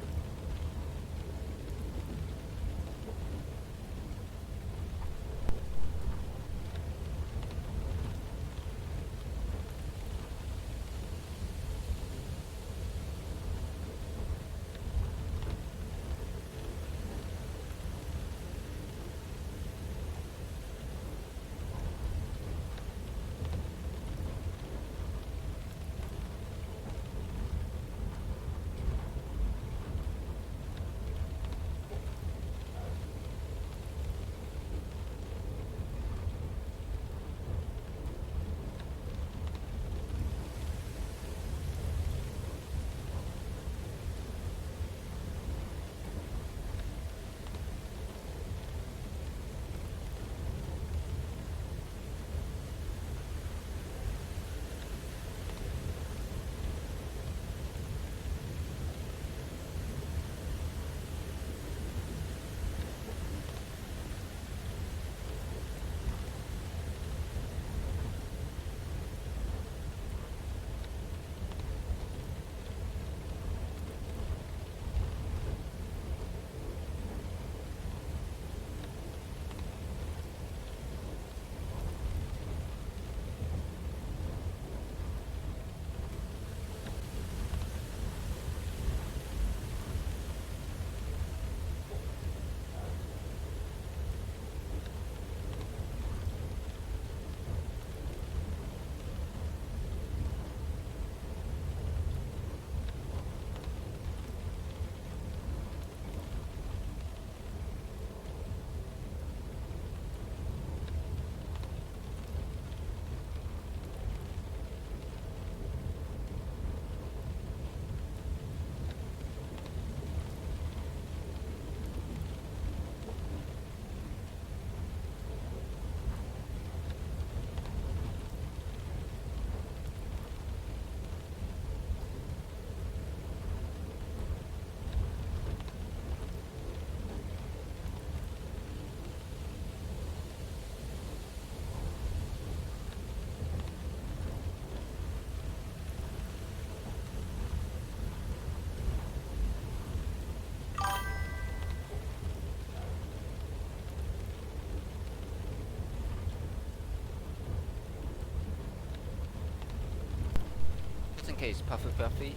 just in case, Puffy,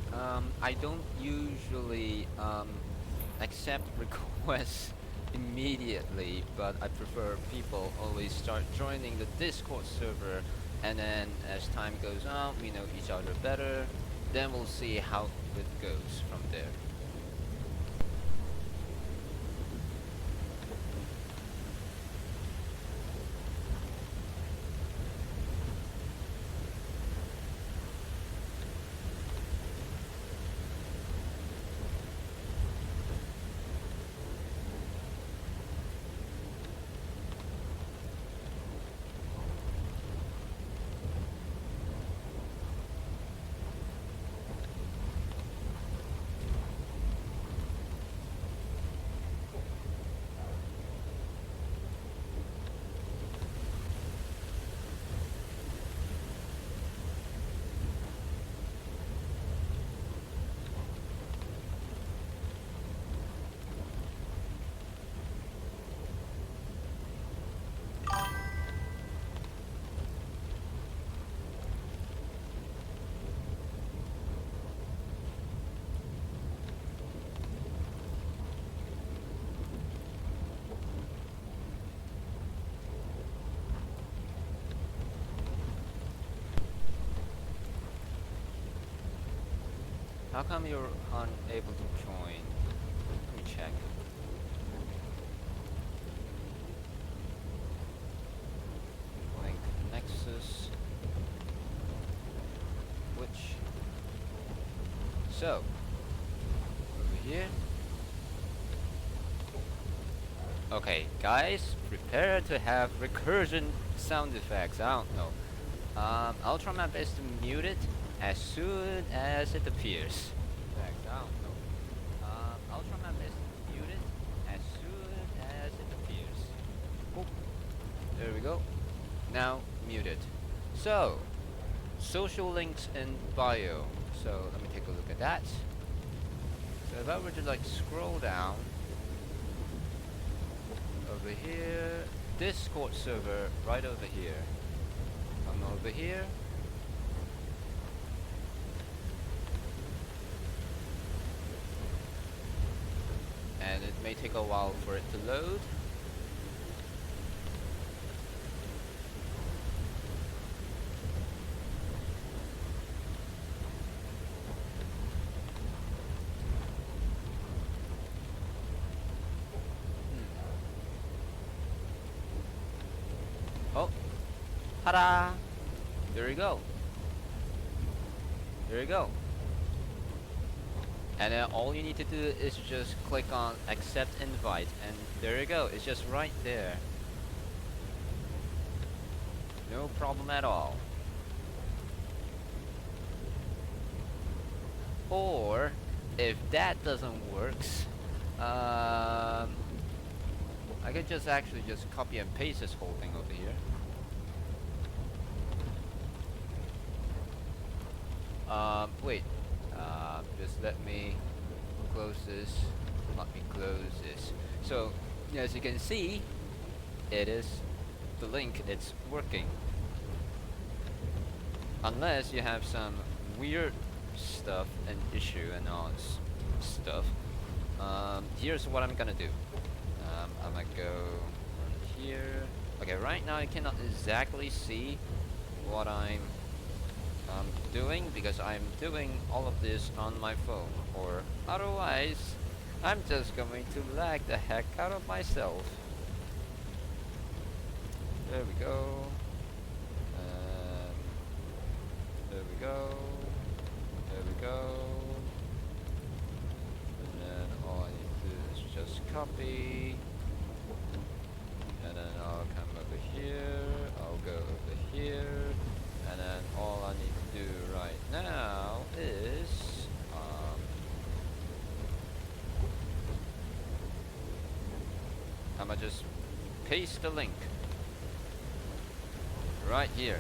I don't usually accept requests immediately, but I prefer people always start joining the Discord server, and then as time goes on, we know each other better, then we'll see how it goes from there. How come you're unable to join? Let me check. Link Nexus. Which? So, over here. Okay, guys, prepare to have recursion sound effects. I don't know. I'll try my best to mute it as soon as it appears. I don't know. I'll try my best to mute it as soon as it appears. Oh, there we go. Now muted. So, social links in bio. So let me take a look at that. So if I were to like scroll down over here, Discord server right over here. Come over here. And it may take a while for it to load. Oh, ta-da! There you go. There you go. And then all you need to do is just click on accept invite, and there you go. It's just right there. No problem at all. Or if that doesn't work, I could just actually just copy and paste this whole thing over here. Wait. Just let me close this. Let me close this. So, as you can see, it is the link. It's working. Unless you have some weird stuff and issue and all this stuff. Here's what I'm gonna do. I'm gonna go on here. Okay, right now I cannot exactly see what I'm doing because I'm doing all of this on my phone, or otherwise I'm just going to lag the heck out of myself. There we go. There we go. There we go. And then all I need to do is just copy. And then I'll come over here. I'll go over here. And then all I need to do right now is I'm gonna just paste the link right here.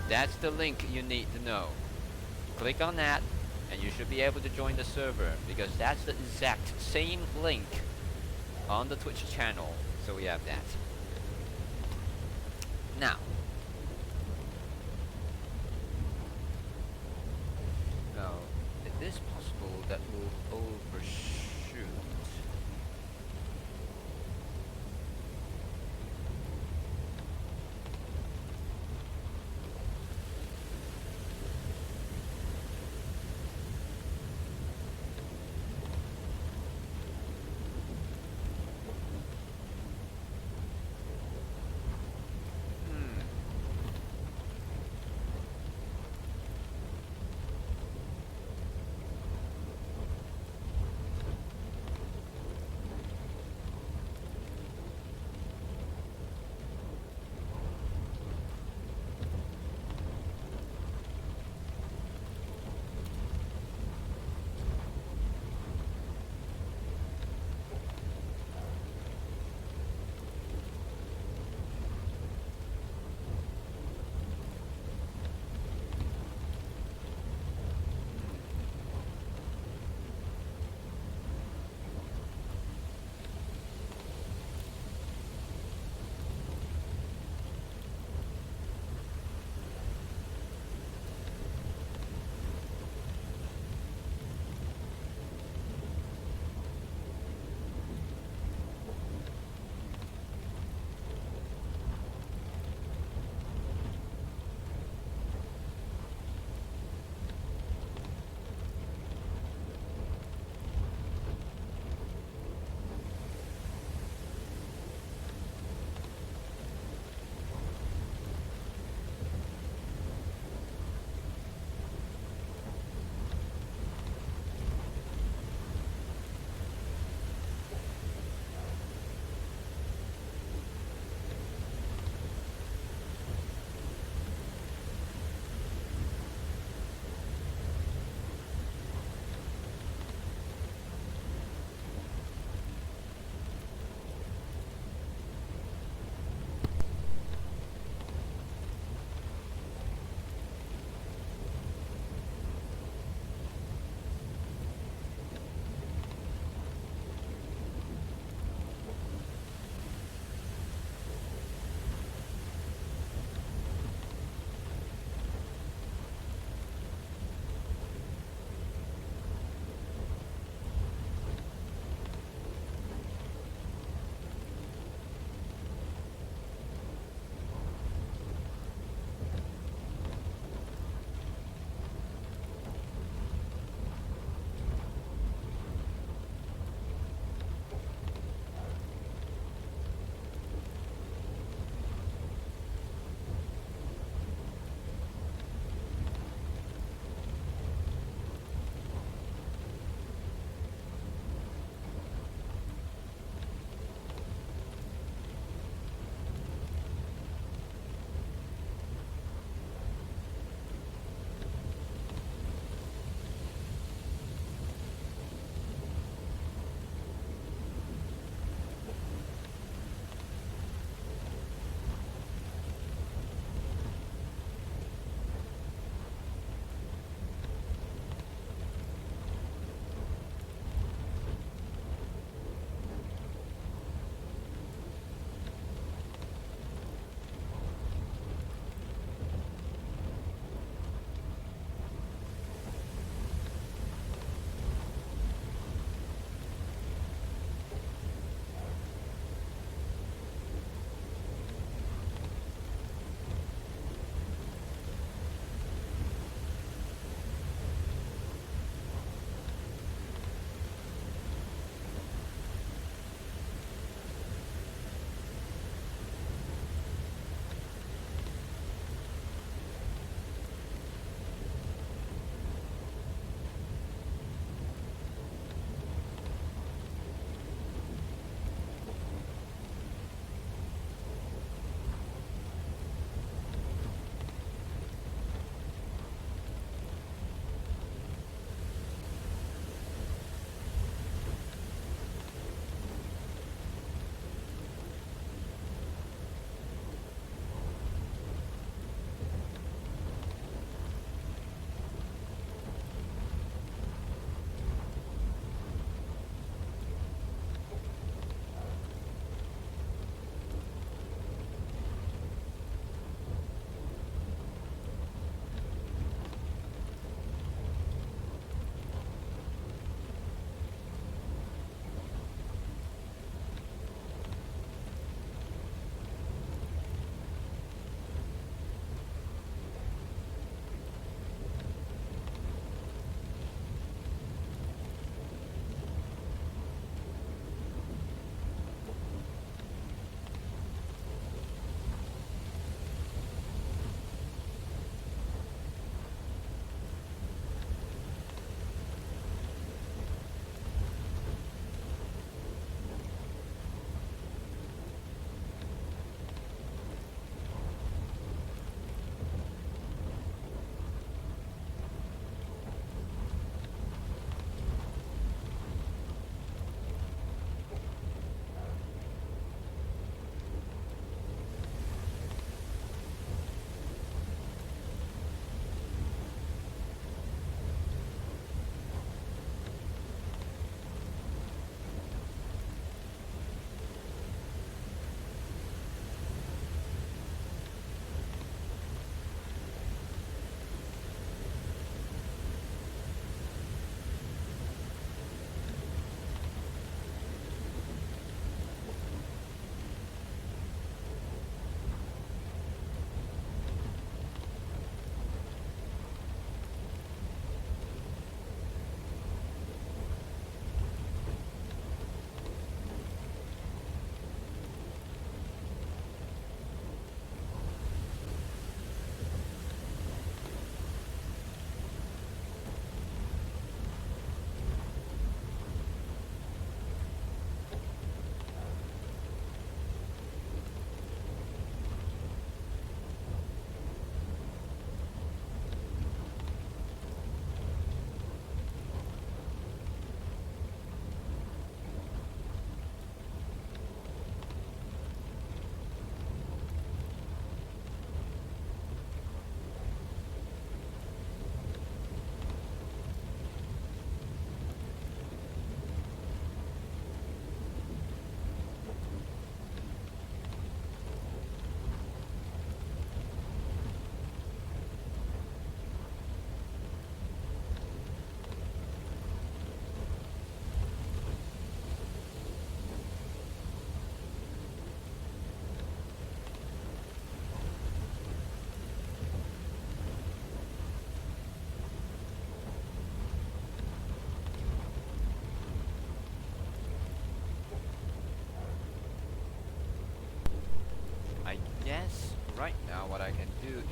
That's the link you need to know. Click on that and you should be able to join the server, because that's the exact same link on the Twitch channel. So we have that. Now, that will overshoot.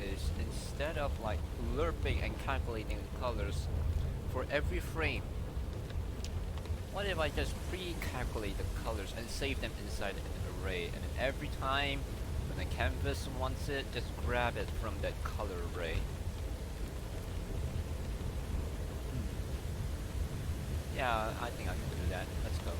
is instead of like lerping and calculating the colors for every frame, what if I just pre-calculate the colors and save them inside an array, and then every time when the canvas wants it, just grab it from that color array. Yeah, I think I can do that. Let's go.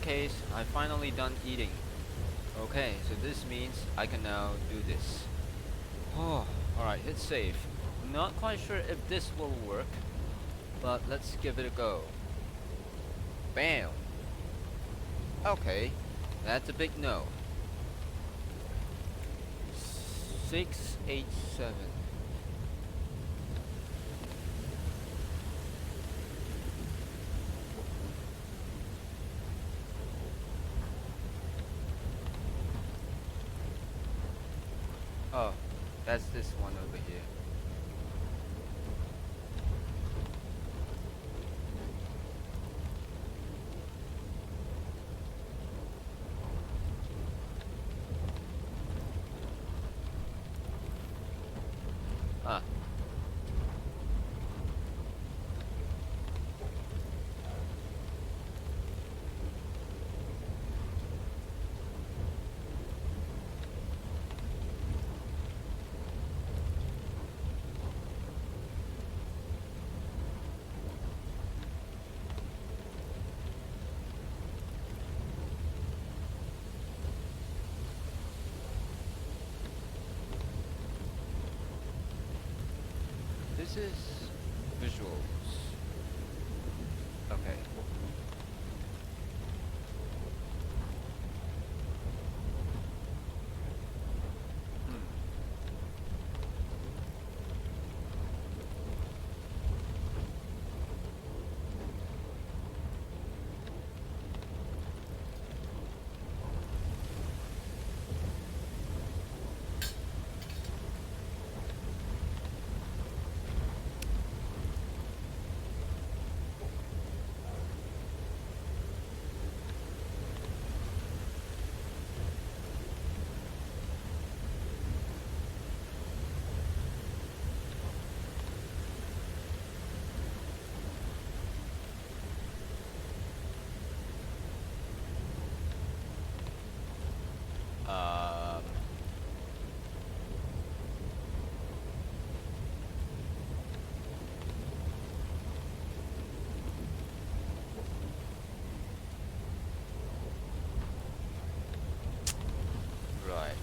case, I finally done eating. Okay, so this means I can now do this. Oh, alright, hit save. Not quite sure if this will work, but let's give it a go. Bam! Okay, that's a big no. 687. Oh, that's this one over here. Ah. This is visuals. Okay. Um, right.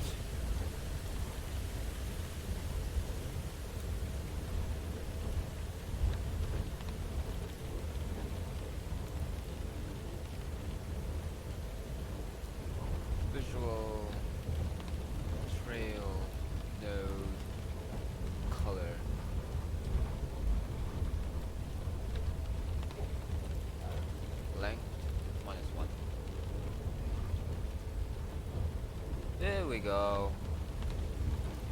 Visual, trail, node, color. Length, -1. There we go.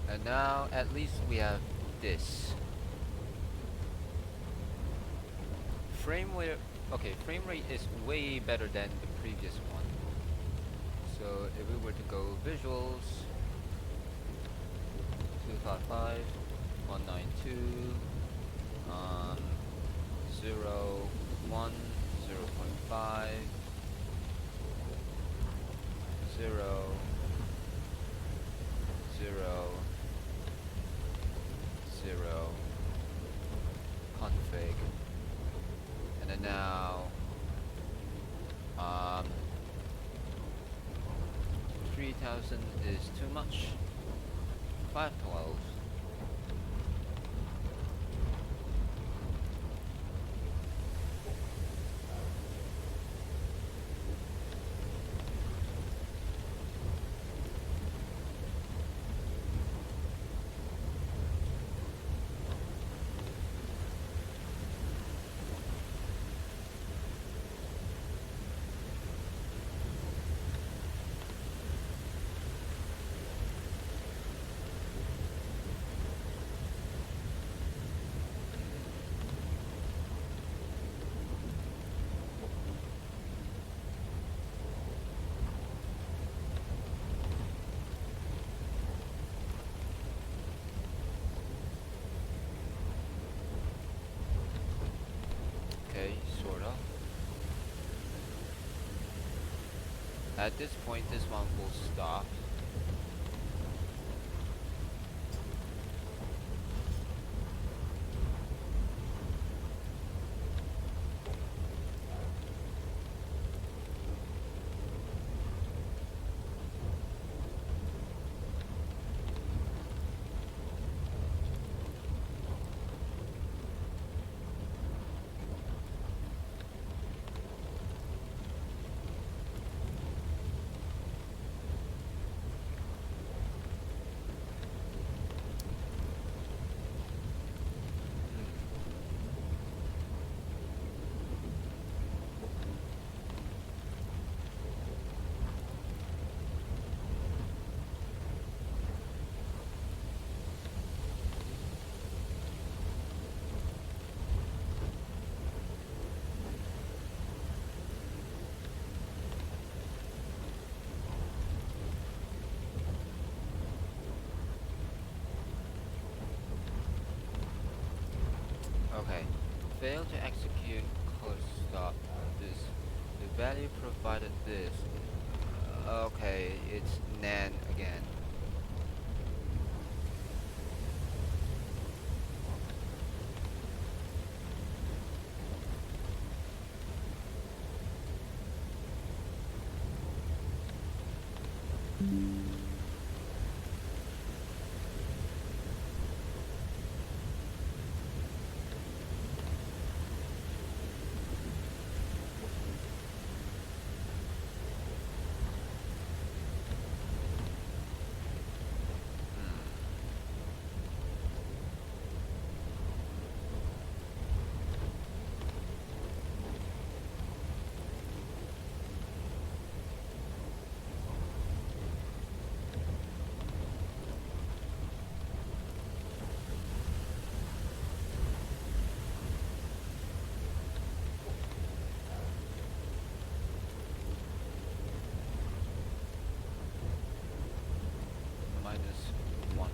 And now at least we have this. Frame rate, okay, frame rate is way better than the previous one. So if we were to go visuals, 255, 192, 0, 1, 0.5, 0, 0, 0, config, and then now 3000 is too much. 512. Okay, sort of. At this point, this one will stop. Okay. Fail to execute color stop this. The value provided this. Okay, it's nan again. -1.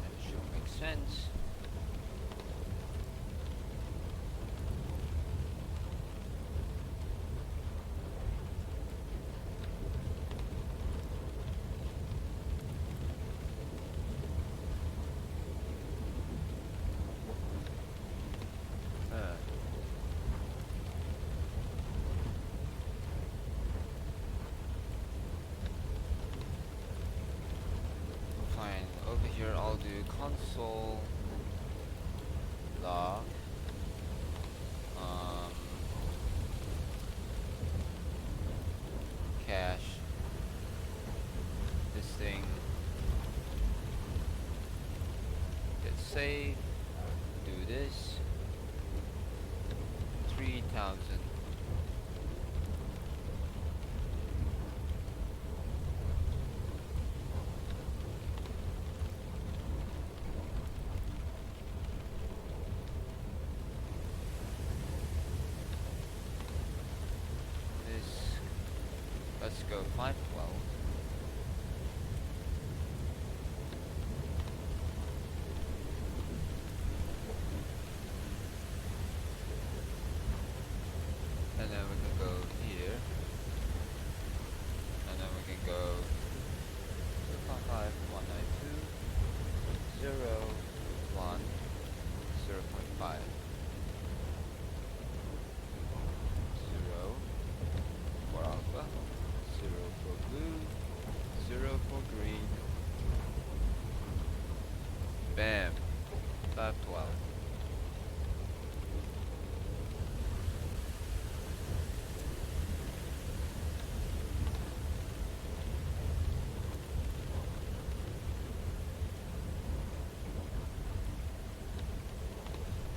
That should make sense. Fine. Over here, I'll do console log cache this thing. Hit save. Do this. 3000. Let's go 512. And then we can go here. And then we can go 255.192, 1, 0.5. 0 for alpha. 0 for blue, 0 for green. Bam. 512.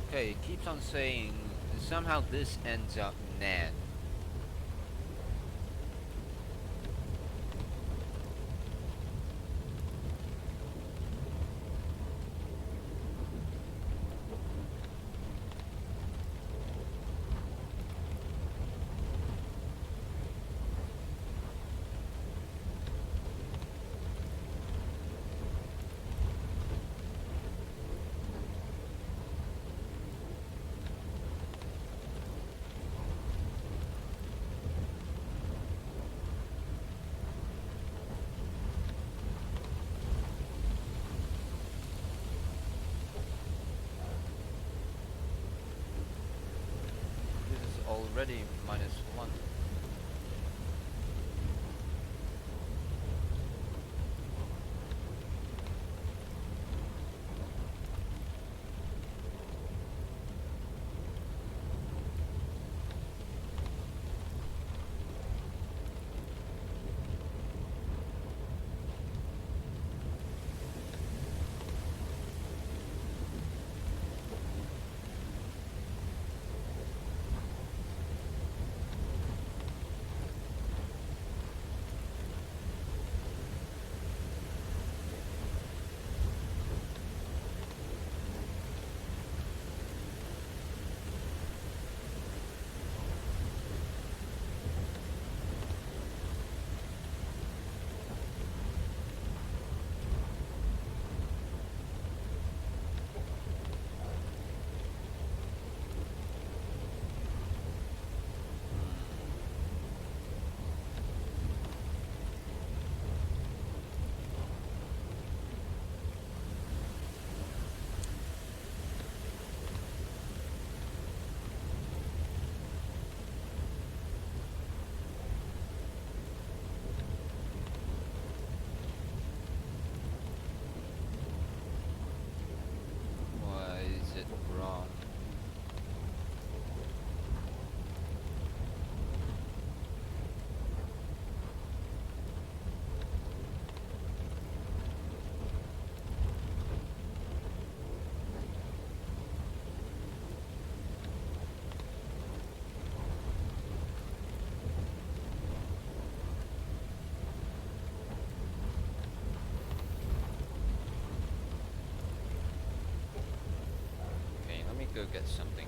Okay, it keeps on saying somehow this ends up nan. Already -1. go get something.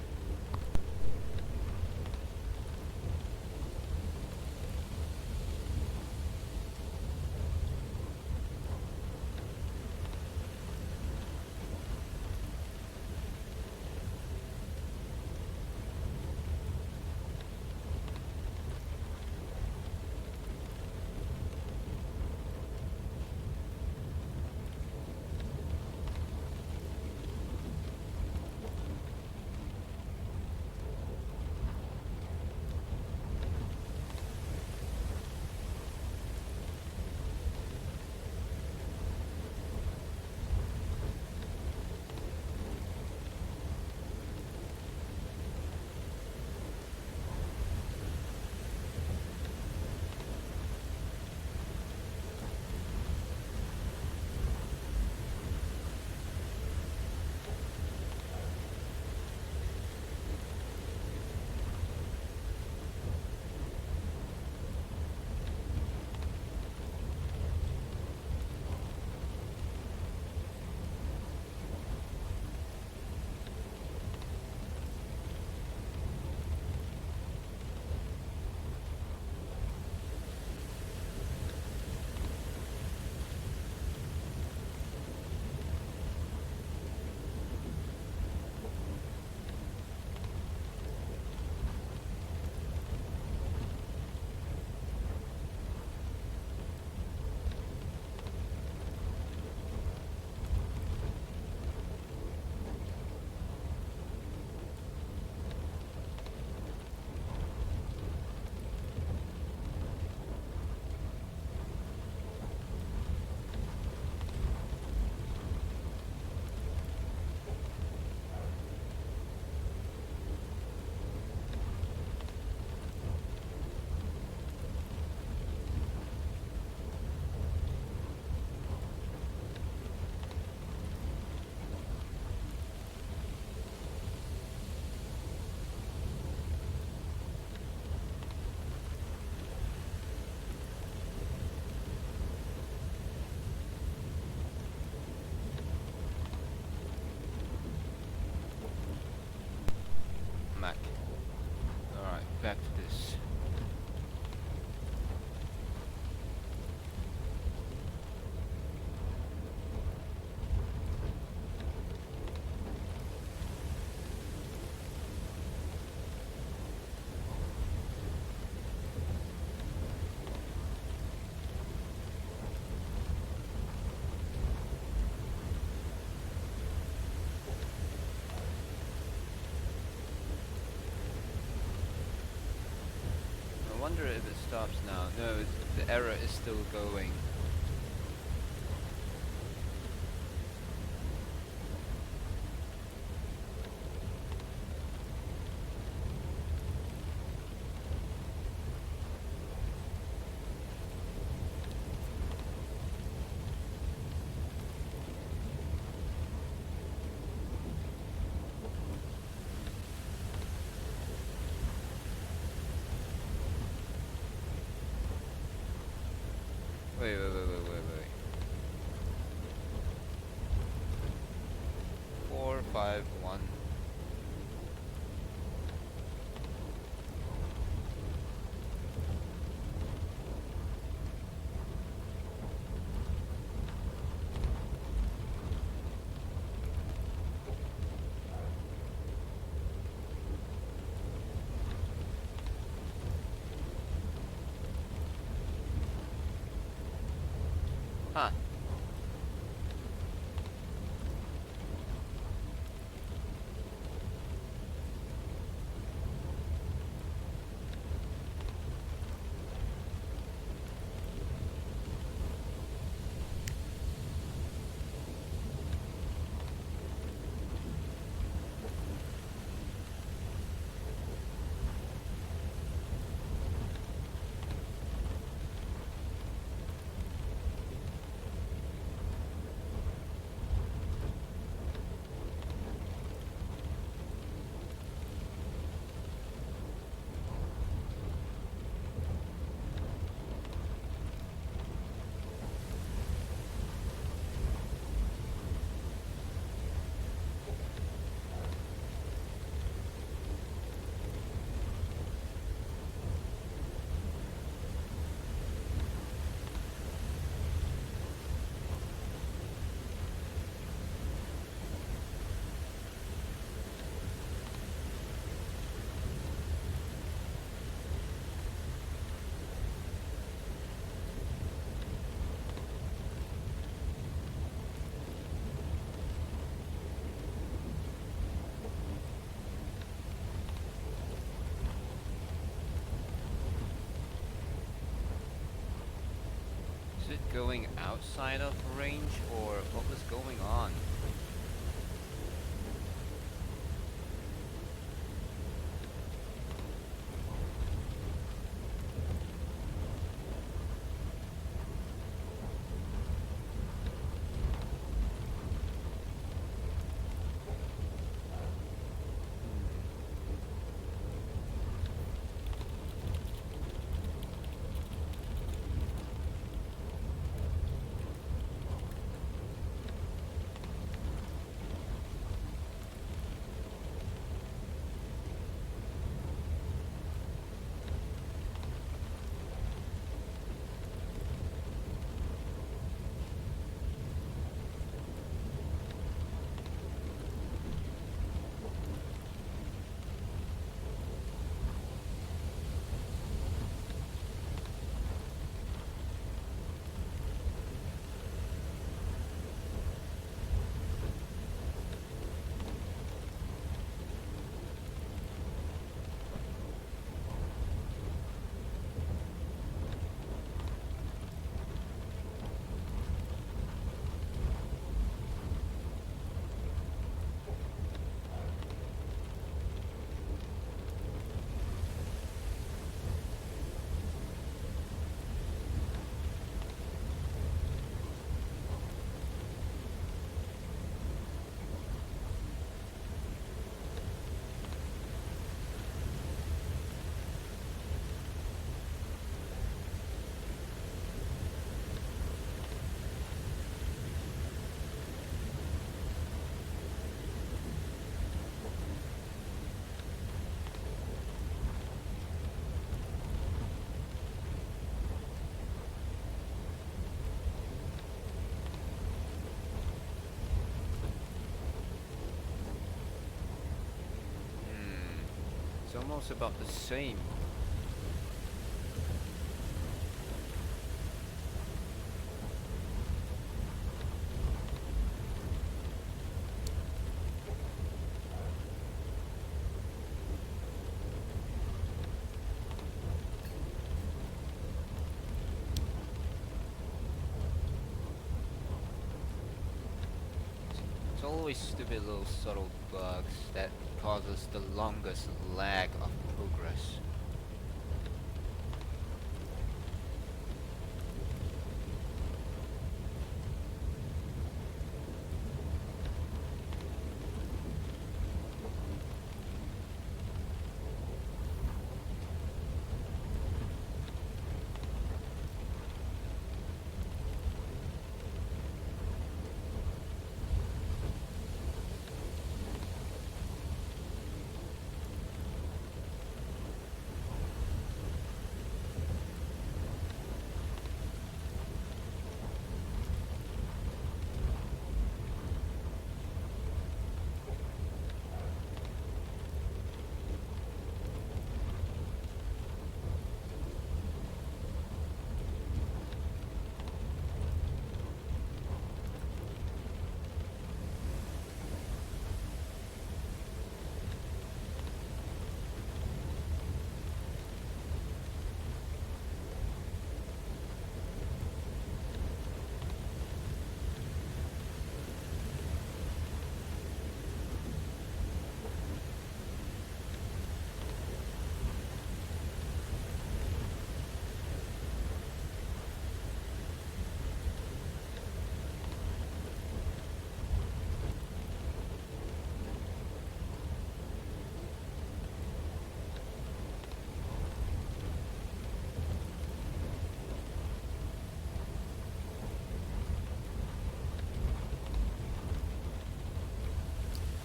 Mac. Alright, back to this. I wonder if it stops now. No, the error is still going. Wait. 4, 5, 1. Huh. it going outside of range, or what was going on? It's almost about the same. It's always stupid little subtle bugs that causes the longest lag of progress.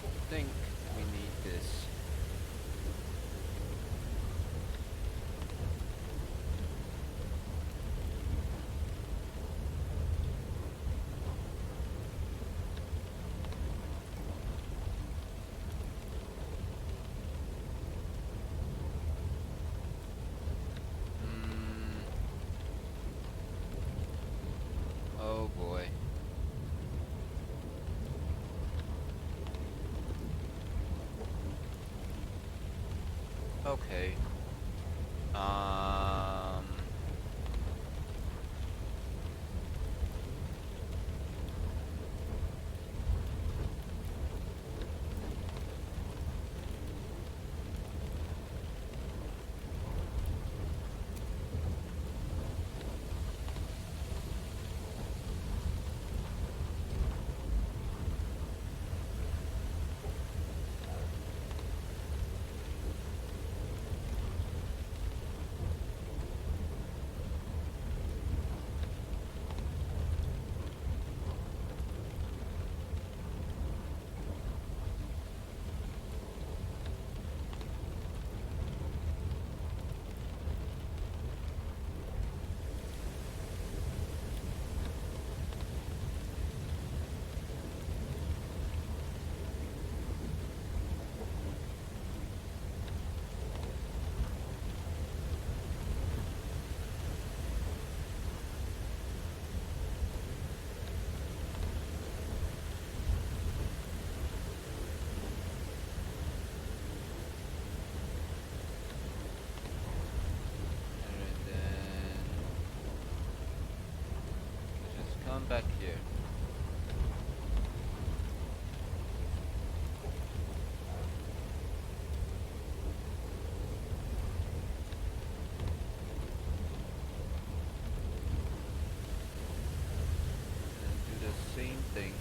I think we need this. Oh boy. Okay. come back here. And do the same thing.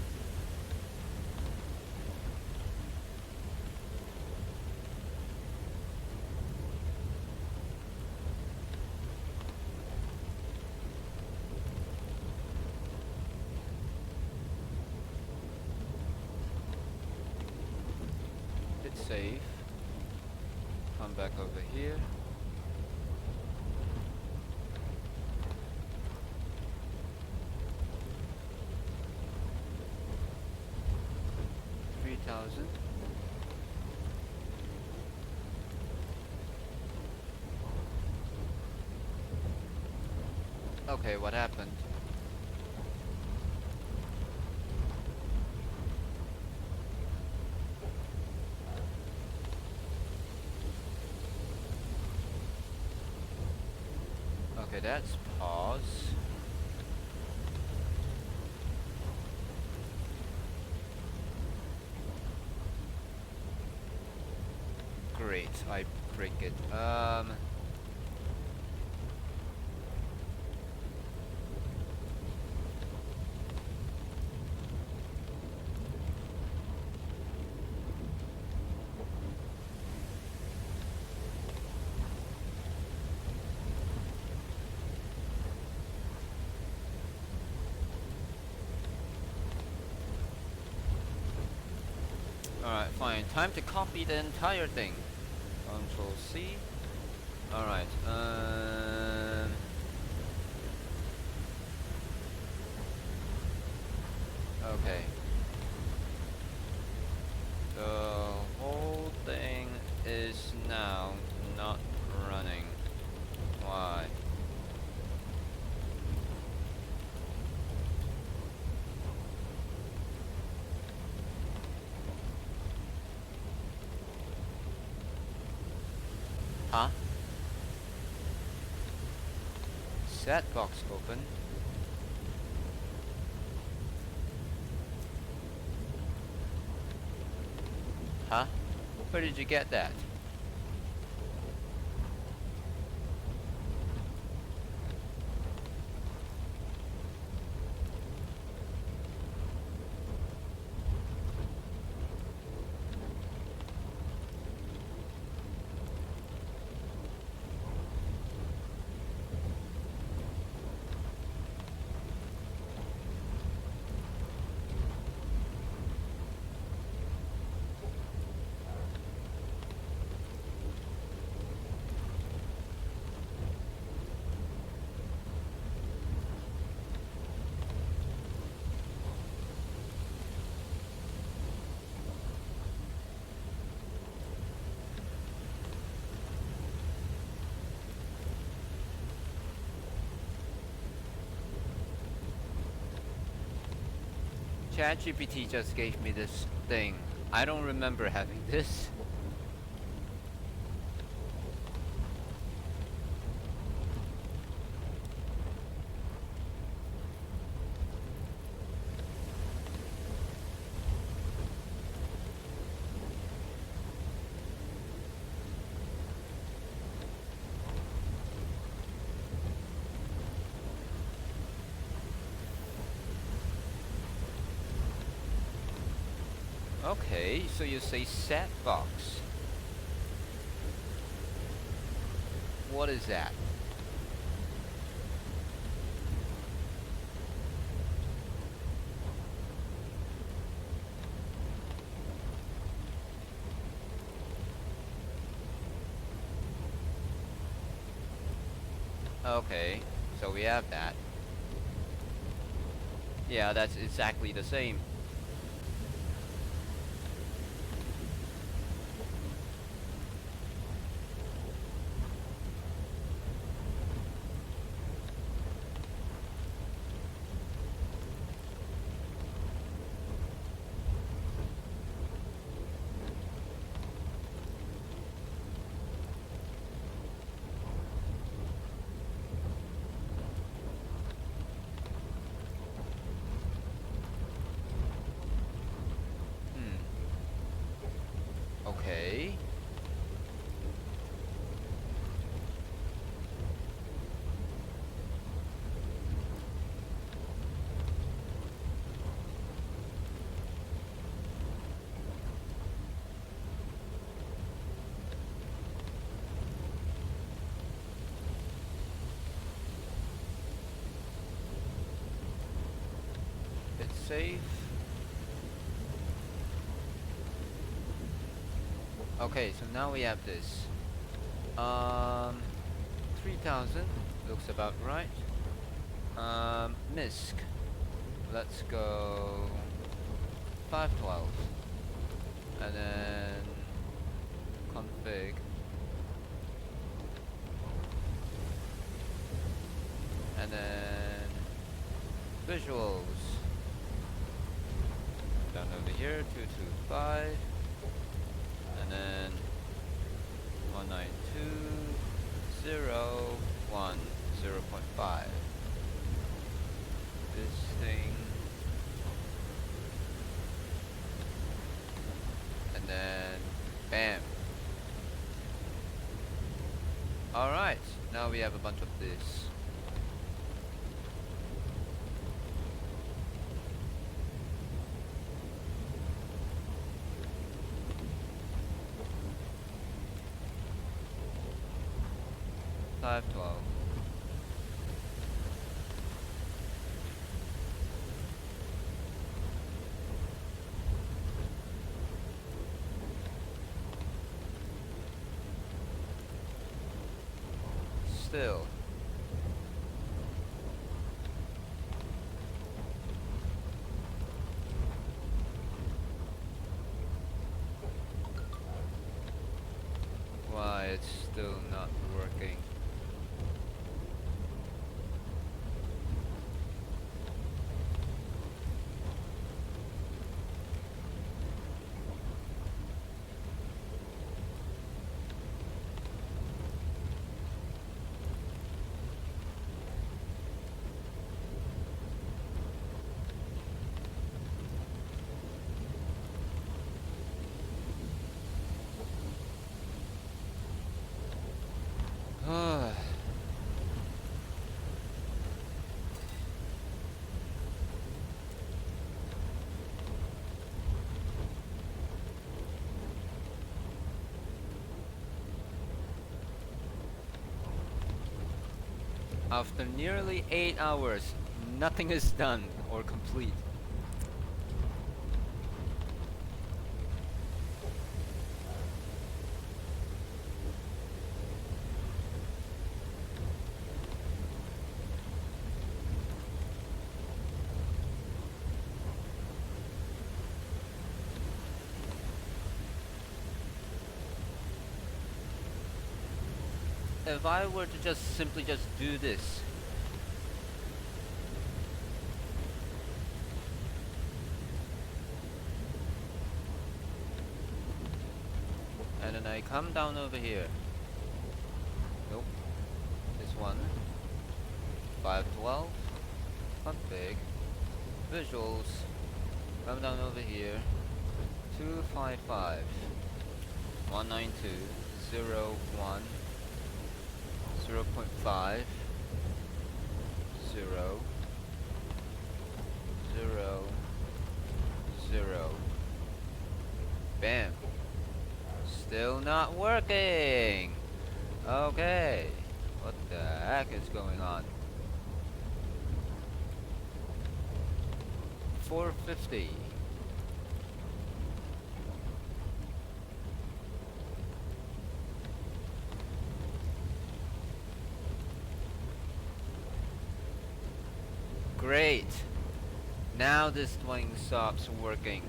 Hit save. Come back over here. $3,000. Okay, what happened? Okay, that's pause. Great, I break it. Alright, fine. Time to copy the entire thing. Control C. Alright, okay. The whole thing is now not running. Why? Huh? Set box open. Huh? Where did you get that? ChatGPT just gave me this thing. I don't remember having this. Okay, so you say set box. What is that? Okay, so we have that. Yeah, that's exactly the same. Okay. It's safe. Okay, so now we have this. 3000 looks about right. MISC. Let's go 512. And then config. And then visuals. Down over here, 225. And then 192.0.1.0.5. This thing. And then bam. Alright, now we have a bunch of this. Five 12. Still. Why it's still not working? After nearly 8 hours, nothing is done or complete. If I were to simply do this, and then I come down over here. Nope. This one. 512. Config. Visuals. Come down over here. 255. 192.0.1. 0.5 0 0 0. Bam. Still not working. Okay. What the heck is going on? 450. Great. Now this thing stops working.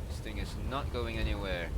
This thing is not going anywhere.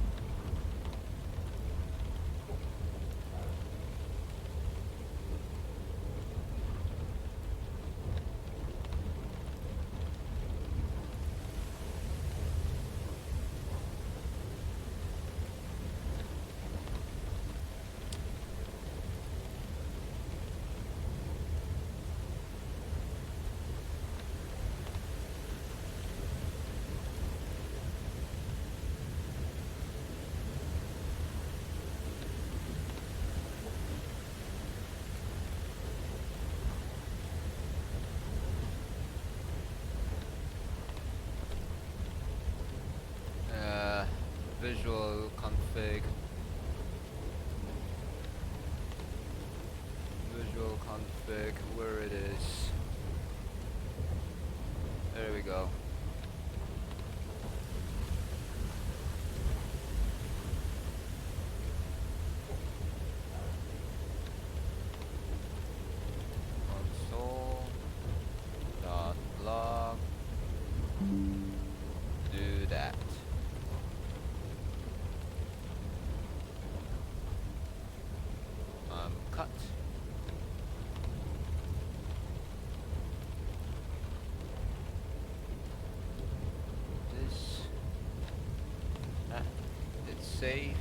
visual config, where it is. There we go. Console.log. Do that. Cut. This. It's safe.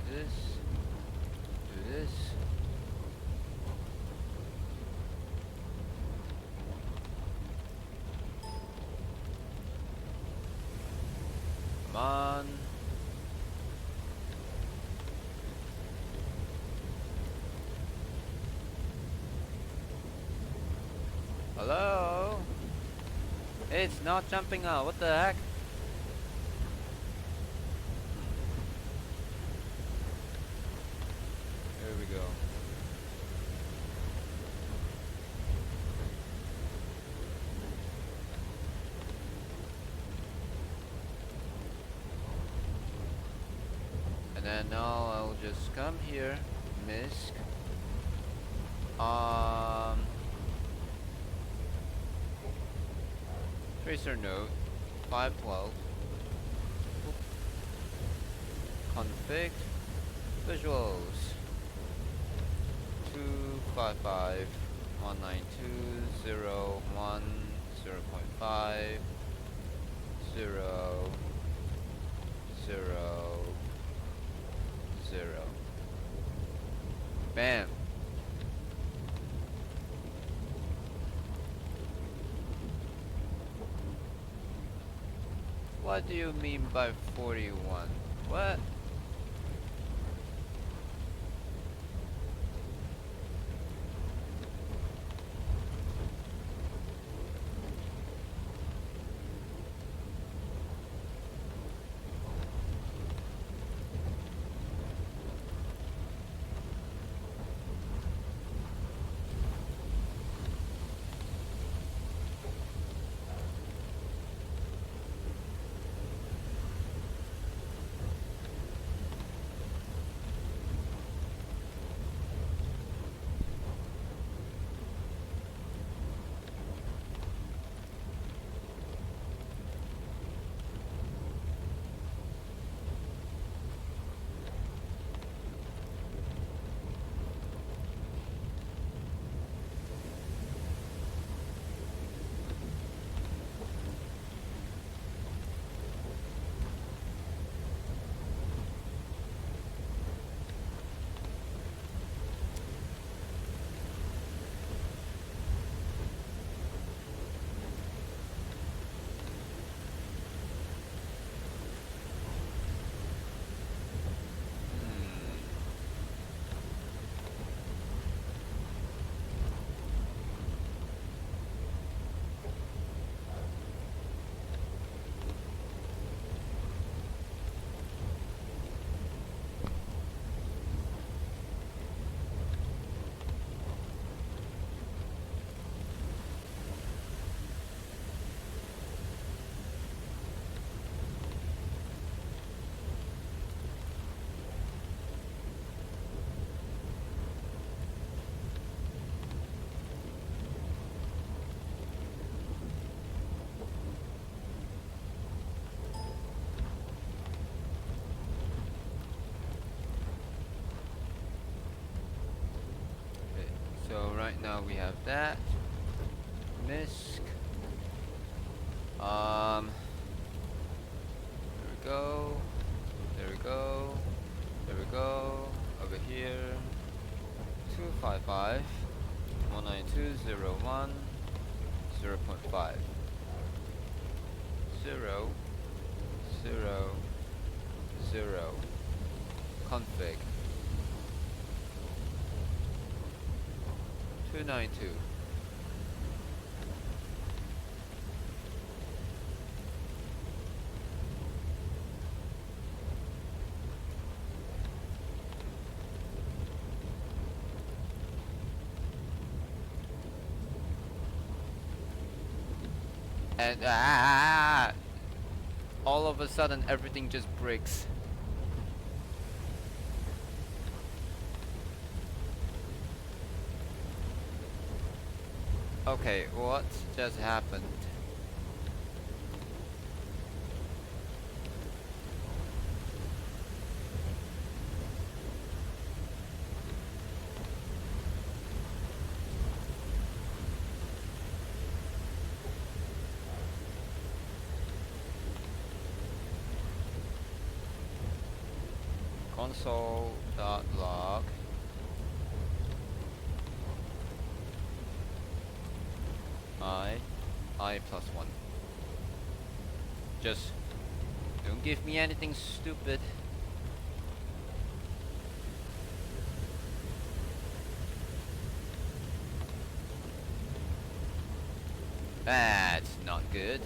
Do this. Come on. Hello? It's not jumping out. What the heck? Here we go. And then now I'll just come here, misc. Tracer node 512. Config visuals 255 192 01 0.5 0 0 0. Bam. What do you mean by 41? What? Right now we have that. MISC. There we go. There we go. There we go. Over here. 255 192.0.1 0.5 0 0 0 config 292. And all of a sudden everything just breaks. Okay, what just happened? Console.log I plus 1. Just don't give me anything stupid. That's not good.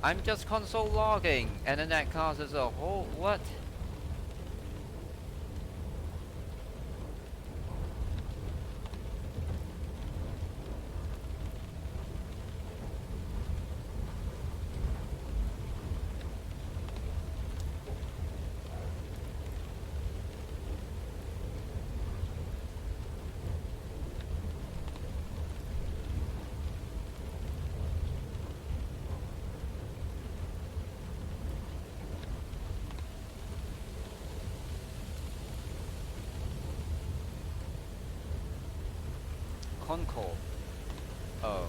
I'm just console logging, and then that causes a whole what? Concall. Oh.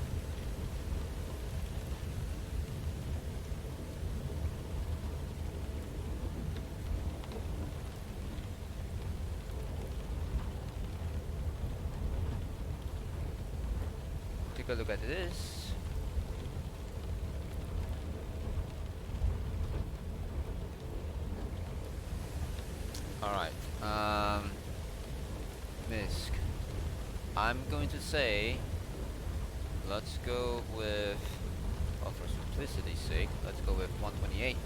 Take a look at this. Alright. MISC. I'm going to say, let's go with, well, for simplicity's sake, let's go with 128.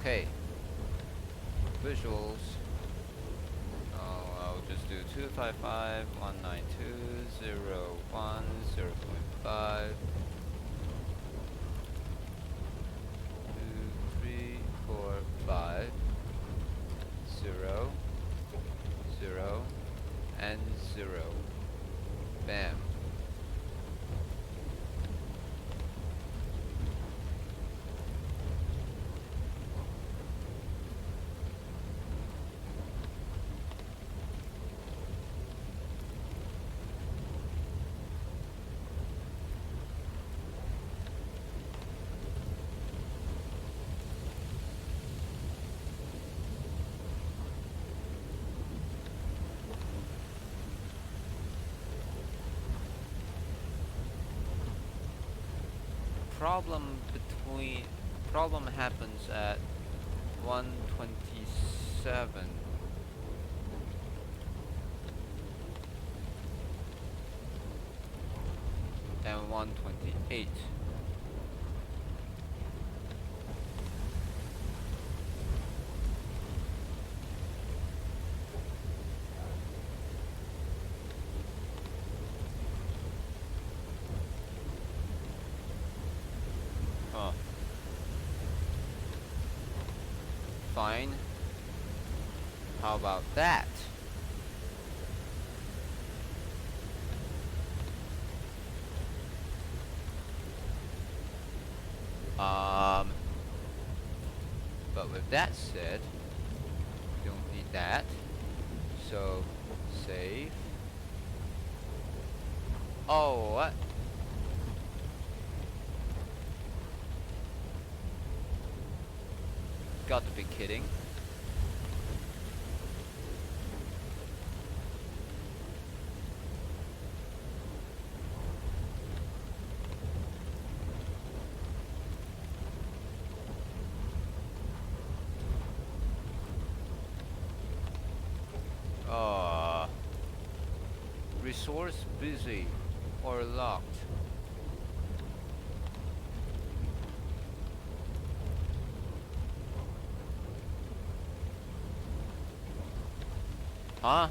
Okay. Visuals. Oh, I'll just do 255 192.0.1 0.5 2 3 4 5 0 0 and 0. Bam. Problem happens at 127. And 128. Huh. Fine. How about that? But with that said, we don't need that. So, save. Oh, what? Got to be kidding. Resource busy or locked. Huh?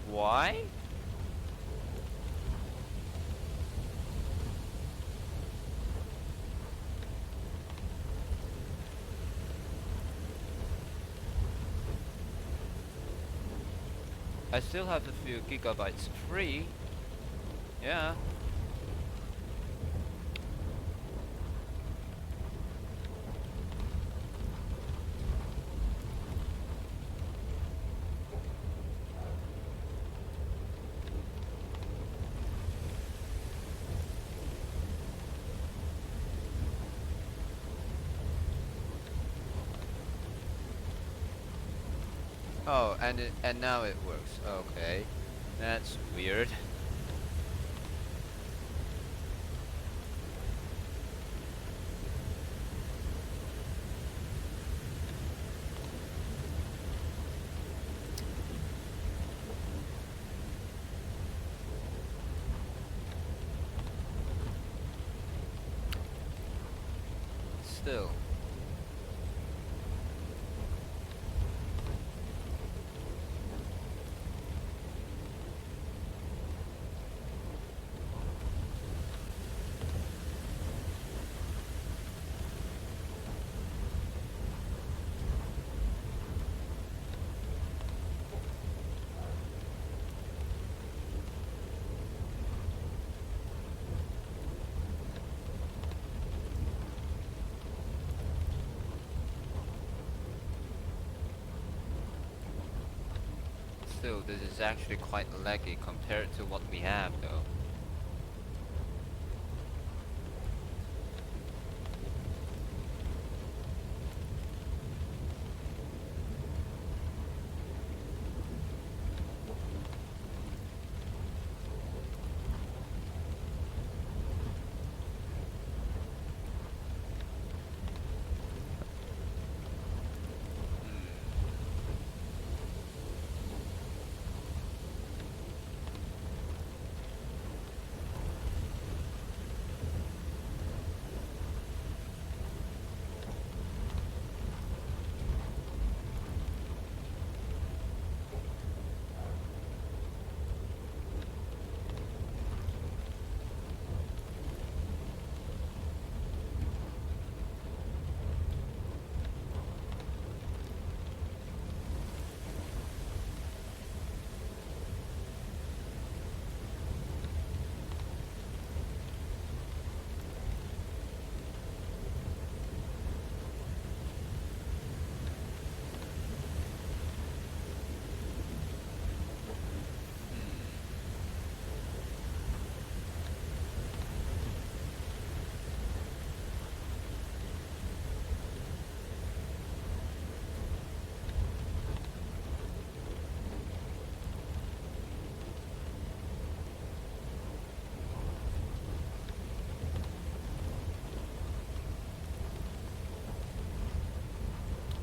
Why? I still have a few gigabytes free. Yeah. Oh, and now it works. Okay. That's weird. Still. Still, this is actually quite laggy compared to what we have though.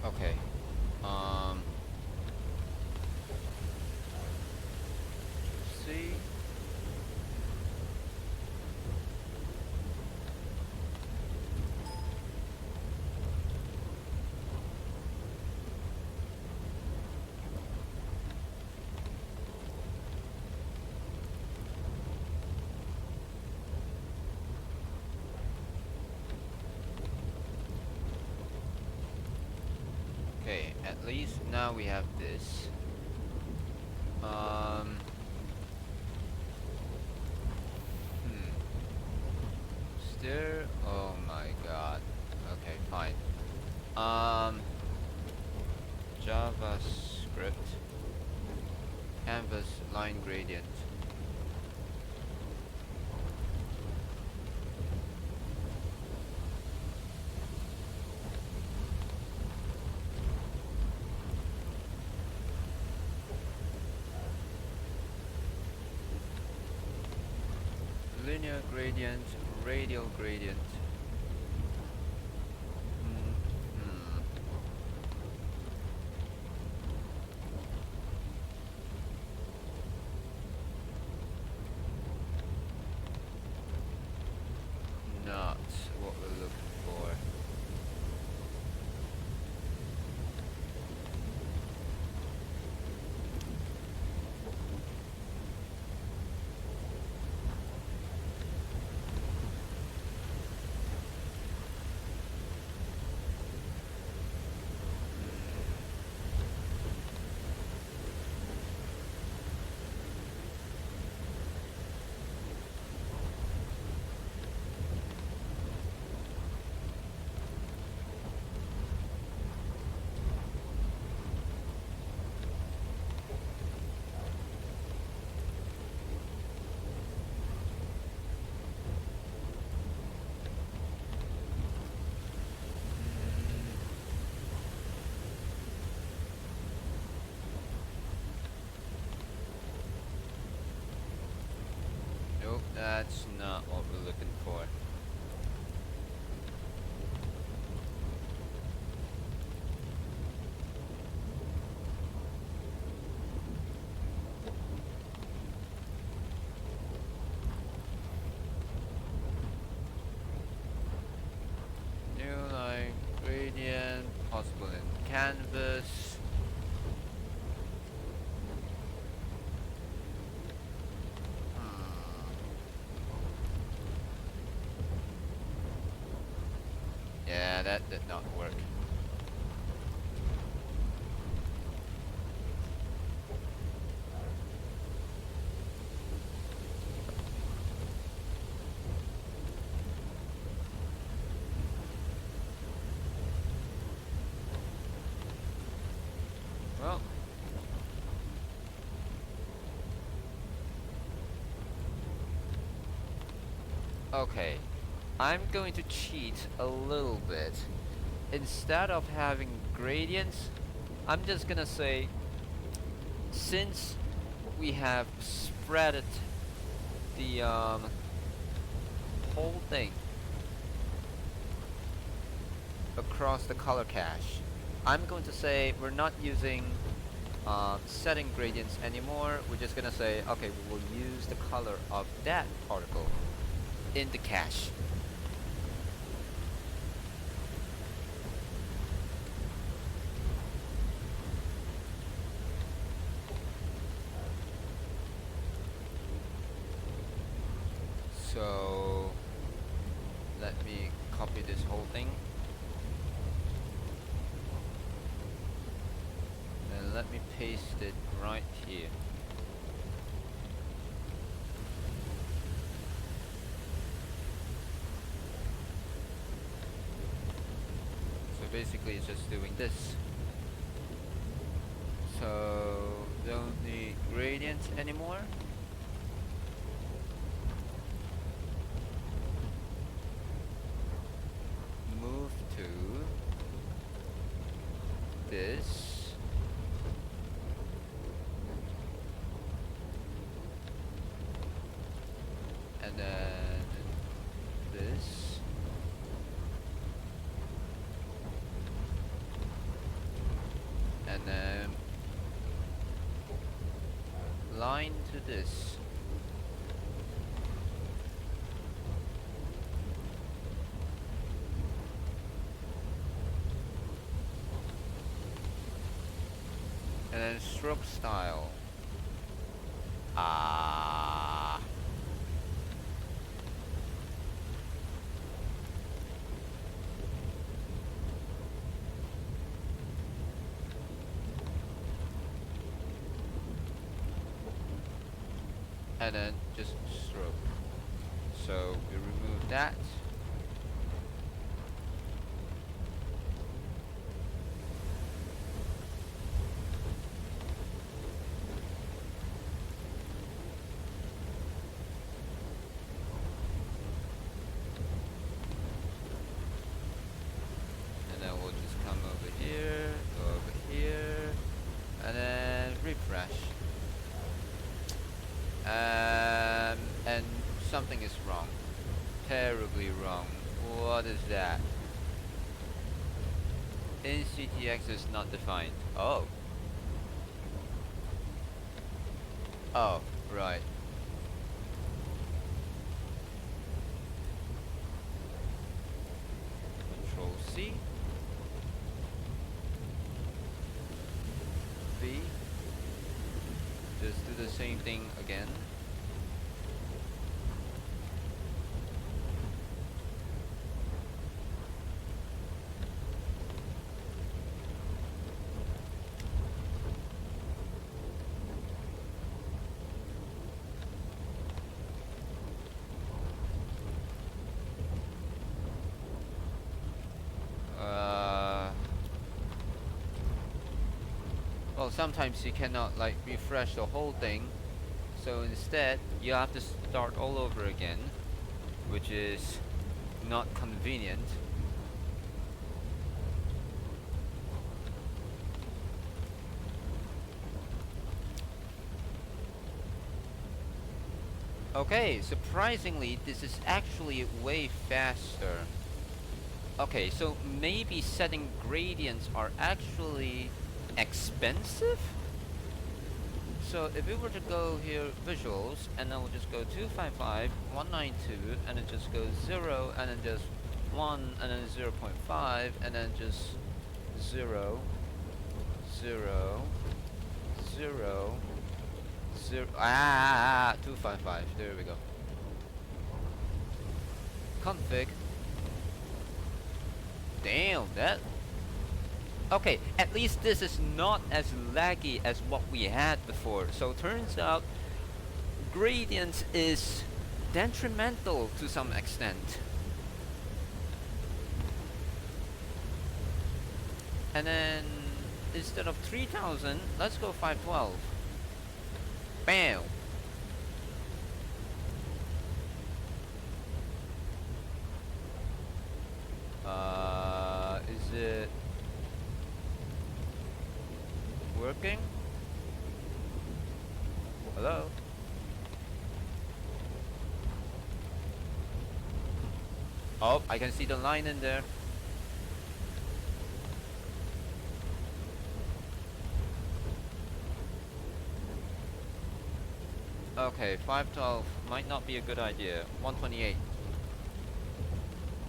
Okay. See. Okay, at least now we have this. Still, oh my god. Okay, fine. JavaScript, canvas line gradient. Linear gradient, radial gradient. Not what we're looking for. Nope, that's not what we're looking for. New line gradient, possible in canvas. Yeah, that did not work. Well, okay. I'm going to cheat a little bit. Instead of having gradients, I'm just gonna say, since we have spreaded the whole thing across the color cache, I'm going to say we're not using setting gradients anymore. We're just gonna say, okay, we will use the color of that particle in the cache. So let me copy this whole thing and let me paste it right here. So basically it's just doing this. So don't need gradients anymore. Move to this. And then this. line to this. And then stroke style. Ah. And then just stroke. So we remove that. And then we'll just come over here, go over here, and then refresh. And something is wrong. Terribly wrong. What is that? NCTX is not defined. Oh. Oh, right. Control C. V. Just do the same thing again. Well, sometimes you cannot like refresh the whole thing, so instead you have to start all over again, which is not convenient. Okay, surprisingly, this is actually way faster. Okay, so maybe setting gradients are actually expensive? So if we were to go here, visuals, and then we'll just go 255, 192, and then just go 0, and then just 1, and then 0.5, and then just 0, 0, 0, 0, 255, there we go. Config. Damn, that... Okay, at least this is not as laggy as what we had before. So turns out gradients is detrimental to some extent. And then instead of 3000, let's go 512. Bam! Is it working? Hello? Oh, I can see the line in there. Okay, 512 might not be a good idea. 128.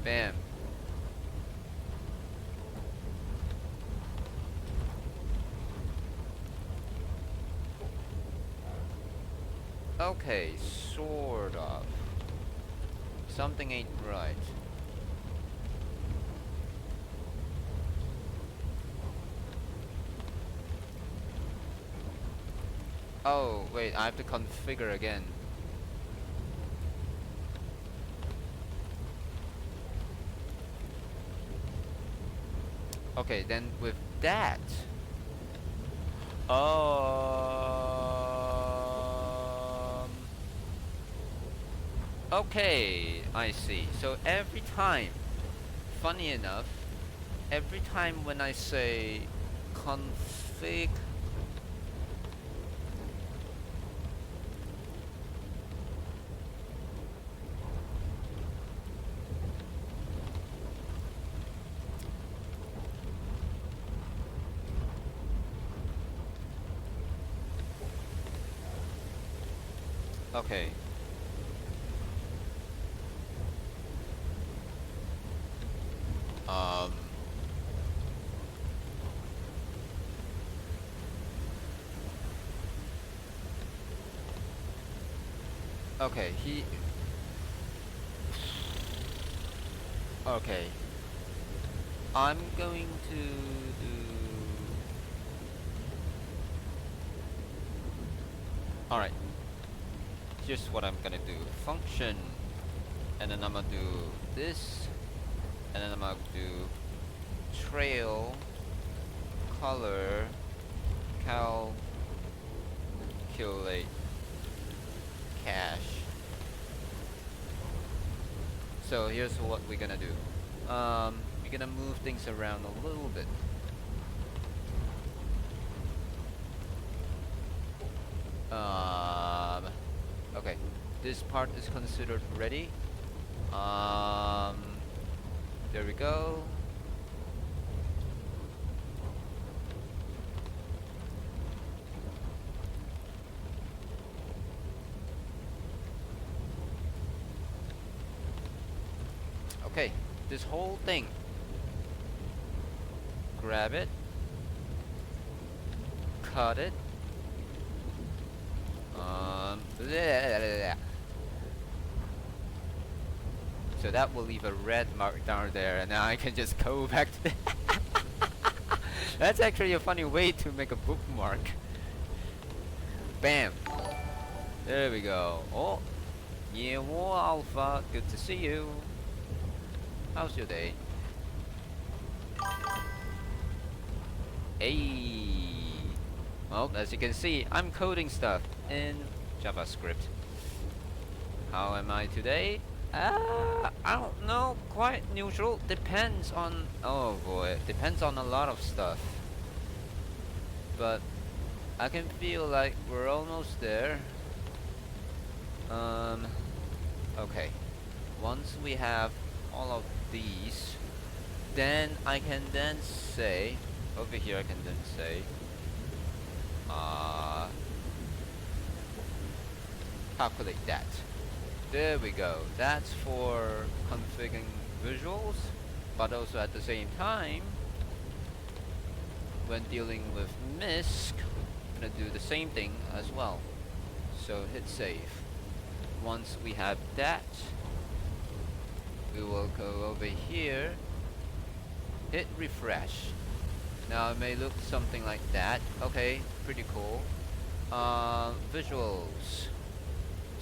Bam. Okay, sort of. Something ain't right. Oh, wait, I have to configure again. Okay, then with that... Okay, I see. So every time, funny enough, every time when I say config... Okay. Um. Okay, okay. I'm going to do... Alright. Here's what I'm gonna do. Function. And then I'm gonna do this. And then I'm gonna do trail color calculate cache. So here's what we're gonna do. We're gonna move things around a little bit. Okay, this part is considered ready. There we go. Okay, this whole thing. Grab it. Cut it. So that will leave a red mark down there, and now I can just go back to the That's actually a funny way to make a bookmark. Bam! There we go. Oh! Yeah, more Alpha. Good to see you. How's your day? Hey! Well, as you can see, I'm coding stuff in JavaScript. How am I today? I don't know. Quite neutral. Depends on... Oh boy. Depends on a lot of stuff. But I can feel like we're almost there. Okay. Once we have all of these, then I can then say... Over here I can then say... calculate that. There we go. That's for configuring visuals, but also at the same time, when dealing with MISC, I'm gonna do the same thing as well. So hit save. Once we have that, we will go over here, hit refresh. Now it may look something like that. Okay, pretty cool. Visuals.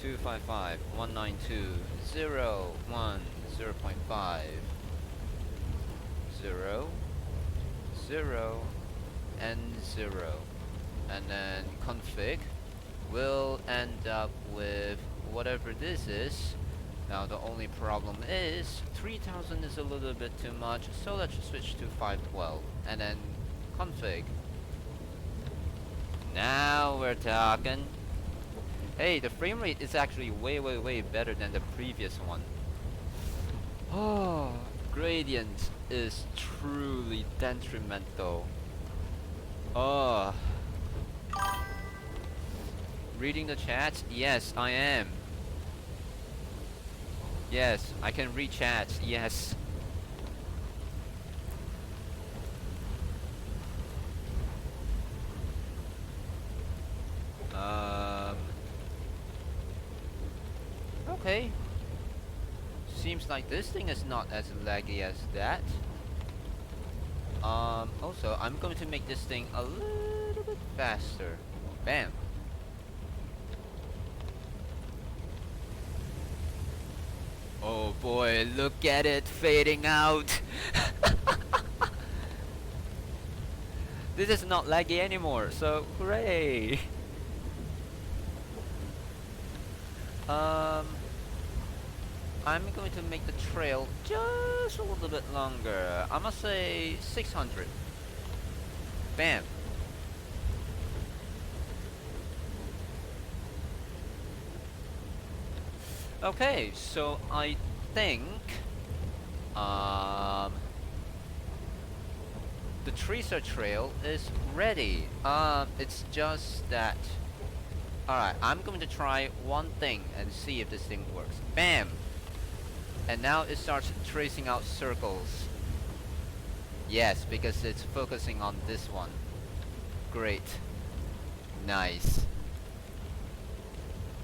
255, 192, 0, 1, 0.5, 0, 0, and 0. And then config will end up with whatever this is. Now the only problem is 3000 is a little bit too much, so let's switch to 512 and then config. Now we're talking. Hey, the frame rate is actually way better than the previous one. Oh, gradient is truly detrimental. Oh. Reading the chat? Yes, I am. Yes, I can read chat. Yes. Okay. Seems like this thing is not as laggy as that. Also, I'm going to make this thing a little bit faster. Bam. Oh boy, look at it fading out. This is not laggy anymore, so hooray. I'm going to make the trail just a little bit longer. I'm gonna say 600. Bam. Okay, so I think the tracer trail is ready. It's just that Alright, I'm going to try one thing and see if this thing works. Bam! And now it starts tracing out circles. Yes, because it's focusing on this one. Great. Nice.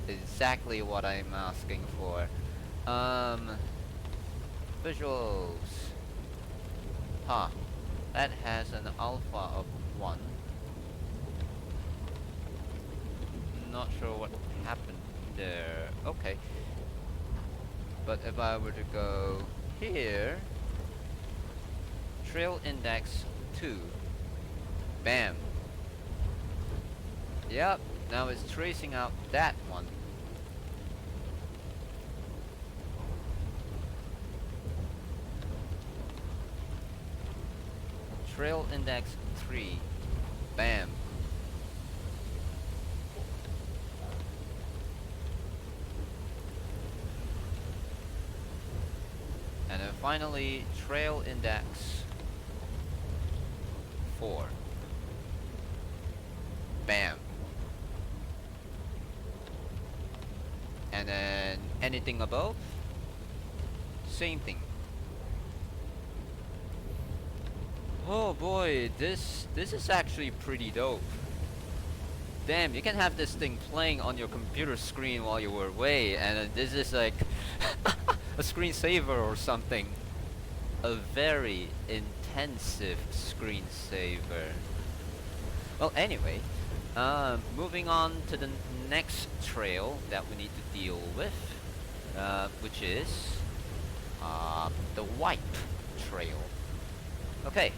Exactly what I'm asking for. Visuals. Huh. That has an alpha of 1. Not sure what happened there. Okay. But if I were to go here, trail index 2. Bam. Yep, now it's tracing out that one. Trail index 3. Bam. And then finally, trail index 4. Bam. And then anything above, same thing. Oh boy, this is actually pretty dope. Damn, you can have this thing playing on your computer screen while you were away, and this is like a screensaver or something. A very intensive screensaver. Well, anyway, moving on to the next trail that we need to deal with, which is the wipe trail. Okay,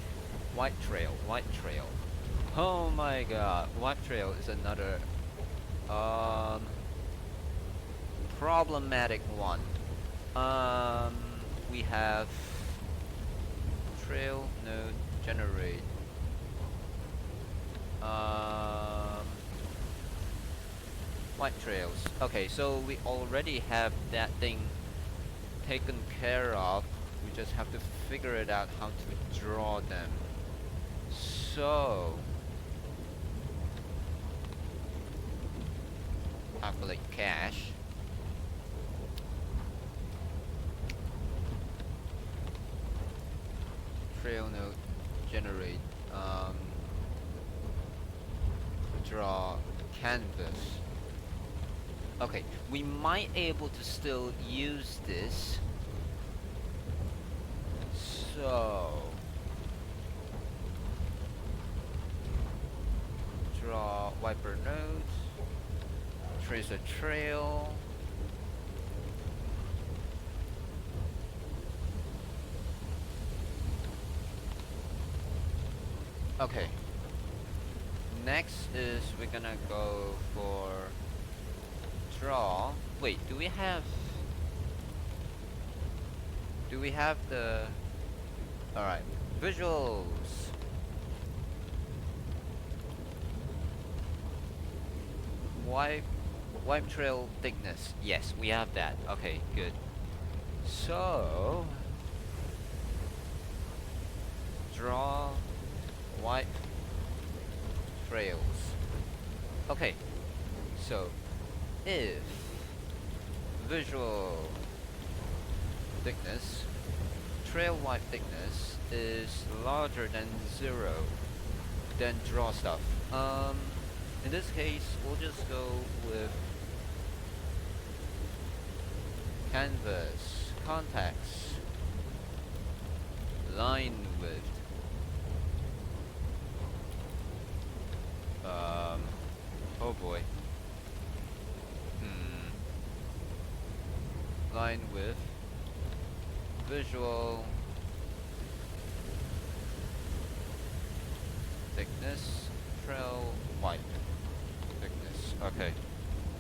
wipe trail. Oh my god, wipe trail is another problematic one. We have trail node generate. Wipe trails. Okay, so we already have that thing taken care of. We just have to figure it out how to draw them. So calculate cache. Trail node generate. Draw canvas. Okay, we might able to still use this. So draw wiper nodes, trace a trail. Okay. Next is we're gonna go for draw. Wait, do we have the alright, visuals. Wipe trail thickness. Yes, we have that. Okay, good. So draw wipe trails. Okay, so if visual thickness, trail wipe thickness is larger than 0, then draw stuff. In this case, we'll just go with canvas, contacts, line width. Oh boy. Line width, visual thickness, trail wipe thickness. Okay,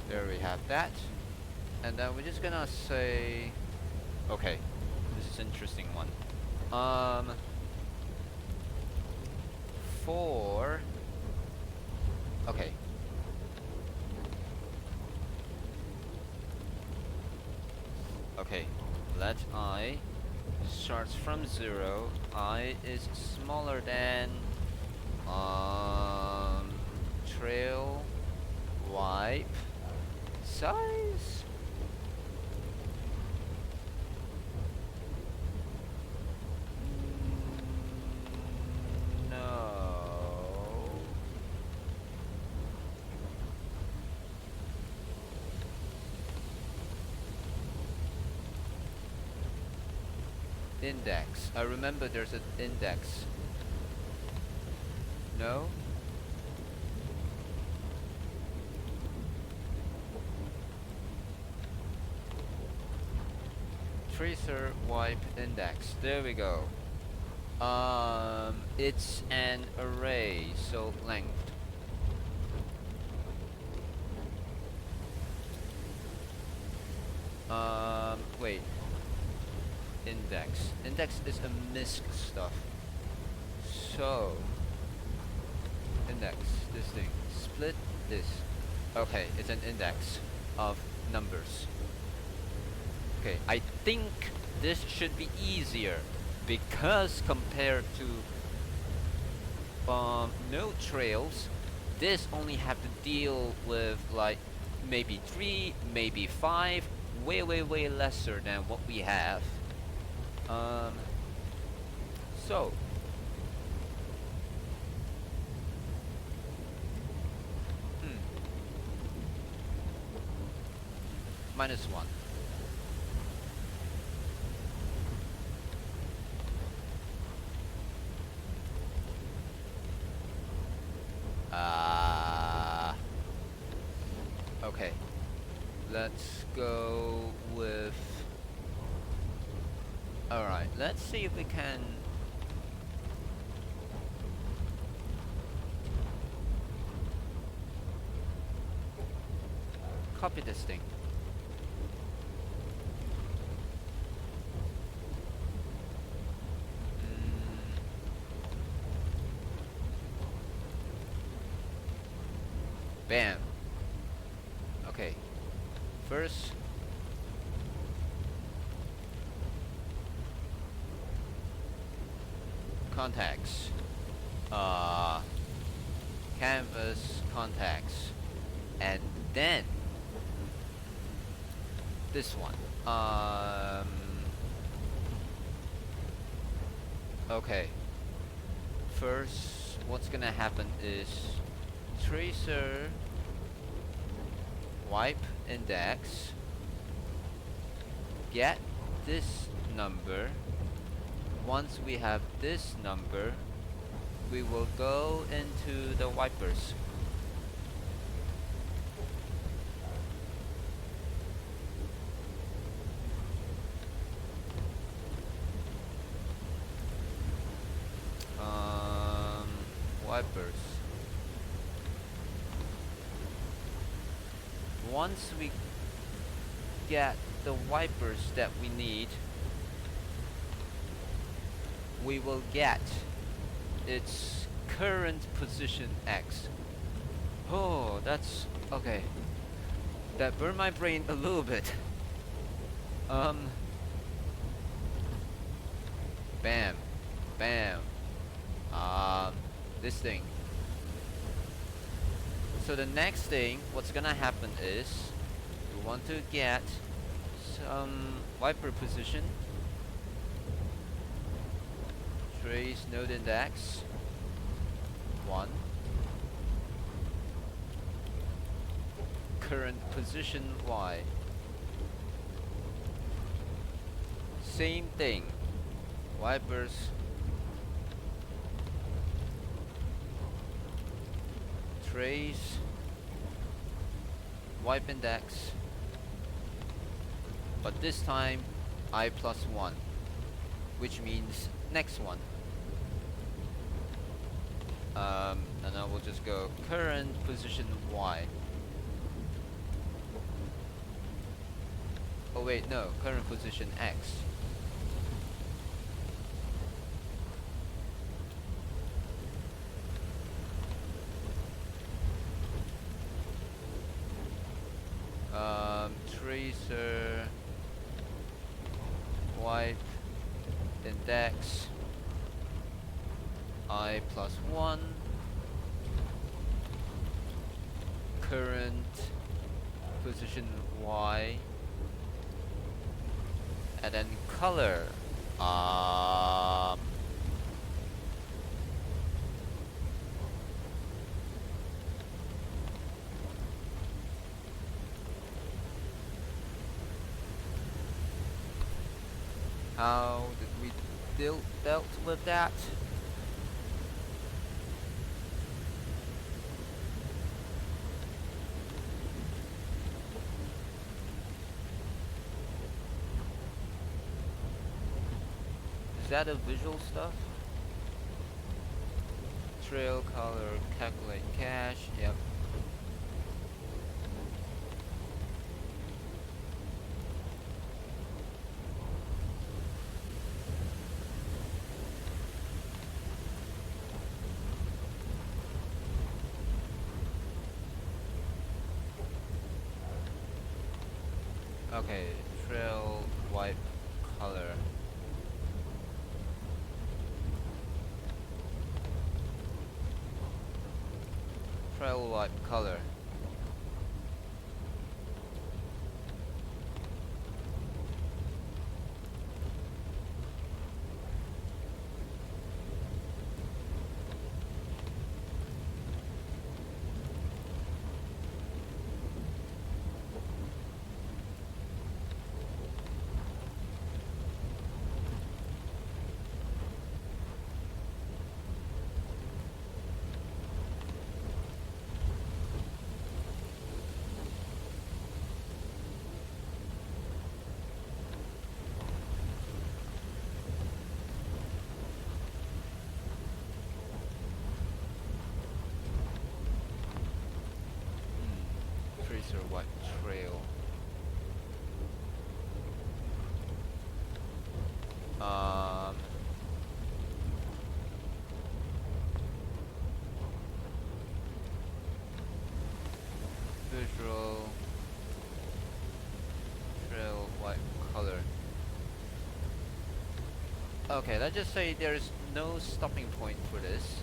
there we have that. And then we're just gonna say, okay, this is an interesting one. For okay. Okay, let I starts from 0. I is smaller than trail wipe size. No. Index. I remember there's an index. No? Tracer wipe index. There we go. It's an array, so length. Wait. Index. Index is a misc stuff. So, index, this thing. Split this. Okay, it's an index of numbers. Okay, I think this should be easier because compared to node trails, this only have to deal with like maybe 3, maybe 5, way lesser than what we have. So -1. Okay, let's go with, alright, let's see if we can copy this thing. Bam. Okay. First, contacts. Canvas contacts. And then this one. Okay. First, what's gonna happen is tracer wipe index, get this number. Once we have this number, we will go into the wipers. Wipers. Once we get the wipers that we need, we will get its current position X. Oh, that's okay. That burned my brain a little bit. Bam, bam. This thing. So the next thing, what's gonna happen is we want to get some wiper position. Trace node index 1. Current position Y. Same thing. Wipers trace wipe index, but this time I+1, which means next one. And I will just go current position Y. Oh wait, no, current position X. Tracer wipe index I+1, current position Y, and then color. How did we dealt with that? Is that a visual stuff? Trail color, calculate cache, yep. Okay, trail wipe color. Trail wipe color. Tracer wipe trail. Visual trail wipe color. Okay, let's just say there's no stopping point for this.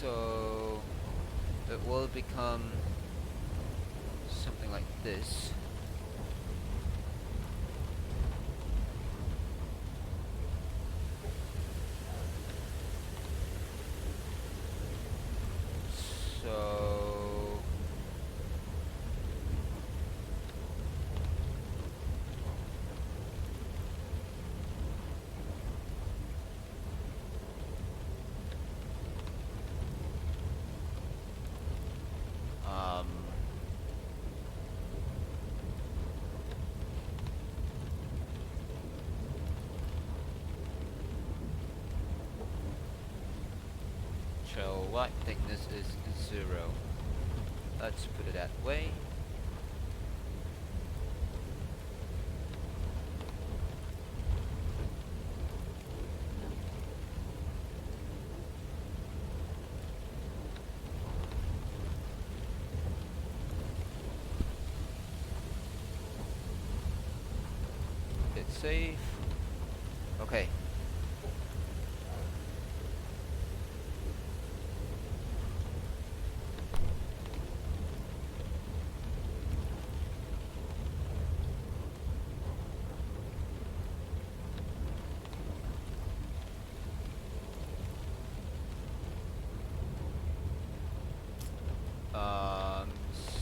So it will become something like this. So trail wipe thickness is 0. Let's put it that way. Hit save. Okay.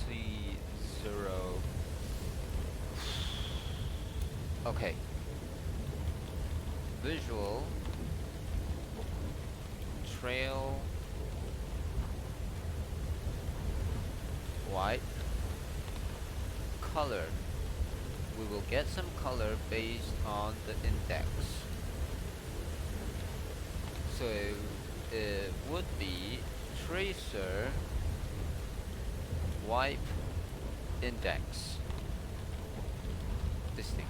C0. Okay. Visual trail wipe color. We will get some color based on the index. So it would be tracer wipe index. This thing.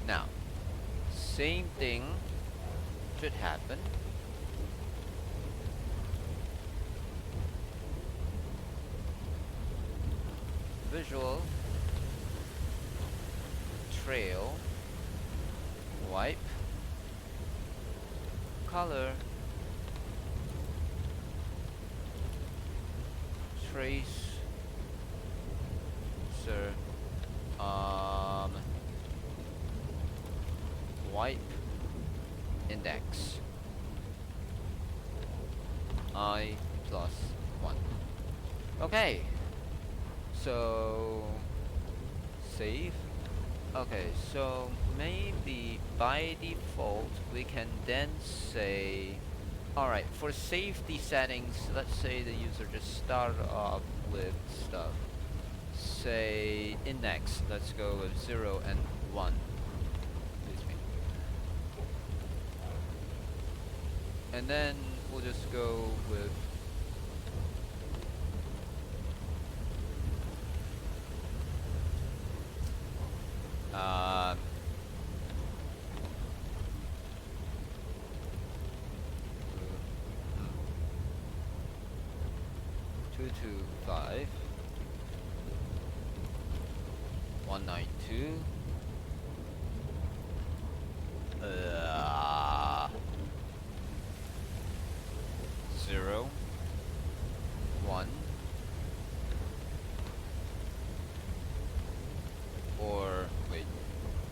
Now, same thing should happen. Visual trail wipe color tracer wipe index I plus 1. Okay, so save. Okay, so maybe by default we can then say, alright, for safety settings, let's say the user just started off with stuff. Say index, let's go with 0 and 1. Excuse me. And then we'll just go with 225 192 0 1, or wait,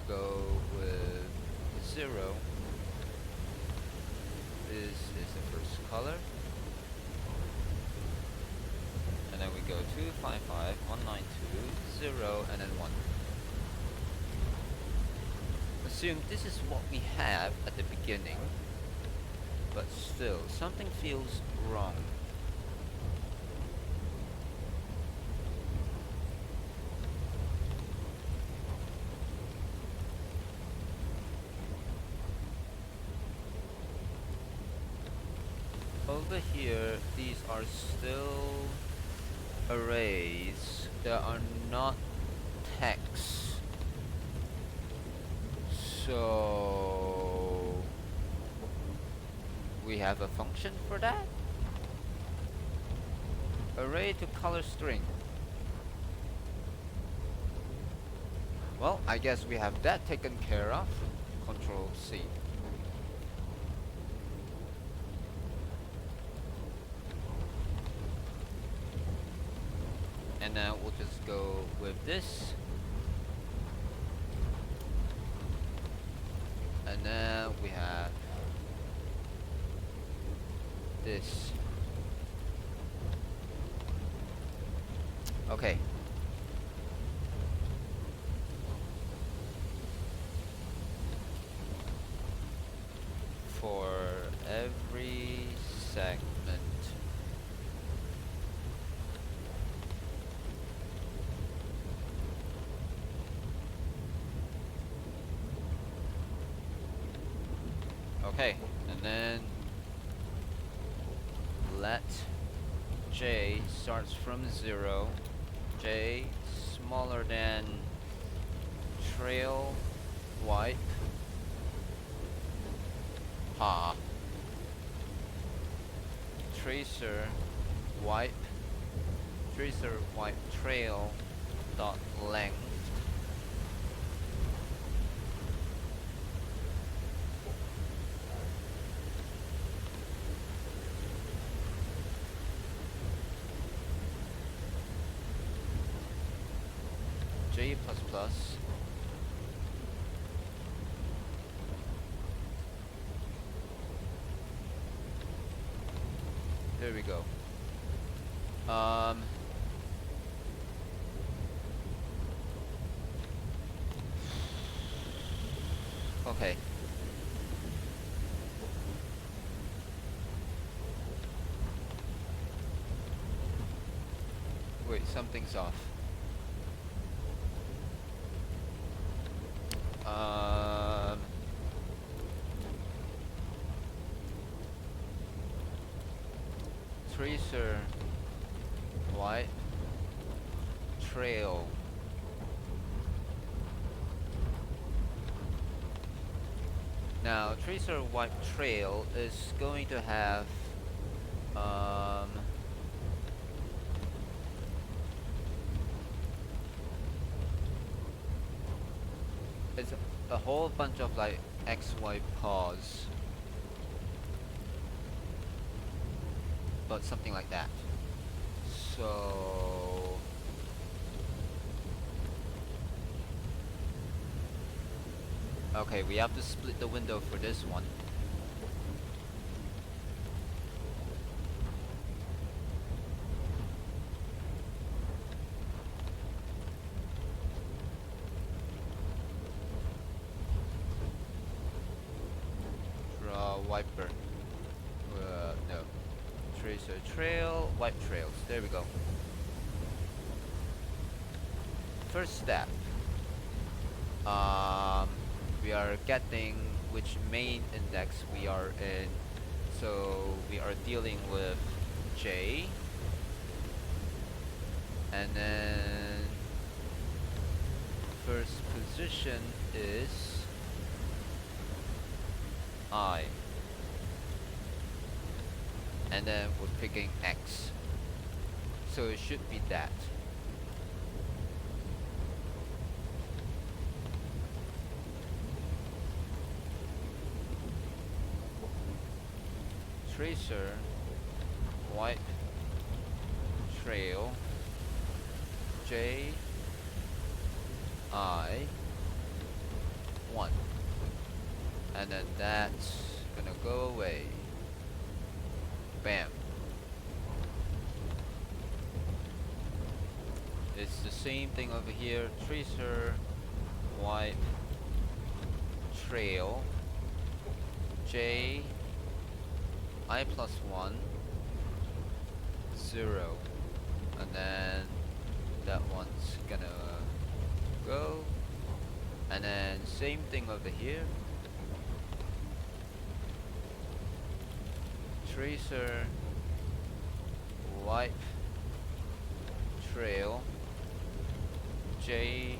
go with 0 is the first color, and then we go 255 192 0 and then 1. Assume this is what we have at the beginning, but still something feels wrong. Over here, these are still arrays that are not text. So we have a function for that. Array to color string. Well, I guess we have that taken care of. Control C. And now we'll just go with this. And now we have this. Okay. For every segment, okay, and then let j starts from 0, j smaller than trail wipe tracer wipe trail dot length j plus plus there we go. Okay. Wait, something's off. Tracer white trail Now, tracer wipe trail is going to have um, it's a whole bunch of like XY pause, but something like that. So okay, we have to split the window for this one. Draw wiper. No. Tracer trail, wipe trails. There we go. First step. We are getting which main index we are in. So we are dealing with J. And then first position is I. And then we're picking X. So it should be that. Tracer, wipe, trail, J, I, 1. And then that's gonna go away. Bam. It's the same thing over here. Tracer, wipe, trail, J, I plus 1, 0. And then that one's gonna go. And then same thing over here. Tracer, wipe, trail, J,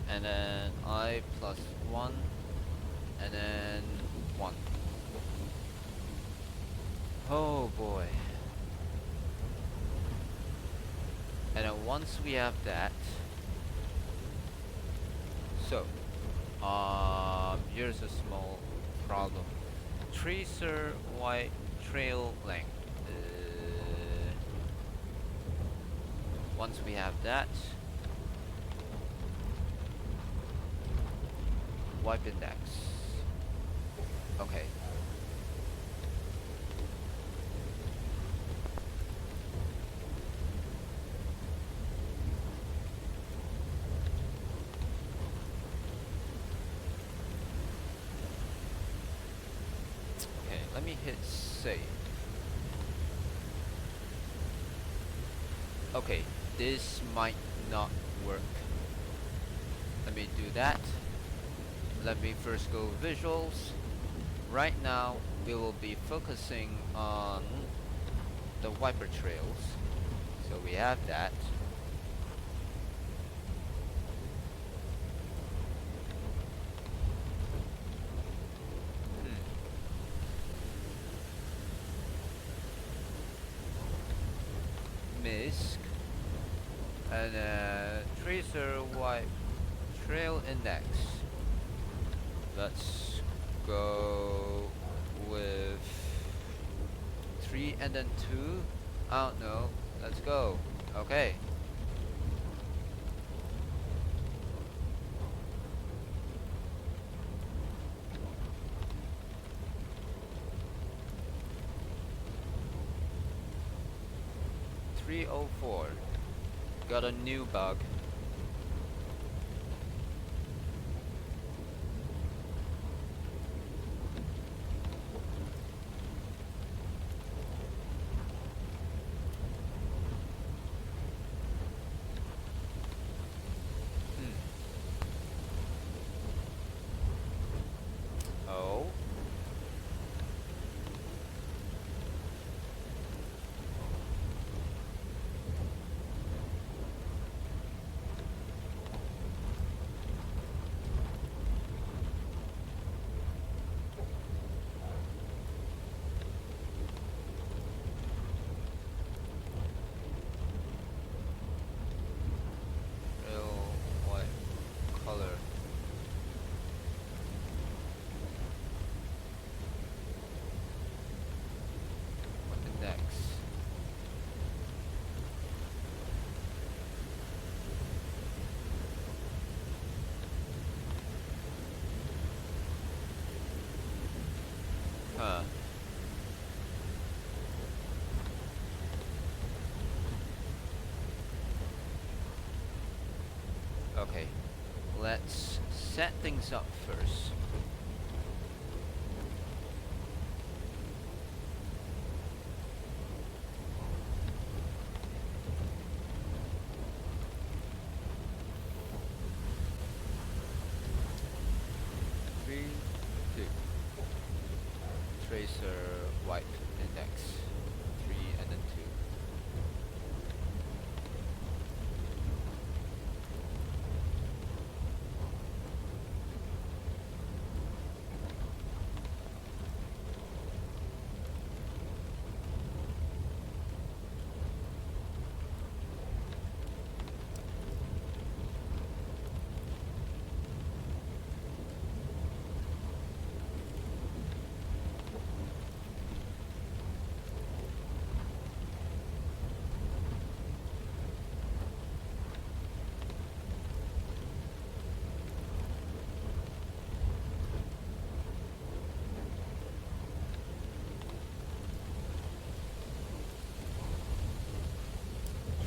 and then I plus 1, and then 1. Oh boy. And then once we have that, so here's a small problem. Tracer white trail length. Once we have that, wipe index. Okay. Okay, let me hit save. Okay, this might not work. Let me do that. Let me first go visuals. Right now, we will be focusing on the wiper trails. So we have that. MISC and tracer wipe trail index. Let's go with 3 and then 2. I don't know. Let's go. Okay. .304. Got a new bug. Oh. Okay, let's set things up first. Tracer wipe index 3 and then 2.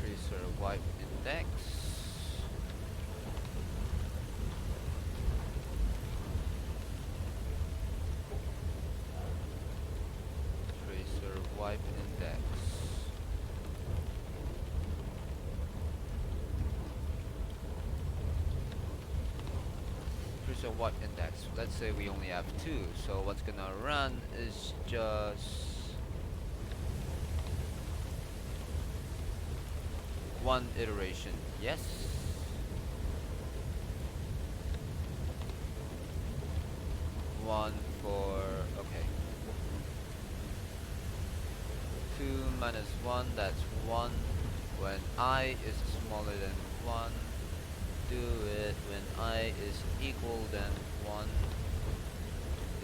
Tracer wipe index. Tracer wipe index. Tracer wipe index. Let's say we only have 2, so what's gonna run is just one iteration. Yes. One for, okay. 2 minus 1, that's 1. When I is smaller than 1, do it when I is equal than 1,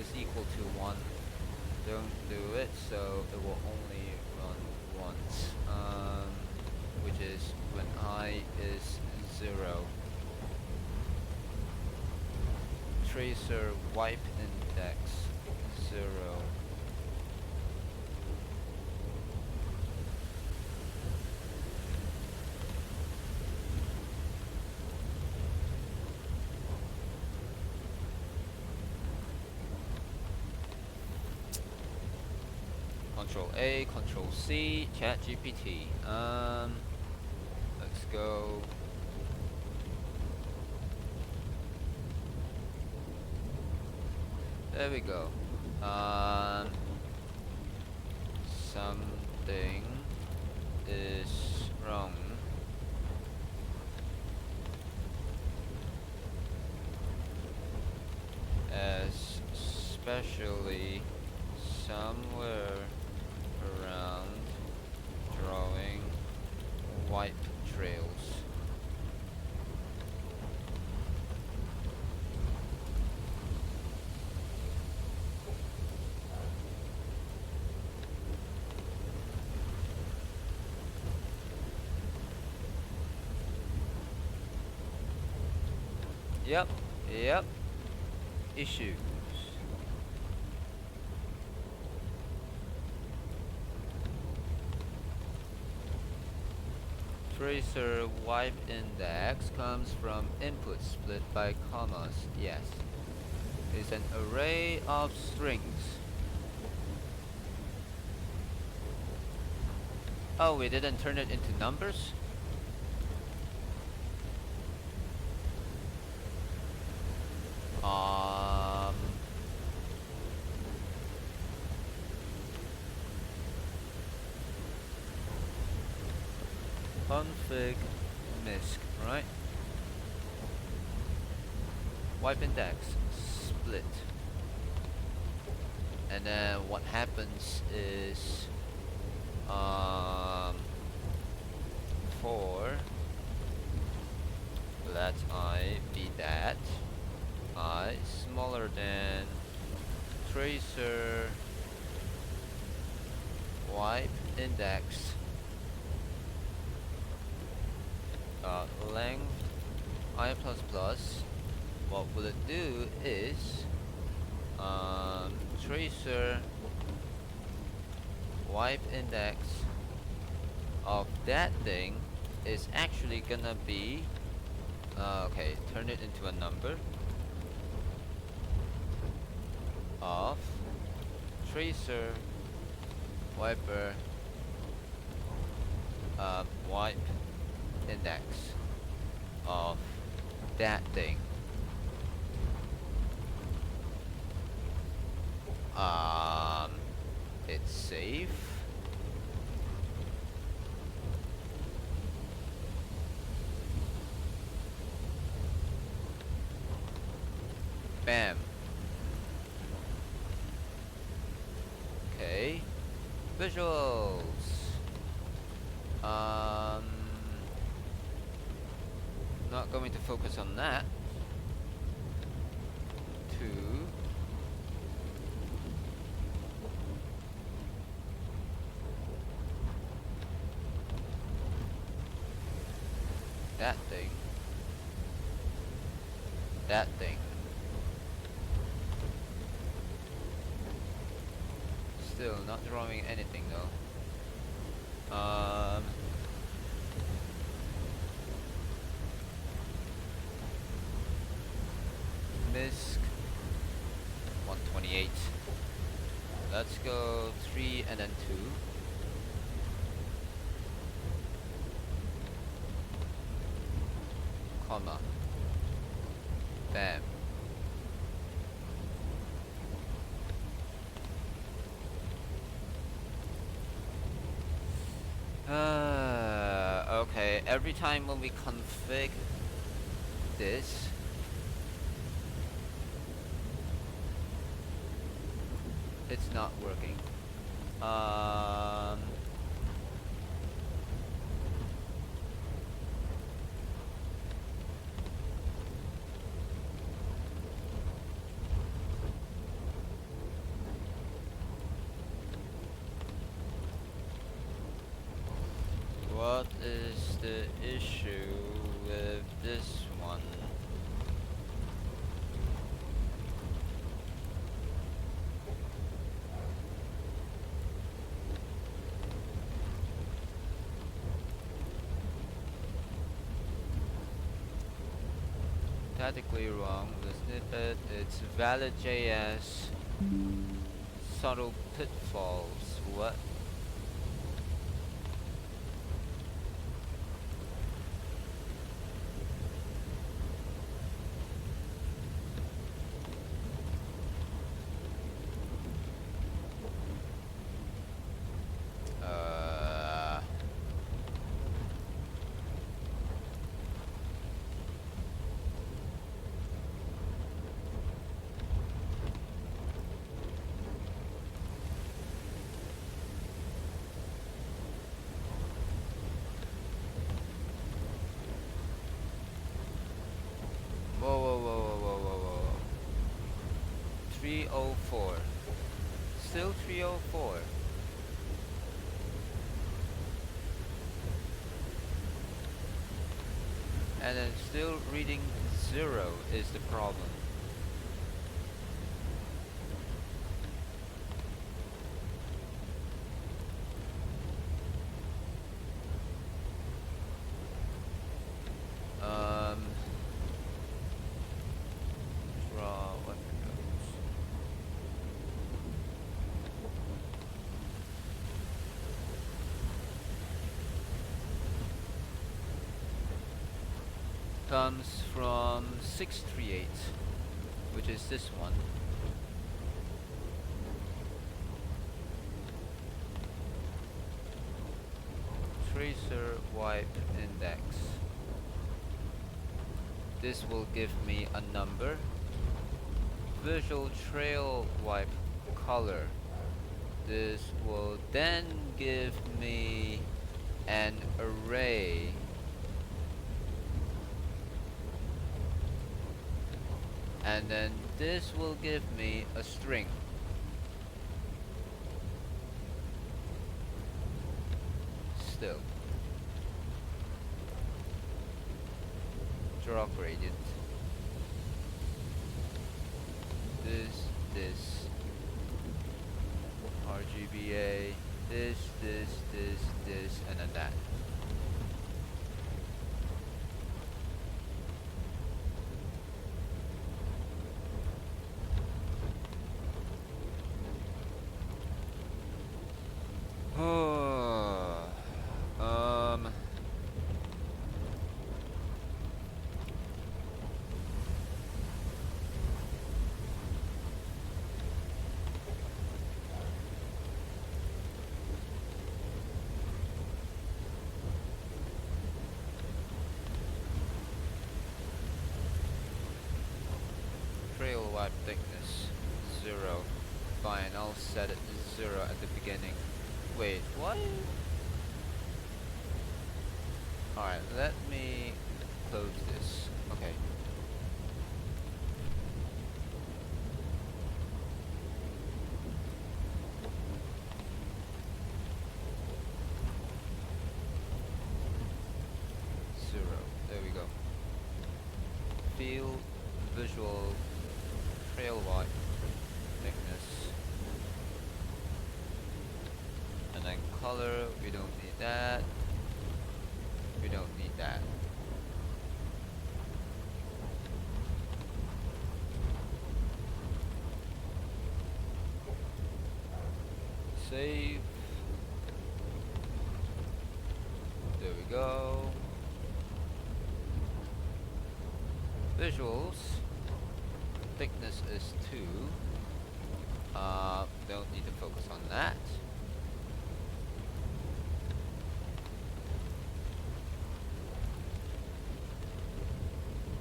is equal to 1. Don't do it, so it will only run once. Which is when I is 0. Tracer wipe index 0. Control A, Control C, ChatGPT. Let's go. There we go. Something is wrong. Especially somewhere around drawing wipe trails. Yep. Issues. Tracer wipe index comes from input split by commas. Yes. It's an array of strings. Oh, we didn't turn it into numbers? Config misc, right? Wipe index split. And then what happens is for let I be that I smaller than tracer wipe index length I plus plus. What will it do is tracer wipe index of that thing is actually gonna be Okay, turn it into a number of tracer wiper wipe index of that thing. It's safe. Bam. Okay. Visuals. Not going to focus on that. 2. That thing. That thing. Still not drawing anything though. Misc 128. Let's go 3 and then 2. Comma. Bam. Okay, every time when we config this, it's not working. What is the issue with this one? Statically wrong. The snippet, it's valid.js, subtle pitfalls. What? Whoa. 304. Still 304. And then still reading 0 is the problem. Draw weapon nodes. Comes from 638, which is this one. Tracer wipe index. This will give me a number. Visual trail wipe color. This will then give me an array. And then this will give me a string. Still. Draw gradient. This. RGBA. This, and then that. wipe thickness 0. Fine, I'll set it to 0 at the beginning. Wait, what? Alright, let me close this. Okay. There we go. Field visual trail wipe thickness. And then color, we don't need that. We don't need that. Save. There we go. Visuals. Thickness is 2. Don't need to focus on that.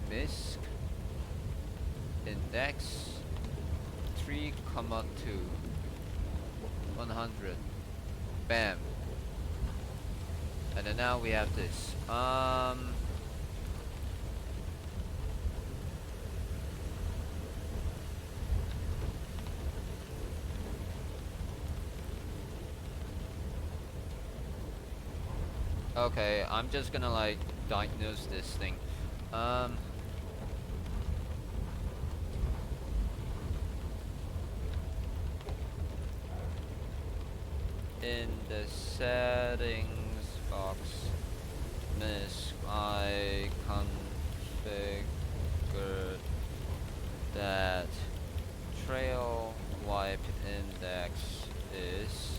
MISC index 3, 2 100. Bam. And then now we have this. Okay, I'm just gonna like diagnose this thing. In the settings box, MISC, I configured that trail wipe index is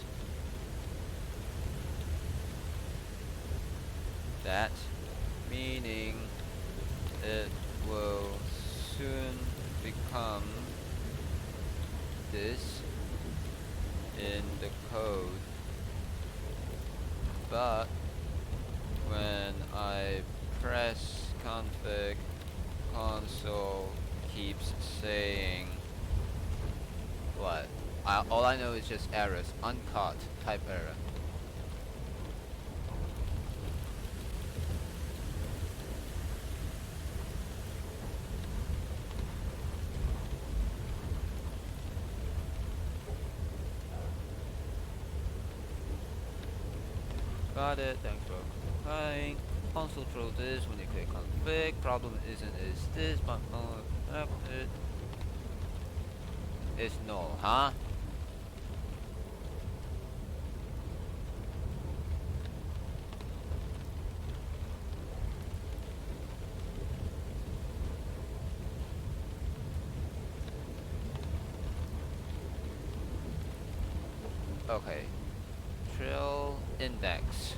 that, meaning it will soon become this in the code, but when I press config, console keeps saying what? All I know is just errors, uncaught, type error. Got it, thanks for clarifying. Console throw this when you click config. Problem isn't is this, but it is null, huh? Okay. Trail index.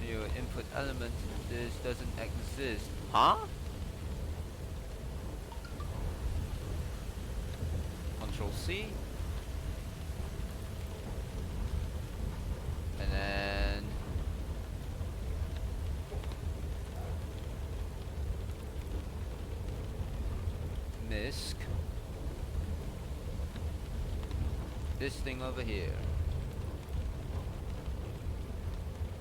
Your input element, this doesn't exist. Huh? Control C. And then MISC. This thing over here.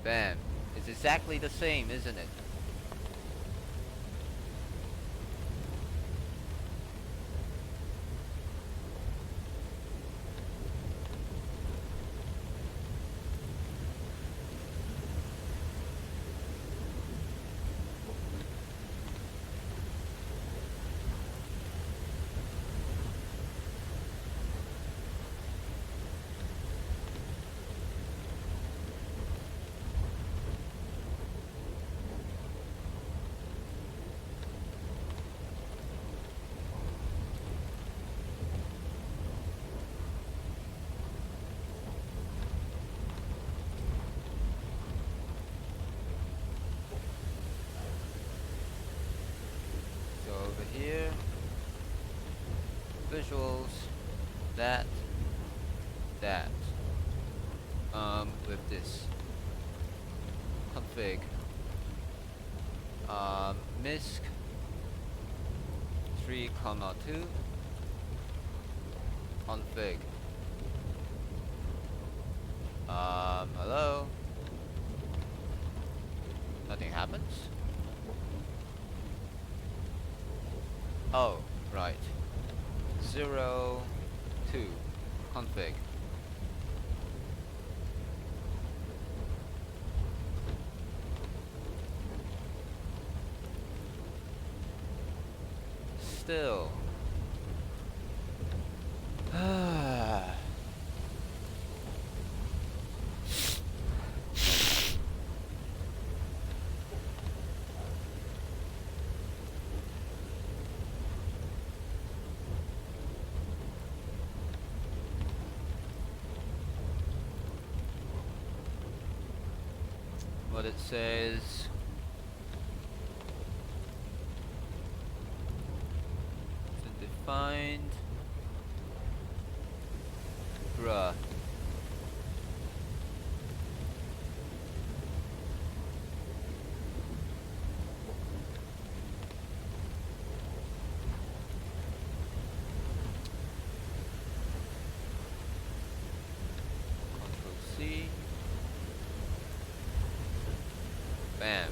Bam. It's exactly the same, isn't it? Here, visuals, that, with this. config misc 3,2 config hello. Nothing happens. Oh, right. 0 2 config. Still. What it says. Defined. Bruh. Control C. Bam.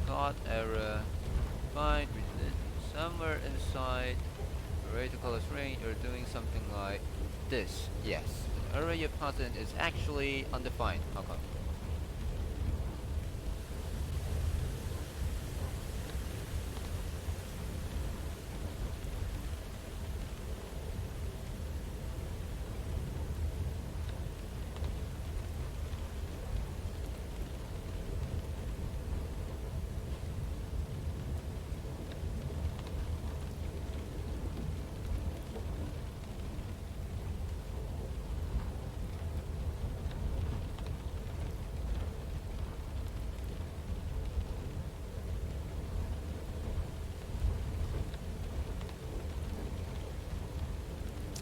Got error. Find somewhere inside array to color string. You're doing something like this. Yes, the array you're passing is actually undefined. How come?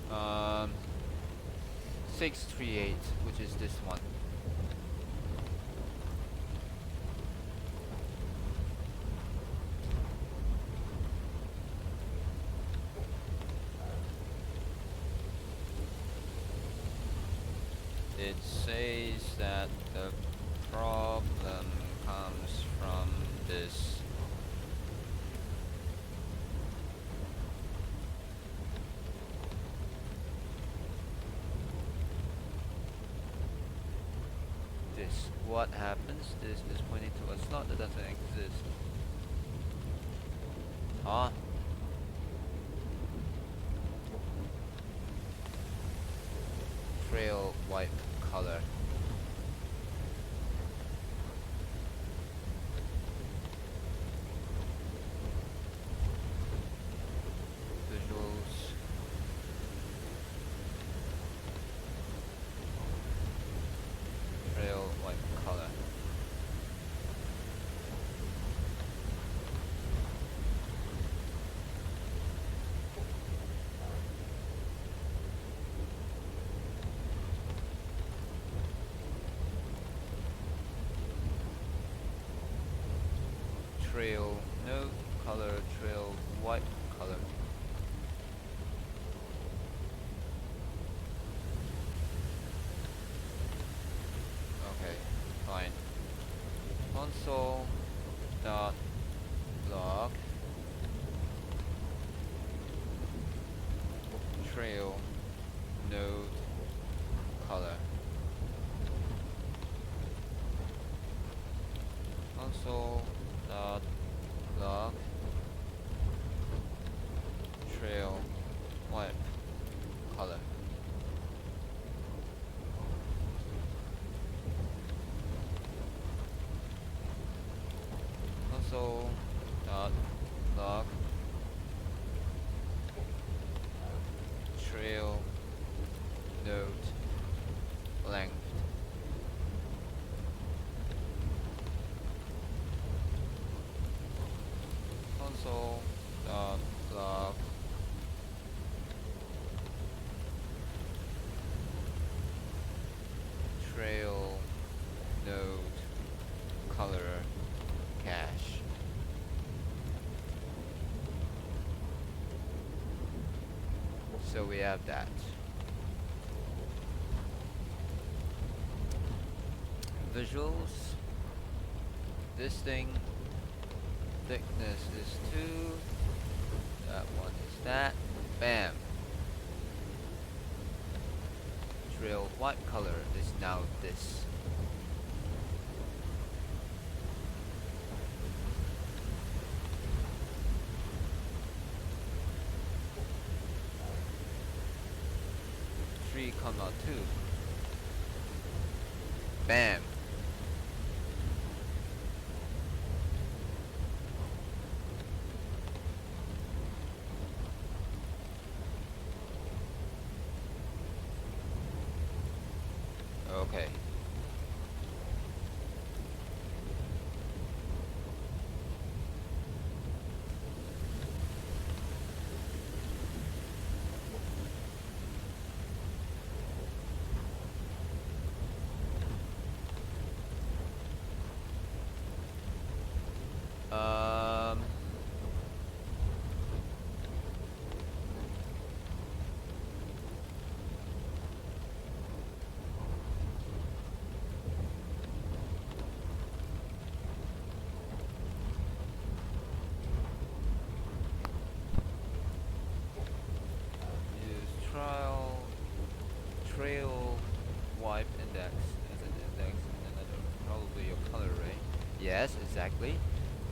Um, 638, which is this one. It says that the problem comes from this. What happens? This is pointing to a slot that doesn't exist. Huh? Trail wipe color. Visuals. Trail wipe color. Trail node color, trail wipe color. Okay, fine. Console dot log trail node color. Console dot log trail wipe color. Console dot log trail node length. Console dot cache. So we have that. Visuals. This thing, thickness is 2. That one is that. Bam. Trail white color is now this. Three comma 2. Bam. Okay. Um. Use trail wipe index as an index and another probably your color array. Yes, exactly.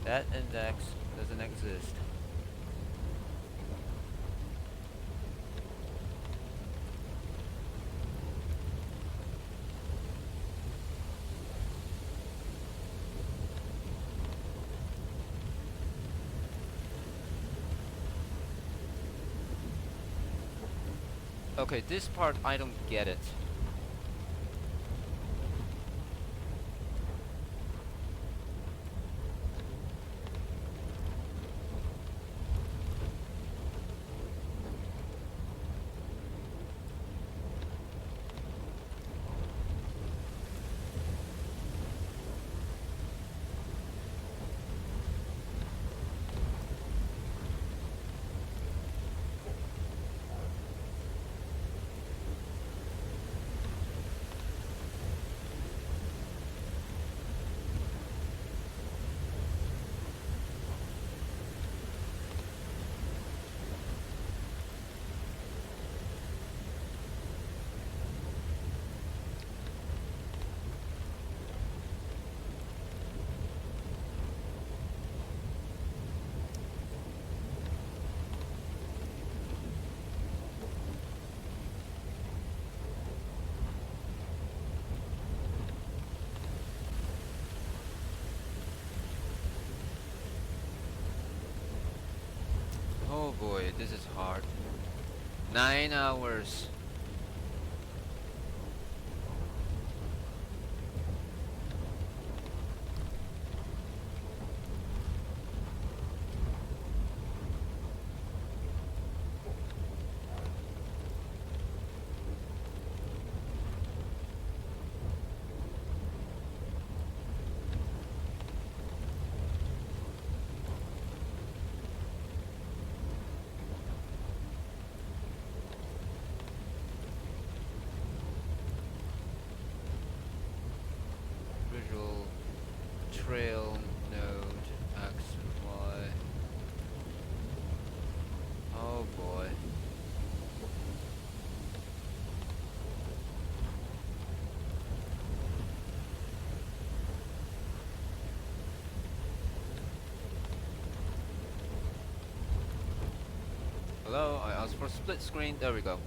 That index doesn't exist. Okay, this part I don't get it. Oh boy, this is hard. 9 hours. Visual trail node X Y. Oh boy. Hello, I asked for split screen. There we go.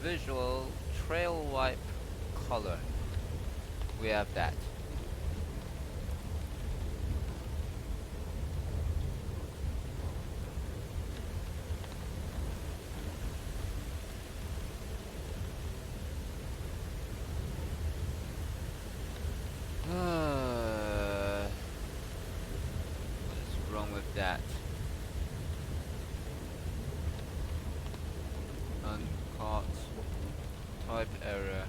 Visual trail wipe color. We have that. What is wrong with that? Uncaught type error.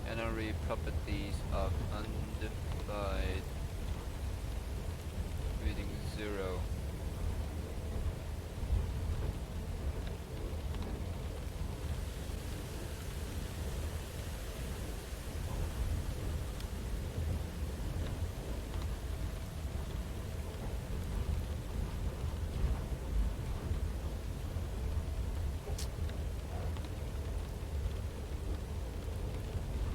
Canary properties of undefined reading 0.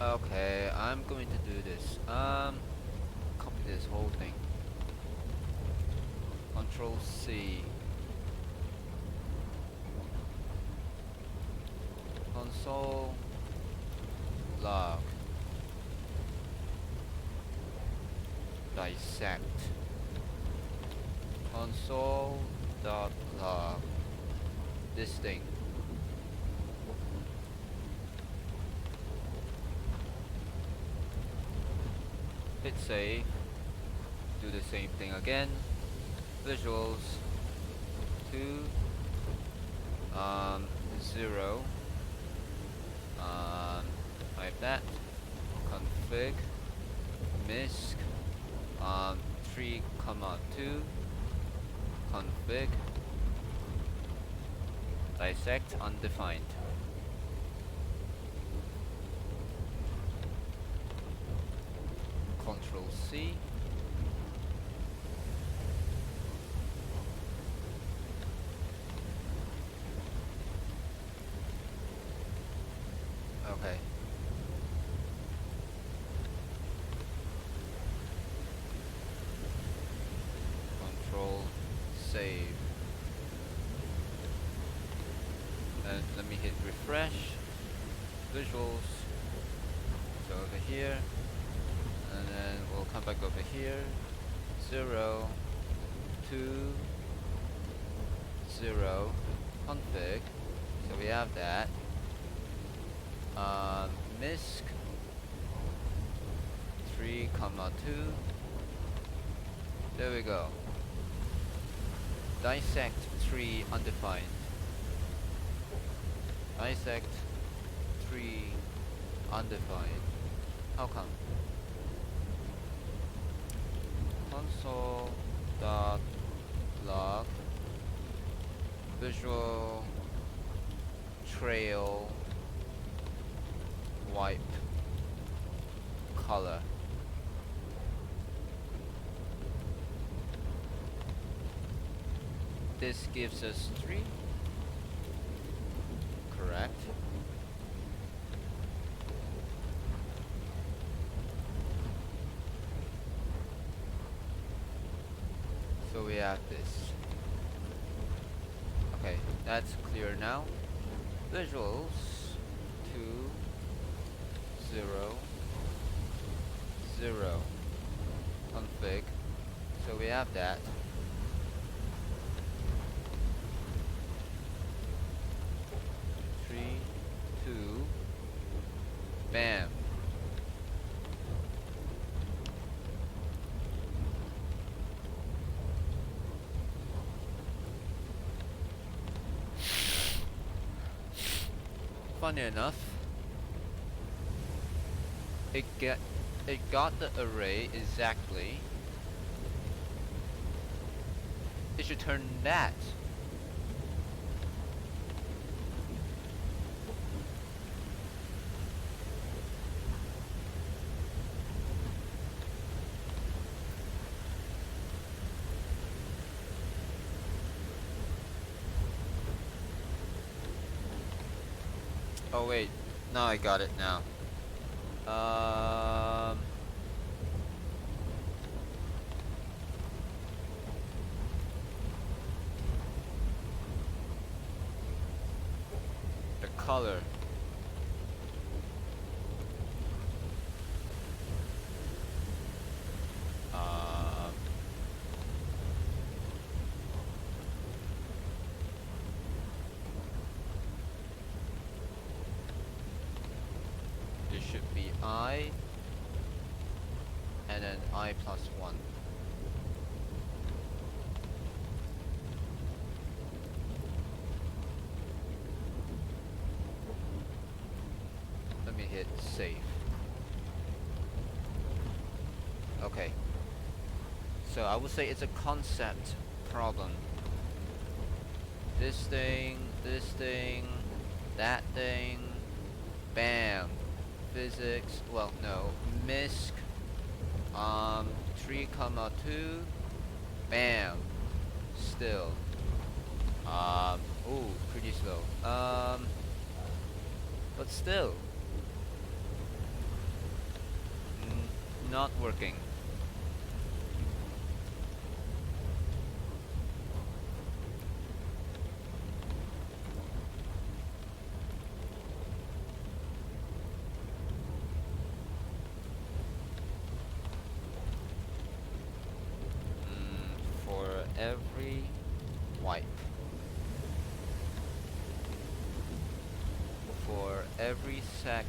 Okay, I'm going to do this. Copy this whole thing. Control C. Console log. Dissect. Console dot log. This thing. Hit save. Do the same thing again. Visuals 2 0 like that. Config misc 3, 2 config dissect undefined. Control C. Okay. Control save. And let me hit refresh. Visuals. So over here. And then we'll come back over here. 0 2 0 config. So we have that. Misc 3, 2. There we go. Dissect 3 undefined. Dissect 3 undefined. How come? Console dot log visual trail wipe color. This gives us 3. Correct. So we have this. Okay, that's clear now. Visuals 2 0 0 config. So we have that. Three, 2, bam. Funny enough, it got the array exactly. It should turn that. Oh wait, now I got it now. The color. Should be I and then I plus 1. hit save. Okay. So I would say it's a concept problem. This thing, that thing, bam. Physics, well no, MISC, 3,2, bam. Still. Ooh, pretty slow. But still. Not working. For every wipe. For every segment.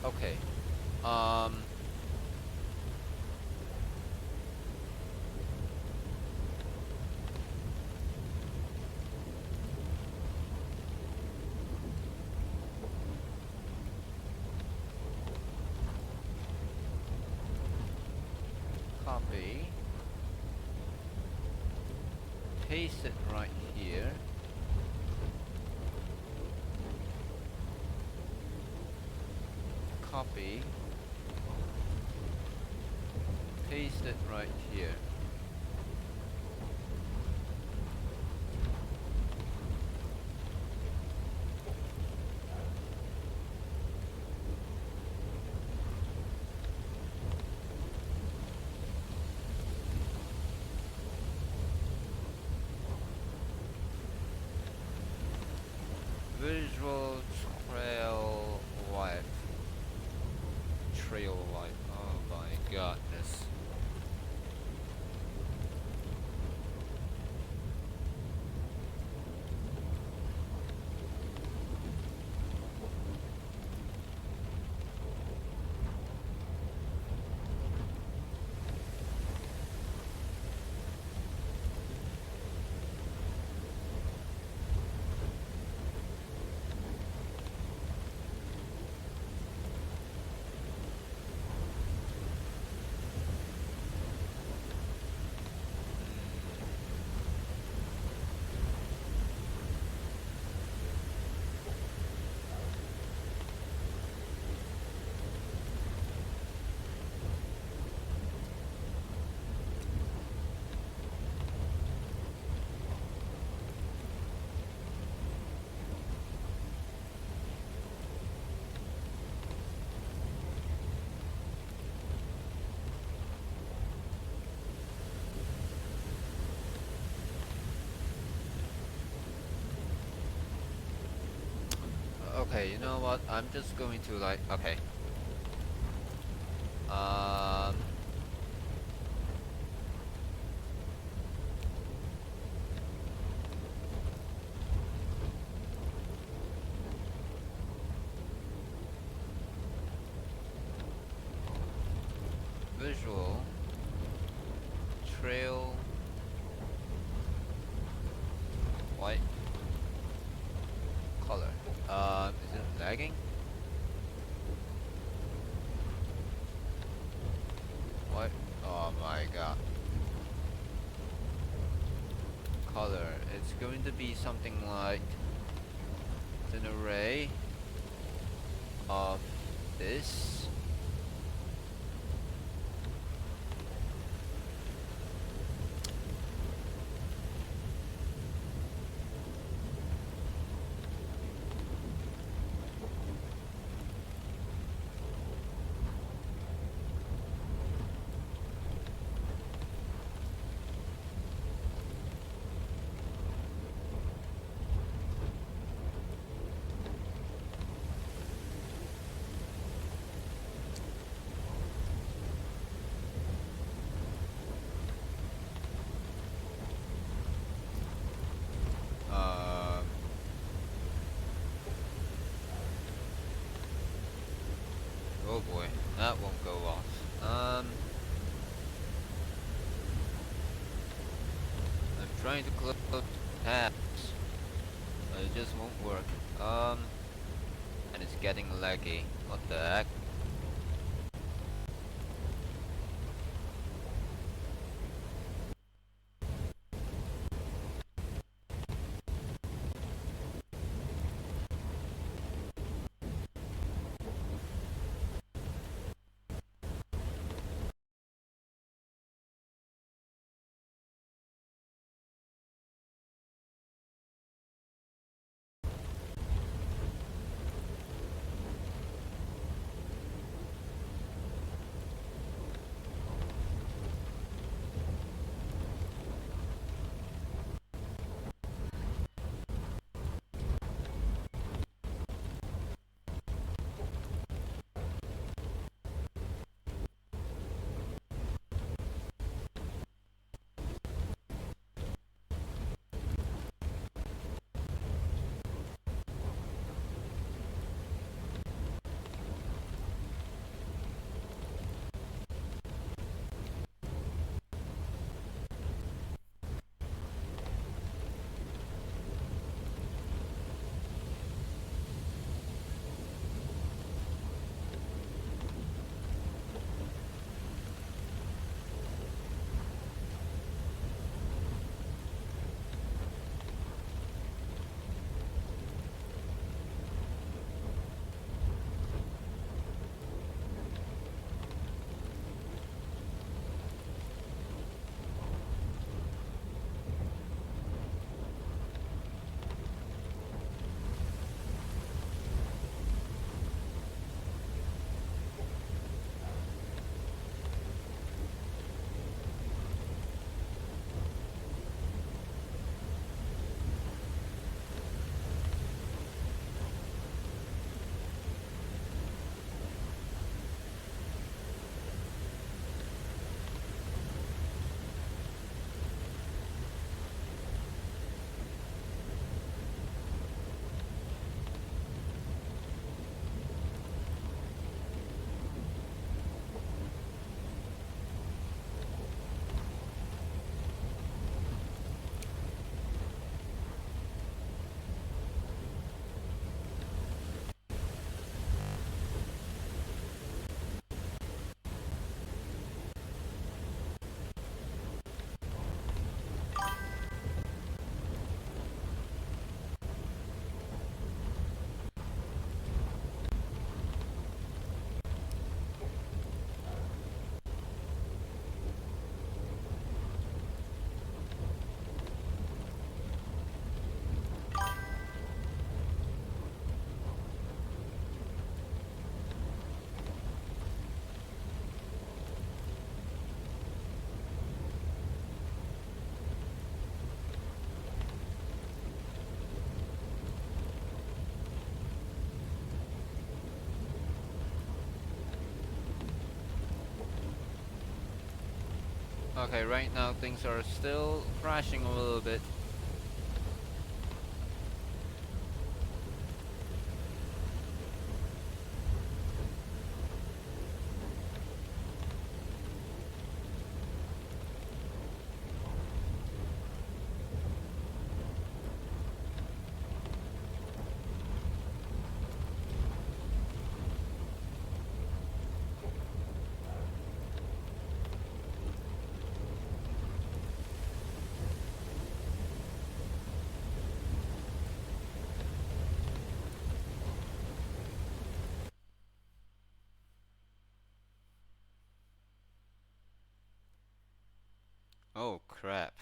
Okay. Copy. Paste it right here. Copy. Paste it right here. Visual trail wipe. Trail wipe. Oh my goodness. Okay, you know what? I'm just going to like, okay. Visual trail white color. Is it lagging? What? Oh my god. Color. It's going to be something like an array of this. Oh boy, that won't go off. I'm trying to close tabs, but it just won't work. And it's getting laggy. What the heck? Okay, right now things are still crashing a little bit. Oh crap.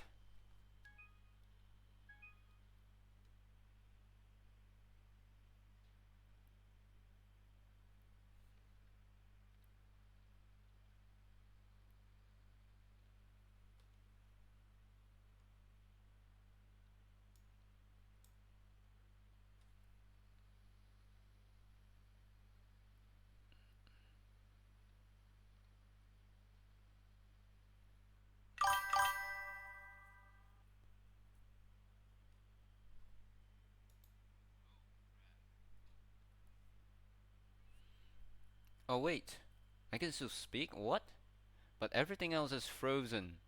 Oh wait, I can still speak? What? But everything else is frozen.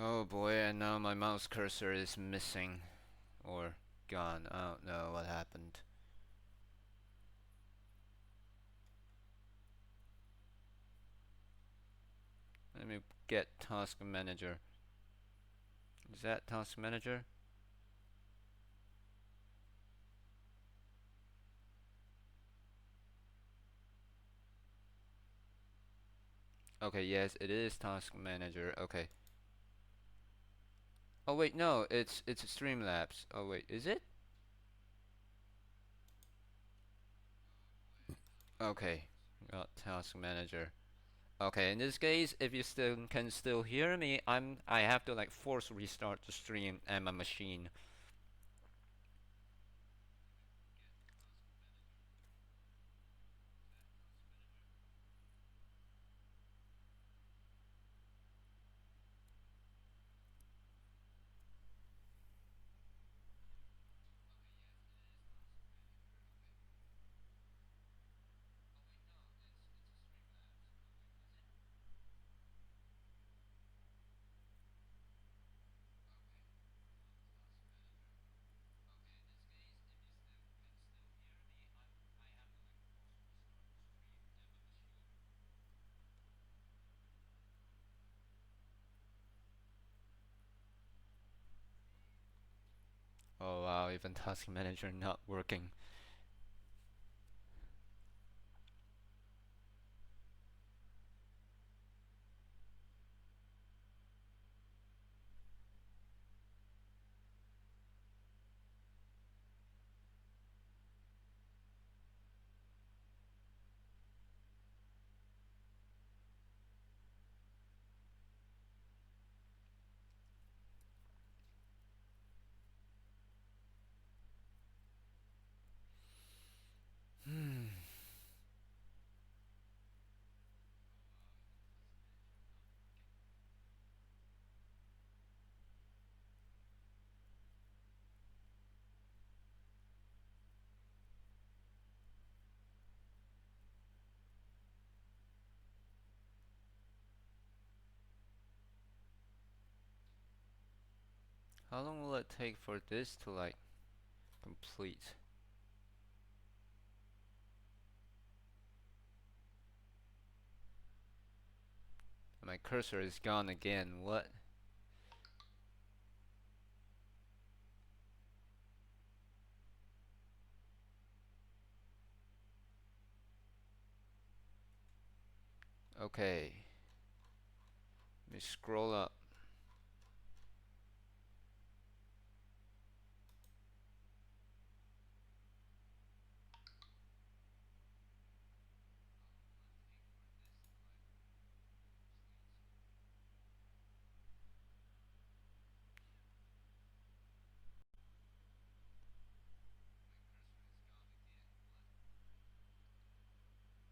Oh boy, and now my mouse cursor is missing. Or gone. I don't know what happened. Let me get task manager. Is that task manager? Okay, yes, it is task manager. Okay. Oh wait, no, it's Streamlabs. Oh wait, is it? Okay, got task manager. Okay, in this case, if you still can still hear me, I have to like force restart the stream and my machine. Oh wow, even task manager not working. How long will it take for this to like complete? My cursor is gone again. What? Okay. Let me scroll up.